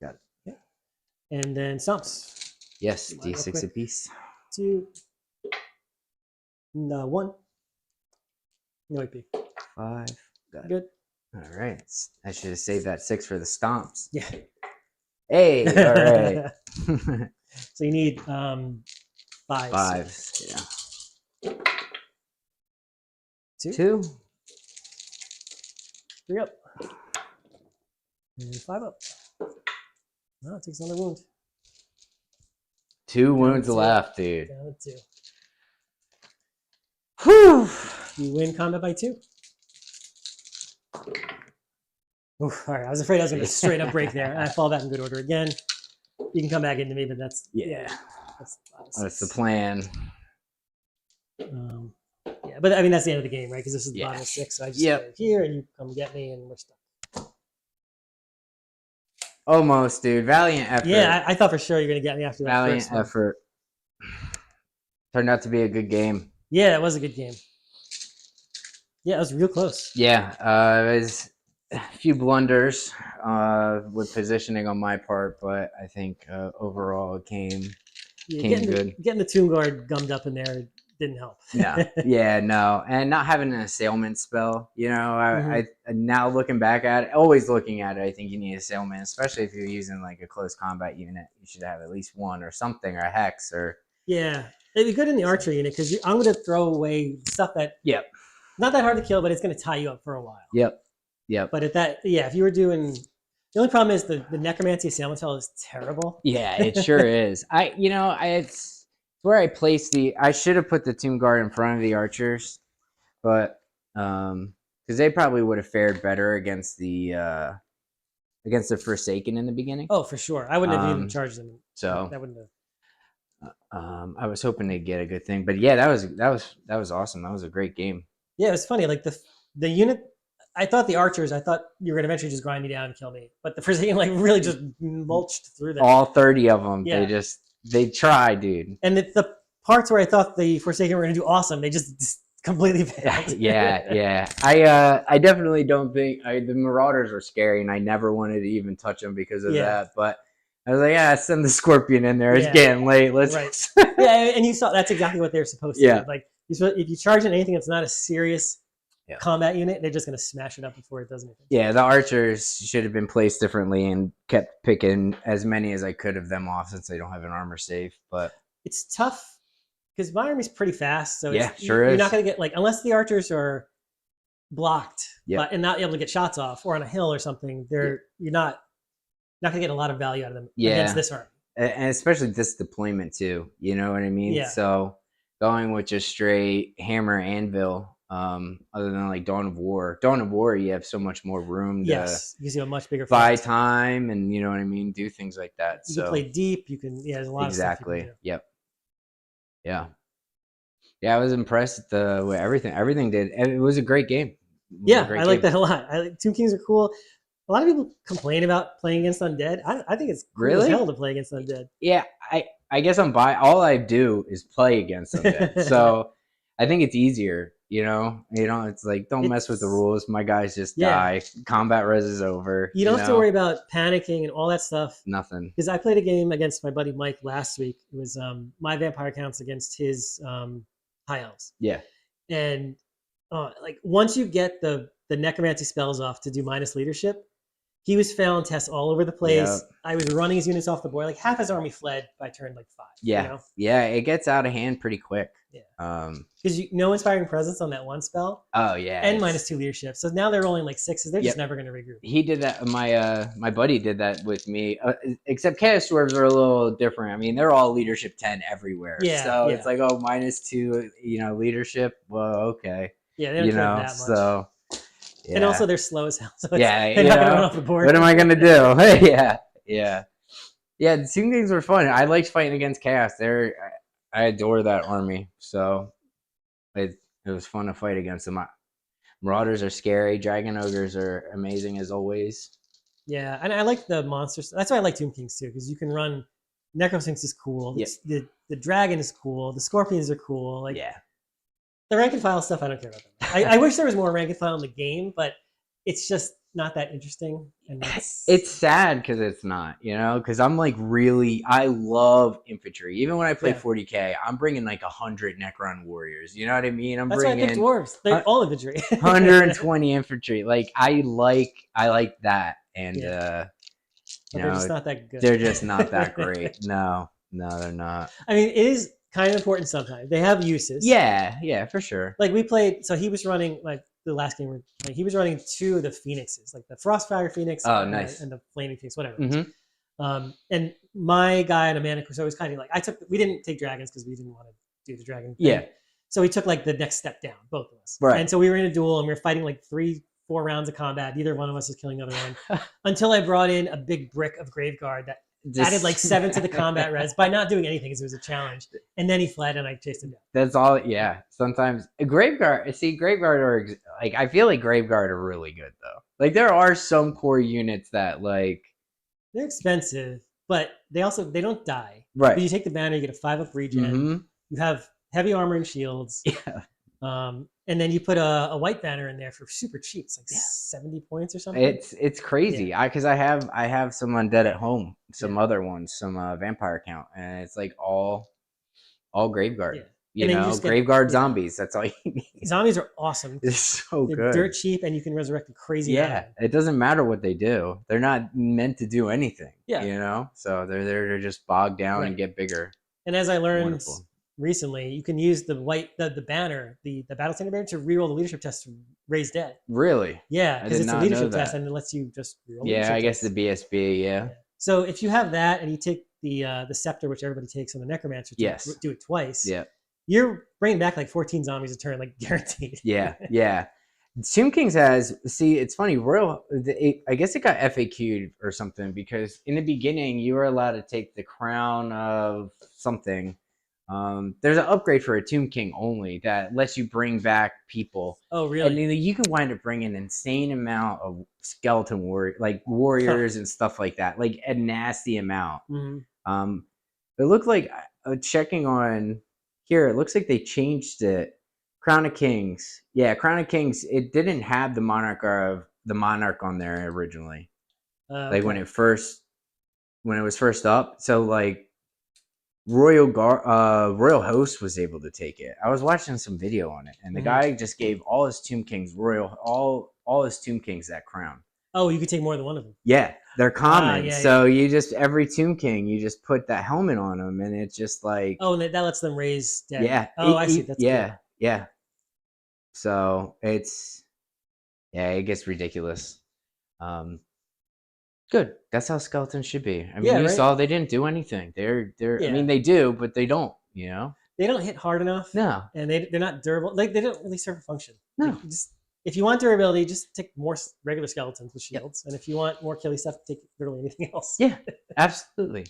Got it. Okay. And then stomps. Yes, Real D6 quick. apiece. 2. No, 1. No AP. 5. Got it. Good. All right. I should have saved that 6 for the stomps. Yeah. Hey, all right. So you need 5. Fives. Yeah. 2. 2. 3 up. And 5 up. No, it takes another wound. 2 Down wounds to 2. left, dude. Down to 2. Whew. You win combat by 2. Oof, all right, I was afraid I was going to straight up break there. I fall back in good order again. You can come back into me, but that's That's the plan. Yeah, but I mean that's the end of the game, right? Because this is the bottom of 6, so I just go here and you come get me, and we're stuck. Almost, dude. Valiant effort. Yeah, I thought for sure you're going to get me after that. Valiant effort. Turned out to be a good game. Yeah, it was a good game. Yeah, it was real close. Yeah, it was a few blunders with positioning on my part, but I think overall it came good. Getting the Tomb Guard gummed up in there didn't help. No. And not having an assailment spell, I now looking back at it, always looking at it, I think you need assailment, especially if you're using like a close combat unit. You should have at least one or something, or a hex, or... Yeah. It'd be good in the archer unit, because I'm going to throw away stuff that... Not that hard to kill, but it's going to tie you up for a while. Yep. But if you were doing... The only problem is the necromancy assailment spell is terrible. Yeah, it sure is. It's where I placed I should have put the Tomb Guard in front of the archers, but because they probably would have fared better against the Forsaken in the beginning. Oh, for sure. I wouldn't have even charged them. So that wouldn't have. I was hoping to get a good thing, but yeah, that was awesome. That was a great game. Yeah, it was funny. Like the unit, I thought you were gonna eventually just grind me down and kill me, but the Forsaken really just mulched through them. All 30 of them. Yeah. They tried, dude. And the parts where I thought the Forsaken were gonna do awesome, they just completely failed. Yeah. I definitely don't think the Marauders are scary, and I never wanted to even touch them because of that. But I was like, send the Scorpion in there. It's getting late. Let's. Right. And you saw that's exactly what they're supposed to do. Like if you charge in anything that's not a serious combat unit, they're just gonna smash it up before it does anything. Yeah, the archers should have been placed differently, and kept picking as many as I could of them off since they don't have an armor save. But it's tough because my army's pretty fast, so you're not gonna get unless the archers are blocked and not able to get shots off, or on a hill or something. You're not gonna get a lot of value out of them against this army, and especially this deployment too. You know what I mean? Yeah. So going with just straight hammer anvil. Other than like Dawn of War, you have so much more room to gives you a much bigger buy time, and you know what I mean, do things like that. You can play deep. You can there's a lot of stuff you can do. Yep. Yeah, I was impressed at the way everything did. It was a great game. I like that a lot. Tomb Kings are cool. A lot of people complain about playing against Undead. I think it's cool as hell to play against Undead. Yeah, I guess all I do is play against Undead, so I think it's easier. It's like don't mess with the rules. My guys just die. Combat res is over. You don't have to worry about panicking and all that stuff. Nothing. Because I played a game against my buddy Mike last week. It was my vampire counts against his high elves. Yeah. And once you get the necromancy spells off to do minus leadership, he was failing tests all over the place. Yep. I was running his units off the board. Like half his army fled by turn 5. Yeah. Yeah, it gets out of hand pretty quick. Yeah. Because no inspiring presence on that one spell. Oh yeah. And -2 leadership. So now they're rolling 6s. They're just never going to regroup. He did that. My buddy did that with me. Except Chaos Dwarves are a little different. I mean, they're all leadership 10 everywhere. Yeah. So it's like -2. Leadership. Well, okay. Yeah, they don't care that much. So. Yeah. And also they're slow as hell. So they're not going to run off the board. What am I going to do? Yeah. The Tomb Kings were fun. I liked fighting against Chaos. I adore that army. So it was fun to fight against them. Marauders are scary. Dragon Ogres are amazing as always. Yeah, and I like the monsters. That's why I like Tomb Kings too, because you can run Necrosphinx is cool. The dragon is cool. The Scorpions are cool. The rank and file stuff, I don't care about them. I wish there was more rank and file in the game, but it's just not that interesting. And it's sad because it's not, because I'm I love infantry. Even when I play 40K, I'm bringing 100 Necron warriors. You know what I mean? That's why I picked dwarves. They're all infantry. 120 infantry. I like that. And, they're just not that good. They're just not that great. No, they're not. I mean, it is kind of important sometimes. They have uses. Yeah, for sure. Like we played, so he was running like the last game. Like he was running 2 of the phoenixes, like the Frostfire Phoenix Nice. and the Flaming Phoenix, whatever. Mm-hmm. And my guy on a mana so it was kind of like we didn't take dragons because we didn't want to do the dragon thing. Yeah. So we took like the next step down, both of us. Right. And so we were in a duel and we were fighting like 3-4 rounds of combat. Neither one of us was killing the other one until I brought in a big brick of Graveguard that added like 7 to the combat res by not doing anything because it was a challenge. And then he fled and I chased him down. That's all. Yeah. Sometimes a Graveguard. See, Graveguard are like, I feel like Graveguard are really good though. Like there are some core units that like they're expensive, but they don't die. Right. But you take the banner, you get a 5-up regen. Mm-hmm. You have heavy armor and shields. Yeah. And then you put a white banner in there for super cheap. It's like 70 points or something. It's crazy. Yeah. Because I have some undead at home, some other ones, some vampire count, and it's like all Graveguard. Yeah. You know, Graveguard zombies. That's all you need. Zombies are awesome. It's so They're good. dirt cheap, and you can resurrect a crazy. Yeah, it doesn't matter what they do. They're not meant to do anything. Yeah, you know, so they're there to just bog down and get bigger. And as I learned recently, you can use the banner, the battle standard banner, to reroll the leadership test to raise dead. Really? Yeah, because it's a leadership test, and it lets you just reroll. Yeah, I guess the BSB. Yeah. So if you have that, and you take the scepter, which everybody takes on the necromancer, to do it twice. Yeah. You're bringing back like 14 zombies a turn, like guaranteed. Yeah. Tomb Kings it's funny, I guess it got FAQ'd or something because in the beginning you were allowed to take the crown of something. There's an upgrade for a Tomb King only that lets you bring back people. Oh, really? And you can wind up bringing an insane amount of skeleton warriors and stuff like that, like a nasty amount. Mm-hmm. It looked like checking on here, it looks like they changed it. Crown of Kings. Yeah, Crown of Kings. It didn't have the monarch on there originally. Like when it was first up. So like Royal Host was able to take it. I was watching some video on it, and the guy just gave all his Tomb Kings all his Tomb Kings that crown. Oh, you could take more than one of them. Yeah, they're common. So you just every Tomb King, you just put that helmet on them, and it's just like and that lets them raise dead. Yeah. Oh, I see. That's cool. Yeah. So it gets ridiculous. Good. That's how skeletons should be. I mean, you saw they didn't do anything. They're. I mean, they do, but they don't. You know, they don't hit hard enough. No, and they're not durable. Like they don't really serve a function. No. Like, if you want durability, just take more regular skeletons with shields. And if you want more killy stuff, take literally anything else. Yeah, absolutely.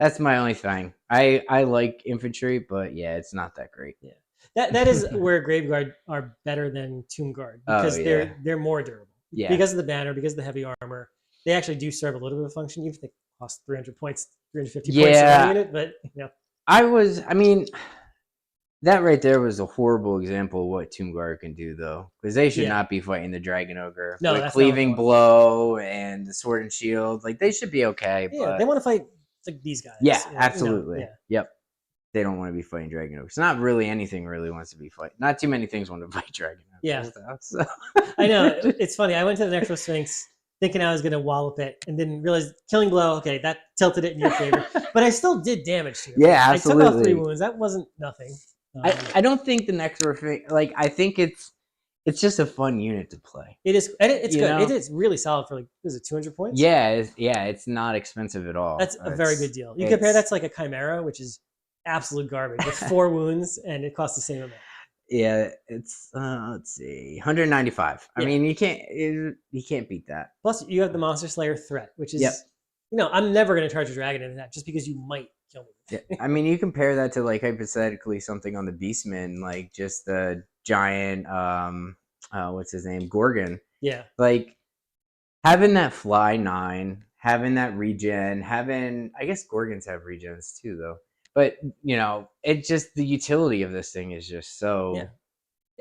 That's my only thing. I like infantry, but yeah, it's not that great. Yeah, that is where Graveguard are better than Tomb Guard because they're more durable. Yeah, because of the banner, because of the heavy armor, they actually do serve a little bit of a function, even if they cost 300 points, 350 points a unit. But that right there was a horrible example of what Tomb Guard can do, though, because they should not be fighting the Dragon Ogre with cleaving blow and the sword and shield. Like they should be okay. Yeah, but they want to fight like these guys. Yeah, absolutely. Yep. They don't want to be fighting Dragon Ogre. It's not really anything really wants to be fighting. Not too many things want to fight Dragon Ogre. Yeah. So. I know. It's funny. I went to the Necro Sphinx thinking I was going to wallop it and then realized killing blow, okay, that tilted it in your favor. But I still did damage to it. Yeah, absolutely. I took off 3 wounds. That wasn't nothing. I don't think the Necro Sphinx, I think it's just a fun unit to play. It is. It's good. It is really solid for is it 200 points? Yeah, it's not expensive at all. That's a very good deal. You compare that to like a Chimera, which is absolute garbage with 4 wounds and it costs the same amount. Yeah, it's let's see, 195. I mean, you can't beat that. Plus, you have the Monster Slayer threat, which is I'm never going to charge a dragon into that just because you might kill me. Yeah, I mean, you compare that to like hypothetically something on the Beastman, like just the giant what's his name, Gorgon. Yeah, like having that fly 9, having that regen, I guess Gorgons have regens too, though. But, it just, the utility of this thing is just so... Yeah.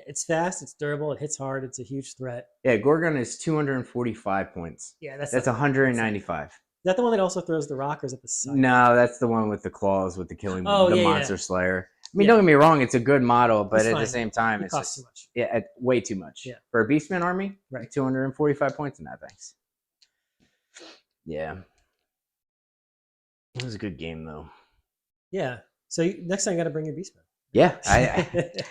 It's fast, it's durable, it hits hard, it's a huge threat. Yeah, Gorgon is 245 points. Yeah, that's 195. Is that the one that also throws the rock, or is it the side? No, that's the one with the claws, with the killing, Monster Slayer. I mean, don't get me wrong, it's a good model, but at the same time, it costs too much. Yeah, way too much. Yeah. For a Beastman army, right. 245 points in that, thanks. Yeah. It was a good game, though. Yeah. So next time you got to bring your beastman. Yeah,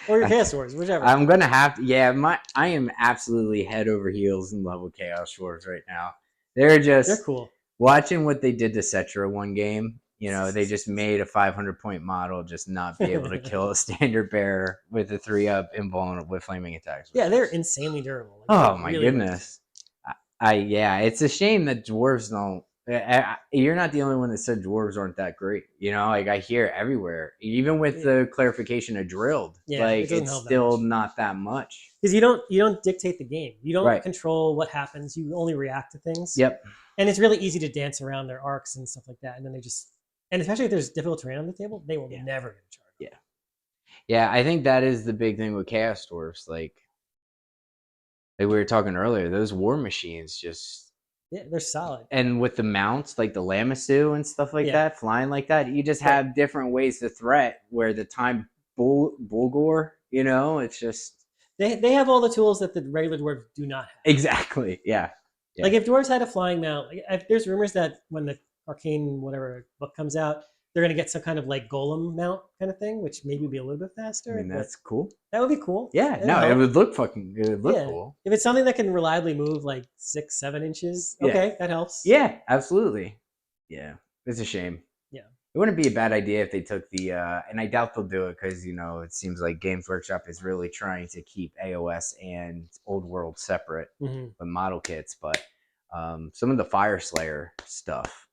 Or your chaos swords, whichever. I'm gonna have to. Yeah, I am absolutely head over heels in love with chaos swords right now. They're They're cool. watching what they did to Cetra one game. They just made a 500-point model just not be able to kill a standard bearer with a 3-up invulnerable with flaming attacks. Yeah, they're insanely durable. Oh my goodness. Yeah, it's a shame that dwarves don't. You're not the only one that said dwarves aren't that great. Like I hear everywhere, even with the clarification of drilled, like it's still not that much. Because you don't dictate the game. You don't control what happens. You only react to things. Yep. And it's really easy to dance around their arcs and stuff like that. And then and especially if there's difficult terrain on the table, they will never get a charge. Yeah. Yeah, I think that is the big thing with chaos dwarves. Like we were talking earlier, those war machines just. Yeah, they're solid. And with the mounts, like the Lamisu and stuff like that, flying like that, you just have different ways to threat where the time Bulgor, it's just... They have all the tools that the regular dwarves do not have. Exactly, yeah. Like if dwarves had a flying mount, there's rumors that when the Arcane whatever book comes out, they're going to get some kind of like golem mount kind of thing, which maybe would be a little bit faster. I mean, that's cool. That would be cool. Yeah, it would look fucking good. It would look cool. If it's something that can reliably move like 6-7 inches, okay, that helps. Yeah, absolutely. Yeah, it's a shame. Yeah. It wouldn't be a bad idea if they took the, and I doubt they'll do it because, it seems like Games Workshop is really trying to keep AOS and Old World separate with model kits, but some of the Fire Slayer stuff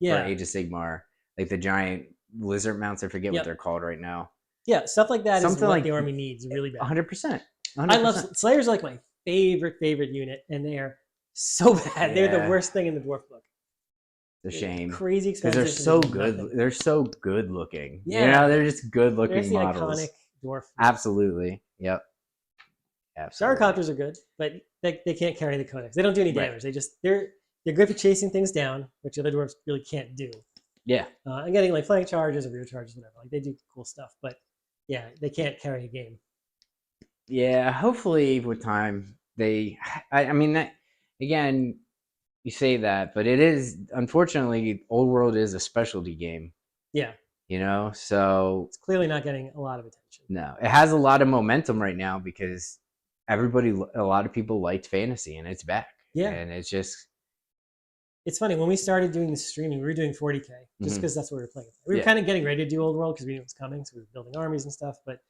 for Age of Sigmar, like the giant lizard mounts, I forget what they're called right now. Yeah, stuff like that is what the army needs really bad. 100%. I love Slayers are like my favorite unit, and they are so bad. They're the worst thing in the dwarf book. It's a shame. Crazy expensive. Because they're so good. Nothing. They're so good looking. Yeah. They're just good looking models. Iconic dwarf. Absolutely. Yep. Starcopters are good, but they can't carry the codex. They don't do any damage. They're good for chasing things down, which other dwarves really can't do. Yeah. And getting like flank charges or rear charges, whatever. Like they do cool stuff, but yeah, they can't carry a game. Yeah, hopefully with time I mean that again, you say that, but it is unfortunately Old World is a specialty game. Yeah. So it's clearly not getting a lot of attention. No, it has a lot of momentum right now because a lot of people liked fantasy and it's back. Yeah. And it's funny, when we started doing the streaming, we were doing 40K just because that's what we were playing. We were kind of getting ready to do Old World because we knew it was coming, so we were building armies and stuff. But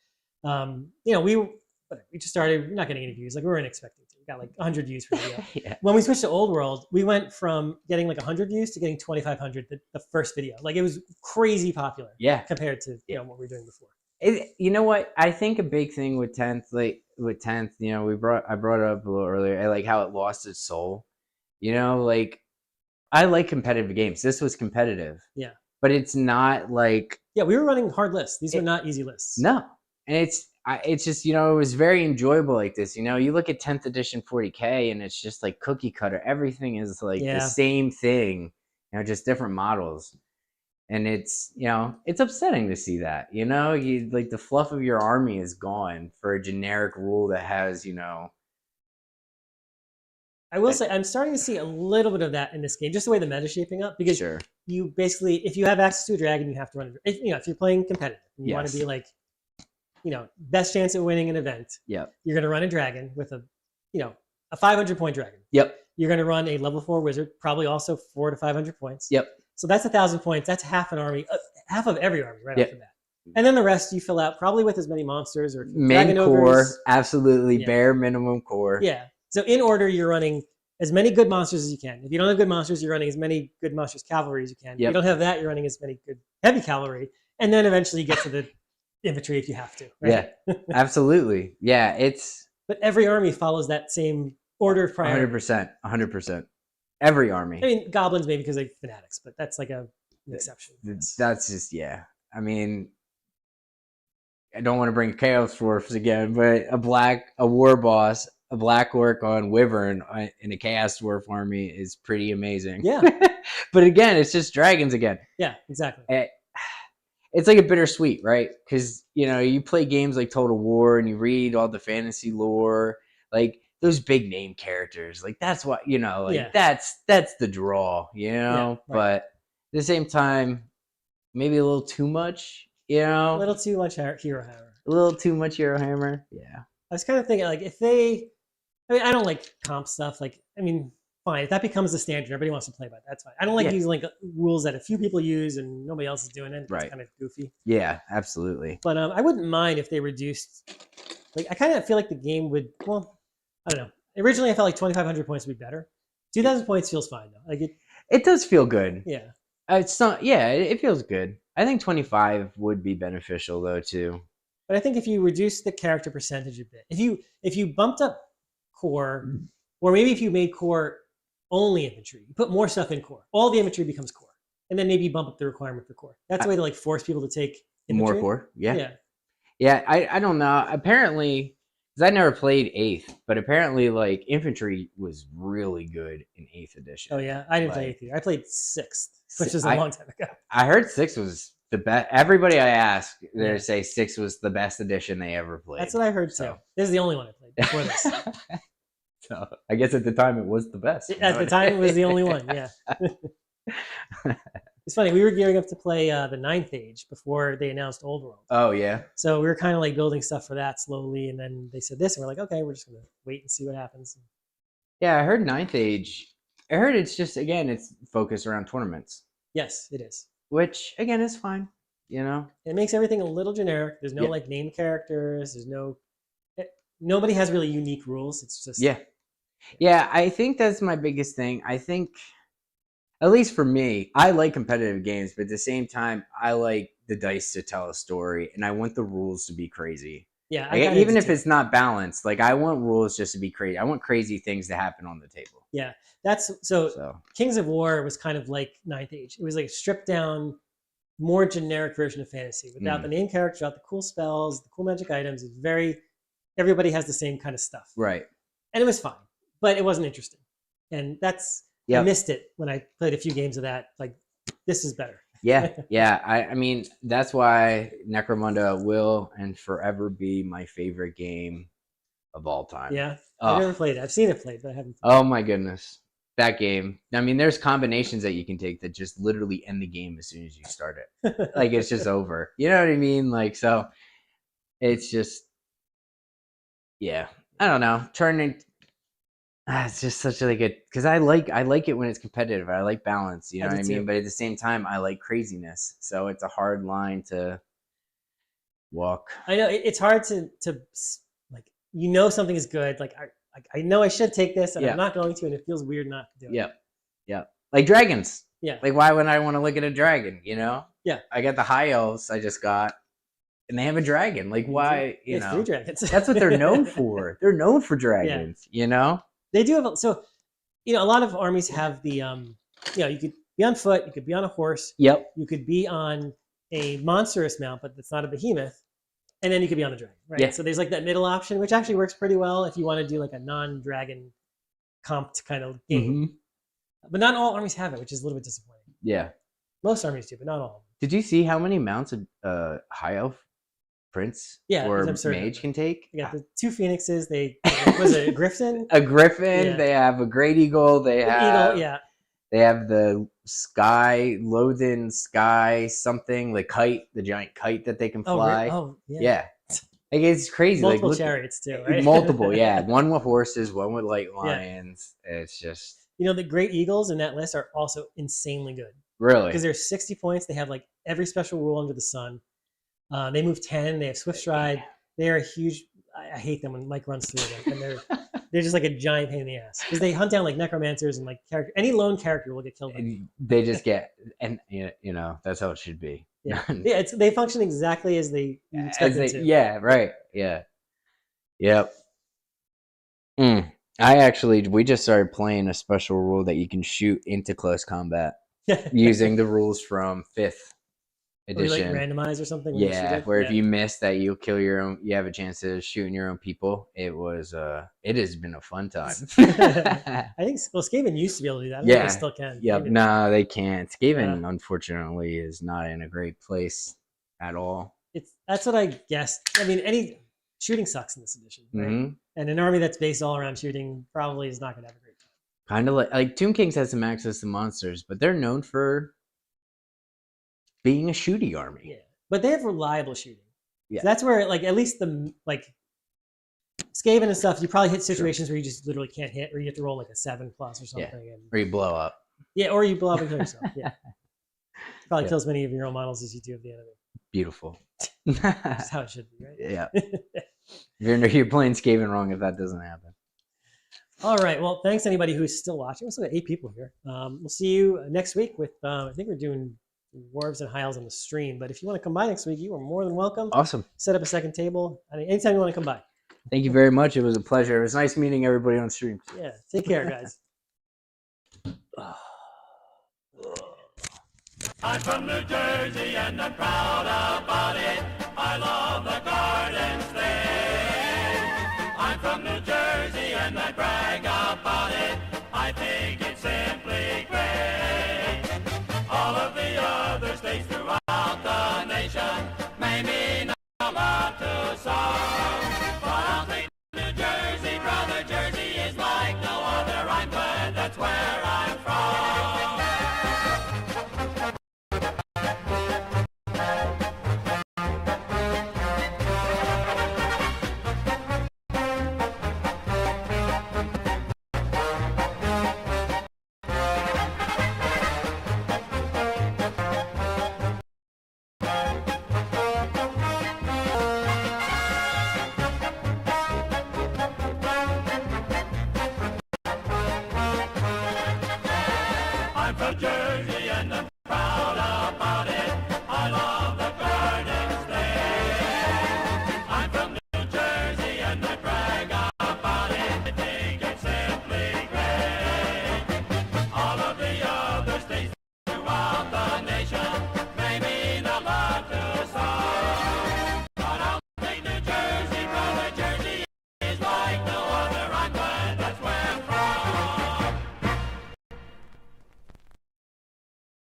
we just started. We're not getting any views. Like we weren't expecting to. We got like 100 views per video. When we switched to Old World, we went from getting like 100 views to getting 2,500 the first video. Like it was crazy popular. Yeah. Compared to what we were doing before. You know what? I think a big thing with 10th, I brought it up a little earlier. I like how it lost its soul. I like competitive games. This was competitive. Yeah. But it's not like... Yeah, we were running hard lists. These were not easy lists. No. And it's just, it was very enjoyable like this. You look at 10th edition 40K and it's just like cookie cutter. Everything is like the same thing, just different models. And it's upsetting to see that, like the fluff of your army is gone for a generic rule that has, I will say I'm starting to see a little bit of that in this game, just the way the meta is shaping up. Because you basically, if you have access to a dragon, you have to run it. If you're playing competitive, and you want to be like, best chance at winning an event. Yep. You're going to run a dragon with a 500-point dragon. Yep. You're going to run a level 4 wizard, probably also 400 to 500 points. Yep. So that's 1,000 points. That's half an army, half of every army right off the bat. And then the rest you fill out probably with as many monsters or main core, absolutely bare minimum core. Yeah. So in order, you're running as many good monsters as you can. If you don't have good monsters, you're running as many good monsters cavalry as you can. If you don't have that, you're running as many good heavy cavalry. And then eventually you get to the infantry if you have to. Right? Yeah, absolutely. Yeah, But every army follows that same order of priority. 100%. Every army. I mean, goblins maybe because they're fanatics, but that's like an exception. That's just, I mean, I don't want to bring Chaos Dwarfs again, but a war boss, a black orc on Wyvern in a Chaos Dwarf army is pretty amazing. Yeah. But again, it's just dragons again. Yeah, exactly. It's like a bittersweet, right? Because, you play games like Total War and you read all the fantasy lore, like those big name characters, like that's what, that's the draw, But at the same time, maybe a little too much, you A know, little too much hero hammer. a little too much Hero Hammer. Yeah. I was kind of thinking like if they, I mean, I don't like comp stuff. Like, I mean, fine if that becomes the standard, everybody wants to play by it, that's fine. I don't like Yeah. using like rules that a few people use and nobody else is doing it. It's Right. kind of goofy. Yeah, absolutely. But I wouldn't mind if they reduced. Like, I kind of feel like the game would. Well, I don't know. Originally, I felt like 2,500 points would be better. 2,000 points feels fine though. Like It does feel good. yeah. It's not. Yeah, it feels good. I think 25 would be beneficial though too. But I think if you reduce the character percentage a bit, if you bumped up core, or maybe if you made core only infantry, you put more stuff in core, all the infantry becomes core, and then maybe you bump up the requirement for core. That's a way to like force people to take infantry. More core. Yeah. Yeah. Yeah. I don't know. Apparently, because I never played 8th, but apparently, like infantry was really good in 8th edition. Oh yeah, I didn't play Like, 8th either. I played 6th, which is a long time ago. I heard 6 was the best. Everybody I asked, they Yeah. say 6 was the best edition they ever played. That's what I heard too. This is the only one I played before this. So I guess at the time it was the best. At the time, it was the only one. Yeah. It's funny. We were gearing up to play the 9th Age before they announced Old World. Oh yeah. So we were kind of like building stuff for that slowly, and then they said this, and we're like, okay, we're just gonna wait and see what happens. Yeah, I heard 9th Age. I heard it's just again it's focused around tournaments, Yes, it is. which again is fine. You know. It makes everything a little generic. There's no Yeah. like named characters. There's no. Nobody has really unique rules. It's just Yeah. I think that's my biggest thing. I think, at least for me, I like competitive games, but at the same time, I like the dice to tell a story, and I want the rules to be crazy. Yeah. Like, even if it's not balanced, like I want rules just to be crazy. I want crazy things to happen on the table. Yeah, that's so. So Kings of War was kind of like 9th Age. It was like a stripped down, more generic version of fantasy without the main character, without the cool spells, the cool magic items. It's very, everybody has the same kind of stuff. right. And it was fine, but it wasn't interesting. And that's, I missed it when I played a few games of that. Like, this is better. Yeah, yeah. I mean, that's why Necromunda will and forever be my favorite game of all time. Yeah, Oh. I've never played it. I've seen it played, but I haven't played Oh my goodness. That game. I mean, there's combinations that you can take that just literally end the game as soon as you start it. Like, it's just over. You know what I mean? Like, so it's just, yeah. I don't know. It's just such a good, because I like it when it's competitive. I like balance. You know I what I do mean? too. But at the same time, I like craziness. So it's a hard line to walk. I know it's hard to like, you know, something is good. Like I know I should take this, and Yeah. I'm not going to, and it feels weird not to do it. Yep. Yep. Like dragons. Yeah. Like, why would I want to look at a dragon? You know? Yeah. I got the high elves I just got, and they have a dragon. Like, why? You It's know? 3 dragons. That's what they're known for. They're known for dragons. You know? They do have so, you know, a lot of armies have the you know, you could be on foot, you could be on a horse, Yep. you could be on a monstrous mount, but that's not a behemoth, and then you could be on a dragon, right? Yeah. So there's like that middle option, which actually works pretty well if you want to do like a non-dragon comped kind of game. Mhm. But not all armies have it, which is a little bit disappointing. Yeah. Most armies do, but not all. Did you see how many mounts a high elf prince Yeah, or it's absurd. mage can take? You got the 2 phoenixes. They was it a griffin? A griffin. Yeah. They have a great eagle. They have Eagle, yeah. They have the sky, Lothian sky something, the kite, the giant kite that they can fly. Oh, yeah. Yeah. Like, it's crazy. Multiple like, chariots too, right? Multiple, yeah. One with horses, one with light lions. It's just You know, the great eagles in that list are also insanely good really. because they're 60 points. They have like every special rule under the sun. They move 10. They have swift stride. They are a huge. I hate them when Mike runs through them, and they're just like a giant pain in the ass because they hunt down like necromancers and like character. Any lone character will get killed. By them. They just get, and you know that's how it should be. Yeah, yeah. They function exactly as they expect them to. Yeah, right. Yeah. Yep. We just started playing a special rule that you can shoot into close combat using the rules from 5th Or you, like edition. randomize or something. when you shoot Yeah, it? where if you miss that, you'll kill your own. You have a chance to shoot in your own people. It has been a fun time. I think Skaven used to be able to do that. I don't know if Yeah. they still can. Yep. Maybe. No, they can't. Skaven, unfortunately, is not in a great place at all. That's what I guessed. I mean, any shooting sucks in this edition, right? Mhm. And an army that's based all around shooting probably is not going to have a great time. Kind of like Tomb Kings has some access to monsters, but they're known for being a shooty army. Yeah, but they have reliable shooting. Yeah. So that's where, like, at least the like Skaven and stuff, you probably hit situations where you just literally can't hit, or you have to roll like a 7+ or something. Yeah. And, Or you blow up. yeah, or you blow up and kill yourself. Yeah, probably Yeah. kill as many of your own models as you do of the enemy. Beautiful. That's how it should be, right? Yeah. You're playing Skaven wrong if that doesn't happen. All right. Well, thanks anybody who's still watching. We still got 8 people here. We'll see you next week with, I think we're doing Dwarves and High Elves on the stream. But if you want to come by next week, you are more than welcome. Awesome. Set up a second table. I mean, anytime you want to come by. Thank you very much. It was a pleasure. It was nice meeting everybody on stream. Yeah. Take care, guys. I'm from New Jersey and I'm proud about it. I love the garden state. I'm from New Jersey and I brag about it. I think it's simply great. All of the other states throughout the nation may mean a lot to some. But I'll take New Jersey, brother. Jersey is like no other. I'm glad that's where I'm from. I'm from Jersey and I'm